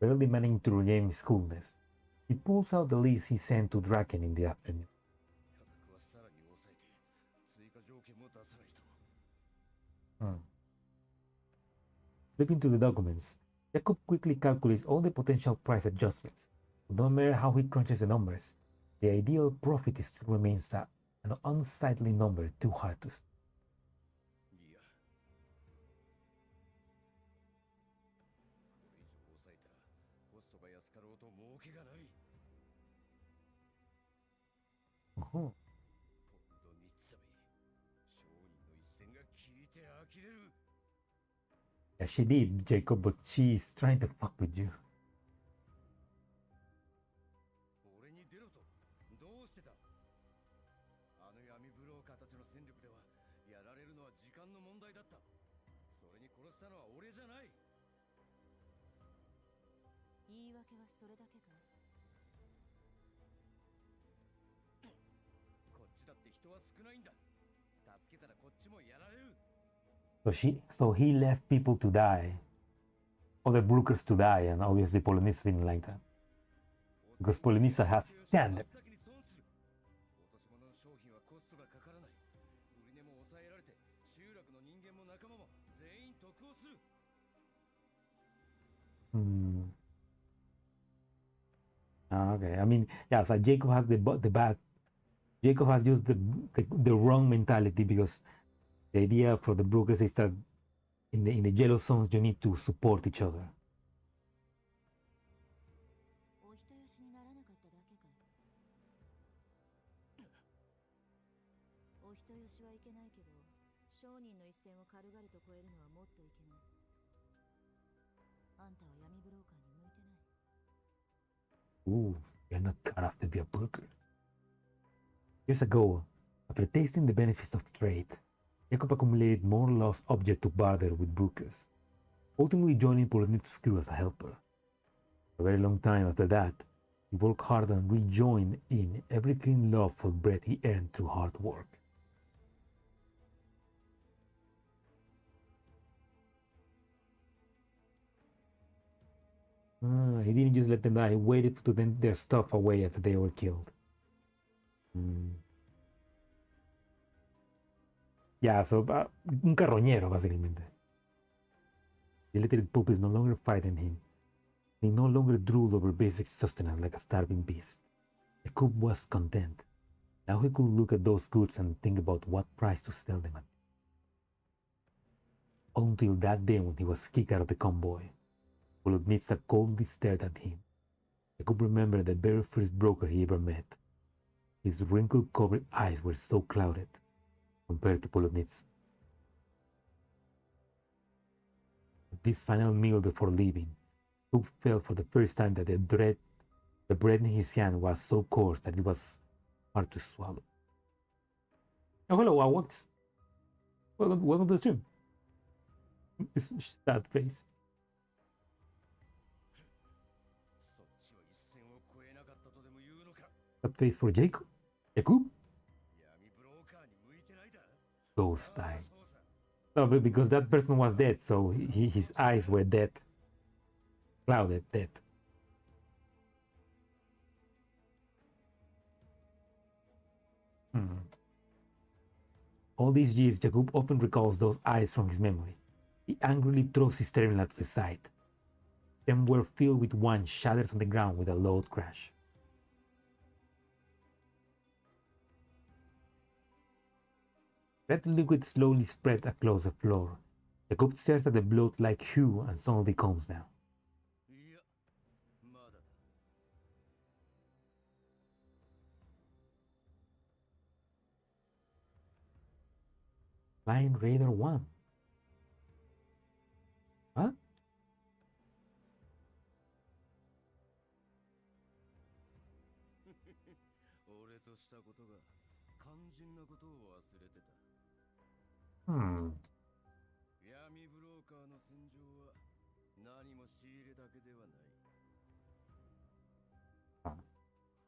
barely managing to regain his coolness. He pulls out the list he sent to Draken in the afternoon. Flipping to the documents, Jacob quickly calculates all the potential price adjustments. No matter how he crunches the numbers, the ideal profit still remains an unsightly number too hard to. Yeah, she did, Jacob, but she's trying to fuck with you. けはそれだけか。こっちだって人は少ないんだ。助けたらこっちもやられる。So he left people to die, other brokers to die, and obviously Polonitsa didn't like that because Polonitsa has standards. 落とし物の商品はコストがかからない。売り値も抑えられて、集落の人間も仲間も全員得をする。Okay, I mean, yeah, so Jacob has the bad. Jacob has used the wrong mentality because the idea for the brokers is that in the yellow zones you need to support each other. お人よしにならなかっただけか。お人よしはいけないけど、商人の一線を軽々と超えるのはもっといけない。あんたは闇ブローカーに向いてない。Ooh, you're not cut off to be a broker. Years ago, after tasting the benefits of trade, Jacob accumulated more lost objects to barter with brokers, ultimately joining Polonitsa's crew as a helper. For a very long time after that, he worked hard and rejoined in every clean loaf of bread he earned through hard work. He didn't just let them die, he waited to take their stuff away after they were killed. Yeah, so un carroñero, básicamente. The illiterate puppies no longer frightened him. They no longer drooled over basic sustenance like a starving beast. The cook was content. Now he could look at those goods and think about what price to sell them at. Until that day when he was kicked out of the convoy, Polonitsa coldly stared at him. I could remember the very first broker he ever met. His wrinkle-covered eyes were so clouded compared to Polonitsa. At this final meal before leaving, Coop felt for the first time that the bread in his hand was so coarse that it was hard to swallow. Oh, hello, Awax. Welcome to the stream. This sad face. Sad face for Jacob? Jacob? Ghost eye. No, but because that person was dead, so his eyes were dead. Clouded, dead. All these years, Jacob often recalls those eyes from his memory. He angrily throws his terminal to the side. Them were filled with wine shatters on the ground with a loud crash. Red liquid slowly spread across the floor. Jacob stares at the blood-like hue and suddenly calms down. Flying Raider 1. What? Hmm. 闇ブローカーの戦場は何も仕入れだけではない。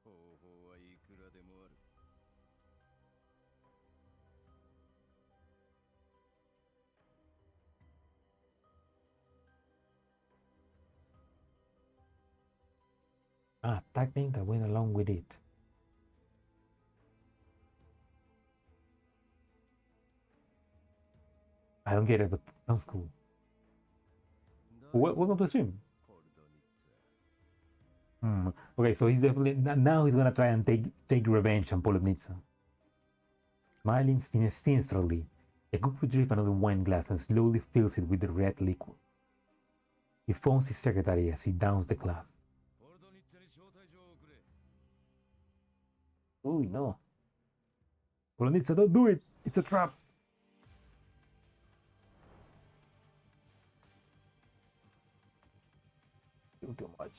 方法はいくらでもある。Tactic that went along with it. I don't get it, but sounds cool. Welcome to the stream. Okay, so he's definitely now he's gonna try and take revenge on Polonitsa. Smiling sinisterly, Jacob retrieves another wine glass and slowly fills it with the red liquid. He phones his secretary as he downs the glass. Oh no. Polonitsa, don't do it! It's a trap! Too much.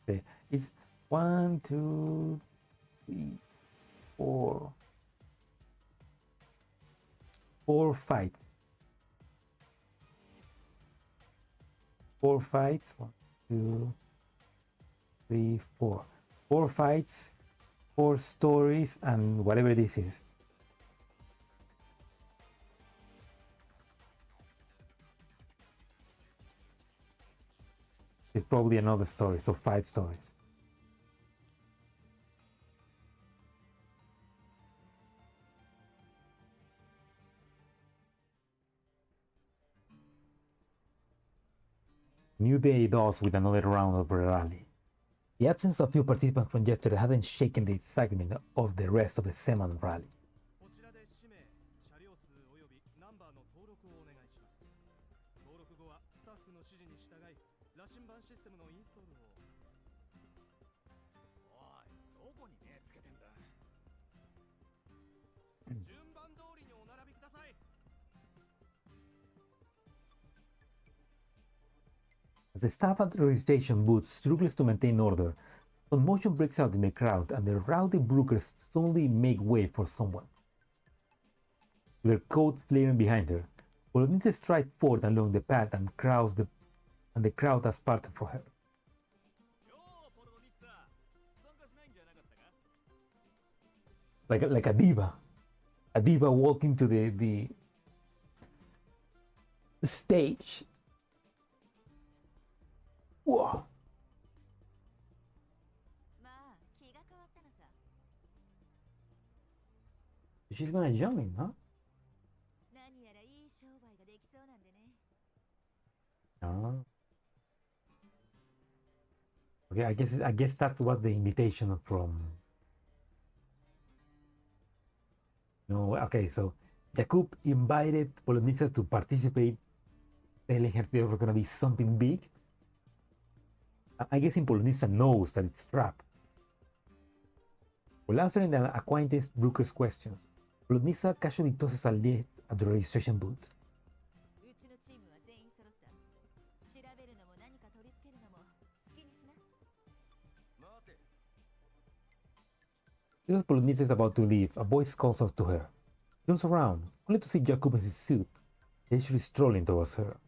Okay, it's 1, 2, 3, 4. 4 fights. 4 fights. 1, 2, 3, 4. 4 fights, 4 stories, and whatever this is. It's probably another story, so 5 stories. New day does with another round of the rally. The absence of few participants from yesterday hadn't shaken the excitement of the rest of the Seman rally. こちらで氏名、車両数およびナンバーの登録をお願いします。登録後はスタッフの指示に従い、羅針盤システムのインストールを。おい、どこに目つけてんだ。順番通りにお並びください。As the staff at the registration booth struggles to maintain order, commotion breaks out in the crowd and the rowdy brokers suddenly make way for someone. With their coat flaring behind her, Polonita strides forward along the path and the crowd has parted for her. Like a diva walking to the stage. Whoa. She's gonna jump in, huh? Oh. Okay, I guess that was the invitation from. No, okay, so Jakub invited Polonitsa to participate, telling her there was gonna be something big. I guess Polonitsa knows that it's trap. While answering the acquaintance broker's questions, Polonitsa casually tosses a lead at the registration booth. Just as Polonitsa is about to leave, a voice calls out to her. She turns around, only to see Jakub in his suit, leisurely strolling towards her.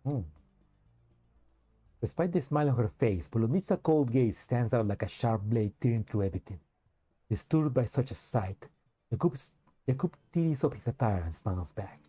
Hmm. Despite the smile on her face, Polonitsa's cold gaze stands out like a sharp blade tearing through everything. Disturbed by such a sight, Jakub tears up his attire and smiles back.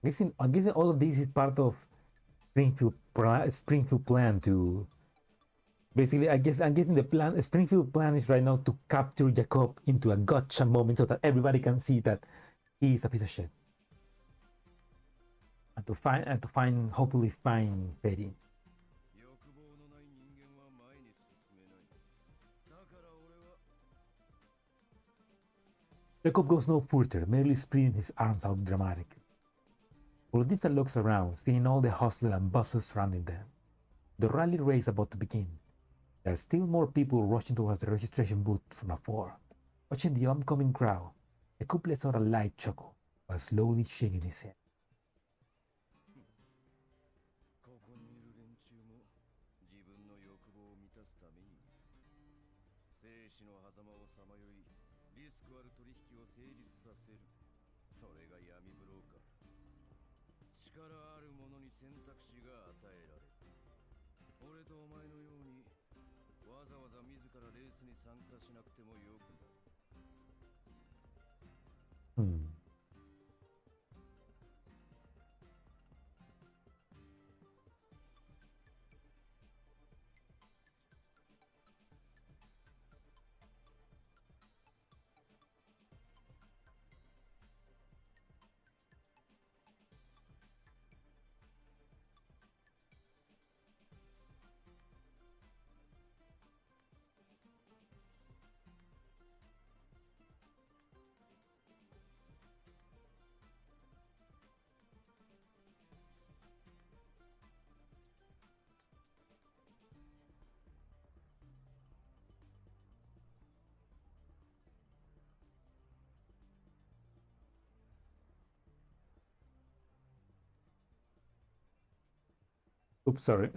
I guess all of this is part of Springfield plan to basically. I'm guessing the plan. Springfield plan is right now to capture Jakub into a gotcha moment so that everybody can see that he is a piece of shit, and to hopefully find Peri. Jakub goes no further, merely spreading his arms out dramatically. Polonitsa looks around, seeing all the hustle and bustle surrounding them. The rally race about to begin. There are still more people rushing towards the registration booth from afar. Watching the oncoming crowd, Jakub lets out a light chuckle while slowly shaking his head. Oops, sorry.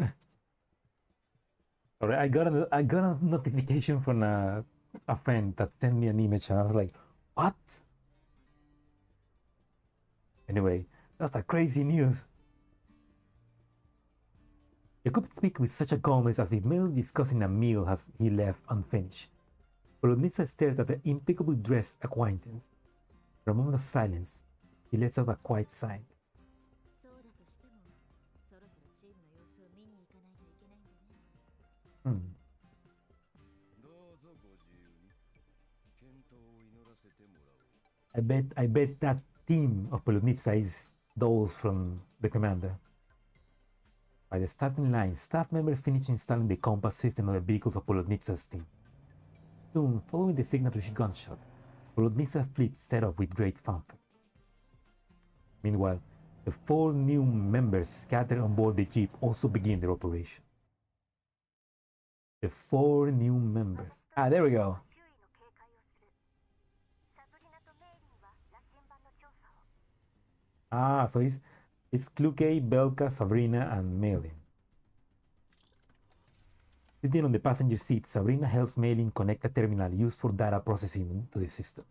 Sorry, I got a notification from a friend that sent me an image, and I was like, "What?" Anyway, that's like crazy news. Jacob speaks with such a calmness as if merely discussing a meal has he left unfinished. Polonitsa stares at the impeccably dressed acquaintance. For a moment of silence, he lets out a quiet sigh. そうだとしても、そろそろチームの様子を見に行かないといけないんだね。どうぞご自由に。健闘を祈らせてもらおう。I bet that team of Polonitsa is those from the commander. By the starting line, staff members finish installing the compass system on the vehicles of Polonitsa's team. Soon, following the signature gunshot, Polonitsa's fleet set off with great fanfare. Meanwhile, the 4 new members scattered on board the jeep also begin their operation. The 4 new members. Ah, there we go. 周囲の警戒をする。サブリナとメイリンは羅針盤の調査を。Ah, so it's Kluke, Belka, Sabrina, and Maylin. Sitting on the passenger seat, Sabrina helps Maylin connect a terminal used for data processing to the system.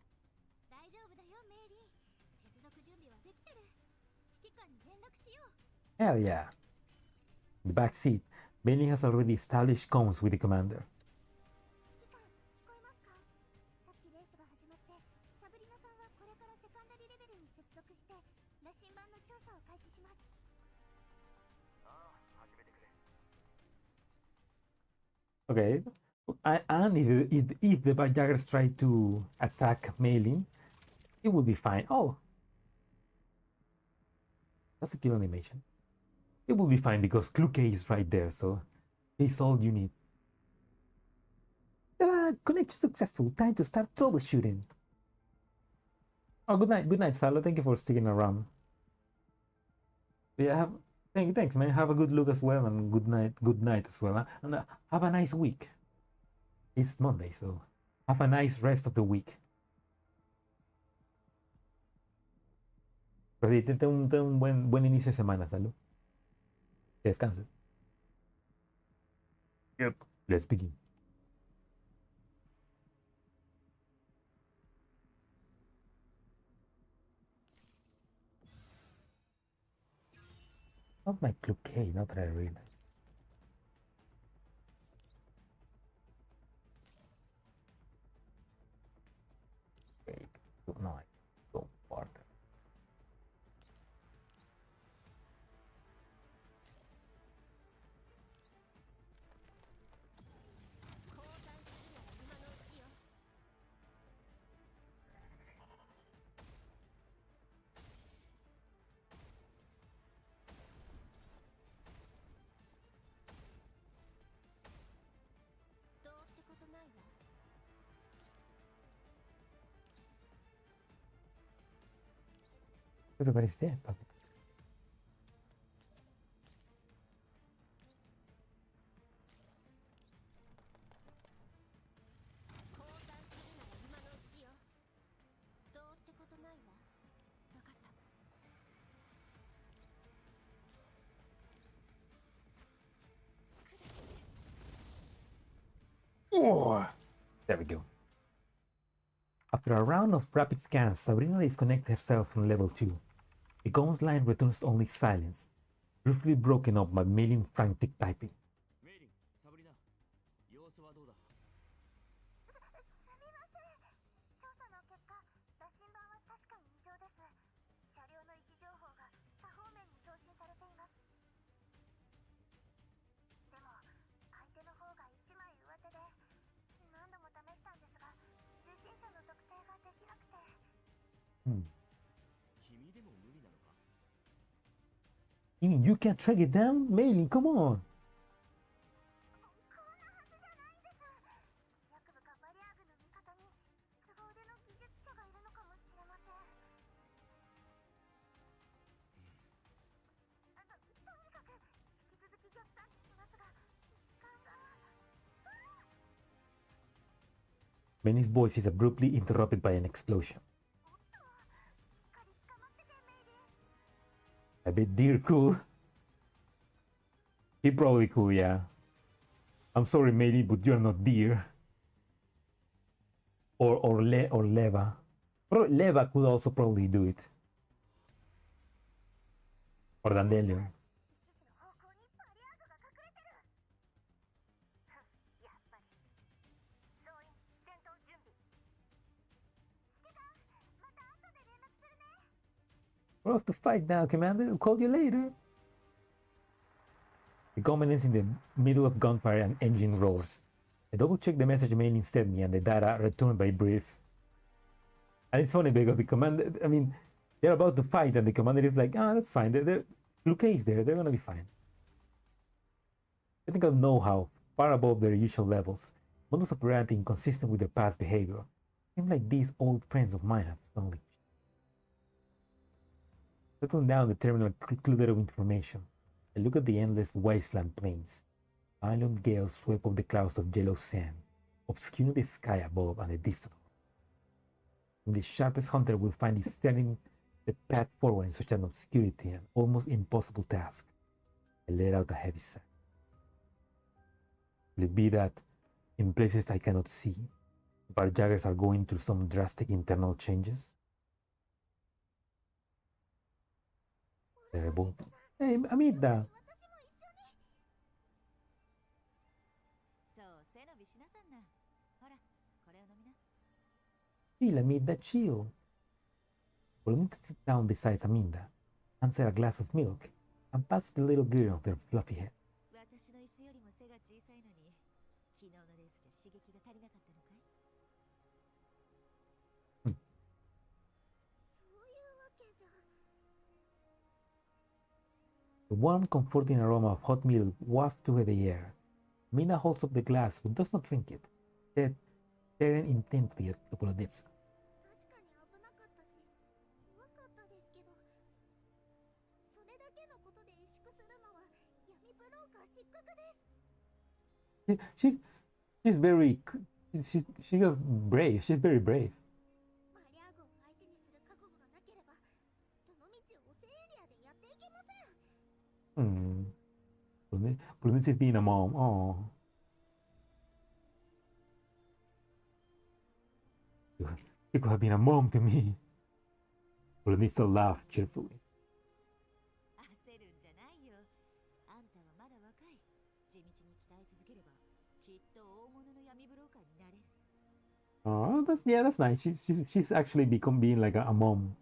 大丈夫だよメイリー。接続準備はできてる。指揮官に連絡しよう。 Hell yeah. In the back seat, Maylin has already established comms with the commander. 指揮官、聞こえますか？さっきレースが始まって、サブリナさんはこれからセカンダリレベルに接続して、羅針盤の調査を開始します。ああ、始めてくれ。 Okay. And if the Jaggers try to attack Maylin, it will be fine. Oh. That's a kill animation. It will be fine because Kluke is right there, so he's all you need. Connection successful. Time to start troubleshooting. Oh, good night, Salo. Thank you for sticking around. Yeah, thanks, man. Have a good look as well, and good night as well. And have a nice week. It's Monday, so have a nice rest of the week. Pues sí, ten un buen inicio de semana, Salo. Que descanses. Yep. Let's begin. Not my Kluke, not that I realize. Okay, good night. Don't part. Everybody's dead, puppy. Oh, there we go. After a round of rapid scans, Sabrina disconnected herself from level 2. The comms line returns only silence, briefly broken up by million frantic typing. メイリン、サブリナ、様子はどうだ？すみません。調査の結果、羅針盤は確かに異常です。車両の位置情報が多方面に送信されています。でも、相手の方が1枚上手で、何度も試したんですが、受信者の特定ができなくて。君でも無理なのか？ You mean you can't track it down? Maylin, come on! こんなはずじゃないんです。ヤクブかバリアーグの味方に凄腕の技術者がいるのかもしれません。とにかく引き続き逆算しますが、時間が。Benny's voice is abruptly interrupted by an explosion. I bet dear cool. He probably could, yeah. I'm sorry, Meili, but you're not deer. Or Leva. Leva could also probably do it. Or Dandelion. We're off to fight now, Commander. I'll call you later. The gunman is in the middle of gunfire and engine roars. I double-check the message Meili sent me and the data returned by brief. And it's funny because the commander, I mean, they're about to fight and the commander is like, that's fine. Luke is there. They're going to be fine. Technical know-how, far above their usual levels. Modus operandi inconsistent with their past behavior. Seems like these old friends of mine have suddenly. Settling down the terminal cluttered of information. I look at the endless wasteland plains. Violent gales sweep up the clouds of yellow sand, obscuring the sky above and the distant. The sharpest hunter will find discerning the path forward in such an obscurity and almost impossible task. I let out a heavy sigh. Will it be that, in places I cannot see, our jaggers are going through some drastic internal changes? Terrible. Hey, Amida! Chill, Amida, chill. We'll need to sit down beside Aminda, answer a glass of milk, and pass the little girl their fluffy head. The warm, comforting aroma of hot milk wafts through the air. Mina holds up the glass but does not drink it, instead staring intently at the Polonetsa. She's very she goes brave. She's very brave. Polonetsa is being a mom. Oh. You could have been a mom to me. Polonetsa laughed cheerfully. Oh, that's nice. She's actually being like a mom,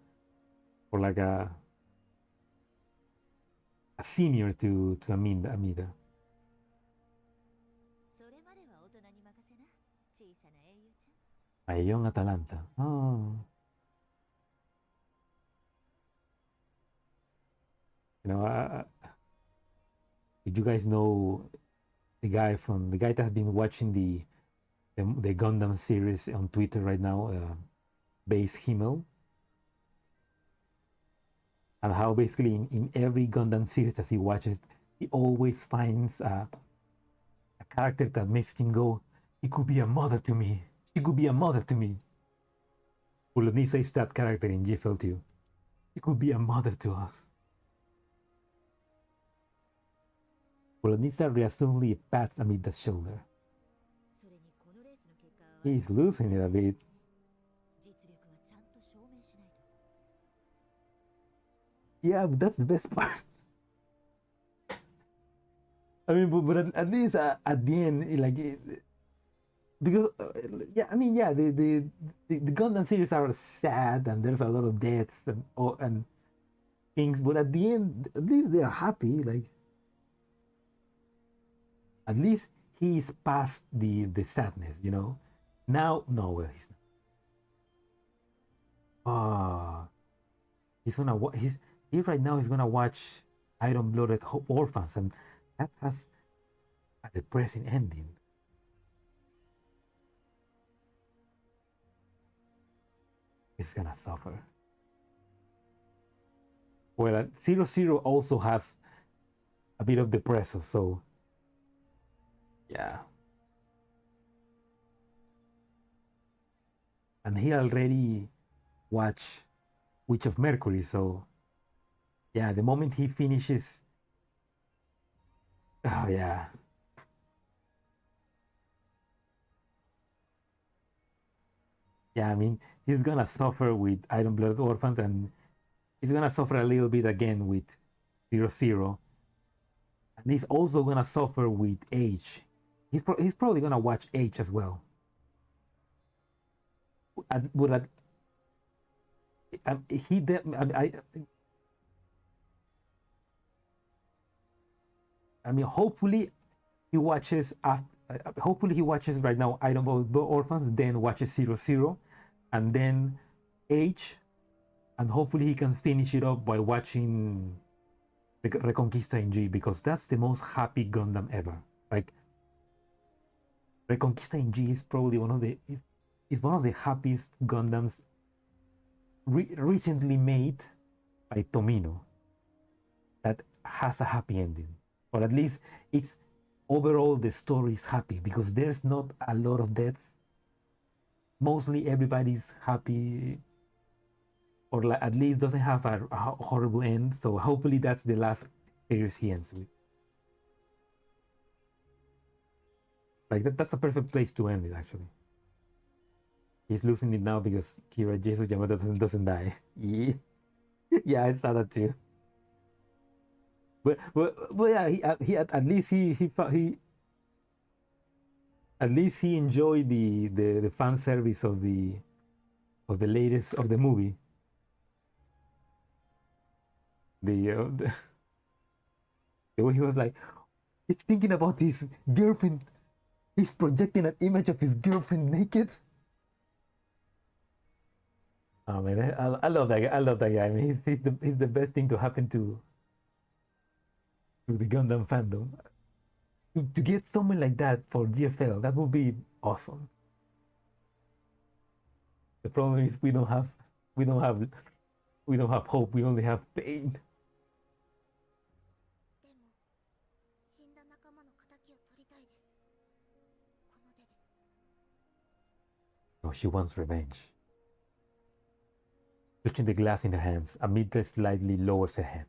or like a senior to Amida. A young Atalanta. Oh. You know, did you guys know the guy that has been watching the Gundam series on Twitter right now, Base Himmel? And how basically in every Gundam series that he watches, he always finds a character that makes him go, he could be a mother to me. She could be a mother to me. Polonetsa is that character in GFL2. He could be a mother to us. Polonetsa reassuringly pats Amida's shoulder. He's losing it a bit. Yeah, but that's the best part. I mean, but at least at the end, like, because yeah, I mean, yeah, the Gundam series are sad and there's a lot of deaths and things, but at the end, at least they are happy. Like, at least he's past the sadness, you know. Now, no, well, he's not. He right now is gonna watch Iron-Blooded Orphans, and that has a depressing ending. He's gonna suffer. Well, 00 also has a bit of depressor, so yeah. And he already watched Witch of Mercury, so yeah, the moment he finishes Oh yeah. Yeah, I mean, he's gonna suffer with Iron Blood Orphans, and he's gonna suffer a little bit again with 00. And he's also gonna suffer with H. He's probably gonna watch H as well. But he de- I mean, hopefully he watches after. Hopefully he watches right now Iron Blood Orphans, then watches 00, and then H, and hopefully he can finish it up by watching Reconquista in G, because that's the most happy Gundam ever. Like, Reconquista in G is probably one of the happiest Gundams recently made by Tomino that has a happy ending, or at least it's overall the story is happy, because there's not a lot of deaths. Mostly everybody's happy, or like at least doesn't have a horrible end. So hopefully that's the last series he ends with. Like that's a perfect place to end it, actually. He's losing it now because Kira Jesus Yamada doesn't die. Yeah, yeah, I saw that too. But yeah, he at least he at least he enjoyed the fan service of the latest of the movie. The way he was like, he's thinking about his girlfriend. He's projecting an image of his girlfriend naked. Oh man, I love that guy. I love that guy. I mean, he's the best thing to happen to the Gundam fandom. To get someone like that for GFL, that would be awesome. The problem is we don't have hope. We only have pain. Oh, she wants revenge. Touching the glass in her hands, Amita slightly lowers her head.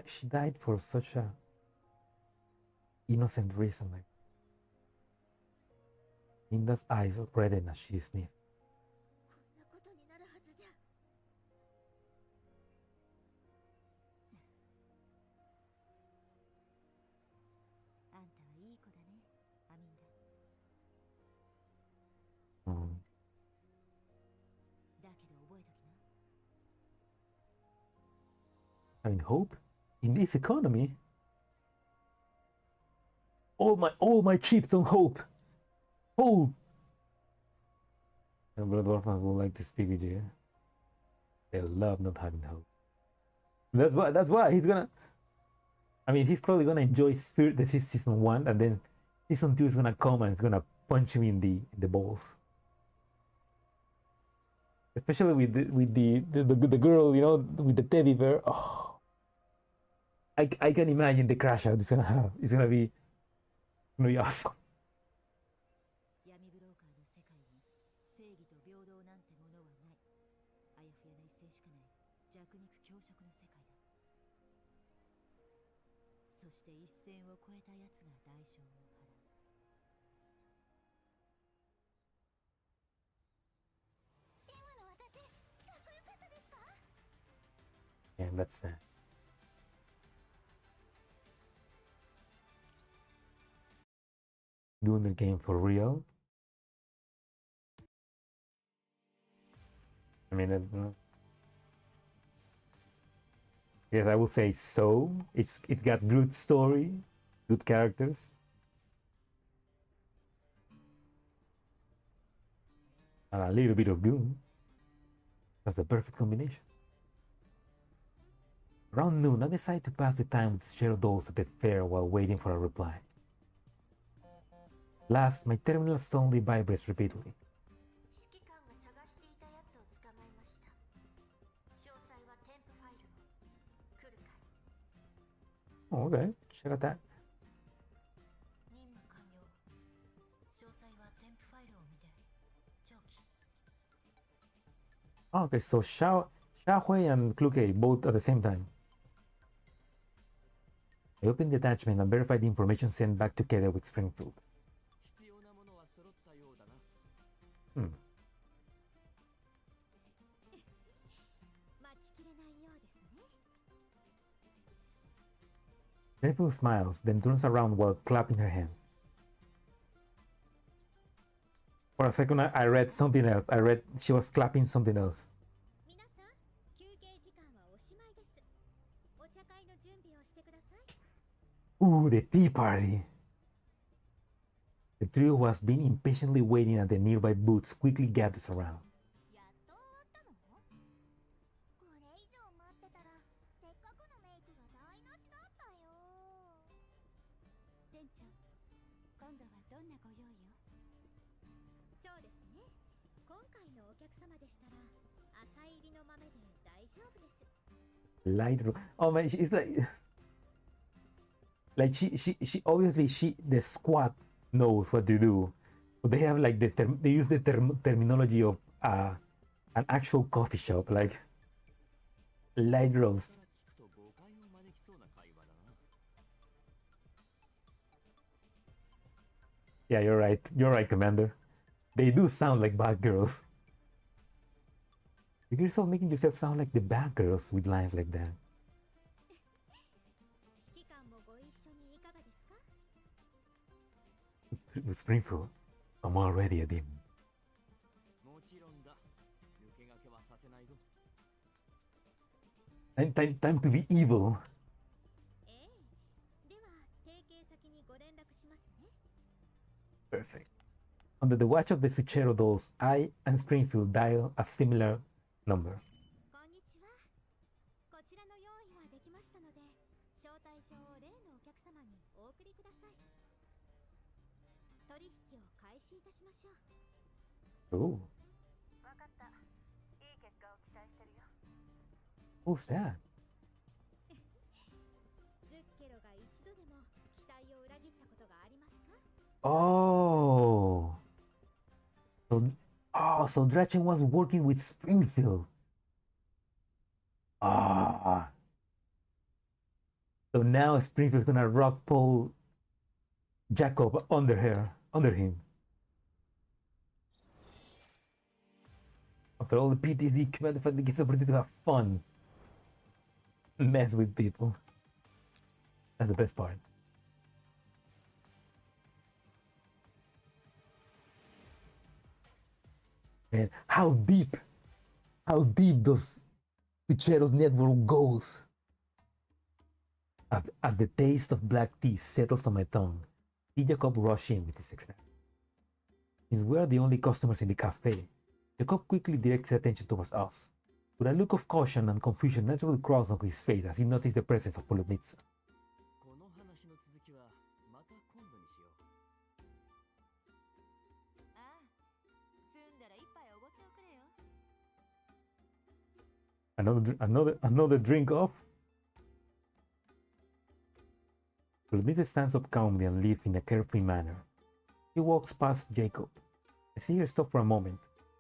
She died for such a innocent reason. Like, Linda's eyes reddened as she sniffed. I mean, hope in this economy. All my chips on hope. Hold. And Blood Orphans would like to speak with you. They love not having hope. That's why he's gonna. I mean, he's probably gonna enjoy Spirit the season 1, and then season 2 is gonna come and it's gonna punch him in the balls. Especially with the girl, you know, with the teddy bear. Oh, I can imagine the crash out it's gonna have. It's gonna be awesome. Yeah, that's that. Doing the game for real. I mean, yes, I will say so. It got good story, good characters, and a little bit of goon. That's the perfect combination. Around noon, I decide to pass the time with shadow dolls at the fair while waiting for a reply. Last, my terminal suddenly vibrates repeatedly. Oh, okay, check out that. 任務完了。詳細は添付ファイルを見て。長期。Oh, okay, so Xiaohui and Kluge both at the same time. I opened the attachment and verified the information sent back together with Springfield. 必要なものは揃ったようだな。Hmm. 待ちきれないようですね。 Springfield smiles, then turns around while clapping her hands. For a second, I read something else. I read she was clapping something else. 皆さん、休憩時間はおしまいです。お茶会の準備をしてください。 Ooh, the tea party. The trio who has been impatiently waiting at the nearby booths quickly gathers around. やっと終わったの？これ以上待ってたら、せっかくのメイクが台無しだったよ。店長、今度はどんなご用意を？そうですね。今回のお客様でしたら、浅入りの豆で大丈夫です。 Light. Oh man, it's like she obviously the squad knows what to do. But they have like they use the terminology of an actual coffee shop, like light roast. 聞くと誤解を招きそうな会話だな。 Yeah, you're right. You're right, Commander. They do sound like bad girls. You're yourself making yourself sound like the bad girls with lines like that. 指揮官もご一緒にいかがですか？ With Springfield, I'm already a demon. もちろんだ。抜け駆けはさせないぞ。 Time to be evil. ええ。では、提携先にご連絡しますね。 Perfect. Under the watch of the Suchero dolls, I and Springfield dial a similar number. こんにちは。こちらの用意ができましたので、招待状を例のお客様にお送りください。取引を開始いたしましょう。 Oh, わかった。いい結果を期待してるよ。 who's that? ズッケロが一度でも期待を裏切ったことがありますか？ Oh. So Drachen was working with Springfield. Ah. So now Springfield's gonna rock Paul Jacob under him. After all the PTSD, Commander finally gets the opportunity to have fun. Mess with people. That's the best part. And how deep those Pucheros network goes. As the taste of black tea settles on my tongue, Jacob rushed in with his secretary. Since we are the only customers in the cafe, Jacob quickly directs his attention towards us. With a look of caution and confusion naturally crossed on his face as he noticed the presence of Polonitsa. この話の続きはまた今度にしよう。ああ、済んだら一杯おごっておくれよ。 Another drink off? Polonitsa stands up calmly and leaves in a carefree manner. He walks past Jacob. I see her stop for a moment,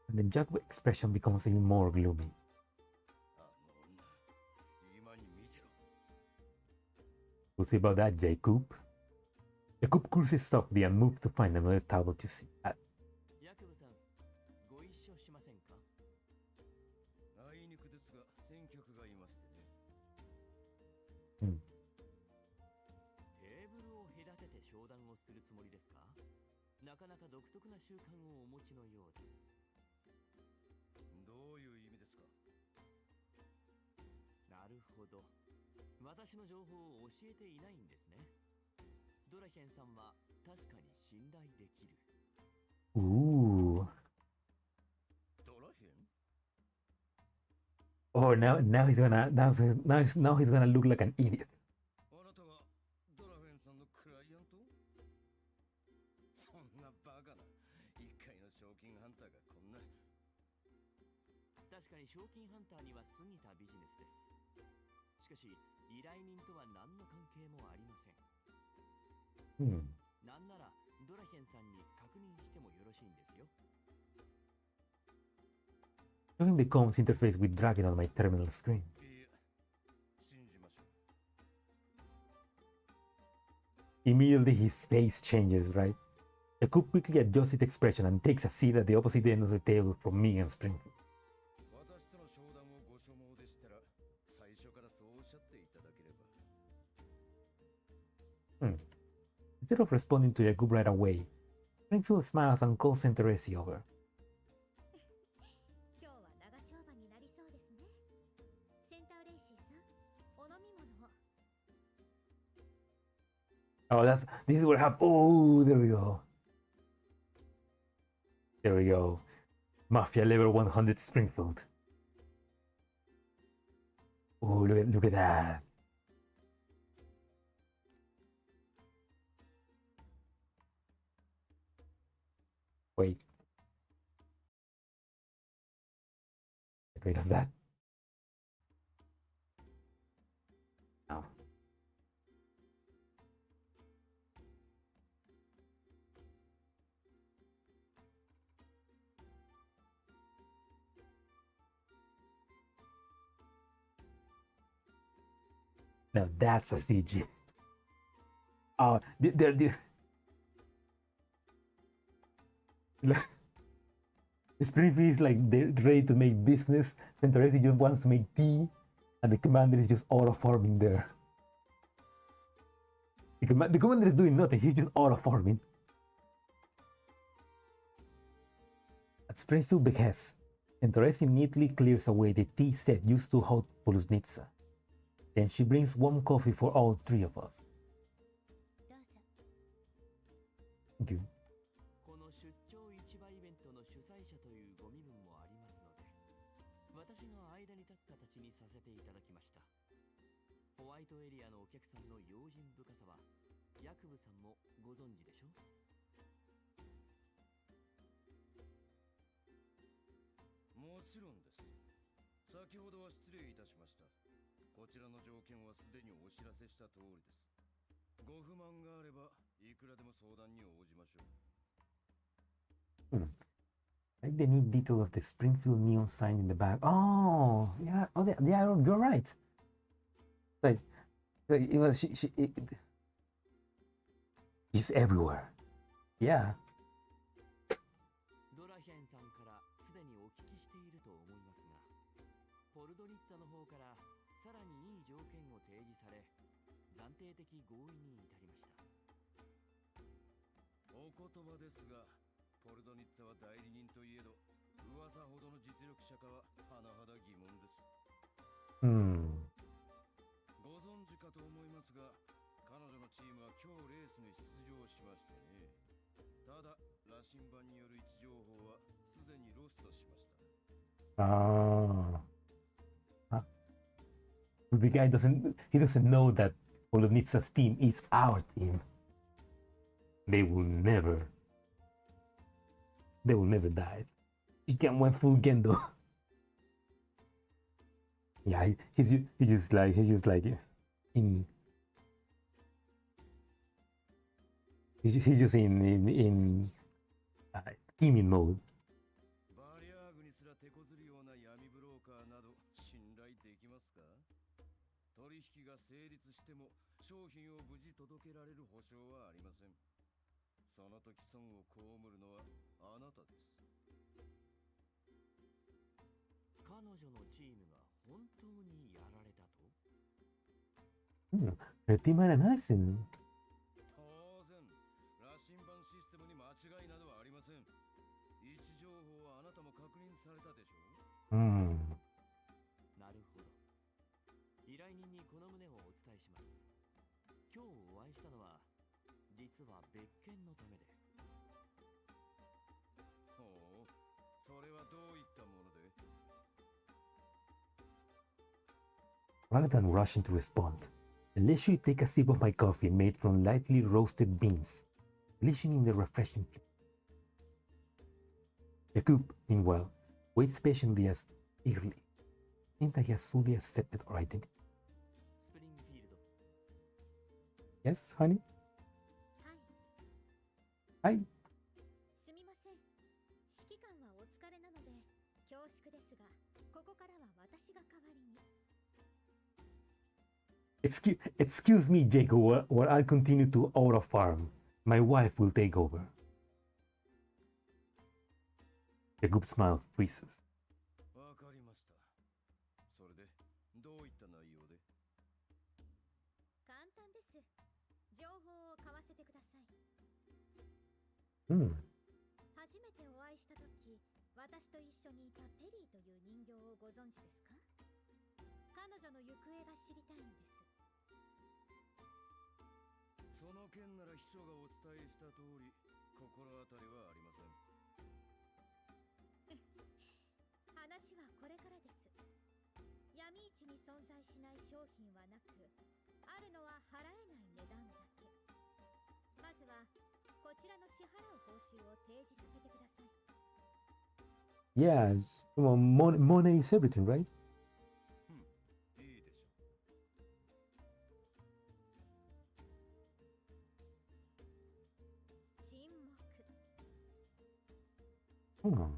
and then Jacob's expression becomes even more gloomy. あの女、今に見てろ。 We'll see about that, Jacob. Jacob cruises softly and moves to find another table to sit at. ヤクブさん、ご一緒しませんか？あいにくですが、先客がいましてね。Hmm. テーブルを隔てて商談をするつもりですか？なかなか独特な習慣をお持ちのようで。どういう意味ですか？なるほど。私の情報を教えていないんですね。ドラヘンさんは確かに信頼できる。Ooh. ドラヘン？ Oh, now he's gonna look like an idiot. あなたがドラフェンさんのクライアント？そんなバカな。一回の賞金ハンターがこんな。確かに賞金ハンターには過ぎたビジネスです。しかし依頼人とは何の関係もありません。なんならドラヘンさんに確認してもよろしいんですよ。Showing the comms interface with Dragon on my terminal screen. いや、信じましょう。 Immediately his face changes, right? Jakub quickly adjusts its expression and takes a seat at the opposite end of the table from me and Springfield. 私との商談をご所望でしたら、最初からそうおっしゃっていただければ。Instead of responding to Jakub right away, Springfield smiles and calls Interesi over. 今日は長丁場になりそうですね。センターレイシーさん、お飲み物を。 Oh, this is what happened. Oh, there we go. There we go. Mafia level 100 Springfield. Oh, look at that. Wait. Get rid of that. Now. Now that's a CG. Oh, they're Springfield is like they're ready to make business. Centauretti just wants to make tea, and the commander is just auto farming there. The commander is doing nothing. He's just auto farming. At Springfield behest, Centauretti neatly clears away the tea set used to hold Poluznitsa. Then she brings warm coffee for all three of us. どうぞ。 Thank you. この出張市場イベントの主催者というご身分もありますので、私が間に立つ形にさせていただきました。ホワイトエリアのお客さんの用心深さは、ヤクブさんもご存知でしょ？もちろんです。先ほどは失礼いたしました。こちらの条件はすでにお知らせした通りです。ご不満があれば、いくらでも相談に応じましょう。Like the neat detail of the Springfield neon sign in the back. Oh, yeah. Oh, yeah. You're right. Like it was. She's everywhere. Yeah. ドラヘンさんからすでにお聞きしていると思いますが、ポルドニッツァの方からさらにいい条件を提示され、暫定的合意に至りました。お言葉ですが、ポルドニッツァは代理人といえど、噂ほどの実力者かは甚だ疑問です。ご存知かと思いますが、彼女のチームは今日レースに出場しましてね。ただ、羅針盤による位置情報はすでにロストしました。The guy doesn't know that Polonitsa's team is our team. They will never die. He can went full Gendo. Yeah, he's just like in scheming mode. バリアーグにすら手こずるような闇ブローカーなど信頼できますか？取引が成立しても商品を無事届けられる保証はありません。その時損を被るのはあなたです。彼女のチームが本当にやられたと？ Her team had a nice in. 当然、羅針盤システムに間違いなどはありません。位置情報はあなたも確認されたでしょう？なるほど。依頼人にこの旨をお伝えします。今日お会いしたのは実は別件のためで。ほう、それはどういったもので？ Rather than rushing to respond, I leisurely take a sip of my coffee made from lightly roasted beans, relishing in the refreshing flavor. Jakub, meanwhile, waits patiently as eagerly. Seems like he has fully accepted our identity. Yes, honey? はい。はい。すみません。指揮官はお疲れなので恐縮ですが、ここからは私が代わりに。Excuse me, Jacob, while I continue to Aura Farm. My wife will take over. Jacob smile freezes. わかりました。それで、どういった内容で？簡単です。情報を交わせてください。Hmm. 初めてお会いしたとき、私と一緒にいたペリーという人形をご存知ですか？彼女の行方が知りたいんです。その件なら秘書がお伝えした通り、心当たりはありません。話はこれからです。闇市に存在しない商品はなく、あるのは払えない値段だけ。まずはこちらの支払う報酬を提示させてください。Yeah, well, money is everything, right? いいでしょう。沈黙。Hmm.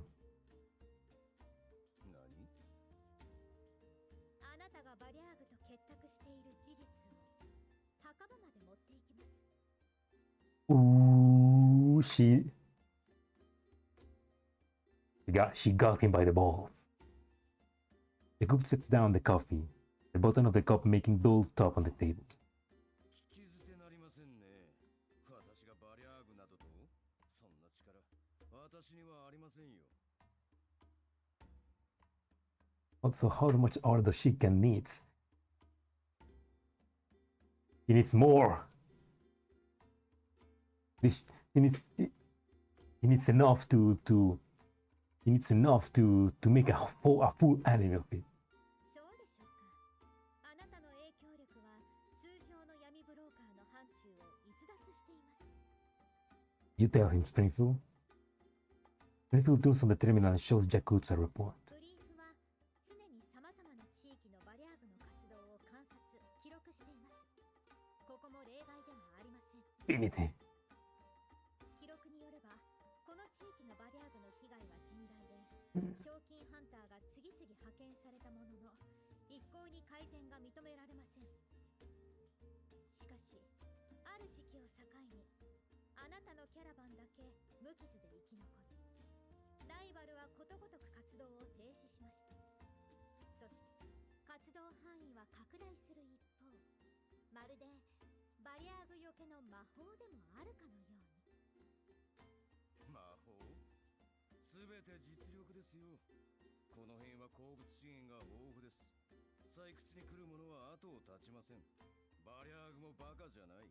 あなたがバリャーグと結託している事実を墓場まで持っていきます。Ooh, she got him by the balls. Jacob sets down the coffee, the bottom of the cup making dull top on the table. 聞き捨てなりませんね。私がバリャーグなどと、そんな力、私にはありませんよ。Also, how much ore does she can needs? He needs more. He needs enough to make a full anime of it. そうでしょうか。あなたの影響力は通常の闇ブローカーの範疇を逸脱しています。You tell him, Springfield. Springfield turns on the terminal and shows Jacobs a report. ブリーフは常に様々な地域のバリャーグの活動を観察、記録しています。ここも例外ではありません。Anything. 記録によれば、この地域のバリャーグの被害は甚大で、賞金ハンターが次々派遣されたものの、一向に改善が認められません。しかし、ある時期を境に、あなたのキャラバンだけ無傷で生き残り、ライバルはことごとく活動を停止しました。そして、活動範囲は拡大する一方、まるでバリャーグよけの魔法でもあるかのように。魔法？すべて実力ですよ。この辺は鉱物資源が豊富です。採掘に来る者は後を絶ちません。バリャーグもバカじゃない。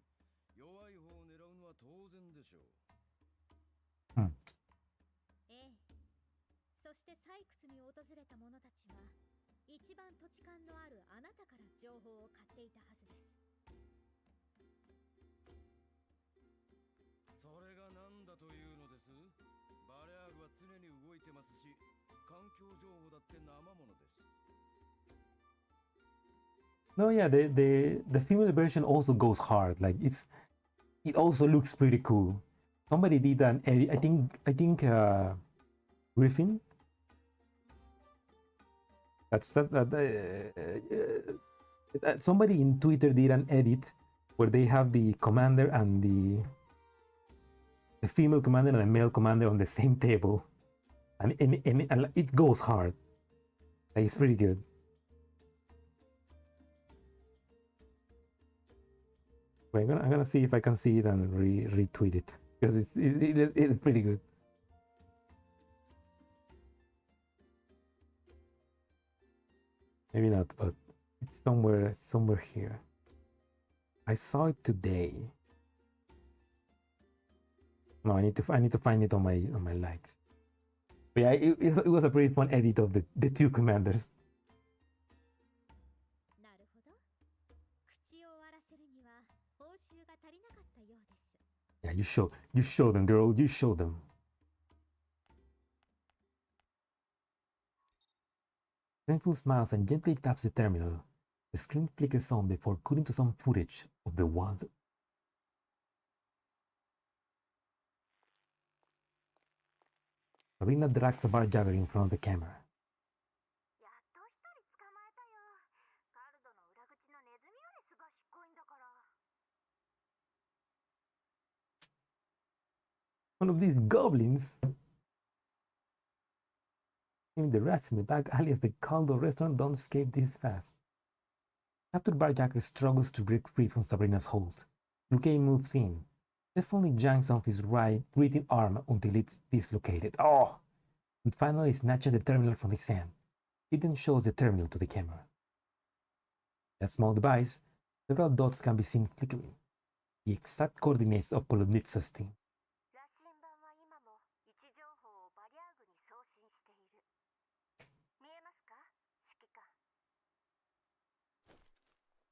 弱い方を狙うのは当然でしょう。ええ。そして採掘に訪れた者たちは、一番土地勘のあるあなたから情報を買っていたはずです。それが何だというのです？バリャーグは常に動いてますし、環境情報だって生ものです。No, yeah, the female version also goes hard. Like it also looks pretty cool. Somebody did an edit. I think Griffin. Somebody in Twitter did an edit where they have the commander and the female commander and the male commander on the same table, and it goes hard. Like, it's pretty good. Wait, I'm gonna see if I can see it and retweet it because it's pretty good. Maybe not, but it's somewhere here. I saw it today. No, I need to find it on my likes. But yeah, it was a pretty fun edit of the two commanders. なるほど。口を割らせるには報酬が足りなかったようです。Yeah, you show them, girl. You show them. Springfield smiles and gently taps the terminal. The screen flickers on before cutting to some footage of the wild Sabrina drags a bar jagger in front of the camera. やっと一人捕まえたよ。カルドの裏口のネズミよりすばしっこいんだから。One of these goblins. Even the rats in the back alley of the Caldo restaurant don't escape this fast. Captured barjacker struggles to break free from Sabrina's hold. Luke moves in, definitely janks on his right breathing arm until it's dislocated. Oh! And finally snatches the terminal from his hand. He then shows the terminal to the camera. That small device, several dots can be seen flickering. The exact coordinates of Polonitsa's team. 羅針盤は今も位置情報をバリャーグに送信している。見えますか、指揮官。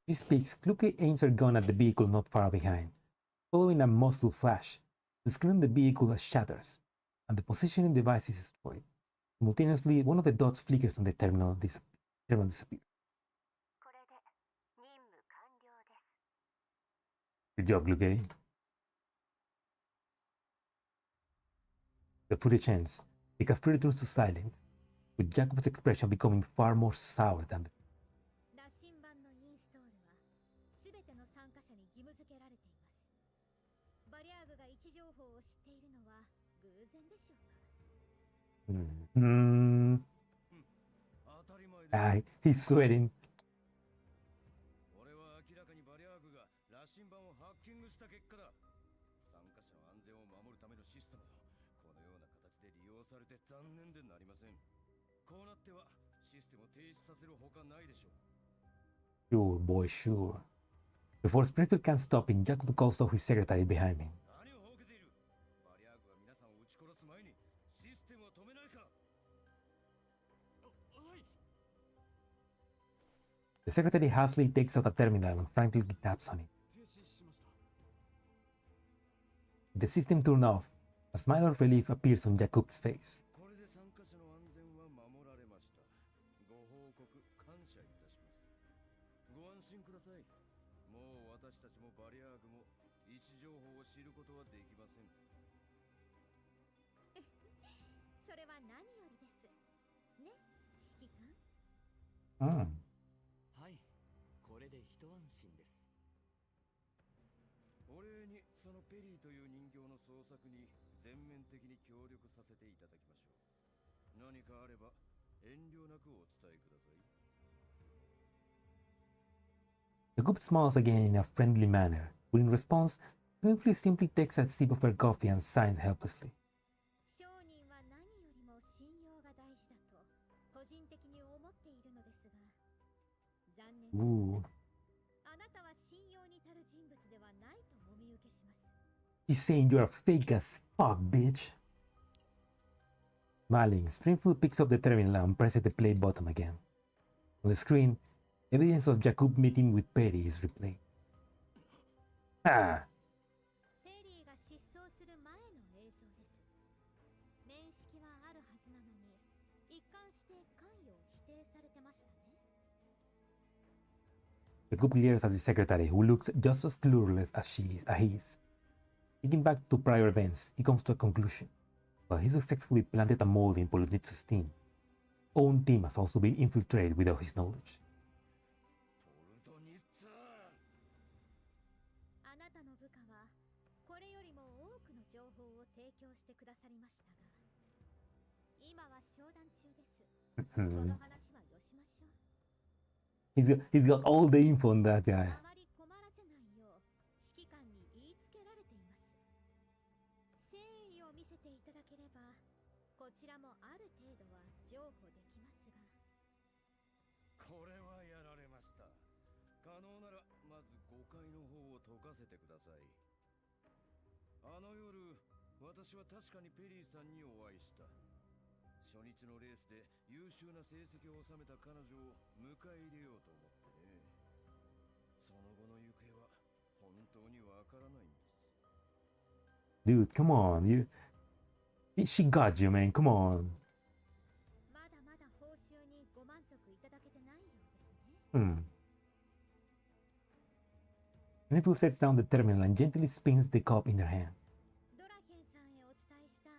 She speaks, Kluke aims her gun at the vehicle not far behind. Following a muzzle flash, the screen on the vehicle shatters, and the positioning device is destroyed. Simultaneously, one of the dots flickers on the terminal disappears. これで任務完了です。 Good job, Kluke. The footage ends. The cafe returns to silence, with Jacob's expression becoming far more sour than before. 羅針盤のインストールは全ての参加者に義務付けられています。バリャーグが位置情報を知っているのは偶然でしょうか。当たり前で He's sweating. 俺は明らかにバリャーグが羅針盤をハッキングした結果だ。参加者の安全を守るためのシステムをこのような形で利用されて残念でなりません。こうなってはシステムを停止させるほかないでしょう。 Sure, boy, sure. Before Springfield can stop him, Jacob calls off his secretary behind him. 何をほうけている。バリャーグは皆さんを撃ち殺す前にシステムを止めないか。はい。 The secretary hastily takes out a terminal and frankly taps on it. 停止しました。 The system turns off. A smile of relief appears on Jacob's face. これで参加者の安全は守られました。ご報告感謝いたします。ご安心ください。もう私たちもバリアーグも位置情報を知ることはできません。それは何よりです。ね、指揮官。はい、これで一安心です。お礼にそのペリーという人形の捜索に全面的に協力させていただきましょう。何かあれば遠慮なくお伝えください。 Jacob smiles again in a friendly manner, but in response, Springfield simply takes a sip of her coffee and sighs helplessly. 商人は何よりも信用が大事だと個人的に思っているのですが、残念ながら Ooh. あなたは信用に足る人物ではないともみ受けします。 He's saying you're a fake as fuck, bitch. Smiling, Springfield picks up the terminal and presses the play button again. On the screen, evidence of Jacob meeting with Peri is replayed. Ah! ペリーが失踪する前の映像です。面識はあるはずなのに、一貫して関与を否定されてましたね。 Jacob glares at the secretary, who looks just as clueless as he is. Thinking back to prior events, he comes to a conclusion. While he successfully planted a mold in Polonitsa's team, his own team has also been infiltrated without his knowledge. ポルトニッツァ。あなたの部下はこれよりも多くの情報を提供してくださりましたが、今は商談中です。この話はよしましょう。 He's got all the info on that guy. あまり困らせないよう指揮官に言いつけられています。誠意を見せていただければ、こちらもある程度は譲歩できますが。これはやられました。可能ならまず誤解の方を解かせてください。あの夜、私は確かにペリーさんにお会いした。初日のレースで優秀な成績を収めた彼女を迎え入れようと思ってね。その後の行方は本当にわからないんです。 Dude, come on. She got you, man. Come on. まだまだ報酬にご満足いただけてないようですね。Springfield sets down the terminal and gently spins the cup in her hand. ドラヘンさんへお伝えした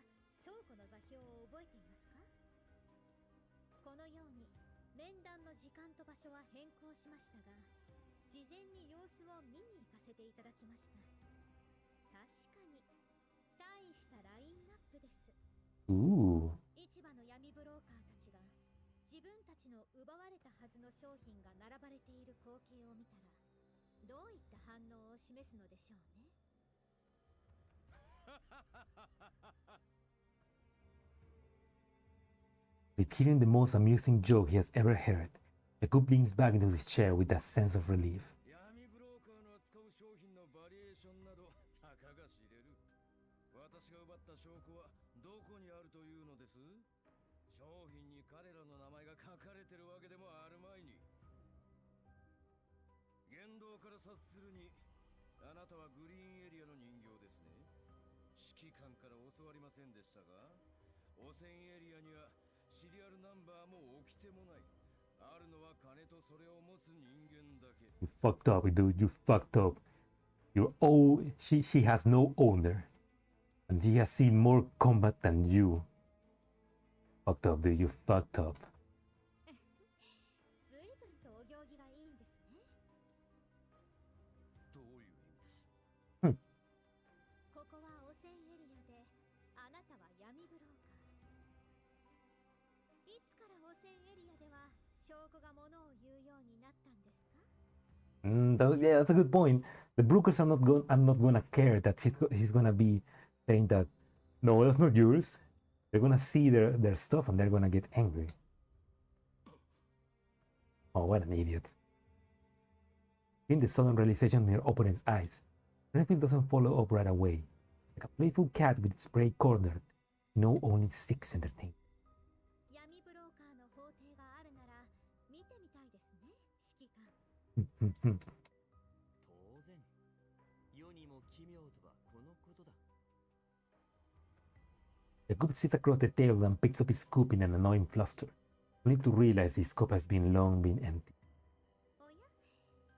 倉庫の座標を覚したラインナップです。 Ooh. 市場の闇ブローカーたちが自分たちの奪われたはずの商品が並ばれている光景を見たらどういった反応を示すのでしょうね。Repeating the most amusing joke he has ever heard, Jacob leans back into his chair with a sense of relief. 闇ブローカーの扱う商品のバリエーションなどたかが知れる。私が奪った証拠はどこにあるというのです？商品に彼らの名前が書かれてるわけでもあるまいに。言動から察するに、あなたはグリーンエリアの人形ですね。指揮官から教わりませんでしたが、汚染エリアにはシリアルナンバーも掟もない。あるのは金とそれを持つ人間だけ。 You fucked up, dude. You fucked up. She has no owner. And she has seen more combat than you. Fucked up, dude. You fucked up. 随分とお行儀がいいんですね。どういう意味です？ここは汚染エリアで、あなたは闇ブローカー。いつから汚染エリアでは証拠がものを言うようになったんですか？ Yeah, that's a good point. The brokers are not gonna care that he's gonna be saying that. No, that's not yours. They're gonna see their stuff and they're gonna get angry. Oh, what an idiot. In the sudden realization in her opponent's eyes, Springfield doesn't follow up right away. Like a playful cat with its prey cornered, only seeks entertainment. 闇ブローカーの法廷があるなら見てみたいですね、指揮官。当然。世にも奇妙とはこのことだ。Jacob sits across the table and picks up his scoop in an annoying fluster, only to realize his cup has long been empty. おや、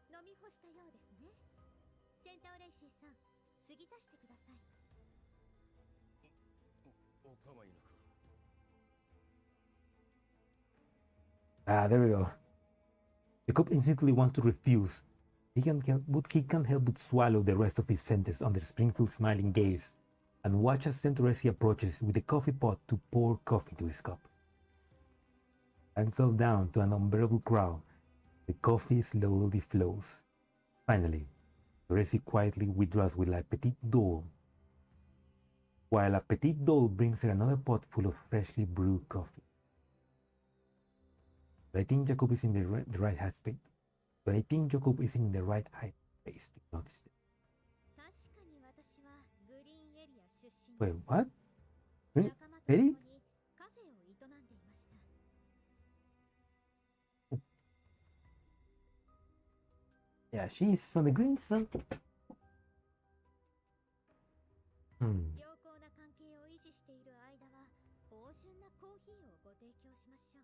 飲み干したようですね。センターレイシーさん、継ぎ足してください。お構いなく。 Ah, there we go. Jacob instinctively wants to refuse. He can't help but swallow the rest of his sentence under Springfield's smiling gaze and watch as Centauressi approaches with a coffee pot to pour coffee into his cup. Dragging himself down to an unbearable crowd, the coffee slowly flows. Finally, Centauressi quietly withdraws with a petite doll, while a petite doll brings her another pot full of freshly brewed coffee. But I think Jacob is in the right headspace. But I think Jacob is in the right headspace to notice it. 確かに私はグリーンエリア出身です。 Wait, what? 仲間と共 Peri? にカフェを営んでいました。 Yeah, she's from the green sun. 良好な関係を維持している間は、芳醇なコーヒーをご提供しましょう。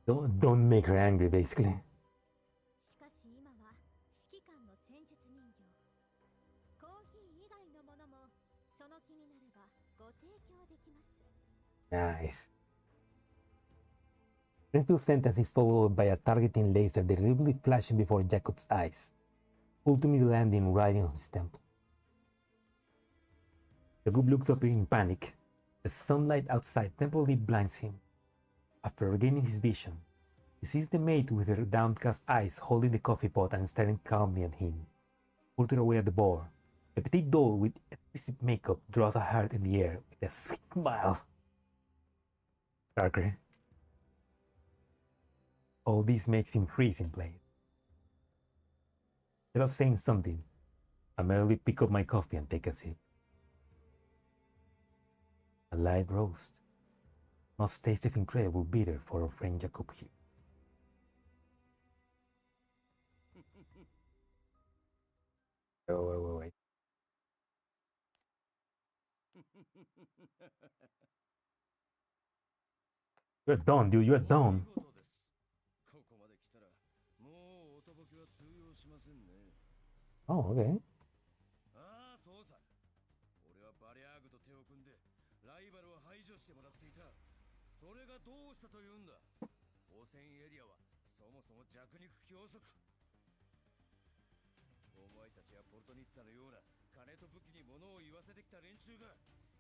Don't make her angry, basically. しかし今は指揮官の戦術人形。コーヒー以外のものもその気になればご提供できます。 Nice. Springfield's sentence is followed by a targeting laser deliberately flashing before Jacob's eyes, ultimately landing right in his temple. Jacob looks up in panic. The sunlight outside temporarily blinds him. After regaining his vision, he sees the maid with her downcast eyes holding the coffee pot and staring calmly at him. Pulling away at the bar, a petite doll with exquisite makeup draws a heart in the air with a sweet smile. Darker. All this makes him freeze in place. Instead of saying something, I merely pick up my coffee and take a sip. A light roast. Must taste of incredible bitter for our friend Jacob here. Wait. You're done, dude. You're done. ここまで来たらもうおとぼけは通用しませんね。 Oh, okay. ああ、そうさ。俺はバリアーグと手を組んでライバルを排除してもらっていた。それがどうしたというんだ。汚染エリアはそもそも弱肉強食。お前たちやポルトニッツァのような金と武器に物を言わせてきた連中が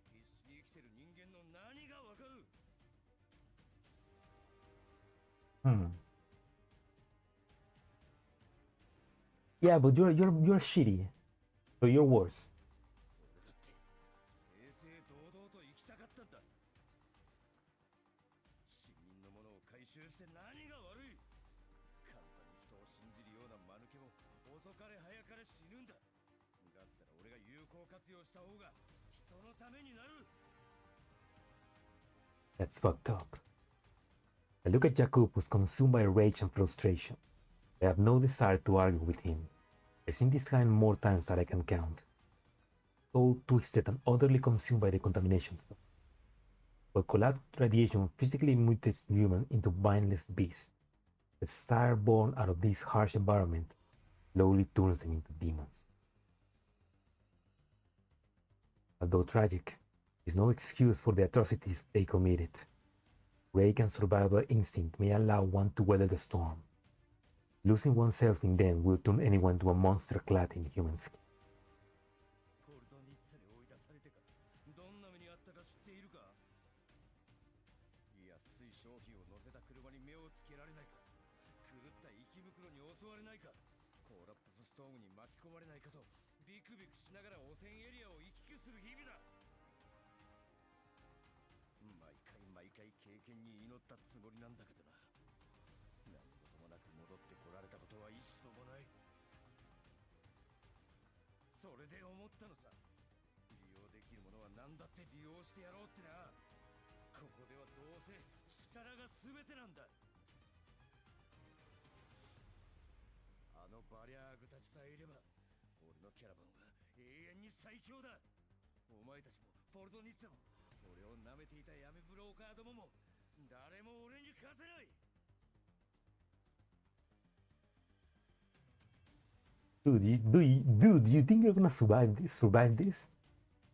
必死に生きてる人間の何がわかる。 Yeah, but you're shitty, so you're worse. 俺だって正々堂々と生きたかったんだ。市民のものを回収して何が悪い。簡単に人を信じるような間抜けも遅かれ早かれ死ぬんだ。だったら俺が有効活用した方が人のためになる。 That's fucked up. I look at Jakub, who's consumed by rage and frustration. I have no desire to argue with him. I've seen this kind more times than I can count. So twisted and utterly consumed by the contamination. But collapsed radiation physically mutates human into mindless beasts. The desire born out of this harsh environment slowly turns them into demons. Although tragic, is no excuse for the atrocities they committed. Rage and survival instinct may allow one to weather the storm. Losing oneself in them will turn anyone to a monster clad in human skin. ポルトニッツァに追い出されてからどんな目にあったか知っているか。安い商品を乗せた車に目をつけられないか、狂った生き袋に襲われないか、コーラプスストームに巻き込まれないかとビクビクしながら汚染エリアを行き来する日々だ。毎回経験に祈ったつもりなんだけどな。何事もなく戻ってこられたことは一度もない。それで思ったのさ。利用できるものは何だって利用してやろうってな。ここではどうせ力が全てなんだ。あのバリャーグたちさえいれば俺のキャラバンは永遠に最強だ。お前たちもポルトニッツァも俺を舐めていた闇ブローカーどもも誰も俺に勝てない。 Dude, you think you're gonna survive this?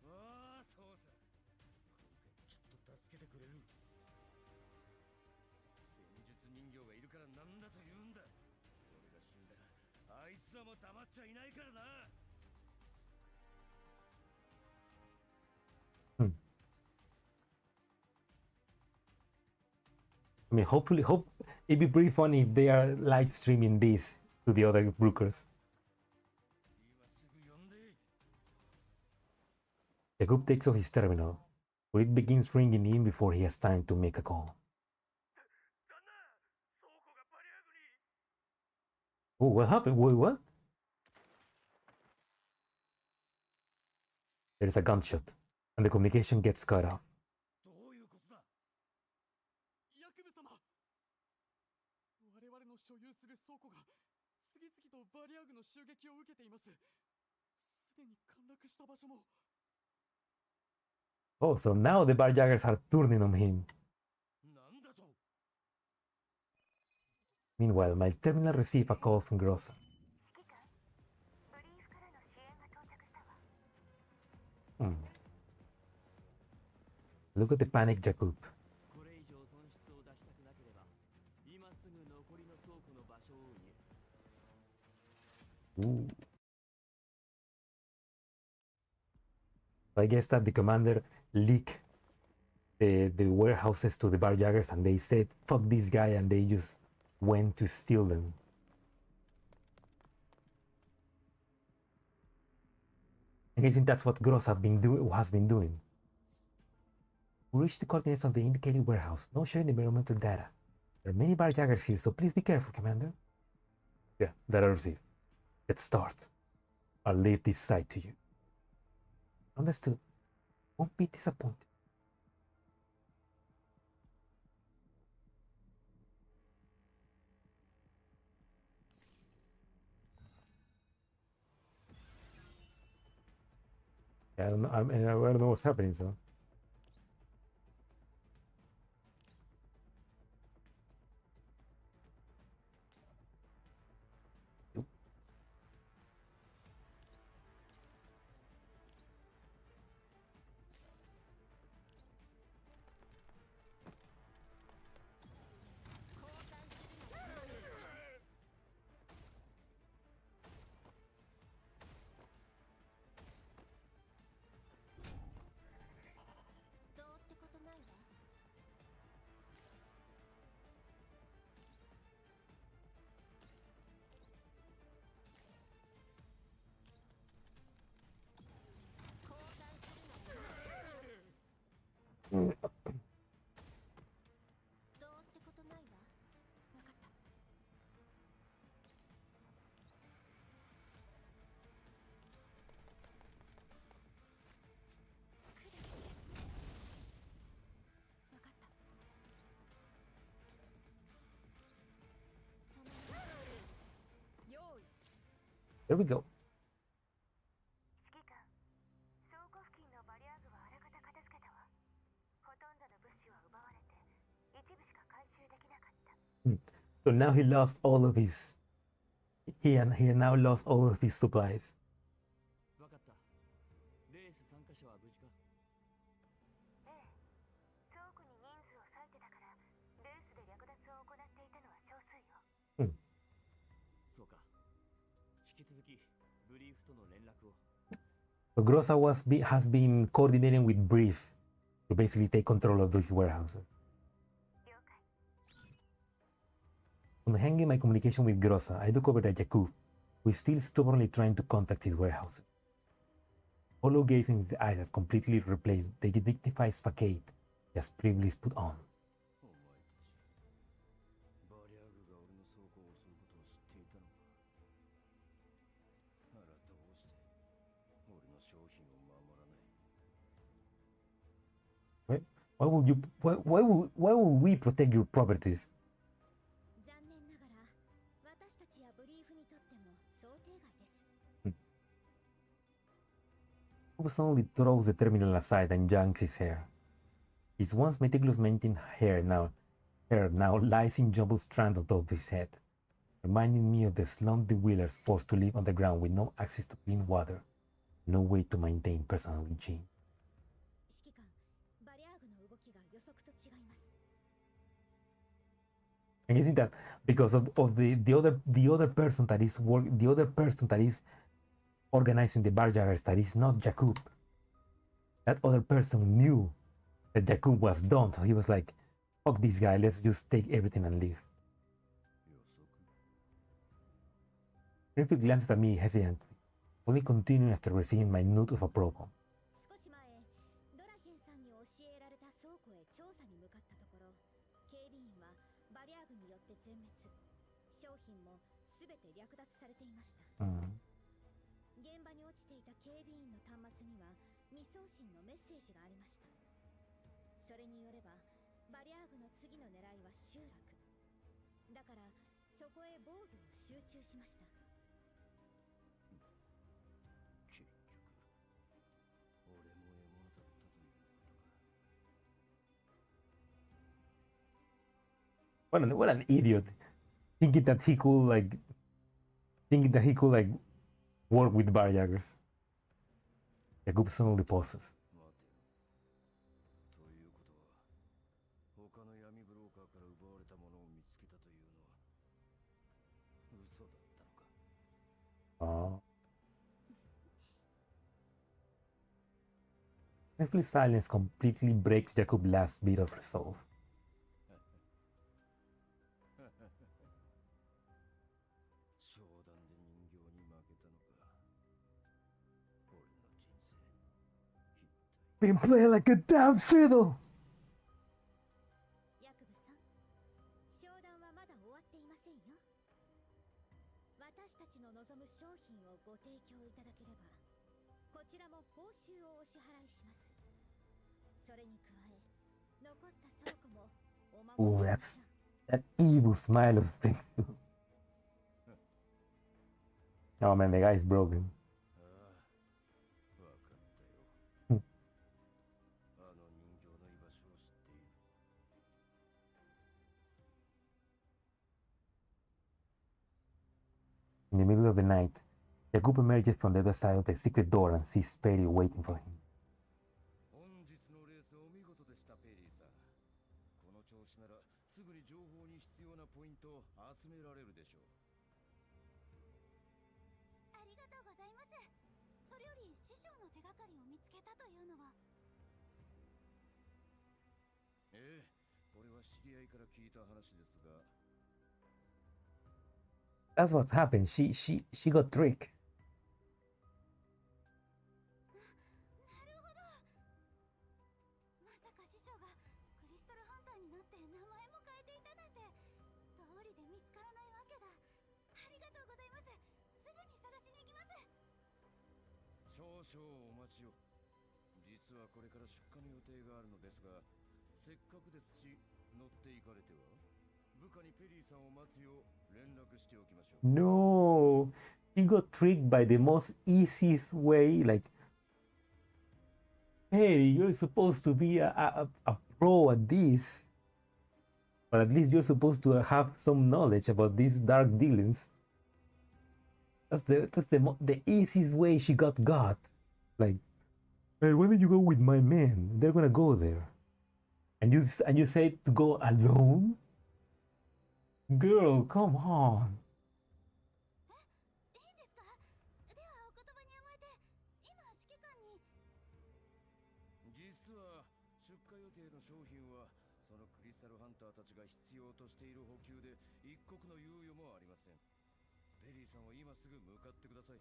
ああ、そうさ。今回きっと助けてくれる。戦術人形がいるからなんだと言うんだ。俺が死んだらあいつらも黙っちゃいないからな。I mean, hopefully, it'd be pretty funny if they are live streaming this to the other brokers. Jakub takes off his terminal, but it begins ringing in before he has time to make a call. Oh, what happened? Wait, what? There is a gunshot, and the communication gets cut off. 我々の所有する倉庫が次々とバリアグの襲撃を受けています。すでに陥落した場所も。Oh, so now the barjaggers are turning on him. Meanwhile, my terminal received a call from Grossa. Look at the panic, Jakub. Ooh. I guess that the commander leaked the warehouses to the barjaggers and they said, fuck this guy, and they just went to steal them. And I think that's what Gross has been doing. We reached the coordinates of the indicated warehouse. No sharing environmental data. There are many barjaggers here, so please be careful, Commander. Yeah, that I received. Let's start. I'll leave this site to you. Understood. Won't be disappointed. Yeah, I don't know what's happening, so. There we go. 指揮官、倉庫付近のバリア具はあらかた片付けたわ。ほとんどの物資は奪われて、一部しか回収できなかった。So now he lost all of his. He now lost all of his supplies. わかった。レース参加者は無事か？ええ。倉庫に人数を割いてたから、レースで略奪を行っていたのは少数よ。そうか。引き続きブリーフとの連絡を。So Grossa has been coordinating with Brief to basically take control of these warehouses. 了解。On hanging my communication with Grossa, I look over at Jakub, who is still stubbornly trying to contact his warehouses. Hollow gaze in his eyes has completely replaced the dignified facade he has previously put on. お前たち、バリアグが俺の倉庫を襲うことを知っていたのか。ならどうして俺の商品を守らない。Why will we protect your properties? 残念ながら私たちやブリーフにとっても想定外です。Jakub suddenly throws the terminal aside and yanks his hair. His once meticulous maintained hair now lies in jumbled strands on top of his head, reminding me of the slumped wheelers forced to live underground with no access to clean water, no way to maintain personal hygiene. 指揮官、バリアーグの動きが予測と違います。And isn't that because of the other person that is organizing the barjaggers that is not Jakub? That other person knew that Jakub was done, so he was like, fuck this guy, let's just take everything and leave. 予測 Springfield glanced at me hesitantly, only continuing after receiving my note of approval. 少し前、ドラヘンさんに教えられた倉庫へ調査に向かったところ、警備員はバリアーグによって全滅。商品もすべて略奪されていました。現場に落ちていた警備員の端末には未送信のメッセージがありました。それによれば、バリアーグの次の狙いは集落。だから、そこへ防御を集中しました。結局俺も獲物だったということか。What an idiot, thinking that he could like work with barjaggers. Jakub suddenly pauses. 待てよ。ということは、他の闇ブローカーから奪われたものを見つけたというのは嘘だったのか。Netflix silence completely breaks Jakub's last bit of resolve. 商談で人形に負けたのか。俺の人生、一体。 Been playing like a damn fiddle! ヤクブさん、商談はまだ終わっていませんよ。私たちの望む商品をご提供いただければ、こちらも報酬をお支払いします。それに加え、残った倉庫もお守 Ooh, りしましょう。 that evil smile of Springfield. Oh man, the guy's broken. ああ、わかったよ。うんあの人形の居場所を知っている。In the middle of the night, Jakub emerges from the other side of the secret door and sees Peri waiting for him. 本日のレースお見事でした、ペリーさん。この調子ならすぐに情報に必要なポイントを集められるでしょう。ありがとうございます。それより師匠の手がかりを見つけたというのは。ええ、これは知り合いから聞いた話ですが。 That's what happened. She got tricked. なるほど。まさか師匠がクリスタルハンターになって名前も変えていたなんて、通りで見つからないわけだ。ありがとうございます。すぐに探しに行きます。少々お待ちを。実はこれから出荷の予定があるのですが、せっかくですし乗っていかれては。部下にペリーさんを待つよう連絡しておきましょう。No, She got tricked by the most easiest way. Like, hey, you're supposed to be a pro at this, but at least you're supposed to have some knowledge about these dark dealings. That's the easiest way she got. Like, hey, why don't you go with my men? They're gonna go there, and you say to go alone. Girl, come on. いいんですか？ではお言葉に甘えて、今指揮官に。実は出荷予定の商品はそのクリスタルハンターたちが必要としている補給で一刻の猶予もありません。ペリーさんは今すぐ向かってください。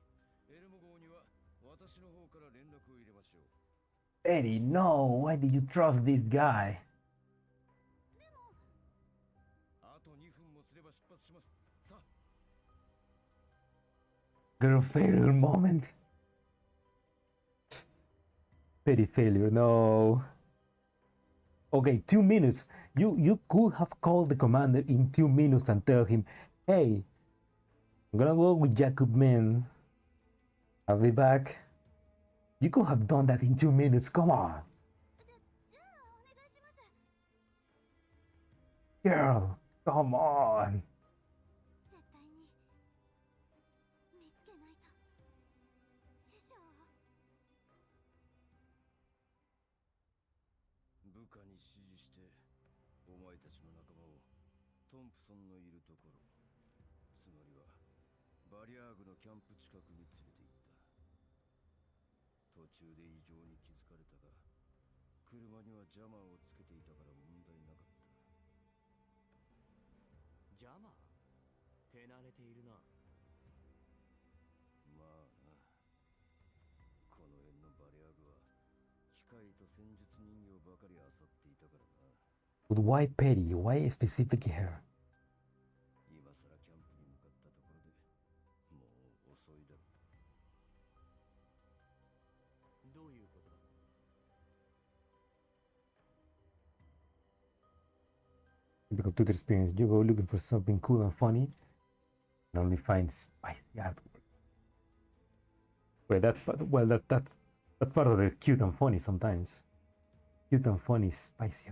エルモ号には私の方から連絡を入れましょう。 Eddie, no, why did you trust this guy? あと2分もすれば出発します。さあ。 Girl failure moment. Petty failure, no. Okay, 2 minutes. You could have called the commander in 2 minutes and tell him, hey, I'm gonna go with Jacob, man. I'll be back. You could have done that in 2 minutes. Come on. じゃあお願いします。 Girl, come on. 絶対に見つけないと。師匠。部下に指示してお前たちの仲間をトンプソンのいるところ、つまりはバリアーグのキャンプ近くに連れて行った。途中で異常に気づかれたが、車にはジャマーをつけていたから問題なかった。ジャマー手慣れているな。まあな、この辺のバリアーグは機械と戦術人形ばかり漁っていたからな。 But why Peri? Why specifically her? 今さらキャンプに向かったところでもう遅いだろう。どういうことだ？ Because to the experience, you go looking for something cool and funny and only find spicy artwork. Well, that's part of the cute and funny sometimes. Cute and funny is spicy.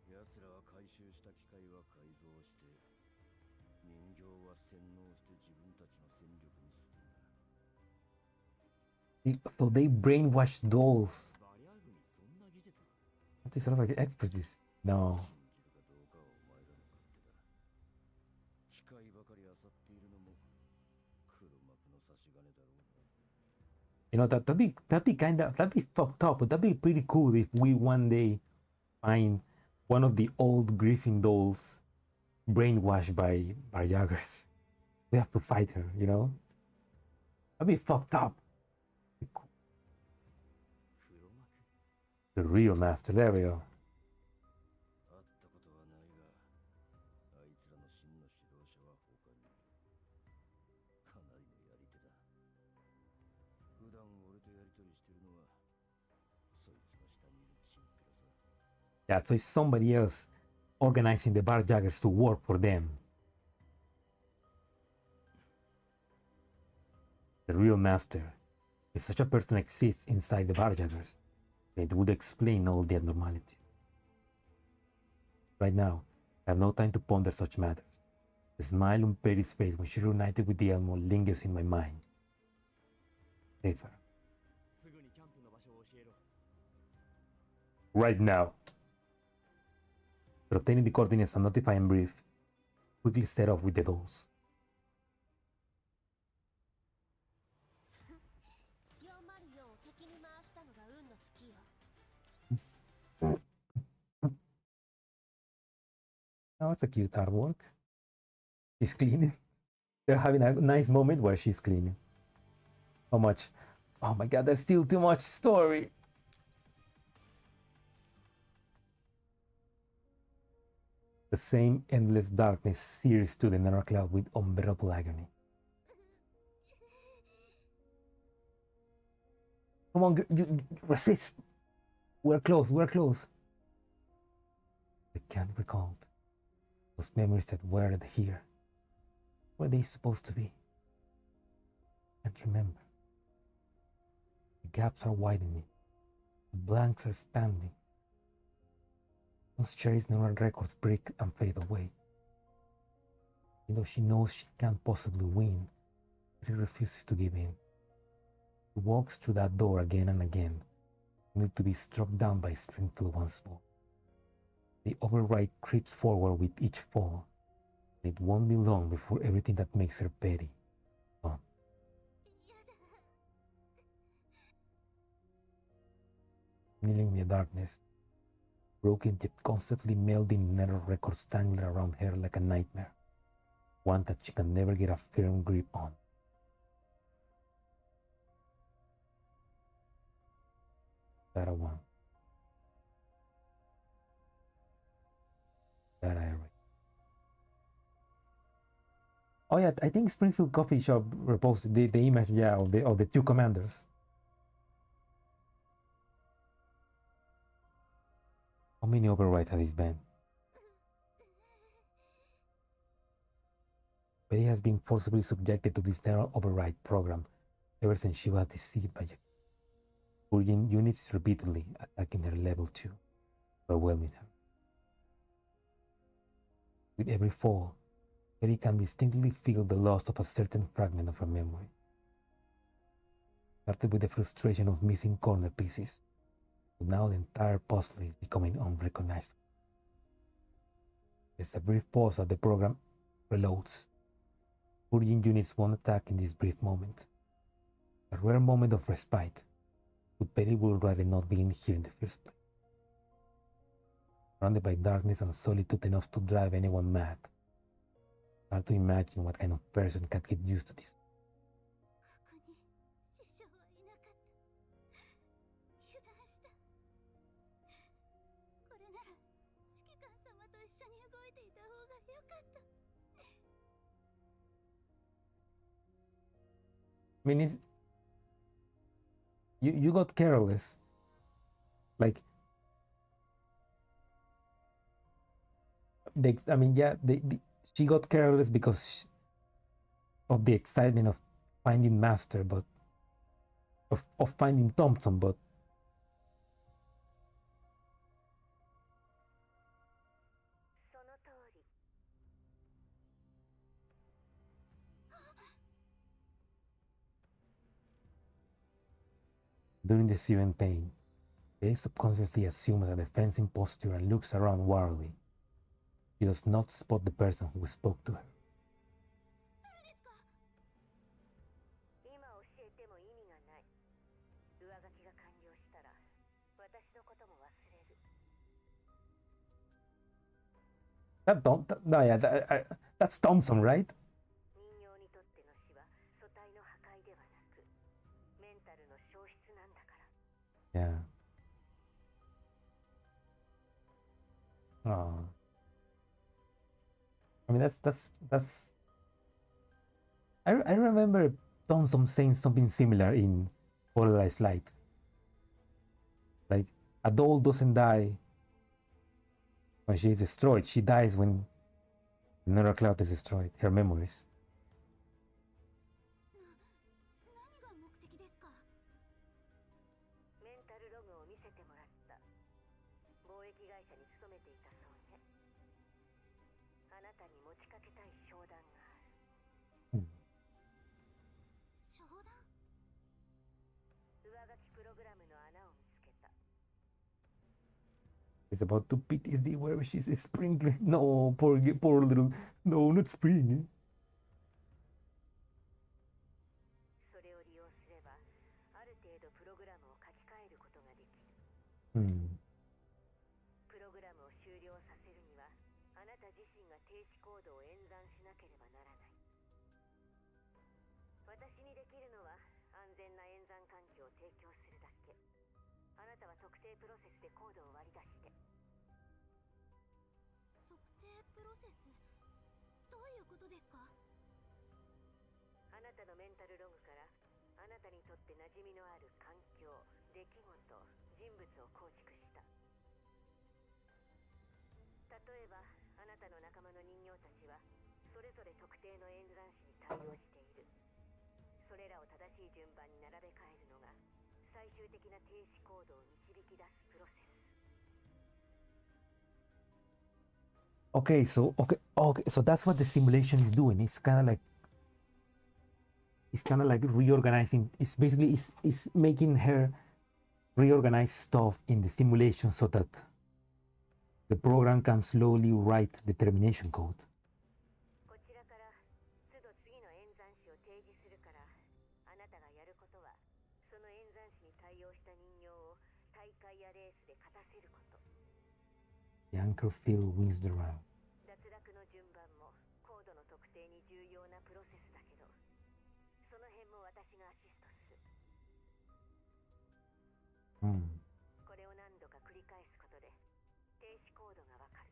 奴らは回収した機械は改造して、人形は洗脳して自分たちの戦力にするんだ。 So they brainwash dolls. バリアーグにそんな技術が？ They sort of like expertise. No. 信じるかどうかはお前らの勝手だ。機械ばかり漁っているのも黒幕の差し金だろうな。 You know, that'd be fucked up, but that'd be pretty cool if we one day find one of the old Griffin dolls brainwashed by Jaggers. We have to fight her, you know? That'd be fucked up. 黒幕？ The real master, there we go. 会ったことはないが、あいつらの真の指導者は他にいる。かなりのやり手だ。普段俺とやりとりしてるのは、そいつの下にいるチンピラさ。 Yeah, so it's somebody else organizing the Bar Jaggers to work for them. The real master. If such a person exists inside the Bar Jaggers, it would explain all the abnormality. Right now, I have no time to ponder such matters. The smile on Peri's face when she reunited with the Elmo lingers in my mind. Save her. すぐにキャンプの場所を教えろ。 Right now. But obtaining the coordinates and notifying brief, quickly set off with the dolls. 404を敵に回したのが運の尽きよ。 Oh, it's a cute artwork. She's cleaning. They're having a nice moment where she's cleaning. How much? Oh my god, there's still too much story. The same endless darkness sears to the narrow cloud with unbearable agony. Come on, you resist. We're close, we're close. I can't recall those memories that weren't here. Where are they supposed to be? can't remember. The gaps are widening. The blanks are expanding. Once Cherry's neural records break and fade away. Even though she knows she can't possibly win, she refuses to give in. She walks through that door again and again, only to be struck down by Springfield once more. The override creeps forward with each fall, and it won't be long before everything that makes her Peri gone. Kneeling in the darkness, broken yet constantly melding neural records tangled around her like a nightmare, one that she can never get a firm grip on. That a one. That I read. Oh yeah, I think Springfield Coffee Shop reposted the image, yeah, of the two commanders. How many overrides has this been? Peri has been forcibly subjected to this neural override program ever since she was deceived by purging units repeatedly, attacking her level 2, overwhelming her. With every fall, Peri can distinctly feel the loss of a certain fragment of her memory. Started with the frustration of missing corner pieces, but now the entire puzzle is becoming unrecognizable. There's a brief pause as the program reloads. Purging units won't attack in this brief moment. A rare moment of respite, but Peri would rather not be in here in the first place. Surrounded by darkness and solitude enough to drive anyone mad. Hard to imagine what kind of person can get used to this. I mean, you got careless. Like, she got careless because of the excitement of finding Master, but of finding Thompson, but during the searing pain, Peri subconsciously assumes a defensive posture and looks around warily. She does not spot the person who spoke to her. That's Thompson, right? Yeah. Oh. I mean, that's. I remember Thompson saying something similar in Polarized Light. Like, a doll doesn't die when she is destroyed. She dies when another cloud is destroyed. Her memories. It's about to PTSD wherever she's Spring. No, poor little. No, not Spring. しい順番に並べ替えるのが最終的な停止コードを導き出すプロセス。 Okay, so so that's what the simulation is doing. It's kind of like reorganizing. It's basically it's making her reorganize stuff in the simulation so that the program can slowly write the termination code. こちらから都度次の演算子を提示するから、あなたがやることはその演算子に対応した人形を大会やレースで勝たせること。 The anchor field wins the round. 脱落の順番もコードの特定に重要なプロセスだけど、その辺も私がアシストする。これを何度か繰り返すことで停止コードがわかる。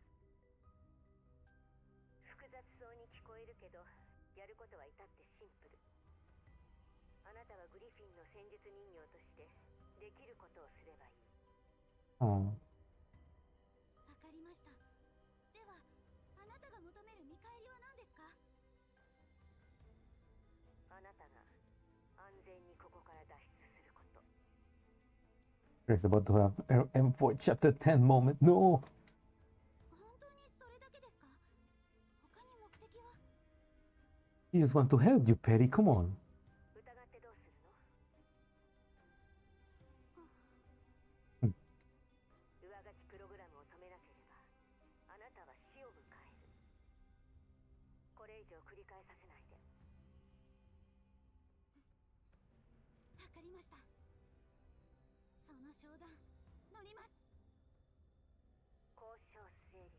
複雑そうに聞こえるけど、やることは至ってシンプル。あなたはグリフィンの戦術人形としてできることをすればいい。わかりました。では、あなたが求める見返りは何ですか？あなたが安全にここから脱出すること。 It's about to have M4 Chapter 10 moment. No! 本当にそれだけですか？他に目的は？ He just want to help you, Peri. Come on. 疑ってどうするの？上書きプログラムを止めなければ、あなたは死を迎える。これ以上繰り返させないで。わかりました。その商談、乗ります。交渉成立。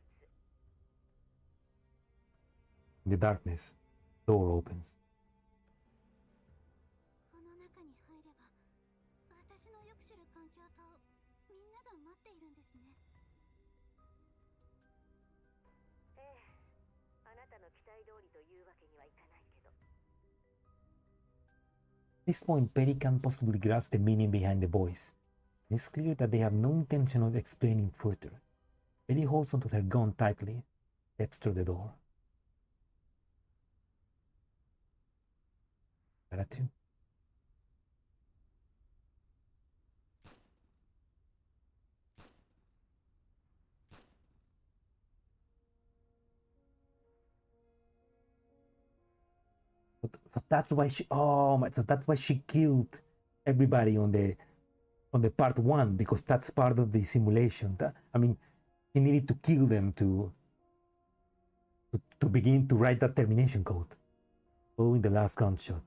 In the darkness, door opens. この中に入れば、私のよく知る環境とみんなが待っているんですね。ええ、あなたの期待通りというわけにはいかないけど。 At this point, Peri can't possibly grasp the meaning behind the voice. It's clear that they have no intention of explaining further. Peri holds onto her gun tightly, steps through the door. Gratitude. So that's why she. Oh my! So that's why she killed everybody on the part 1, because that's part of the simulation. I mean, he needed to kill them to begin to write that termination code. Following the last gunshot,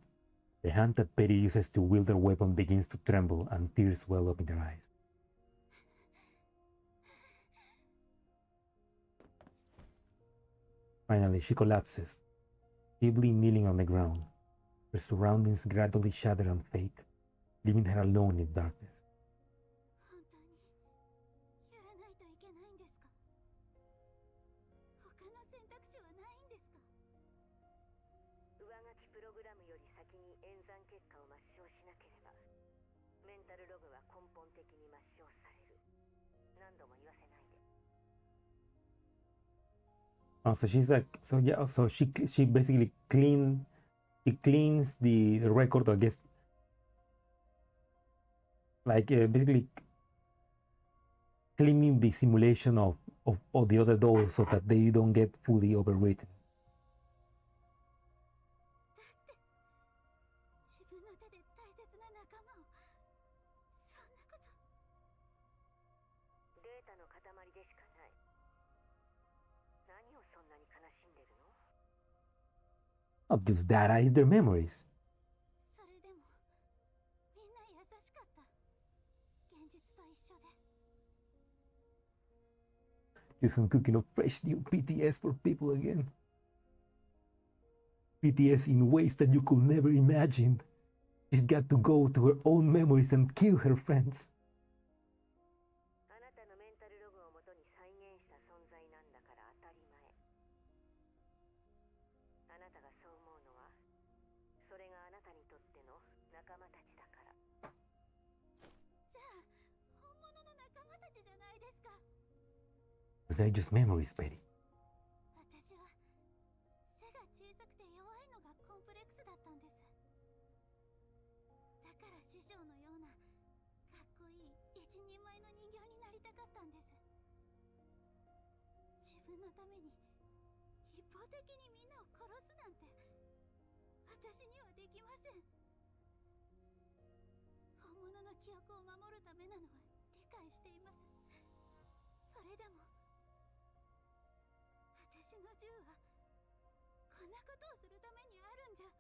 the hand that Peri uses to wield her weapon begins to tremble and tears well up in her eyes. Finally, she collapses, feebly kneeling on the ground. Her surroundings gradually shatter and fade, leaving her alone in darkness. 本当にやらないといけないんですか？他の選択肢はないんですか？上書きプログラムより先に演算結果を抹消しなければ、メンタルログは根本的に抹消される。何度も言わせないで。 Oh, so she's like, so yeah, so she basically cleans the record, I guess, like basically cleaning the simulation of the other dolls so that they don't get fully overwritten. だって自分の手で大切な仲間を、そんなこと。データの塊でしかない。何をそんなに悲しんでるの？ Oh, because data is their memories. それでもみんな優しかった。現実と一緒で。 Just cooking up fresh new PTS for people again. PTS in ways that you could never imagine. She's got to go to her own memories and kill her friends. あなたのメンタルログをもとに再現した存在なんだから当たり前。あなたがそう思うのは、それがあなたにとっての仲間たちだから。じゃあ本物の仲間たちじゃないですか。 They're just memories, Peri. 私は背が小さくて弱いのがコンプレックスだったんです。りたかったんです。自分のために一方的にみんなを殺すなんて私にはできません。本物の記憶を守るためなのは理解しています。それでも私の銃はこんなことをするためにあるんじゃ。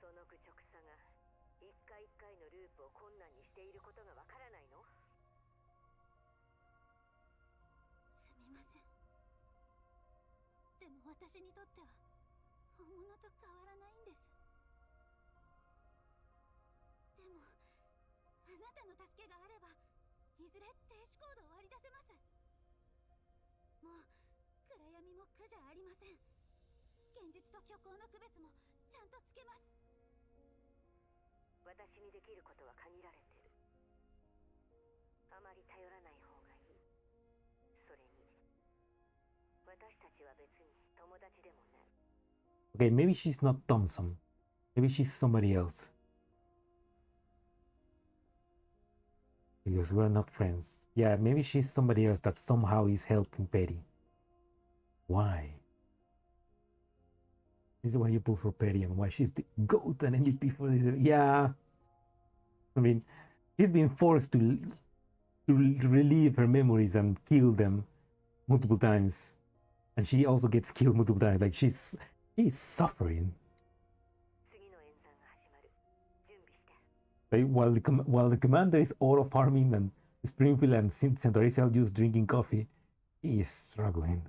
その愚直さが一回一回のループを困難にしていることがわからないの？すみません。でも私にとっては本物と変わらないんです。でもあなたの助けがあればいずれ停止コードを割り出せます。もう暗闇も苦じゃありません。現実と虚構の区別もちゃんとつけます。私にできることは限られてる。あまり頼らない方がいい。それに私たちは別に友達でもない。 Okay, maybe she's not Thompson. Maybe she's somebody else. Because we're not friends. Yeah, maybe she's somebody else that somehow is helping Peri. Why? This is why you pull for Peri and why she's the GOAT and MVP for this. Yeah. I mean, she's been forced to relive her memories and kill them multiple times. And she also gets killed multiple times. Like, she's suffering. Like, while the commander is auto farming and Springfield and Centauris are just drinking coffee, he is struggling.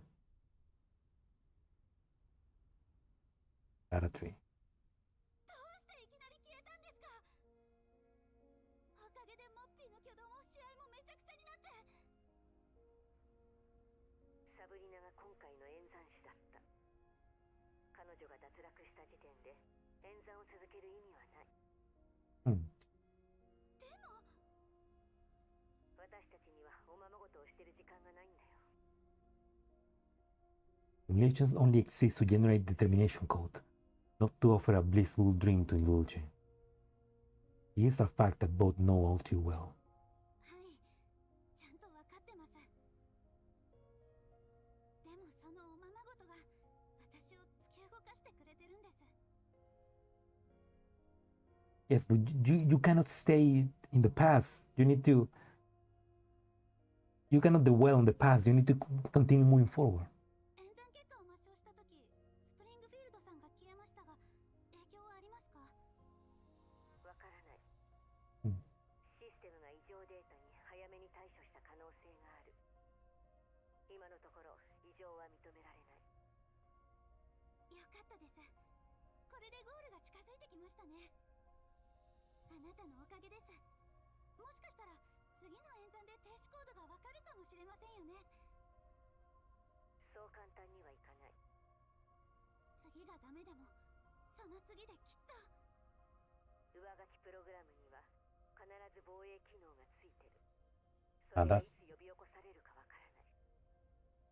Out of 3. サブリナが今回の演算師だった。彼女が脱落した時点で演算を続ける意味はない。でも私たちにはおままごとをしてる時間がないんだよ。Simulations only exist to generate determination code, not to offer a blissful dream to indulge in. It is a fact that both know all too well. Yes, but you cannot stay in the past. You cannot dwell on the past. You need to continue moving forward.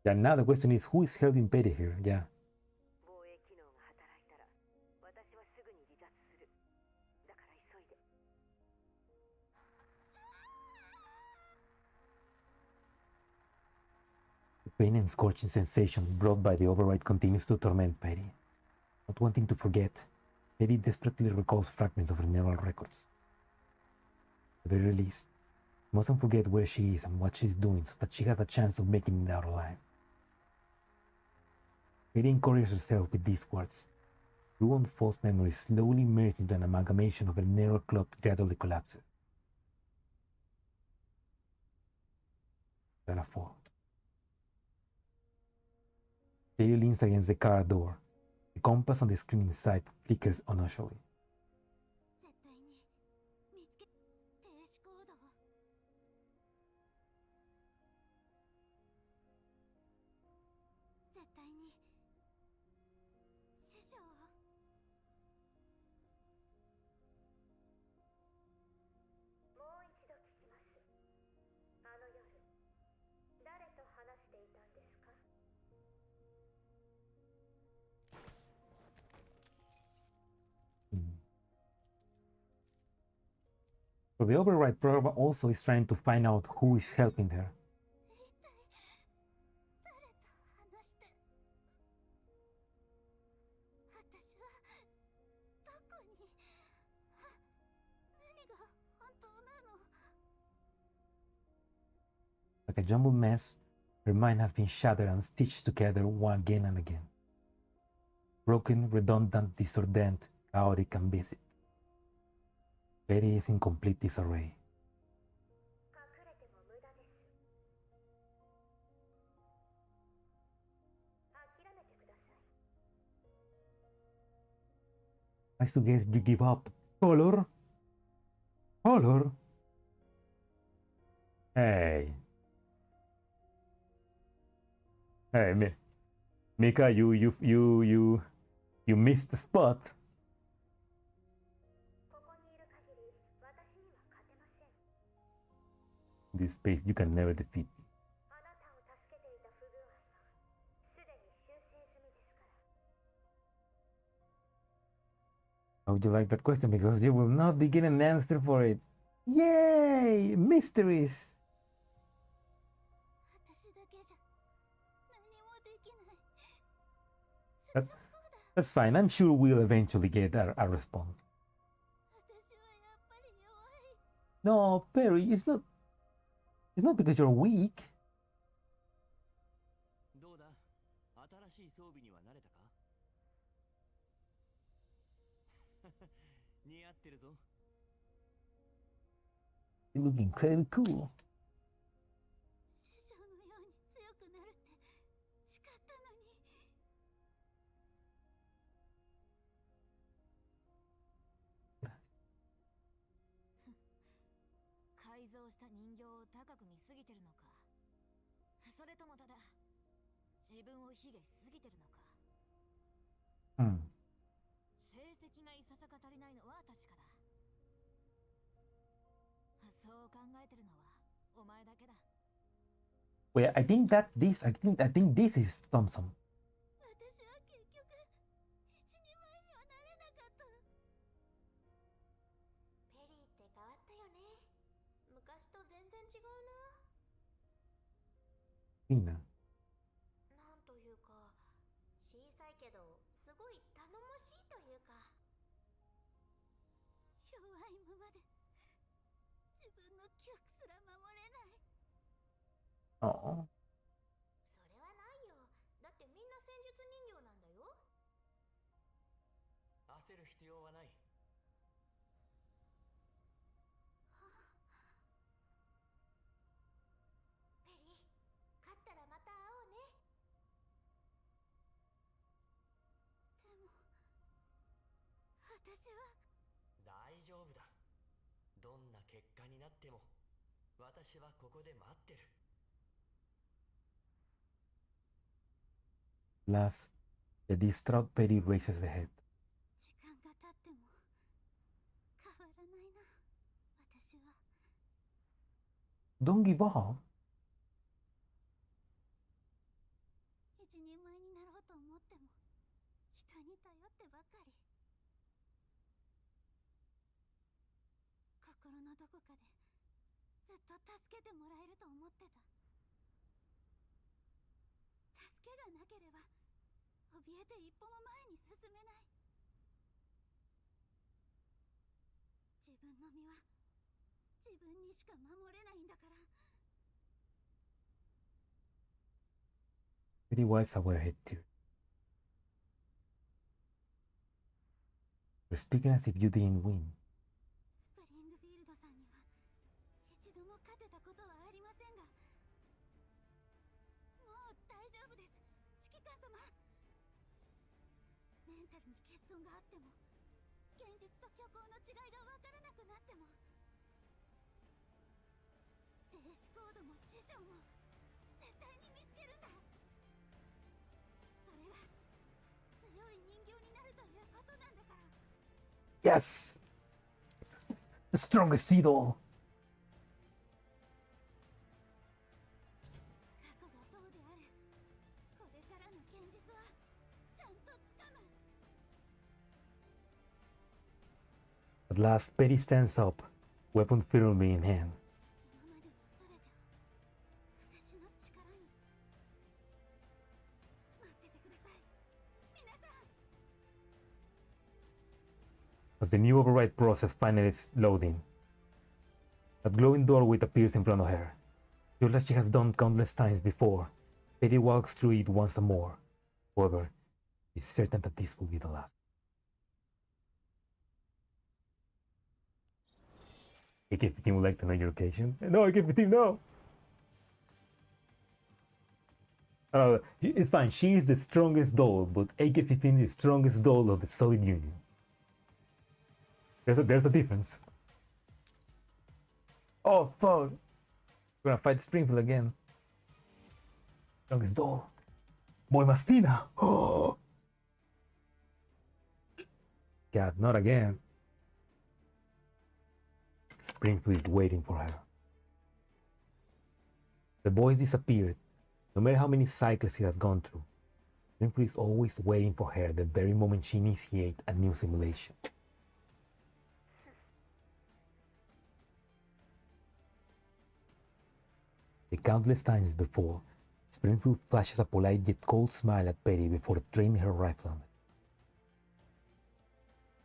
Yeah, now the question is, who is helping Peri here? Yeah. The pain and scorching sensation brought by the override continues to torment Peri. Not wanting to forget, Peri desperately recalls fragments of her neural records. At the very least, she mustn't forget where she is and what she's doing so that she has a chance of making it out alive. Peri encourages herself with these words. Ruined false memories slowly merge into an amalgamation of a neural clot gradually collapses. Then a 4. Peri leans against the car door. The compass on the screen inside flickers unusually. So the override program also is trying to find out who is helping her. 誰と話して私はどこに何が本当なの Like a jumbled mess, her mind has been shattered and stitched together again and again. Broken, redundant, disordered, chaotic, and busy. Peri is in complete disarray. 隠れても無駄です。諦めてください。 I suggest you give up. Color? Color? Hey. Hey, Mika, you missed the spot. ここにいる限り私には勝てません。 In this space, you can never defeat me. あなたを助けていた不具合はすでに修正済みですから。 How would you like that question? Because you will not be getting an answer for it. Yay! Mysteries! 私だけじゃ何もできない。 That, that's fine. I'm sure we'll eventually get a response. 私はやっぱり弱い。 No, Perry, it's not because you're weak. どうだ、新しい装備には慣れたか？似合ってるぞ。 You look incredibly cool. 師匠のように強くなるって誓ったのに。改造した人形を高く見すぎてるのか、それともただ自分を卑下しすぎてるのか。 成績がいささか足りないのは確かだ。そう考えてるのはお前だけだ。 Wait, I think this is Thompson. 私は結局一人前にはなれなかった。ペリーって変わったよね。昔と全然違うな。いいな。なんというか、小さいけどすごい頼もしいというか。弱いままで自分の記憶すら守れない。 Oh. それはないよ。だってみんな戦術人形なんだよ。焦る必要はない。ペリー、勝ったらまた会おうね。でも私は。大丈夫だ。どんな結果になっても私はここで待ってる。 Last, the distraught Peri raises the head. 時間が経っても変わらないな。私は。 Don't give up. 一人前になろうと思っても人に頼ってばかり。心のどこかでずっと助けてもらえると思ってた。助けがなければ怯えて一歩も前に進めない。自分の身は自分にしか守れないんだから。 Peri wipes away her tears. You're speaking as if you didn't win. スプリングフィールドさんには一度も勝てたことはありませんが、もう大丈夫です、指揮官様。メンタルに欠損があっても、現実と虚構の違いが分からなくなっても、電子コードも師匠も絶対に見つけるんだ。それが強い人形になるということなんだから。 Yes! The strongest seed all! 過去がどうであれ、これからの現実はちゃんとつかむ。 At last, Peri stands up, weapon firmly in hand. 今までの全てを私の力に待っててください皆さん。 As the new override process finally is loading, a glowing doorway appears in front of her. Just as she has done countless times before, Peri walks through it once more. However, she's certain that this will be the last. AK-15 would like to know your location. No, AK-15, no! It's fine. She is the strongest doll, but AK-15 is the strongest doll of the Soviet Union. There's a difference. Oh fuck! We're gonna fight Springfield again. Strongest doll. Boy Mastina! Oh! God, not again. Springfield is waiting for her. The boys disappeared. No matter how many cycles he has gone through, Springfield is always waiting for her the very moment she initiates a new simulation. The countless times before, Springfield flashes a polite yet cold smile at Peri before training her rifle on it.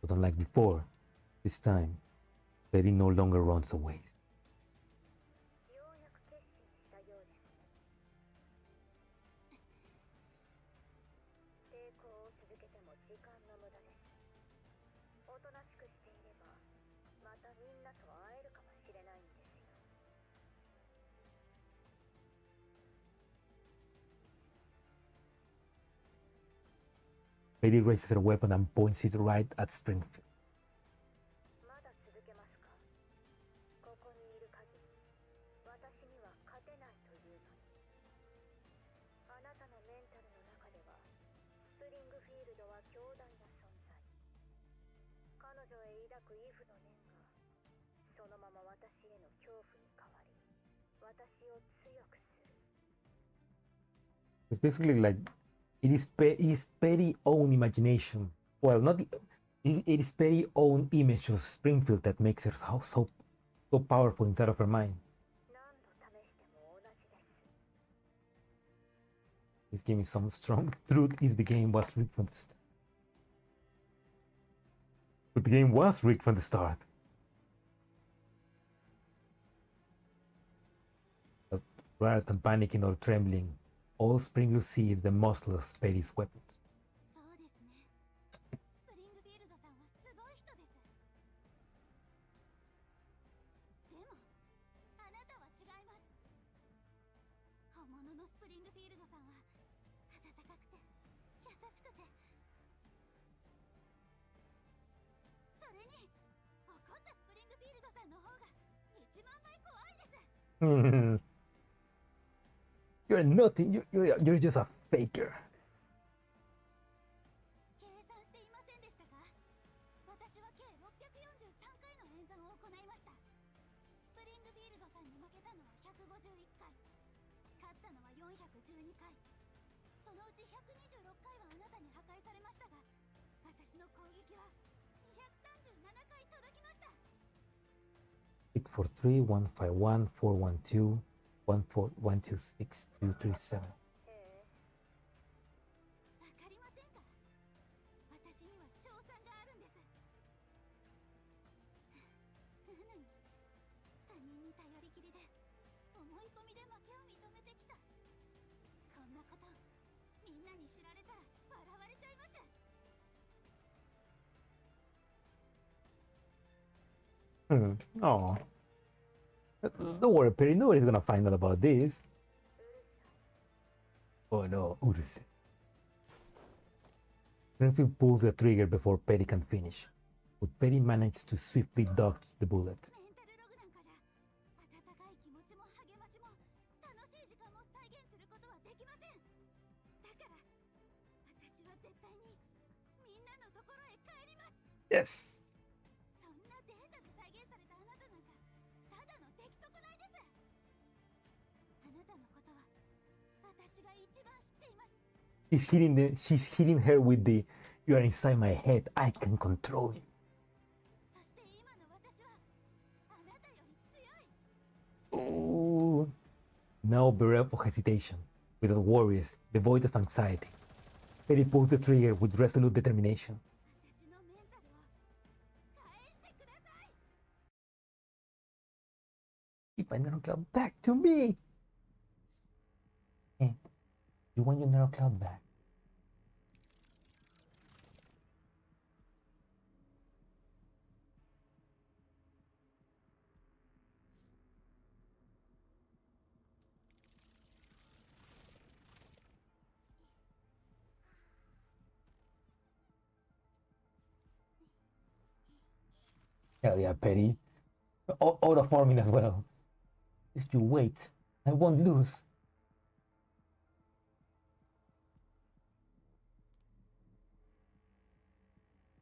But unlike before, this time, Peri no longer runs away. ようやく決心したようですね。抵抗を続けても時間の無駄です。おとなしくしていればまたみんなと会えるかもしれないんですよ。 Peri raises her weapon and points it right at Springfield. まだ続けますか。ここにいる限り私には勝てないというのに。あなたのメンタルの中ではスプリングフィールドは強大な存在。彼女へ抱く畏怖の念がそのまま私への恐怖に変わり私を強くする。 It's basically like it is Peri's own imagination. Well, not it is Peri's own image of Springfield that makes her so powerful inside of her mind. 何度試しても同じです。 This game is some strong. Truth is the game was rigged from the start. But the game was rigged from the start. Rather than panicking or trembling, all Springfield sees is the muzzle of Peri's weapons. そうですね。スプリングフィールドさんはすごい人です。でもあなたは違います。本物のスプリングフィールドさんは温かくて優しくて、それに怒ったスプリングフィールドさんの方が1万倍怖いです。You're nothing. You're just a faker. 計算していませんでしたか？私は計643回の演算を行いました。スプリングフィールドさんに負けたのは151回、勝ったのは412回。そのうち126回はあなたに破壊されましたが、私の攻撃は237回届きました。643 151 412 14126 237. わかりませんか？私には賞賛があるんです。なのに他人に頼りきりで思い込みで負けを認めてきた。こんなことみんなに知られたら笑われちゃいます。 Oh. Don't worry, Peri. Nobody's gonna find out about this. Oh no, Uruse. Springfield pulls the trigger before Peri can finish, but Peri manages to swiftly dodge the bullet. メンタルログなんかじゃ温かい気持ちも励ましも楽しい時間も再現することはできません。だから私は絶対にみんなのところへ帰ります。 Yes! そんなデータで再現されたあなたなんかただの出来損ないです。あなたのことは私が一番知っています。 She's hitting her with the "You are inside my head, I can control you." そして今の私はあなた Now bereft of hesitation, without worries, devoid of anxiety, Peri pulls the trigger with resolute determination. 私のメンタルを返してください。 Give my Nano Cloud back to me! Hey, you want your Nano Cloud back? Hell yeah, Peri. Auto farming as well. Just you wait. I won't lose.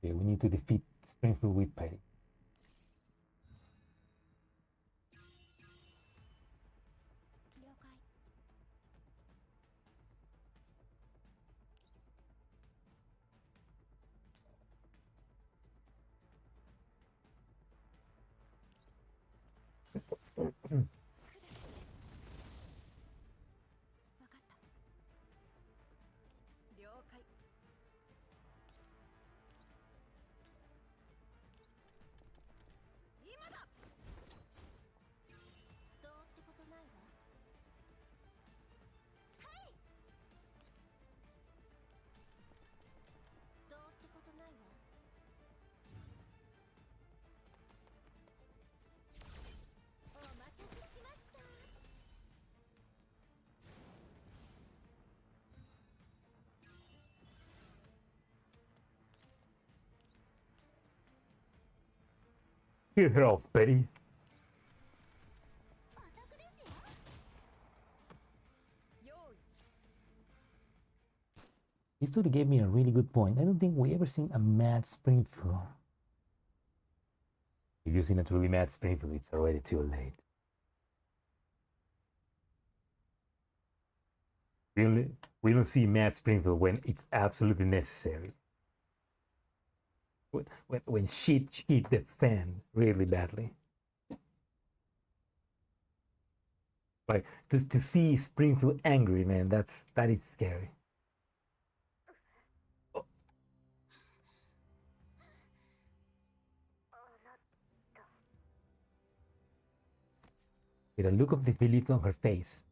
Okay, we need to defeat Springfield with Peri. Kill her off, Peri. This story gave me a really good point. I don't think we ever seen a mad Springfield. If you've seen a truly mad Springfield, it's already too late. We don't see mad Springfield when it's absolutely necessary. When shit hit the fan really badly. Like to see Springfield angry, man, that is scary. With a look of disbelief on her face,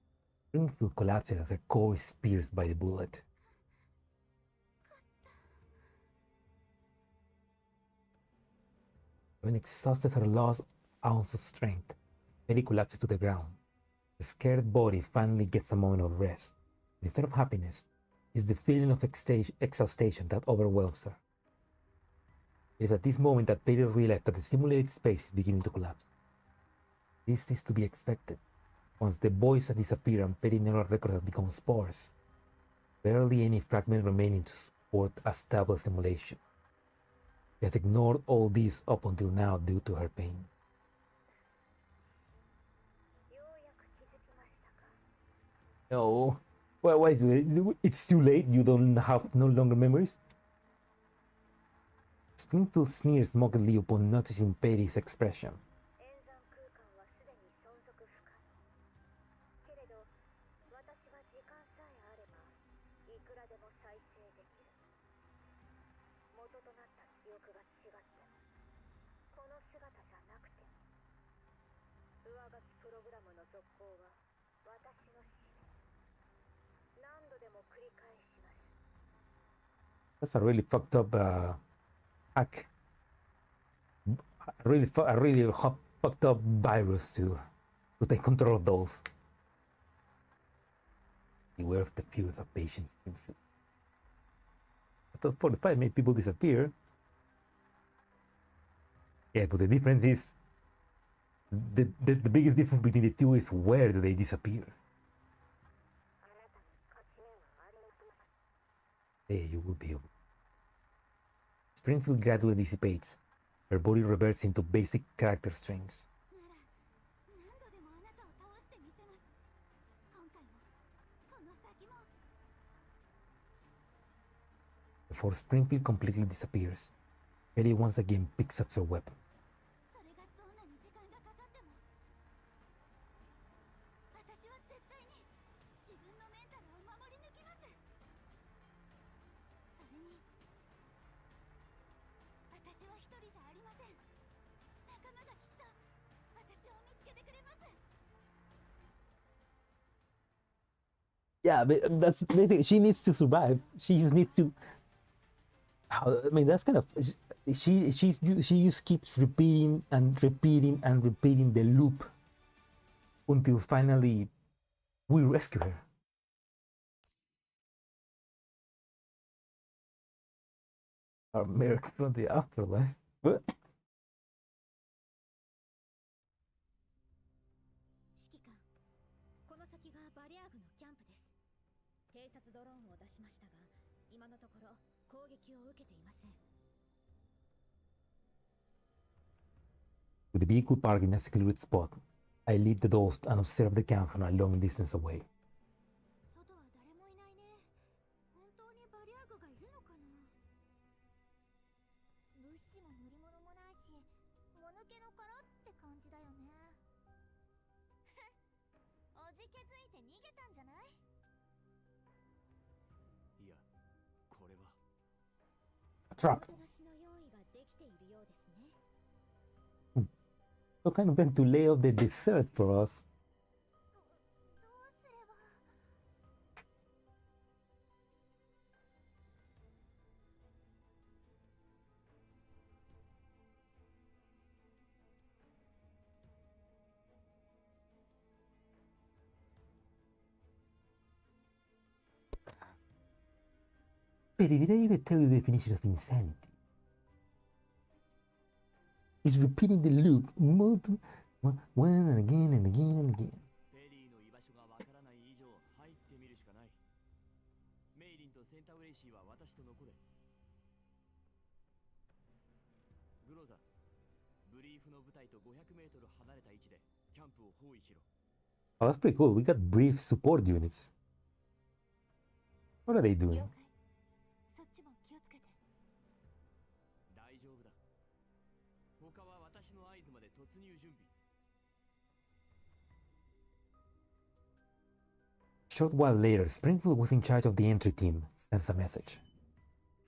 Springfield collapses as her core is pierced by the bullet. When exhausted her last ounce of strength, Peri collapses to the ground. The scared body finally gets a moment of rest. Instead of happiness, it's the feeling of exhaustion that overwhelms her. It is at this moment that Peri realizes that the simulated space is beginning to collapse. This is to be expected. Once the voice disappears and Peri neural records have become sparse, barely any fragments remaining to support a stable simulation. She has ignored all this up until now due to her pain. No. Well, why is it? It's too late? You don't have no longer memories? Springfield sneers mockingly upon noticing Peri's expression. That's a really fucked up hack. A really fucked up virus to take control of those. Beware of the fear of patience. I thought 45 made people disappear. Yeah, but the difference is the biggest difference between the two is where do they disappear. There you will be able. Springfield gradually dissipates. Her body reverts into basic character strengths. Before Springfield completely disappears, Peri once again picks up her weapon. は一人じゃありません。仲間がきっと私を見つけてくれます。 Yeah, but that's basically she needs to survive. She just needs to. I mean, that's kind of she just keeps repeating and repeating and repeating the loop until finally we rescue her. Our mercs from the afterlife. What? 指揮官、この先がバリアーグのキャンプです。偵察ドローンを出しましたが、今のところ攻撃を受けていません。 With the vehicle parked in a secluded spot, I lead the doors and observe the camp from a long distance away. 外は誰もいないね。本当にバリアーグがいるのかな。物資も乗り物もないし、もぬけの殻って感じだよね。おじけづいて逃げたんじゃない？いや、これは A trap. おもてなしの用意ができているようですね。 So kind of them to lay out the dessert for us. どうすれば。 Peri, did I ever tell you the definition of insanity? It's repeating the loop multiple, one and again and again and again. ペリーの居場所がわからない以上入ってみるしかない。メイリンとセンタウレイシーは私と残れ。グローザ、ブリーフの部隊と500メートル離れた位置でキャンプを包囲しろ。 Oh, that's pretty cool. We got brief support units. What are they doing? 了解。そっちも気をつけて。大丈夫だ。他は私の合図まで突入準備。 Short while later, Springfield was in charge of the entry team. Sends a message.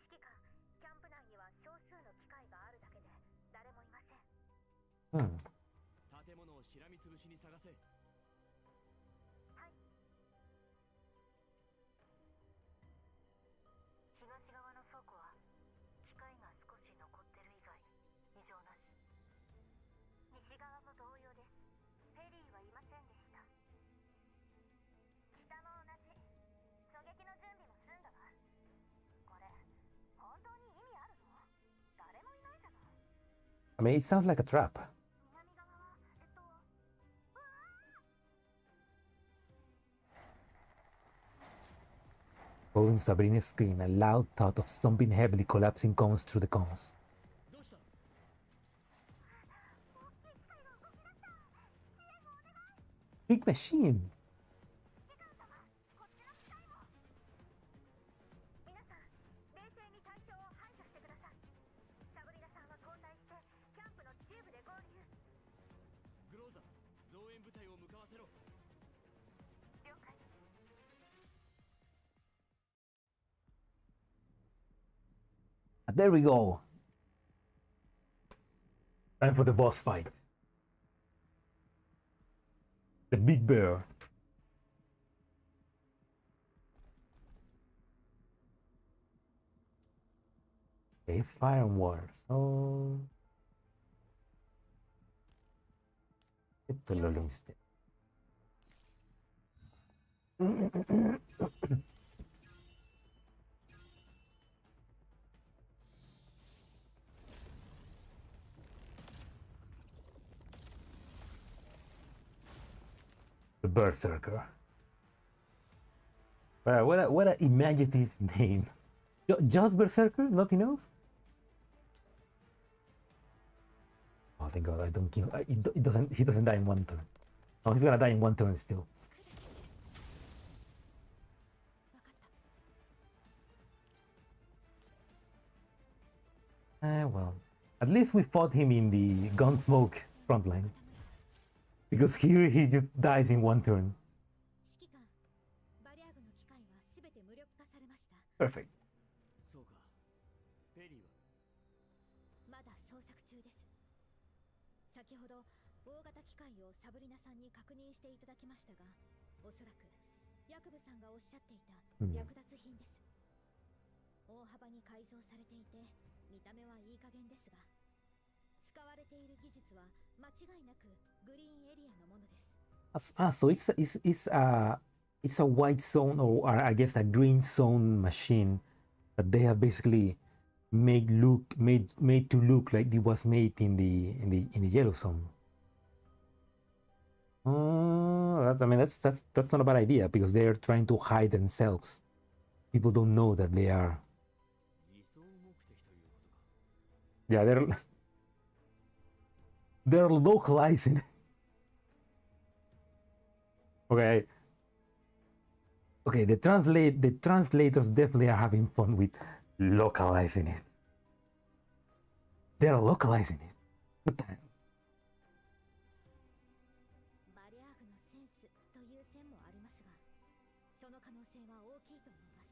指揮官、キャンプ内には少数の機械があるだけで誰もいません。建物をしらみつぶしに探せ。はい。東側の倉庫は機械が少し残ってる以外異常なし。西側も同様です。ペリーはいませんでした。北も同じ。狙撃の準備も済んだわ。これ本当に意味あるの？誰もいないじゃない。 I mean, it sounds like a trap. 南側はうわー Following Sabrina's scream, a loud thud of something heavily collapsing comes through the comms. どうした？ Big machine! 皆さん、冷静に対象を排除してください。サブリナさんは交代してキャンプの中部で合流。グローザ、増援部隊を向かわせろ。了解。 There we go! Time for the boss fight. The big bear. Okay, fire and water. So... Ito lolo instead. The Berserker. Wow, what a imaginative name. Just Berserker? Nothing else? Oh, thank God, I don't kill. It doesn't. He doesn't die in one turn. Oh, he's gonna die in one turn still. Well, at least we fought him in the Gunsmoke frontline. Because here he just dies in one turn. 指揮官、バリアーグの機械はすべて無力化されました。 Perfect. そうか。ペリーはまだ捜索中です。先ほど大型機械をサブリナさんに確認していただきましたが、おそらくヤクブさんがおっしゃっていた略奪品です。大幅に改造されていて見た目はいい加減ですが、使われている技術は間違いなくグリーンエリアのものです。So it's a white zone, or I guess a green zone machine that they have basically made to look like it was made in the yellow zone. I mean that's not a bad idea, because they're trying to hide themselves. People don't know that they are. Yeah, they're localizing. Okay. Okay, the translators definitely are having fun with localizing it. They're localizing it. What the hell? バリアーグのセンスという線もありますが、その可能性は大きいと思います。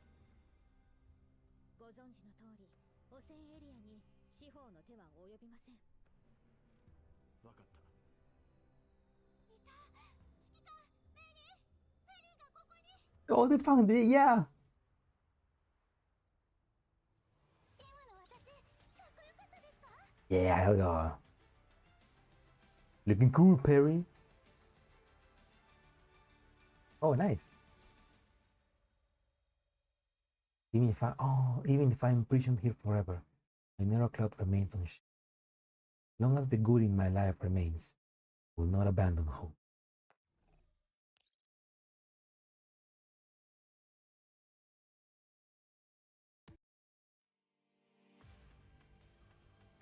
ご存知の通り、汚染エリアに司法の手は及びません。わかった。いた、指揮官、ペリーがここに。Oh, they found it, yeah. 今の私、かっこよかったですか？ Yeah, hell yeah. Looking cool, Peri. Oh, nice. Even if I'm imprisoned here forever, my narrow cloud remains unshaken. As long as the good in my life remains, I will not abandon hope.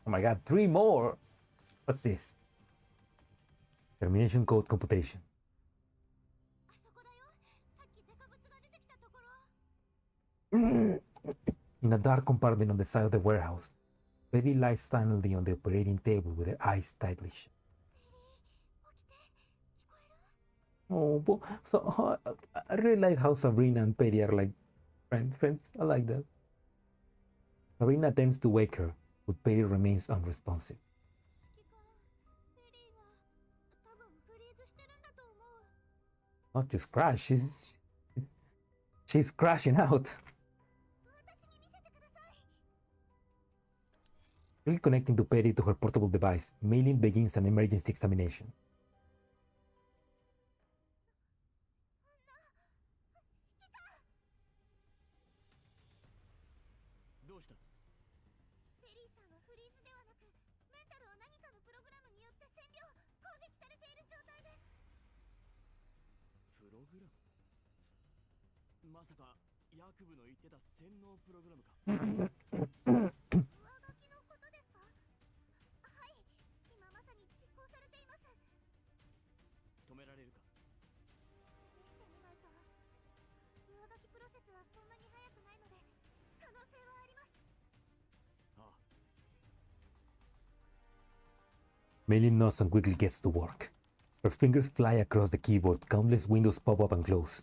Oh my god, 3 more! What's this? Termination code computation. あそこだよ。さっきデカブツが出てきたところ。In a dark compartment on the side of the warehouse, Peri lies silently on the operating table with her eyes tightly shut. ペリー、起きて。聞こえる？ Oh, so I really like how Sabrina and Peri are like friends. I like that. Sabrina attempts to wake her, but Peri remains unresponsive. 指揮官、ペリーが多分フリーズしてるんだと思う。 Not just crash, she's crashing out. 私に見せてください。 Reconnecting to Peri to her portable device, Maylin begins an emergency examination. どうした？ペリーさんはフリーズではなく、メンタルを何かのプログラムによって占領、攻撃されている状態です。プログラム？まさかヤクブの言ってた洗脳プログラムか？上書きのことですか？はい、今まさに実行されています。止められるか？試してみないと。上書きプロセスはそんなに早くないので、可能性はあります。ああ。 Maylin nods and quickly gets to work. Her fingers fly across the keyboard, countless windows pop up and close.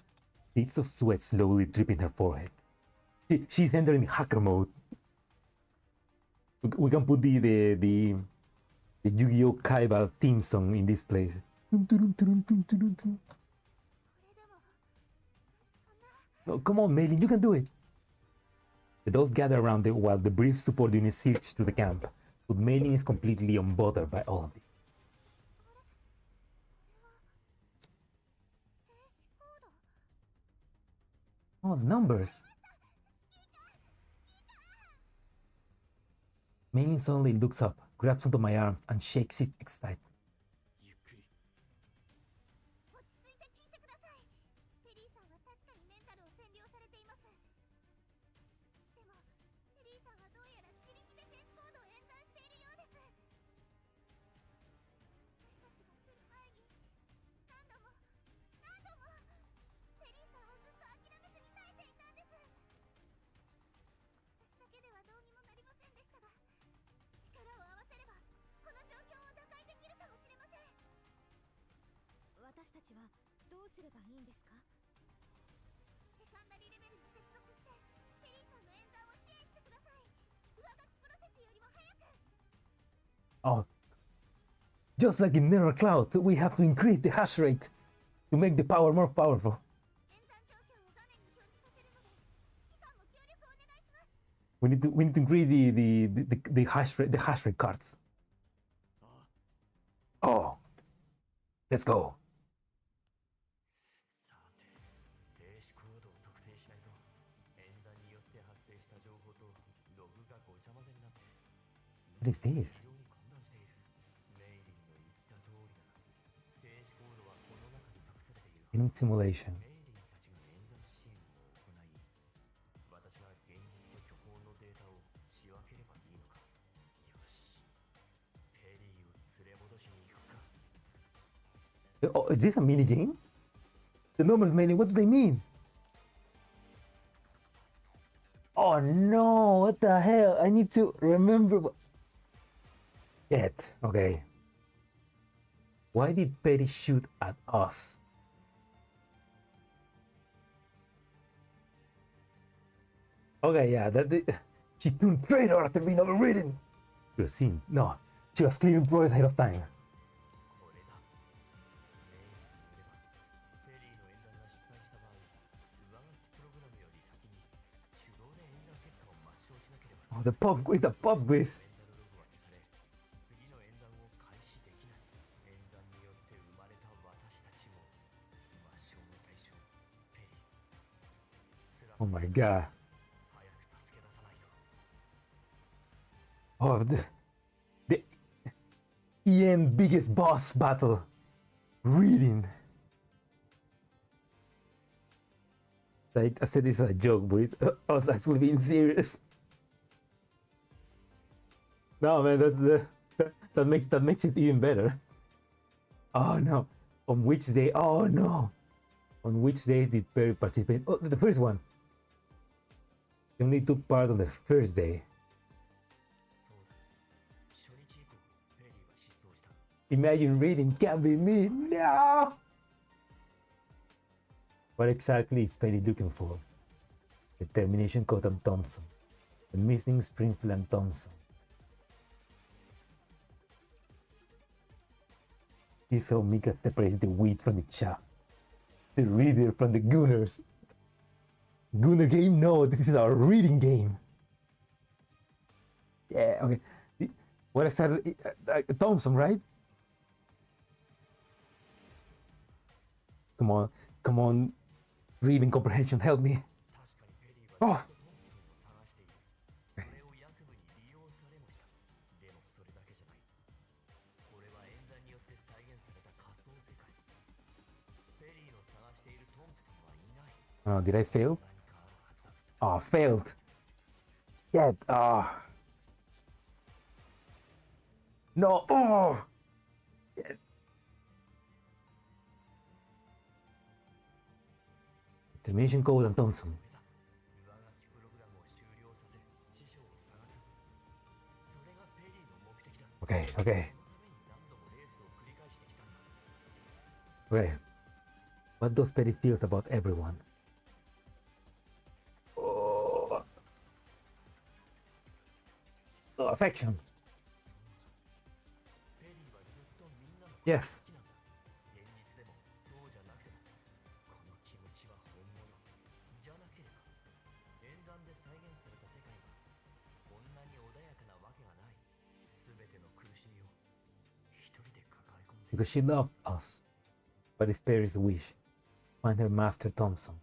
Beads of sweat slowly dripping her forehead. She's entering hacker mode. We can put the Yu-Gi-Oh! Kaiba theme song in this place. Oh, come on, Maylin, you can do it! The dolls gather around while the brief support unit search through the camp, but Maylin is completely unbothered by all of it. Oh, numbers! Maylin suddenly looks up, grabs onto my arm, and shakes it excited. ゆっくり。落ち着いて聞いてください。ペリーさんは確かにメンタルを占領されています。でも、ペリーさんはどうやら自力で停止コードを演算しているようです。私たちが来る前に、何度も、ペリーさんはずっと諦めずに耐えていたんです。私だけではどうにもなりませんでしたが、力を合わせれば、この状況を打開できるかもしれません。私たちはどうすればいいんですか？セカンダリレベルに接続して、ペリーさんの演算を支援してください。上書きプロセスよりも早く。Oh, just like in Mirror Cloud, we have to increase the hash rate to make the power more powerful. We need to increase the hash rate cards. Oh, let's go. さて、停止コードを特定しないと演算によって発生した情報とログがごちゃ混ぜになって What is this? 非常に混乱している。メイリンの言った通りだな。停止コードはこの中に隠されている。 In simulation. メイリンたちが演算支援を行い、私が現実と虚構のデータを仕分ければいいのか。よし、ペリーを連れ戻しに行くか。 Oh, is this a mini game? The numbers meaning, what do they mean? Oh no, what the hell? I need to remember. Yet, okay. Why did Peri shoot at us? Okay, yeah, she turned traitor after being overridden. You seen? No, she was clearing progress ahead of time. これだ。メイリンによれば、ペリーの演算が失敗した場合、上書きプログラムより先に手動で演算結果を抹消しなければ。 Oh, the pop quiz, the pop quiz. メンタルログは消され、次の演算を開始できない。演算によって生まれた私たちも抹消の対象、ペリー。辛 Oh く my god. 早く助け出さないと。 Oh, the EN biggest boss battle. Reading. Like I said, this is a joke, but I was actually being serious. No, man, that makes it even better. Oh no! On which day? Oh no! On which day did Peri participate? Oh, the first one. He only took part on the first day. そうだ。初日以降、ペリーは失踪した。 Imagine reading can't be me. No. What exactly is Peri looking for? The termination code and Thompson. The missing Springfield and Thompson. This is how Mika separates the wheat from the chaff. The reader from the Gunners. Gunner game? No, this is our reading game. Yeah, okay. What exactly? Thompson, right? Come on. Reading comprehension, help me. 確かにペリーは Oh. ずっとトンプソンを探している。それを役部に利用されもした。でもそれだけじゃない。これは演算によって再現された仮想世界。ペリーの探しているトンプソンはいない。 Did I fail? 何かあるはずだ。 Oh, failed. Yeah. No. Oh. Yeah. Termination code and Thompson. 上書きプログラムを終了させ、師匠を探す。それがペリーの目的だ。 Okay, その okay, ために何度もレースを繰り返してきたんだ。 okay. What does Peri feels about everyone? Oh. Oh, affection. ペリーはずっとみんなのこと Yes. が好きなんだ。現実でもそうじゃなくても、この気持ちは本物。じゃなければ、演算で再現された世界は、こんなに穏やかなわけがない。すべての苦しみを一人で抱え込んでいる。 Because she loved us. But it's Peri's wish. Find her master Thompson.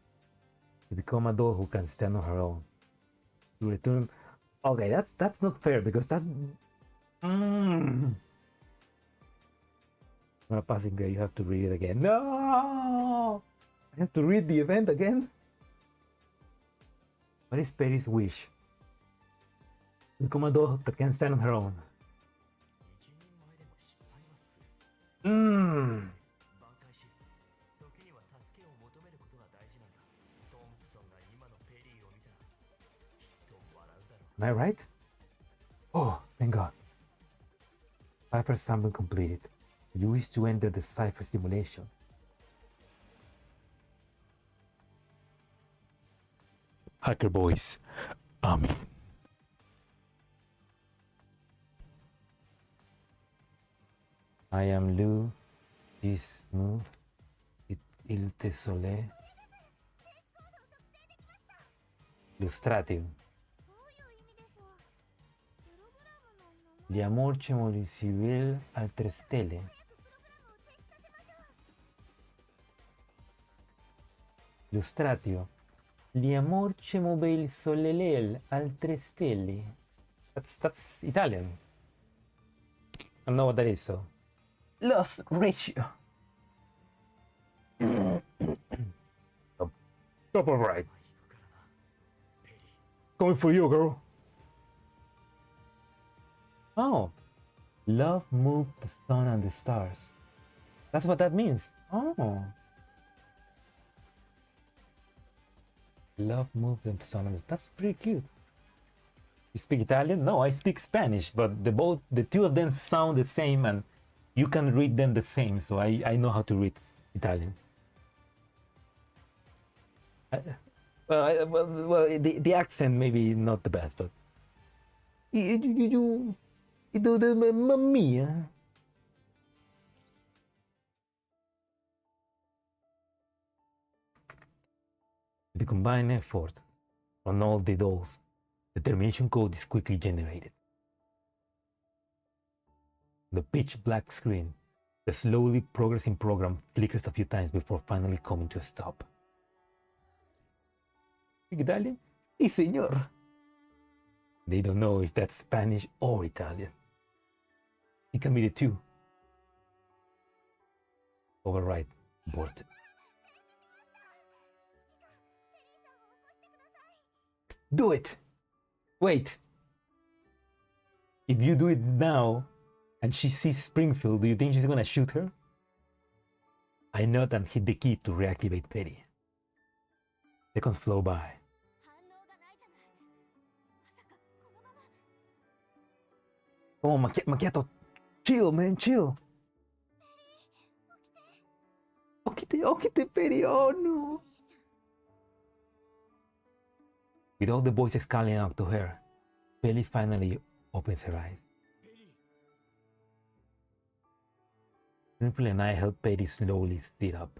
To become a doll who can stand on her own. To return. Okay, that's not fair because that's. Not a passing grade. You have to read it again. No, I have to read the event again. What is Peri's wish? To become a doll that can stand on her own. 一人前でも失敗はする。挽回し、時には助けを求めることが大事なんだ。トンプソンが今のペリーを見たら、きっと笑うだろう。 Am I right? Oh, thank God. Cipher sample completed. You wish to enter the cipher simulation. Hacker boys, I'm in. I am Lu, Jismu, il tesole, illustrative. Gli amor civil altre stelle. Illustratio. Gli amor mobile solelel altre stelle. That's Italian. I don't know what that is, so. Lost ratio. Top of right. Coming for you, girl. Oh. Love moved the sun and the stars. That's what that means. Oh. Love moved the sun and the stars. That's pretty cute. You speak Italian? No, I speak Spanish, but the two of them sound the same and you can read them the same, so I know how to read Italian. The accent maybe not the best, but you mamma mia. The combined effort on all the dolls, the termination code is quickly generated. The pitch black screen, the slowly progressing program flickers a few times before finally coming to a stop. Italian? Sí, señor. They don't know if that's Spanish or Italian. It can be the two. Override vortex. Do it! Wait! If you do it now and she sees Springfield, do you think she's gonna shoot her? I nod and hit the key to reactivate Peri. Seconds flow by. Oh, Macchiato, chill, man, chill. Okite, Peri, oh no. With all the voices calling out to her, Peri finally opens her eyes. Springfield and I help Peri slowly sit up.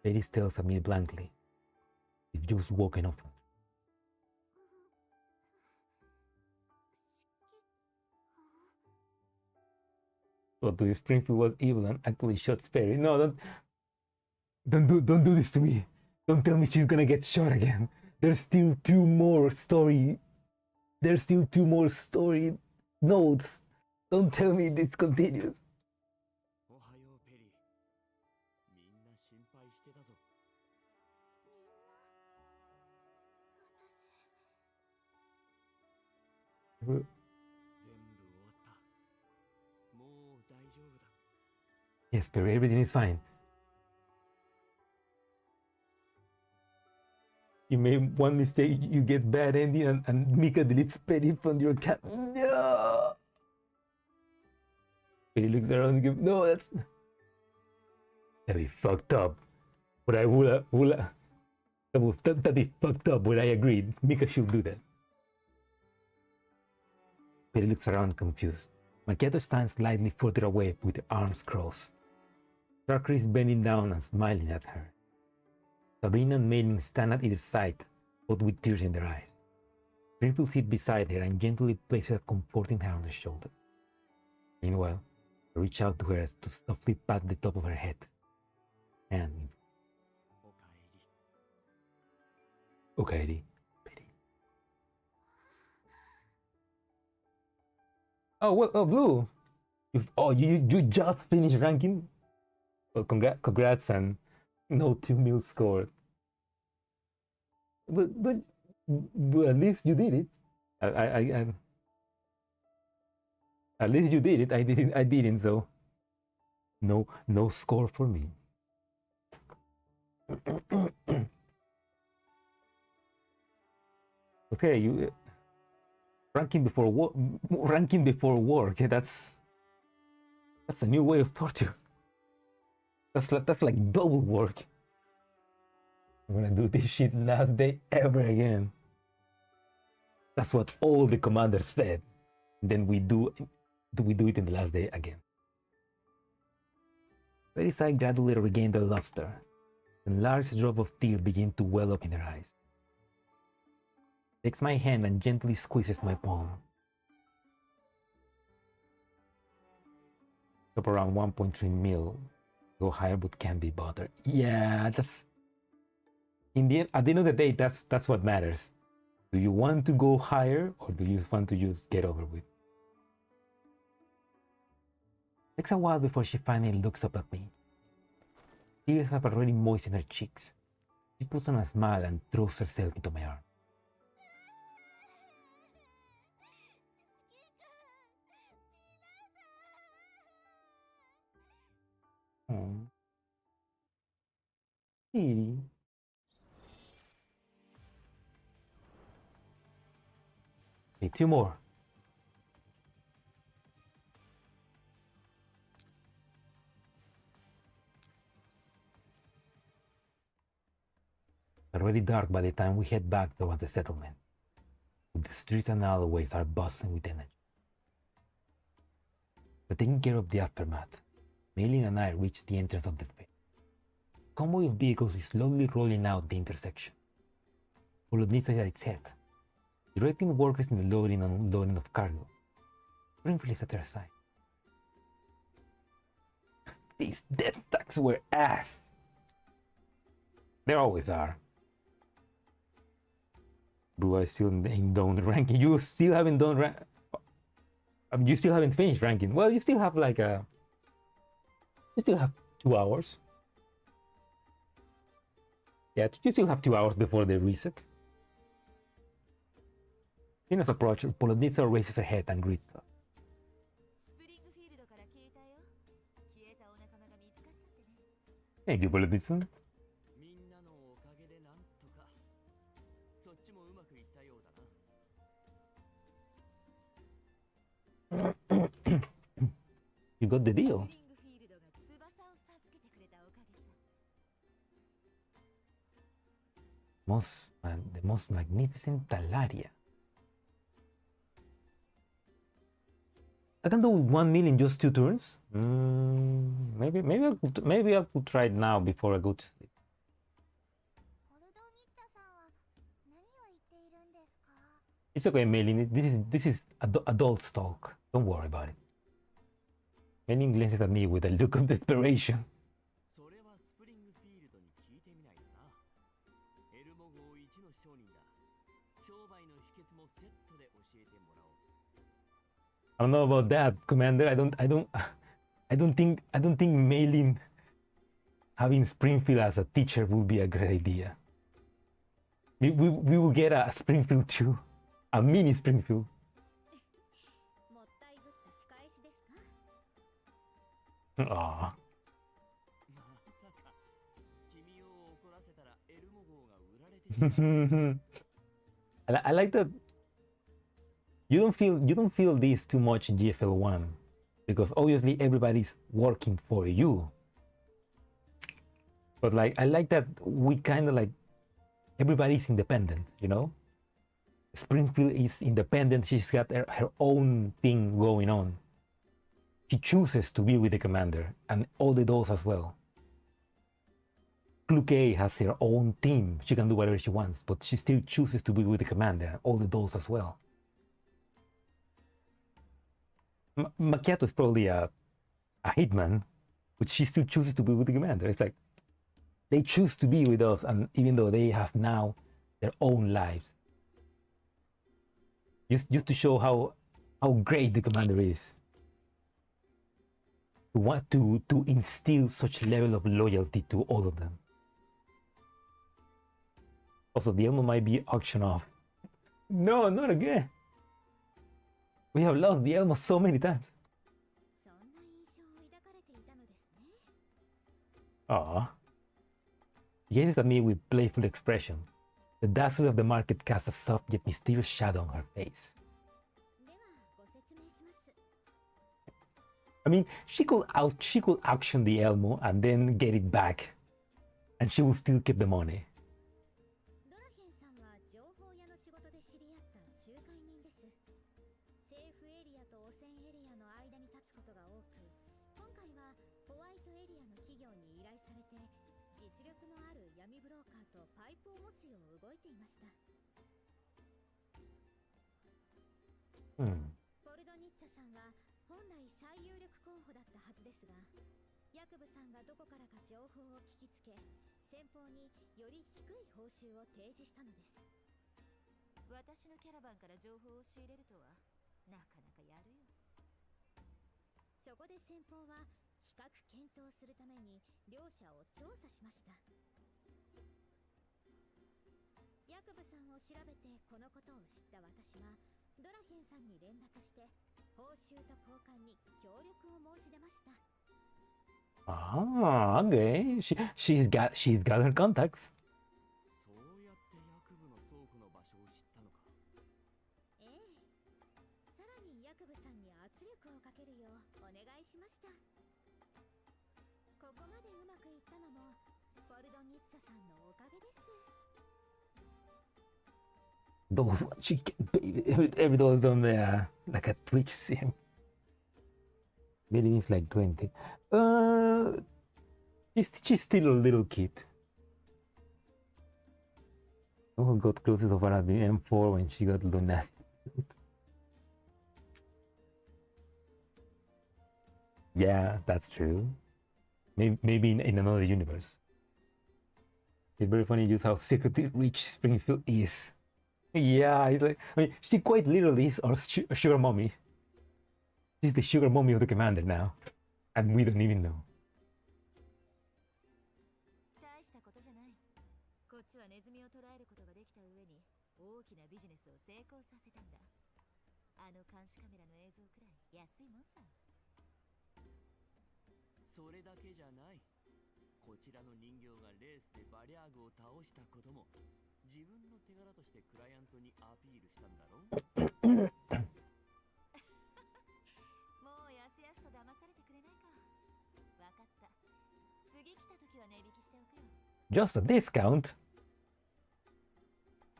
Peri stares at me blankly. You've just woken up. So to Springfield was evil and actually shot Peri. No, don't do this to me. Don't tell me she's gonna get shot again. There's still two more story nodes. Don't tell me this continues. Yes, Peri, everything is fine. You made one mistake, you get bad ending, and Mika deletes Peri from your account. No! Peri looks around and goes, no, that'd be fucked up. But I that'd be fucked up, but I agreed. Mika should do that. Peri looks around confused. Macchiato stands slightly further away with her arms crossed. Tracker is bending down and smiling at her. Sabrina and Maylin stand at his side, both with tears in their eyes. Springfield sits beside her and gently places a comforting hand on her shoulder. Meanwhile, I reach out to her to softly pat the top of her head. And Okaeri, Peri. Oh, well, Blue. You just finished ranking? Well, congrats and no 2 mil scored. But at least you did it. At least you did it. I didn't. So no score for me. Okay, you ranking before work. That's a new way of torture. That's like double work. I'm gonna do this shit last day ever again. That's what all the commanders said. Then we do it in the last day again. Peri's eyes gradually regained their luster, and large drops of tears begin to well up in her eyes. Takes my hand and gently squeezes my palm. Up around 1.3 mil. Go higher but can't be bothered. Yeah, that's in the end, at the end of the day, that's what matters. Do you want to go higher or do you just want to just get over with? Takes a while before she finally looks up at me. Tears have already moistened her cheeks. She puts on a smile and throws herself into my arm. Oh. Peri. Okay, 2 more. Already dark by the time we head back towards the settlement. The streets and alleyways are bustling with energy. We're taking care of the aftermath. Maylin and I reach the entrance of the fair. A convoy of vehicles is slowly rolling out the intersection. Polonitsa at its head, directing workers in the loading and unloading of cargo. Springfield is at their side. These death tags were ass. They always are. Bro, I still ain't done ranking. You still haven't done you still haven't finished ranking. Well, you still have like you still have 2 hours. Yeah, you still have 2 hours before they reset. In his approach, Polonitsa raises her head and greets us. Thank you, Polonitsa. You got the deal. The most magnificent Talaria. I can do 1 million just 2 turns. Maybe I could try it now before I go to sleep. It's okay, Maylin. This is adult talk. Don't worry about it. Maylin glances at me with a look of desperation. I don't know about that, Commander. I don't think Maylin having Springfield as a teacher would be a great idea. We will get a Springfield too. A mini Springfield. Aww. I like that you don't feel this too much in GFL1 because obviously everybody's working for you. But like I like that we kind of like everybody's independent, you know? Springfield is independent. She's got her own thing going on. She chooses to be with the commander and all the dolls as well. Clue K has her own team. She can do whatever she wants, but she still chooses to be with the commander and all the dolls as well. Macchiato is probably a hitman, but she still chooses to be with the commander. It's like they choose to be with us, and even though they have now their own lives. Just to show how great the commander is. To want to instill such level of loyalty to all of them. Also, the Elmo might be auctioned off. No, not again. We have lost the Elmo so many times. Aww. She gazes at me with playful expression. The dazzle of the market casts a soft yet mysterious shadow on her face. I mean, she could auction the Elmo and then get it back, and she will still keep the money. 企業に依頼されて実力のある闇ブローカーとパイプを持つよう動いていました。ポルドニッツァさんは本来最有力候補だったはずですが、ヤクブさんがどこからか情報を聞きつけ、先方により低い報酬を提示したのです。私のキャラバンから情報を仕入れるとはなかなかやるよ。そこで先方は比較検討するために両者を調査しました。ヤクブさんを調べてこのことを知った私はドラヘンさんに連絡して報酬と交換に協力を申し出ました。Ah, okay. She's got her contacts. そうやって薬部の倉庫の場所を知ったのか。ええ。さらにヤクブさんに圧力をかけるようお願いしました。ここまでうまくいったのもポルドニッツァさんのおかげです。Those she every those on there like a Twitch sim. Maybe it's like 20. She's still a little kid. Oh, got closer to the M4 when she got lunatic. Yeah, that's true. Maybe in another universe. It's very funny just how secretly rich Springfield is. Yeah, it's like, I mean, she quite literally is our sugar mommy. She's the sugar mommy of the commander now, and we don't even know. 大したことじゃない。こっちはネズミを捕らえることができた上に大きなビジネスを成功させたんだ。あの監視カメラの映像くらい安いもんさ。それだけじゃない。こちらの人形がレースでバリアーグを倒したことも自分の手柄としてクライアントにアピールしたんだろう。もうやすやすと騙されてくれないか。わかった。次来た時は値引きしておくよ。Just a discount?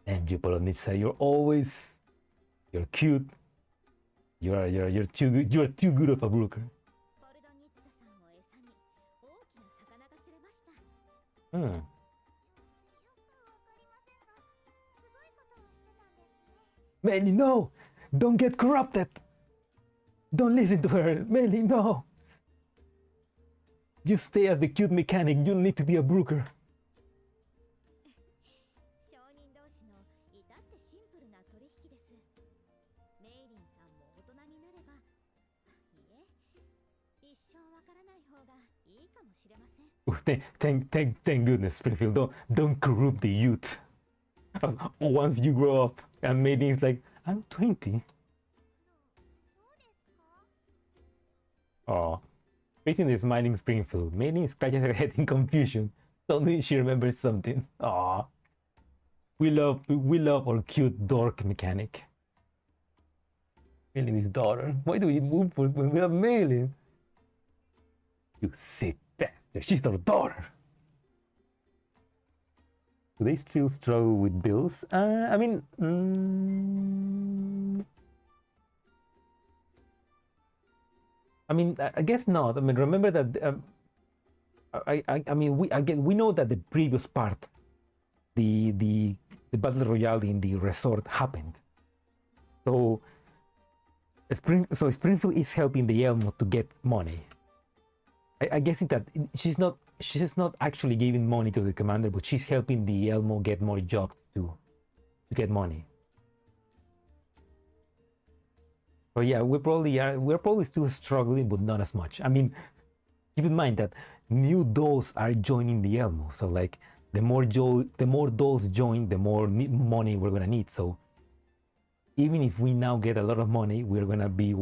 And you Polonitsa, you're cute. You're too good. You're too good of a broker. ポルドニッツァさんを餌に大きな魚が釣れました。よくわかりませんが、すごいことをしてたんですね。Manny, no! Don't get corrupted! Don't listen to her! Manny, no! You stay as the cute mechanic. You don't need to be a broker. 商人同士の至ってシンプルな取引です。メイリンさんも大人になれば、いえ、一生わからない方がいいかもしれません。Thank goodness, Springfield. Don't corrupt the youth. Once you grow up, and Mayling's like, I'm 20. Oh, Peyton is smiling Springfield. Mayling scratches her head in confusion. Suddenly she remembers something. Aw. We love our cute dork mechanic. Mayling is daughter. Why do we move when we have Mayling? You sick bastard. She's our daughter. Do they still struggle with bills? I mean, I guess not. I mean, remember that. I mean, we know that the previous part, the battle royale in the resort happened. So Springfield is helping the Elmo to get money. I guess that she's not actually giving money to the commander, but she's helping the Elmo get more jobs to get money. So yeah, we're probably still struggling, but not as much. I mean, keep in mind that new dolls are joining the Elmo. So like, the more dolls join, the more money we're gonna need. So even if we now get a lot of money, we're gonna be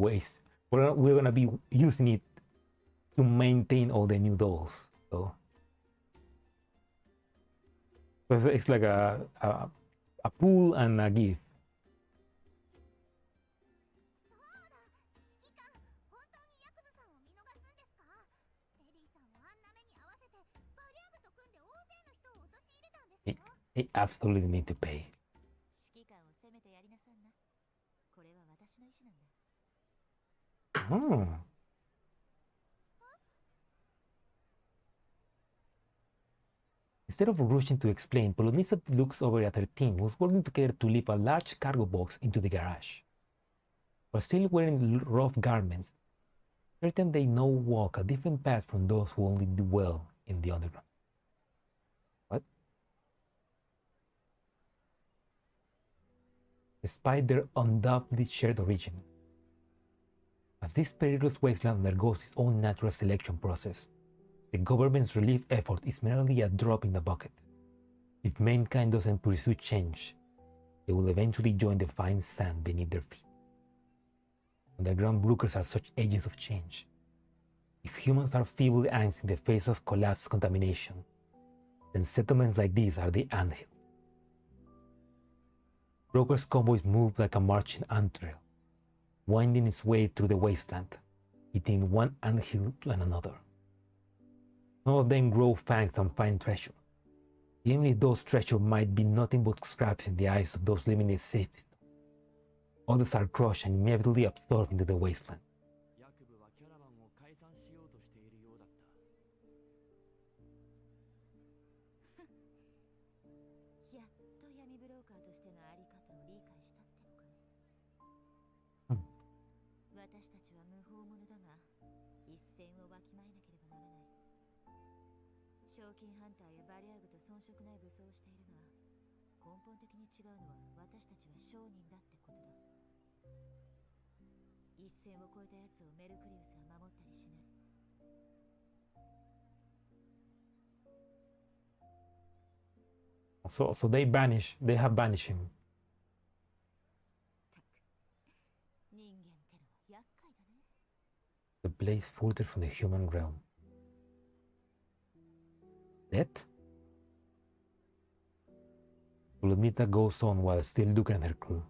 using it to maintain all the new dolls. So it's like a pool and a gift. He absolutely need to pay. Instead of rushing to explain, Polonisa looks over at her team, who's working together to lift a large cargo box into the garage. While still wearing rough garments, certain they now walk a different path from those who only do well in the underground. What? Despite their undoubtedly shared origin, as this perilous wasteland undergoes its own natural selection process, the government's relief effort is merely a drop in the bucket. If mankind doesn't pursue change, they will eventually join the fine sand beneath their feet. Underground brokers are such agents of change. If humans are feeble ants in the face of collapsed contamination, then settlements like these are the anthill. Brokers' convoys move like a marching ant trail, winding its way through the wasteland, hitting one anthill to another. Some of them grow fangs and find treasure, even if those treasure might be nothing but scraps in the eyes of those living in safety. Others are crushed and immediately absorbed into the wasteland. So they have banished him. The blaze filtered from the human realm. Death? Polonita goes on while still looking at her crew.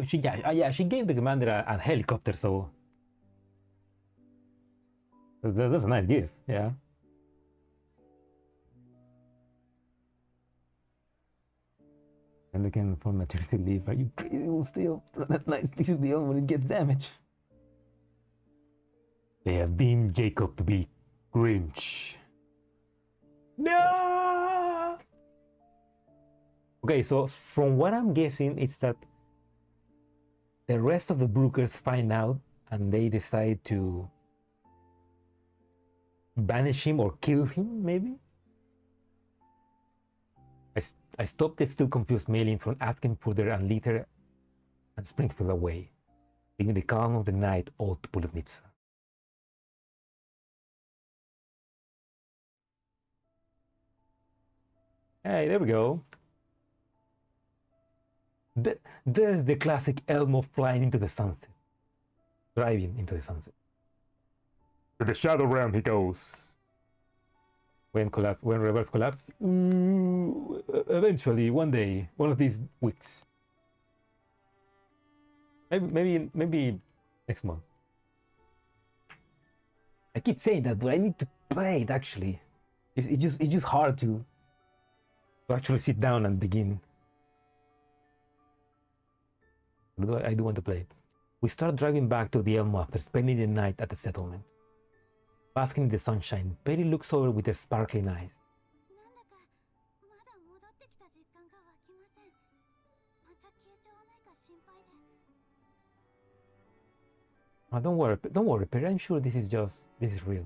She gave the commander a helicopter, so that's a nice gift, yeah. And looking for maternity leave. Are you crazy? It will still that nice fixing the Elmo when it gets damaged. They have deemed Jacob to be Grinch. No! Okay, so from what I'm guessing, it's that the rest of the brokers find out and they decide to banish him or kill him, maybe? I stopped the still confused mailing from asking further and later and Springfield away, leaving the calm of the night all to Polonitsa. Hey, there we go. There's the classic Elmo flying into the sunset. Driving into the sunset. To the shadow realm he goes. When rebels collapse? Eventually, one day, one of these weeks. Maybe next month. I keep saying that, but I need to play it actually. It's just hard to actually sit down and begin. I do want to play. We start driving back to the Elmo after spending the night at the settlement. Basking in the sunshine, Peri looks over with her sparkling eyes. Oh, don't worry, Peri. I'm sure this is real.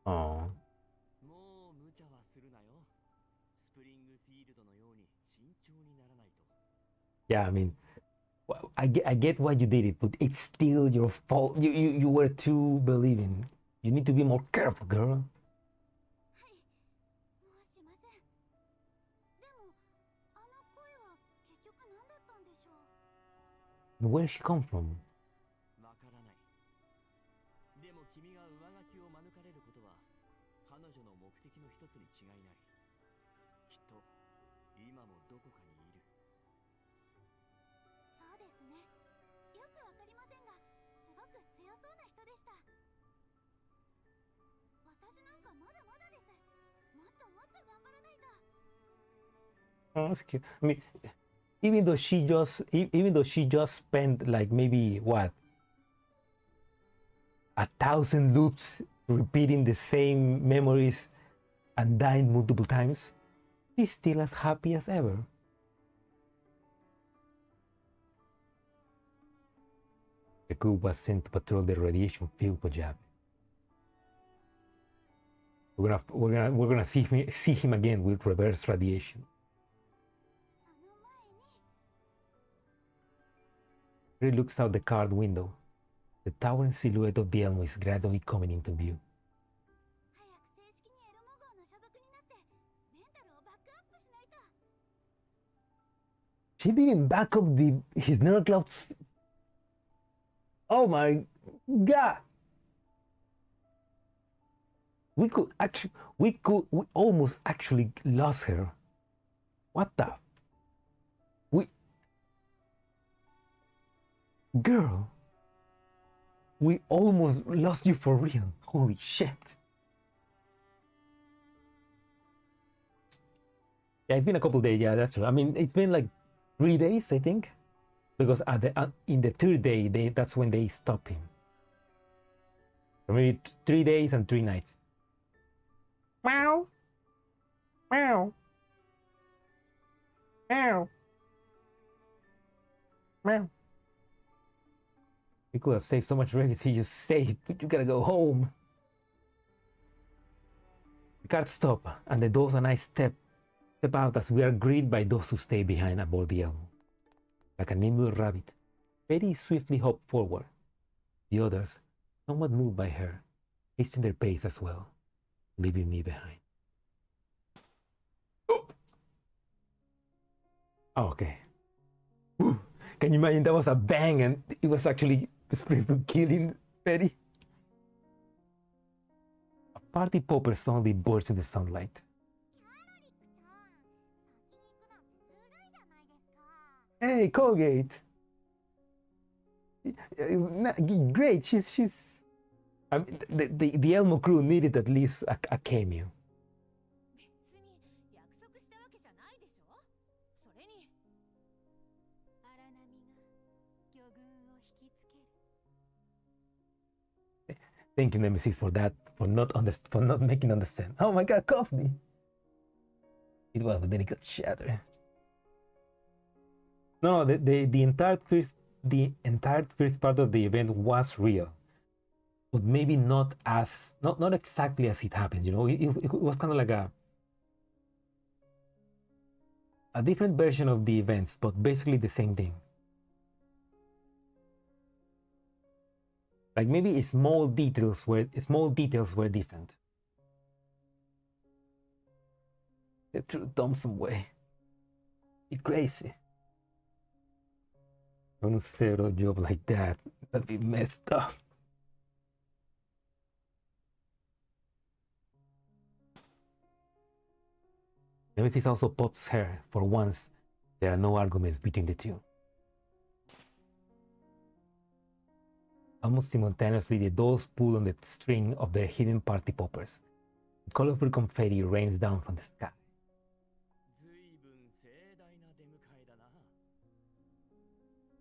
Oh. Yeah, I mean, I get why you did it, but it's still your fault. You were too believing. You need to be more careful, girl. はい、もうしません。でも、あの声は結局何だったんでしょう。 Where she come from? わからない。でも君が上書きを免れることは彼女の目的の一つに違いない。きっと今もどこかにいる。そうですね。よくわかりませんが、すごく強そうな人でした。私なんかまだまだです。もっともっと頑張らないと。 Oh, that's cute. I mean, even though she just spent like maybe what 1,000 loops repeating the same memories and dying multiple times, she's still as happy as ever. The crew was sent to patrol the radiation field for Jab. We're gonna see him again with reverse radiation. その前に、 He looks out the car window. The towering silhouette of the Elmo is gradually coming into view. 早く正式にエルモ号の所属になってメンタルをバックアップしないと。 She didn't back up his nerve clouds. Oh my god! We almost actually lost her. What the? Girl, we almost lost you for real. Holy shit. Yeah, it's been a couple days. Yeah, that's true. I mean, it's been like 3 days, I think, because in the third day, that's when they stop him. So maybe 3 days and 3 nights. Meow. Meow. Meow. Meow. We could have saved so much wreckage. He just saved, but you gotta go home. The cars stop, and the dogs and I step out as we are greeted by those who stay behind aboard the Elmo. Like a nimble rabbit, Peri swiftly hopped forward. The others, somewhat moved by her, hastened their pace as well, leaving me behind. Oh, okay. Whew. Can you imagine that was a bang and it was actually Springfield killing Peri? A party popper suddenly burst in the sunlight. Hey, Colgate! Great, she's... I mean, the Elmo crew needed at least a cameo. 別に約束したわけじゃないでしょ。それに荒波が魚群を引きつける。 Thank you, Nemesis, for that, for not making understand. Oh my god, coffee! It was, but then it got shattered. No, the entire first part of the event was real, but maybe not exactly as it happened. You know, it was kind of like a different version of the events, but basically the same thing. Like maybe small details were different. They threw Thompson way. It's crazy. On a zero job like that, that'd be messed up. Nemesis also pops her. For once, there are no arguments between the two. Almost simultaneously, the dolls pull on the string of their hidden party poppers. Colorful confetti rains down from the sky.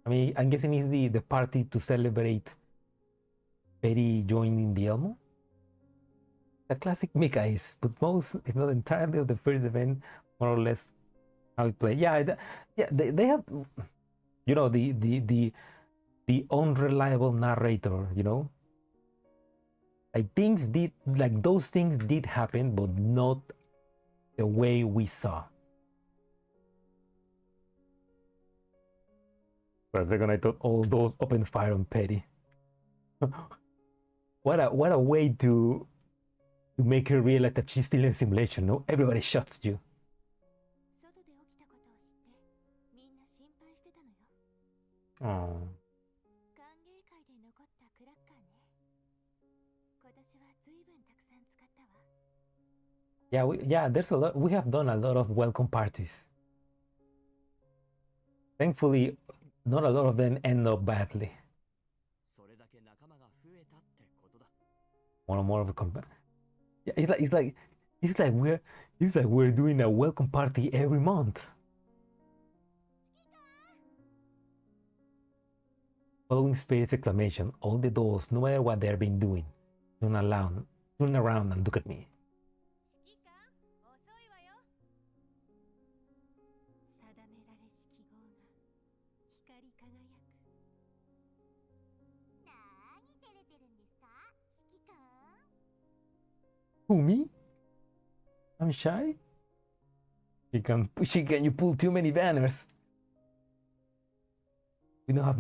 I mean, I'm guessing it's the party to celebrate Peri joining the Elmo. A classic mecha but most, if not entirely, of the first event, more or less how it played. Yeah, they have, you know, the unreliable narrator. You know, like those things did happen, but not the way we saw. For a second, I thought all those opened fire on Peri. what a way to make her realize that she's still in simulation. No, everybody shuts you. 外で起きたことを知ってみんな心配してたのよ。 Oh. 歓迎会で残ったクラッカーね。今年は随分たくさん使ったわ。 Yeah, there's a lot. We have done a lot of welcome parties. Thankfully, not a lot of them end up badly. それだけ仲間が増えたってことだ。 More and more of a yeah, it's like we're doing a welcome party every month. Following Spirit's exclamation, all the dolls, no matter what they've been doing, turn around and look at me. 指揮官、遅いわよ。定められし記号が光り輝く。なーに照れてるんですか、指揮官。 Who, me? I'm shy? You pull too many banners. We don't have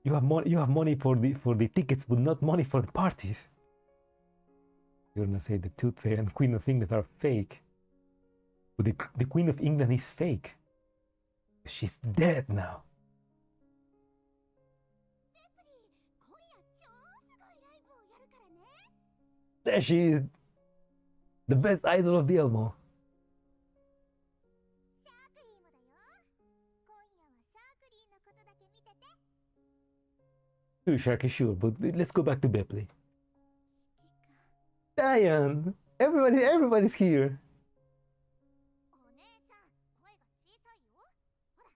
you have money for the tickets, but not money for the parties. You're gonna say the Tooth Fairy and Queen of England are fake. But the Queen of England is fake. She's dead now. ペプリ、今夜超すごいライブをやるからね。 There she is. The best idol of the Elmo. シャークリーもだよ。今夜はシャークリーのことだけ見てて。 Sure, Sharky, sure, but let's go back to Bepley. 指揮官。 Diane! Everybody's here. お姉ちゃん、声が小さいよ。ほら、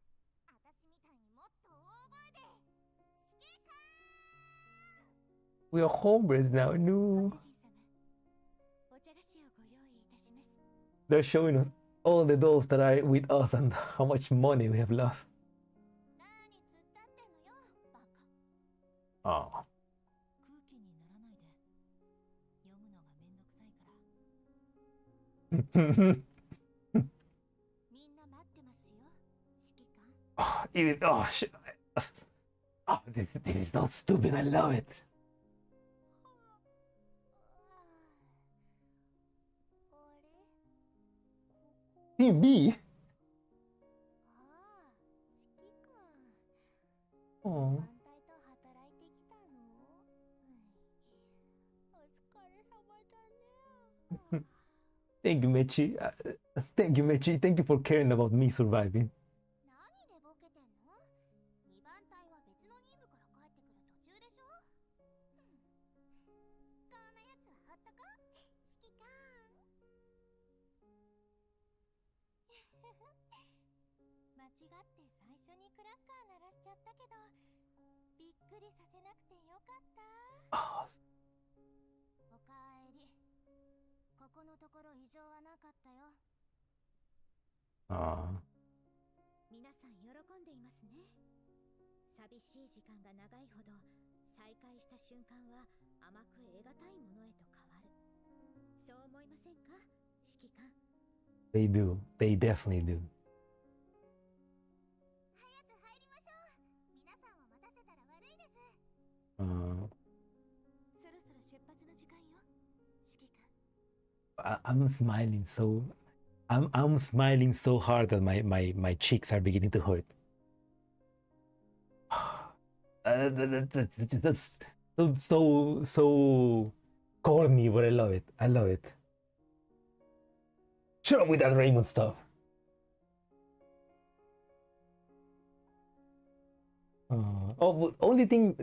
私みたいにもっと大声で。指揮官。 We are homeless now. No. ご主人様、お茶菓子をご用意いたします。 They're showing us all the dolls that are with us and how much money we have lost. 何突っ立ってんのよ、バカ。 Oh. 空気にならないで。読むのがめんどくさいから。みんな待ってますよ、指揮官。 This is so stupid. I love it. あれ、ここ。 Team B. ああ、指揮官。 Oh. 反対と働いてきたの？お疲れ様だね。 Thank you, Mechi. Thank you, Mechi. Thank you for caring about me surviving. 何寝ぼけてんの？2番隊は別の任務から帰ってくる途中でしょ？こんなやつはほっとこ。指揮官。間違って最初にクラッカー鳴らしちゃったけど、びっくりさせなくてよかった。 Oh. おかえり。ここのところ異常はなかったよ。 皆さん喜んでいますね。寂しい時間が長いほど再会した瞬間は甘く得難いものへと変わる。そう思いませんか、指揮官。 They do. They definitely do. 早く入りましょう。皆さんを待たせたら悪いです。そろそろ出発の時間よ、指揮官。 I'm smiling so. I'm smiling so hard that my cheeks are beginning to hurt. That's so corny, but I love it. I love it. Shut up with that Raymond stuff. But only thing,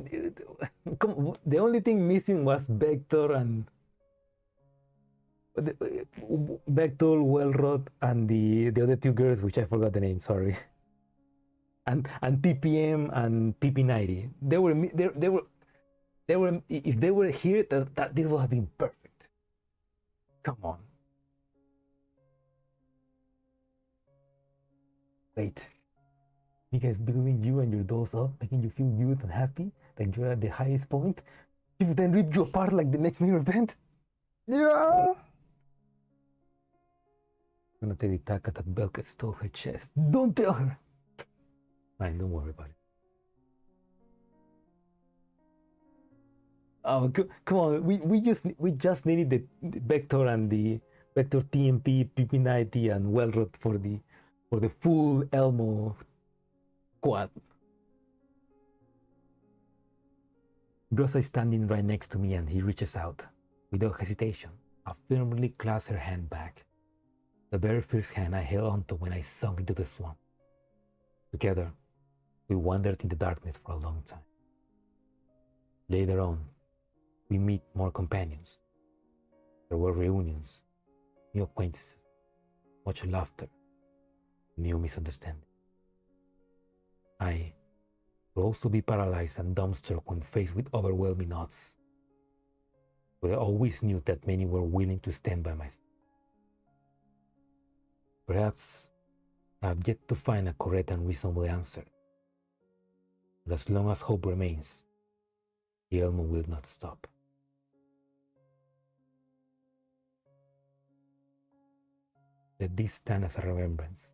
the only thing missing was Vector and Vector, Wellrod, and the other two girls, which I forgot the name. Sorry. And TPM and PP90. They were. If they were here, that this would have been perfect. Come on. Wait. You guys building you and your dolls up, making you feel good and happy, like you're at the highest point. People then rip you apart like the next mirror event. Yeah. I'm gonna tell Taka that Belka stole her chest. Don't tell her. Fine, don't worry about it. Oh, come on! We just needed the Vector and the Vector TMP, PP90, and Wellrod for the full Elmo quad. Grossa is standing right next to me, and he reaches out. Without hesitation, I firmly clasp her hand back. The very first hand I held onto when I sunk into the swamp. Together, we wandered in the darkness for a long time. Later on, we meet more companions. There were reunions, new acquaintances, much laughter, new misunderstanding. I will also be paralyzed and dumbstruck when faced with overwhelming odds. But I always knew that many were willing to stand by my side. Perhaps I have yet to find a correct and reasonable answer. But as long as hope remains, the Elmo will not stop. Let this stand as a remembrance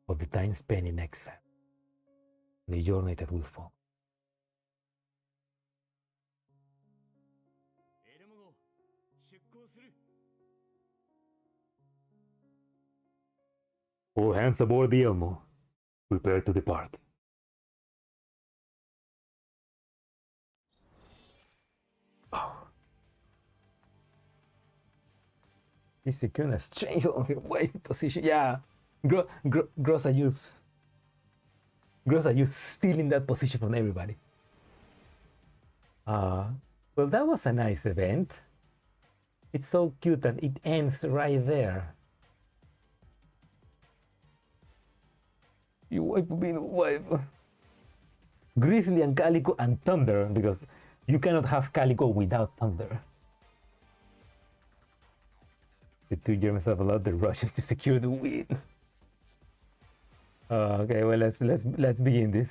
of the time spent in exile, the journey that will follow. All hands aboard the Elmo. Prepare to depart. Oh. He's securing a strange wave position. Yeah, Grossa used stealing that position from everybody. Well, that was a nice event. It's so cute that it ends right there. You wipe me, wipe. Grizzly and Calico and Thunder, because you cannot have Calico without Thunder. The two Germans have allowed the Russians to secure the win. Okay, well let's begin this.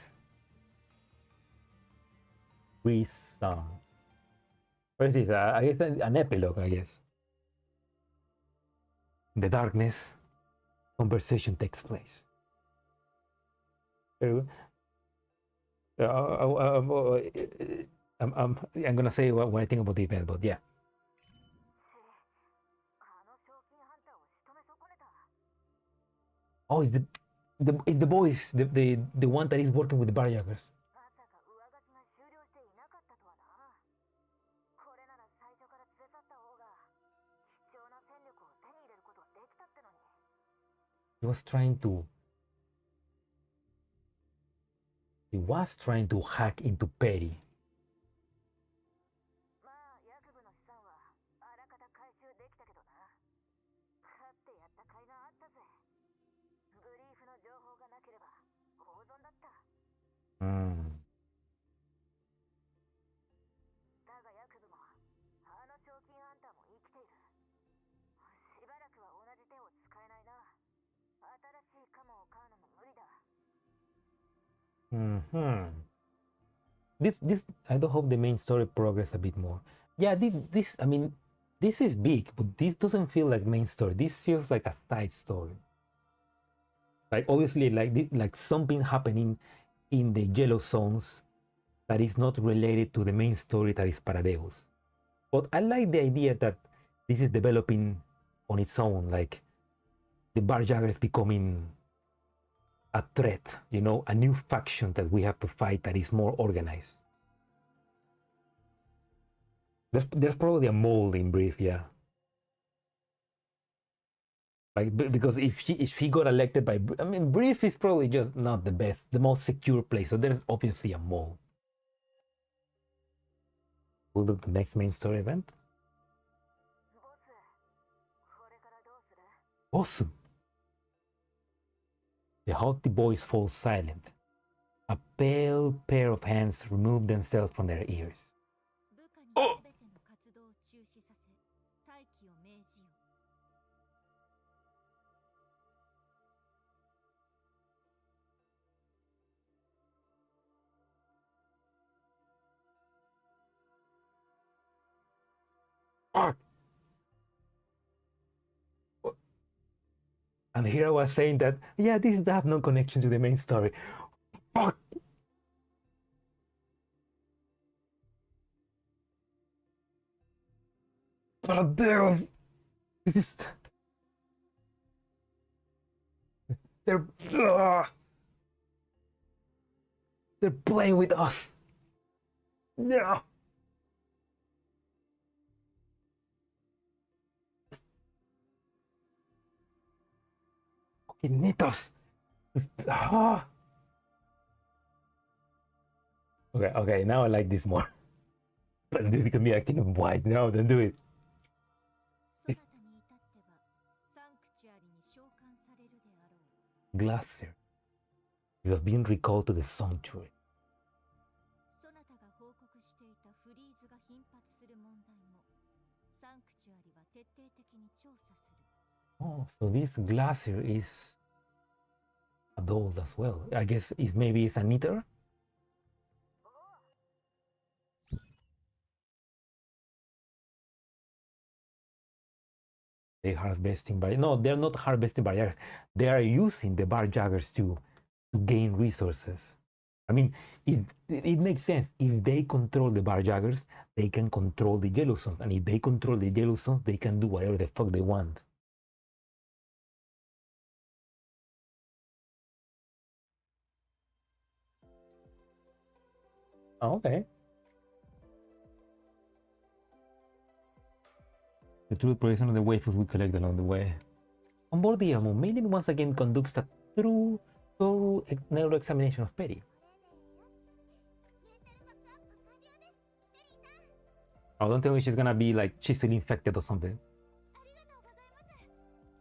Grease song. What is this? I guess an epilogue, I guess. In the darkness, conversation takes place. Very good. I'm gonna say what I think about the event, but yeah. Oh, it's the boys, the one that is working with the barjaggers. He was trying to hack into Peri. This I don't hope the main story progress a bit more. Yeah, this I mean, this is big, but this doesn't feel like main story. This feels like a side story. Like obviously, like something happening in the yellow zones that is not related to the main story that is Paradeus. But I like the idea that this is developing on its own, like the barjaggers becoming a threat, you know, a new faction that we have to fight that is more organized. There's probably a mole in Brief, yeah. Like, because if she got elected by, I mean, Brief is probably just not the most secure place. So there's obviously a mole. We'll do the next main story event. Awesome. The haughty boys fall silent. A pale pair of hands remove themselves from their ears. Oh! Fuck! And here I was saying that, yeah, this have no connection to the main story. Fuck! But damn, this is they're they're playing with us. Yeah. Okay, Nitos. Ah. Okay, now I like this more. But this can be acting white. No, don't do it. そなたに至ってはサンクチュアリに召喚されるであろう。 Glacier. You have been recalled to the sanctuary. そなたが報告していたフリーズが頻発する問題もサンクチュアリは徹底的に調査する。 Oh, so this glacier is adult as well. I guess if maybe it's an eater. They harvesting barriers. No, they're not harvesting barriers. They are using the barjaggers to gain resources. I mean, it makes sense. If they control the barjaggers, they can control the yellow zones. And if they control the yellow zones, they can do whatever the fuck they want. Oh, okay. The true progression of the waifus we collect along the way. On board the Elmo, Maiden once again conducts a thorough neural examination of Peri. Oh, don't tell me she's gonna be like, she's still infected or something. ありがとうございます。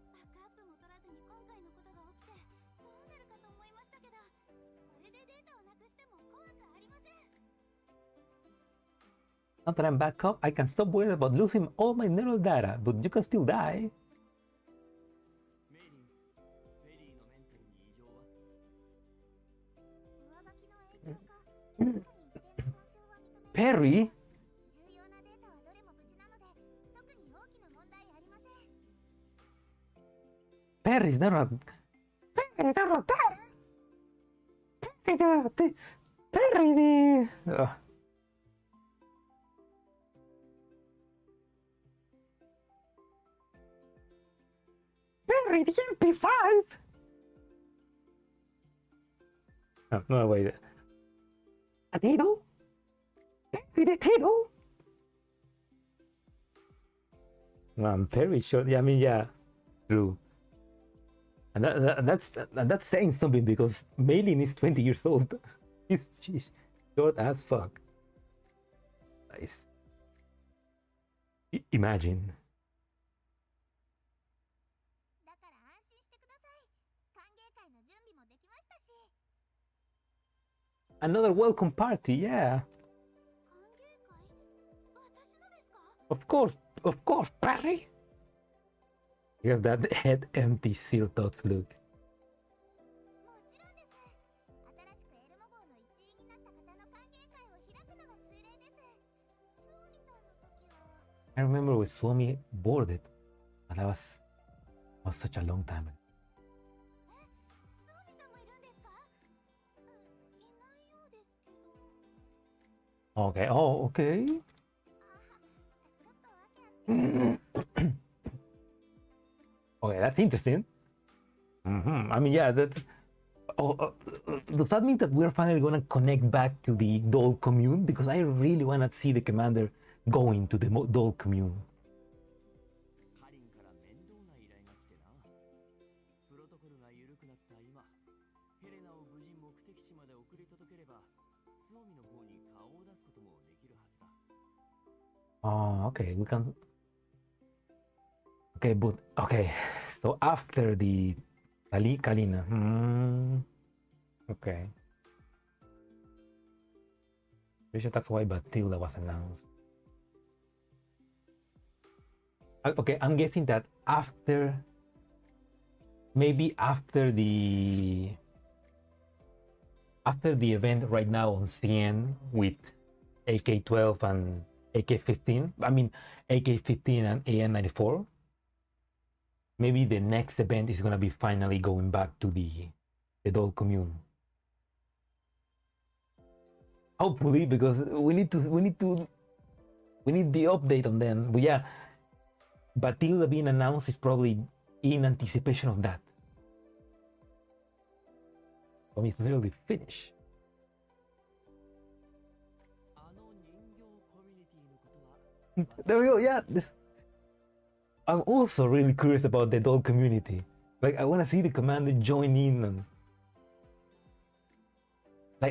バックアップも取らずに今回のことが起きてどうなるかと思いましたけど、これでデータをなくしても怖くありません。 Now that I'm back up, I can stop worrying about losing all my neural data, but you can still die. メイリン、ペリーのメンタルに異常は？上書きの影響か、確かに一定の損傷は認められ Peri? 重要なデータはどれも無事なので、特に大きな問題ありません。 Perry's not Perry's not Perry. Perry, the MP5. No, wait. A Tito? Perry the Tito? I'm very sure. Yeah, I mean, yeah, true. And that's saying something because Maylin is 20 years old. She's short as fuck. Nice. Imagine. だから安心してください。歓迎会の準備もできましたし。 Another welcome party, yeah. 歓迎会？私のですか？ Of course, Perry. You have that head empty, zero thoughts look. もちろんです。新しくエルモ号の一員になった方の歓迎会を開くのが通例です。スオミさんの時は。 I remember when Suomi boarded, but that was such a long time ago. スオミさんもいるんですか？いないようですけど。 Okay, oh, okay. ちょっとわけあって。 Okay, that's interesting. I mean, yeah, that's. Does that mean that we're finally gonna connect back to the doll commune? Because I really wanna see the commander going to the doll commune. カリンから面倒な依頼が来てな。プロトコルが緩くなった今、ヘレナを無事目的地まで送り届ければ、スオミの方に顔を出すこともできるはずだ。Oh, okay, we can. Okay, but okay. So after the Kalina. Okay. Pretty sure that's why Batilda was announced. Okay, I'm guessing that after, maybe after the event right now on CN with AK-12 and AK-15. I mean AK-15 and AN-94. Maybe the next event is gonna be finally going back to the doll commune. Hopefully, because we need the update on them. But yeah, Batilda being announced is probably in anticipation of that. I mean, it's literally finished. There we go, yeah. I'm also really curious about the doll community. Like, I want to see the commander join in. And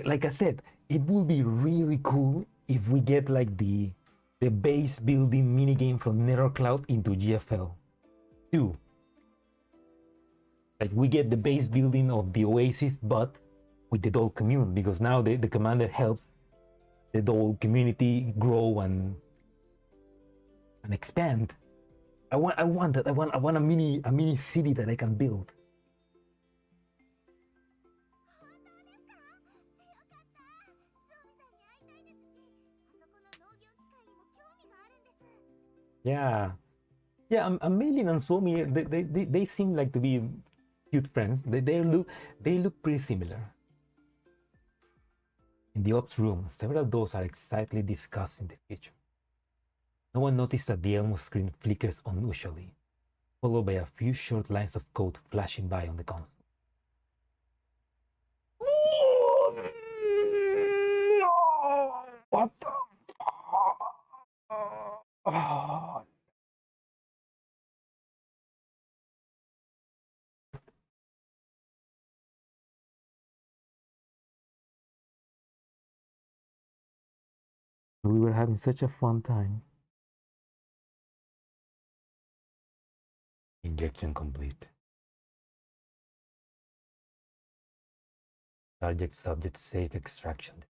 like I said, it will be really cool if we get like the base building minigame from Nether Cloud into GFL 2. Like, we get the base building of the Oasis, but with the doll community, because now the commander helps the doll community grow and expand. I want that. I want a mini city that I can build. Yeah, Amelie and Suomi, they seem like to be cute friends. They look pretty similar. In the ops room, several doors are excitedly discussing the future. No one noticed that the Elmo screen flickers unusually, followed by a few short lines of code flashing by on the console. What the? Oh. We were having such a fun time. Injection complete. Target subject safe extraction.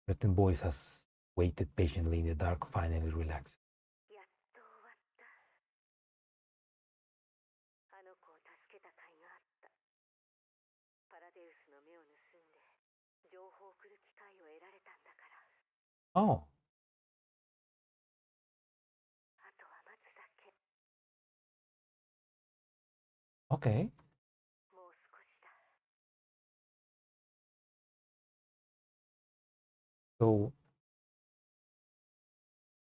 Certain boys has waited patiently in the dark, finally relaxed. やっと終わった。あの子を助けた甲斐があった。パラデウスの目を盗んで情報を送る機会を得られたんだから。Oh. あとは待つだけ。Okay. もう少しだ。So.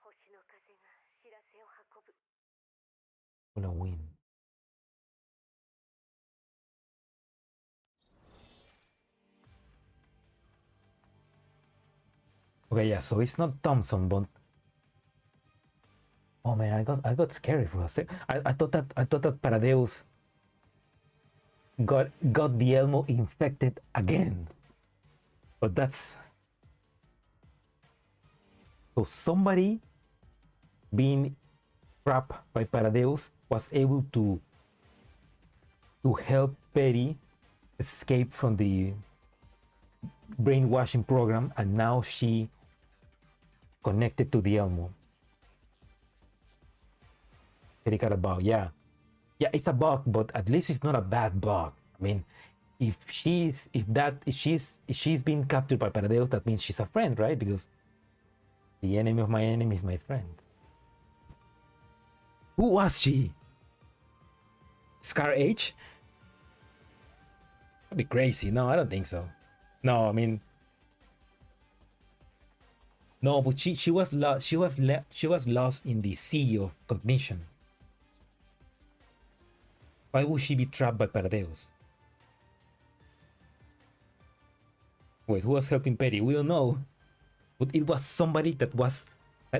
星の風が知らせを運ぶ。Gonna win. Okay, yeah, so it's not Thompson, but oh man, I got scared for a sec. I thought that Paradeus got the Elmo infected again. But that's so somebody being trapped by Paradeus was able to help Peri escape from the brainwashing program, and now she connected to the Elmo. Peri got a bug, yeah, it's a bug, but at least it's not a bad bug. I mean, if she's been captured by Paradeus, that means she's a friend, right? Because the enemy of my enemy is my friend. Who was she? Scar H? That'd be crazy. No, I don't think so. No, I mean, no, but she was lost. She was lost in the sea of cognition. Why would she be trapped by Paradeus? Wait, who was helping Peri? We don't know. But it was somebody that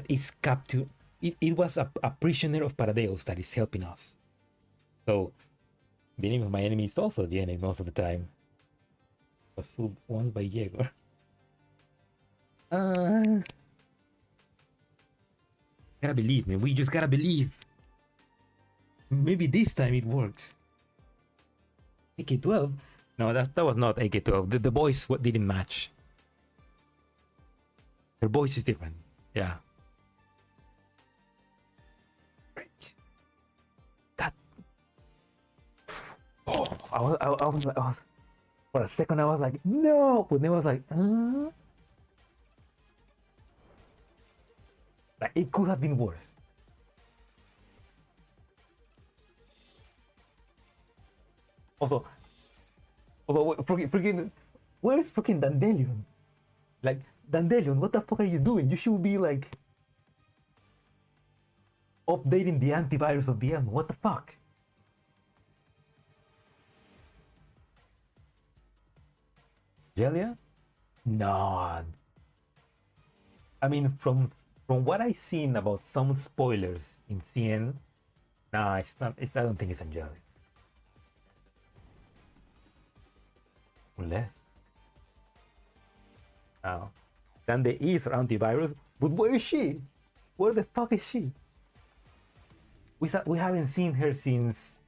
is captured. It was a prisoner of Paradeus that is helping us. So the enemy of my enemy is also the enemy most of the time. Was fooled once by Jaeger. Gotta believe me. We just gotta believe. Maybe this time it works. AK-12? No, that was not AK-12. The voice didn't match. Her voice is different. Yeah. God. Oh, I was for a second I was like, no, but then I was like, like it could have been worse. Also, freaking, where's freaking Dandelion? Like, Dandelion, what the fuck are you doing? You should be like updating the antivirus of the Elmo. What the fuck? Jelia? No. I mean, from what I've seen about some spoilers in CN, nah, it's not. I don't think it's angelic. Unless. Now, then there is antivirus, but where is she? Where the fuck is she? We haven't seen her since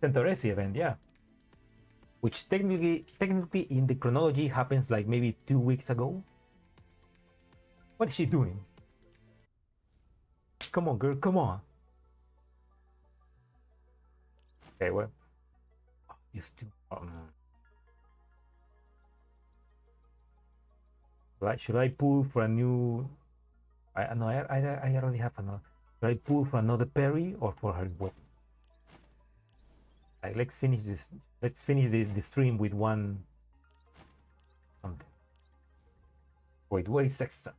Centaure's event, yeah. Which technically in the chronology happens like maybe 2 weeks ago. What is she doing? Come on, girl, come on. Okay, well, you still. Should I pull for a new? I already have another. Should I pull for another Peri or for her weapon? Like, let's finish this. Let's finish the stream with one something. Wait, where is Sexton?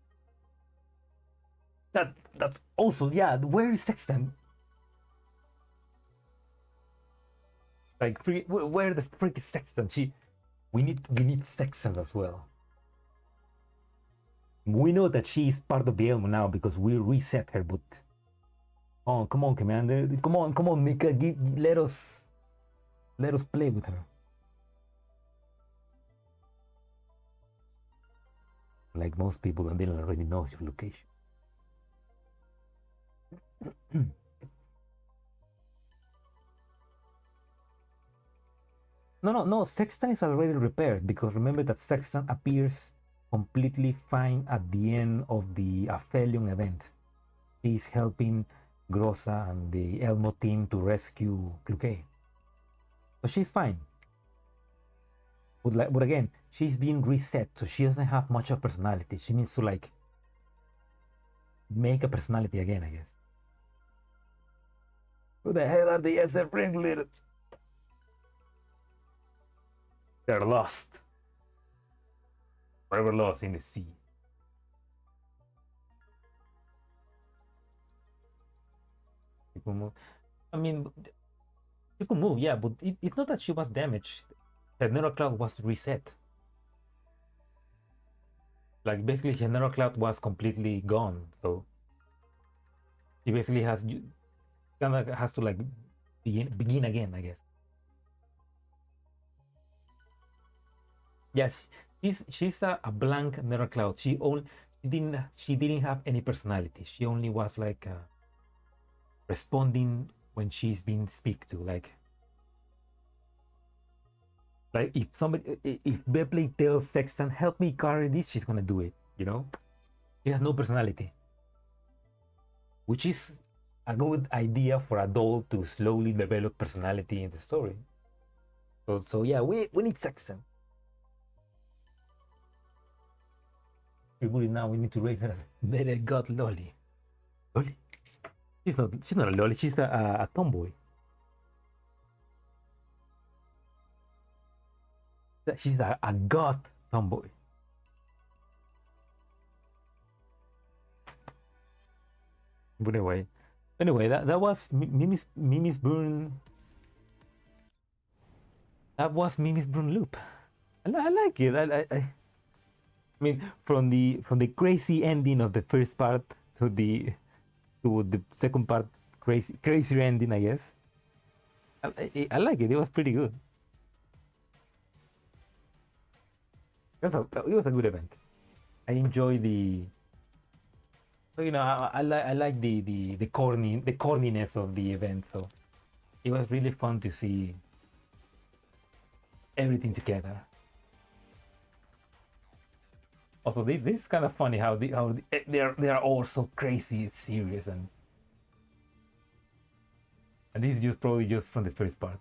That's also, yeah. Where is Sexton? Like, where the freak is Sexton? We need Sexton as well. We know that she is part of the Elmo now because we reset her, but oh, come on, Commander, come on, Mika, let us play with her. Like most people, and Dylan already knows your location. No, Sexton is already repaired because remember that Sexton appears completely fine at the end of the Aphelion event. He's helping Grossa and the Elmo team to rescue Cloquet. So she's fine. But again, she's being reset, so she doesn't have much of personality. She needs to like make a personality again, I guess. Who the hell are the SF ringleaders? They're lost. Forever lost in the sea. I mean, you can move, yeah, but it's not that she was damaged. Her neural cloud was reset. Like, basically, her neural cloud was completely gone, so she basically has to like begin again, I guess. Yes, she's a blank neural cloud. She didn't have any personality. She only was like responding when she's being speak to, like if Bepley tells Sexton, help me carry this, she's gonna do it, you know. She has no personality, which is a good idea for a doll to slowly develop personality in the story. So yeah, we need Sexton. Now we need to raise her. They got Lolly. Lolly? She's not a lolly, she's a tomboy. She's a goth tomboy. But anyway, that was Mímisbrunnr. That was Mímisbrunnr loop. I like it. I mean, from the crazy ending of the first part to the second part, crazier ending, I guess. I like it. It was pretty good. It was a good event. I enjoy the. So, you know, I like the corniness of the event. So it was really fun to see everything together. Also, this is kind of funny how they are all so crazy serious, and this is probably just from the first part.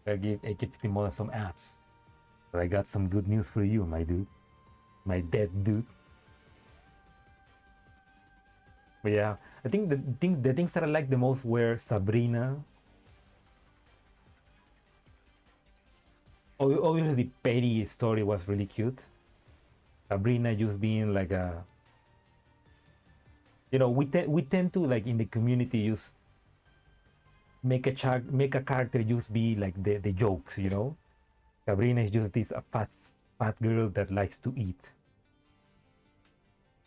I give AK-50 Modern some apps, but I got some good news for you, my dude, my dead dude. But yeah, I think the things that I liked the most were Sabrina. Obviously, Peri's story was really cute. Sabrina just being like a, you know, we tend to, like, in the community, just make a character just be like the jokes, you know. Sabrina is just this fat girl that likes to eat,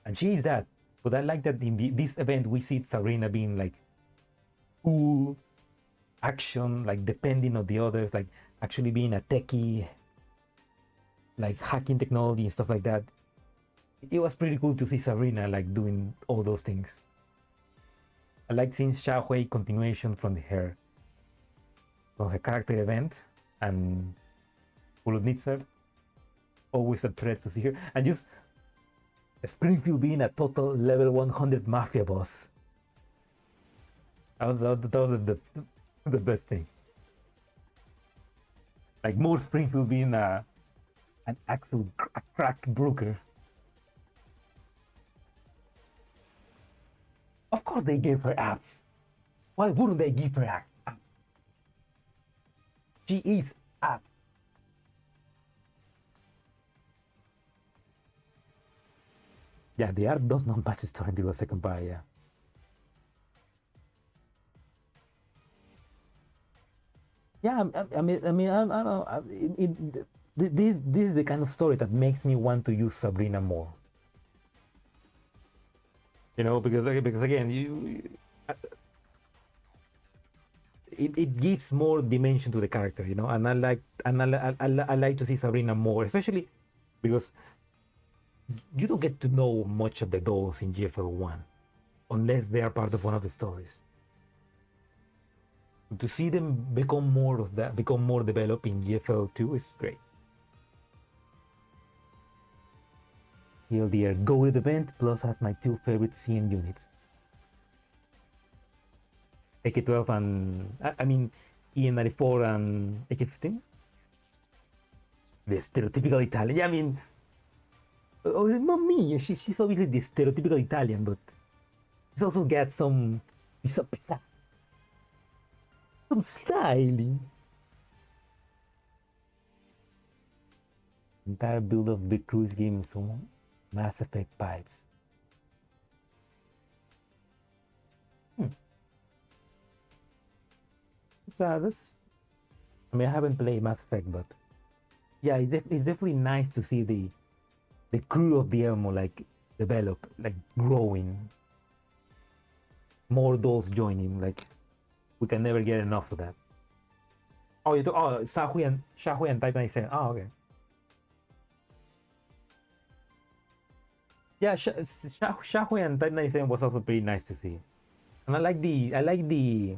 and she is that. But I like that in this event we see Sabrina being like cool, action, like depending on the others, like actually being a techie, like hacking technology and stuff like that. It was pretty cool to see Sabrina like doing all those things. I like seeing Xiaohui continuation from her character event, and Uludnitzer, always a threat to see her, and just Springfield being a total level 100 mafia boss. That was the best thing. Like more Springfield being an actual crack broker. Of course they gave her abs. Why wouldn't they give her abs? She is abs. Yeah, the art does not match the story until the second part, yeah. Yeah, I mean, I don't know. This is the kind of story that makes me want to use Sabrina more. You know, because again, it gives more dimension to the character, you know, and I like to see Sabrina more, especially because you don't get to know much of the dolls in GFL1 unless they are part of one of the stories. To see them become more developed in GFL2 is great. Here the goated event plus has my two favorite CN units. AK-12 and I mean EN94 and AK-15. The stereotypical Italian. Yeah, I mean, oh, not me. She's obviously the stereotypical Italian, but she's also got some styling. Entire build of the cruise game is so Mass Effect vibes. I mean, I haven't played Mass Effect, but yeah, it's definitely nice to see the crew of the Elmo like develop, like growing. More dolls joining, like we can never get enough of that. Oh, Shahui and Type 97. Oh, okay. Yeah, Shahui and Type 97 was also pretty nice to see, and I like the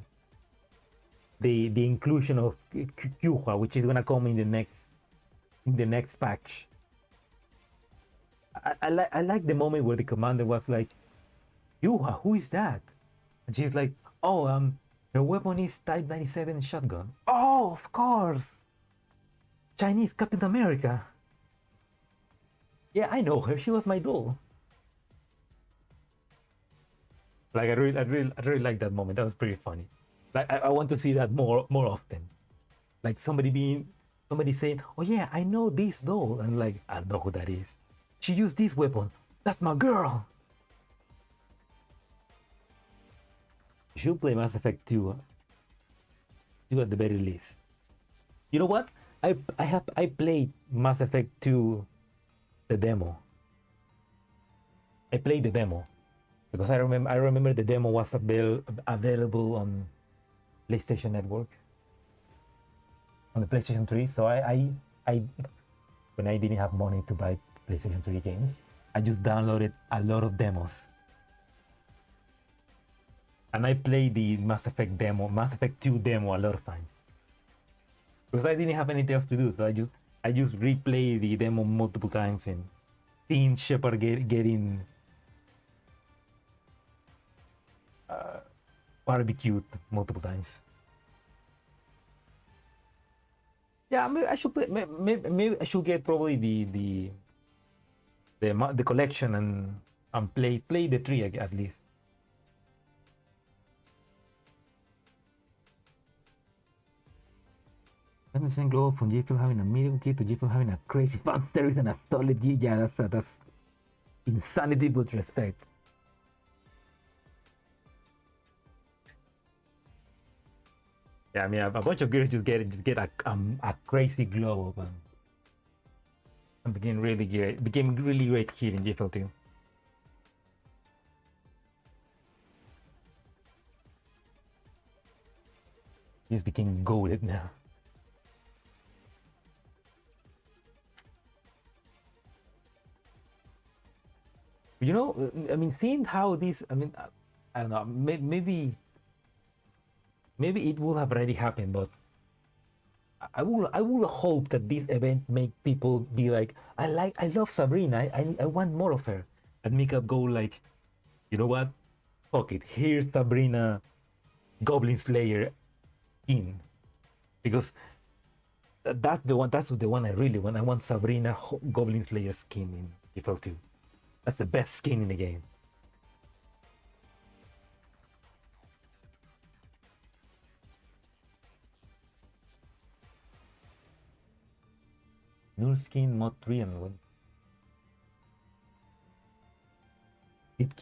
inclusion of Kyuha, which is gonna come in the next patch. I like the moment where the commander was like, Kyuha, who is that? And she's like, oh, her weapon is Type 97 shotgun. Oh, of course, Chinese Captain America. Yeah, I know her. She was my doll. Like I really like that moment. That was pretty funny. Like I want to see that more often. Like somebody saying, "Oh yeah, I know this doll," and like I know who that is. She used this weapon. That's my girl. You should play Mass Effect 2. At the very least. You know what? I played Mass Effect 2, the demo. I played the demo because I remember the demo was available on PlayStation Network, on the PlayStation 3. So I when I didn't have money to buy PlayStation 3 games, I just downloaded a lot of demos. And I played the Mass Effect 2 demo a lot of times. Because I didn't have anything else to do, so I just replayed the demo multiple times and seeing Shepard getting barbecued multiple times. Yeah, maybe I should play. Maybe I should get probably the collection and play the 3 at least. 100% glow from J-Field having a medium kit to J-Field having a crazy monster and a solid G. Yeah, that's insanity with respect. Yeah, I mean, a bunch of girls just get a crazy glow up and became really great here in J-Field too. He's became goated now. You know, I mean, seeing how this, I mean, I don't know, maybe it will have already happened, but I will hope that this event make people be like, I love Sabrina, I want more of her, and make up go like, you know what, fuck it, here's Sabrina Goblin Slayer skin, because that's the one I really want. I want Sabrina Goblin Slayer skin in April 2. That's the best skin in the game. New skin mod 3 and 1. Did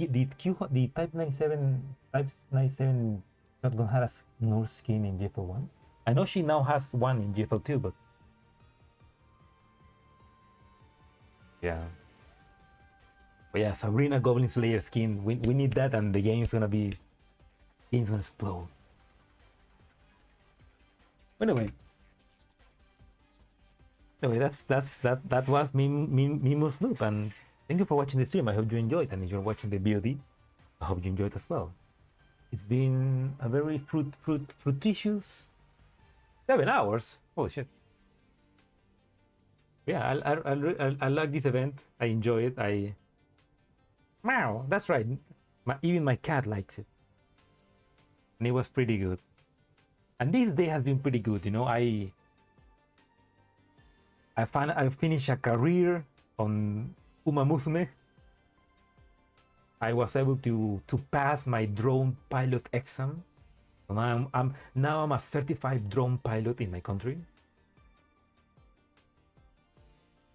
Type 97 not gonna have a new skin in GFL 1? I know she now has one in GFL 2, but yeah. But yeah, Sabrina Goblin Slayer skin. We need that, and the game's gonna explode. Anyway, that was Mímisbrunnr, and thank you for watching the stream. I hope you enjoyed, and if you're watching the VOD, I hope you enjoyed as well. It's been a very fruititious 7 hours. Holy shit! Yeah, I like this event. I enjoy it. Meow. That's right. Even my cat likes it, and it was pretty good. And this day has been pretty good. You know, I finished a career on Uma Musume. I was able to pass my drone pilot exam. So now I'm a certified drone pilot in my country.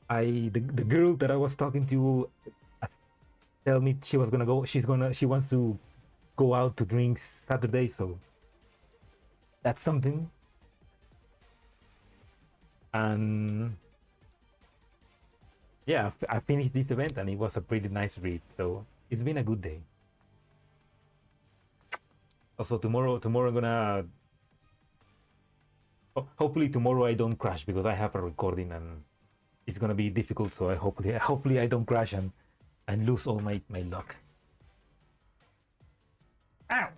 The girl that I was talking to tell me she wants to go out to drink Saturday, so that's something. And yeah, I finished this event and it was a pretty nice read, so it's been a good day. Also tomorrow I'm gonna hopefully tomorrow I don't crash, because I have a recording and it's gonna be difficult, so hopefully I don't crash and lose all my luck. Ow!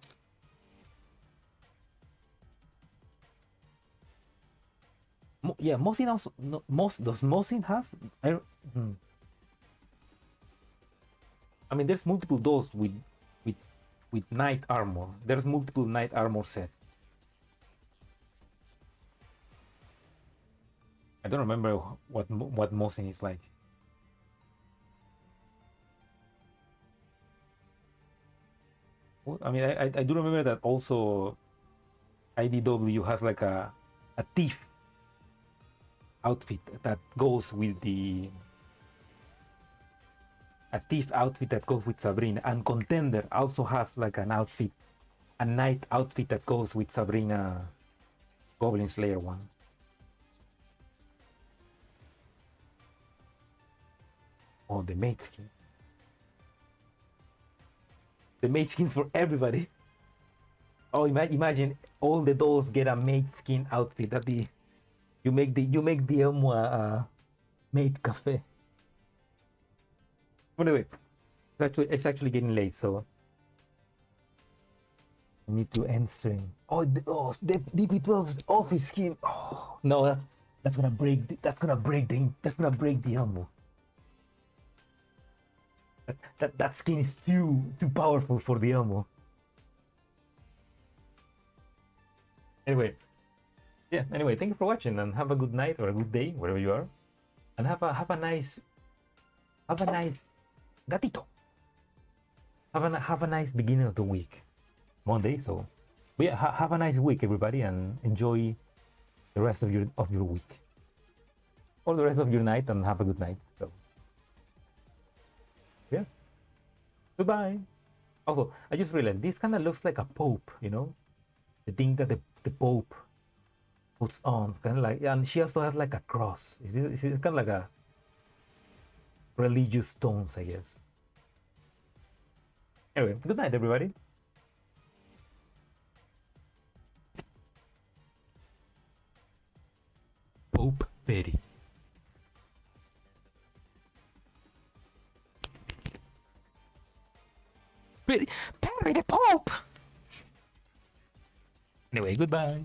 Yeah, Mosin also does Mosin has I mean, there's multiple those with knight armor. There's multiple knight armor sets. I don't remember what Mosin is like. Well, I mean, I do remember that also IDW has like a thief outfit that goes with a thief outfit that goes with Sabrina, and Contender also has like an outfit, a knight outfit that goes with Sabrina Goblin Slayer one. Oh, the mate skin. The mate skin for everybody. Oh, imagine all the dolls get a mate skin outfit. That be you make the Elmo a mate cafe. Anyway, it's actually getting late, so I need to end stream. Oh, the DP12's office skin. Oh no, that's gonna break the Elmo. That skin is too powerful for the Elmo. Anyway, yeah. Anyway, thank you for watching, and have a good night or a good day wherever you are, and have a nice gatito. Have a nice beginning of the week, Monday. So, yeah, have a nice week, everybody, and enjoy the rest of your week or the rest of your night, and have a good night. So yeah, goodbye. Also, I just realized this kind of looks like a pope, you know, the thing that the pope puts on, kind of like, and she also has like a cross. Is it kind of like a religious stones, I guess. Anyway, good night, everybody. Pope Peri. Peri the Pope! Anyway, goodbye.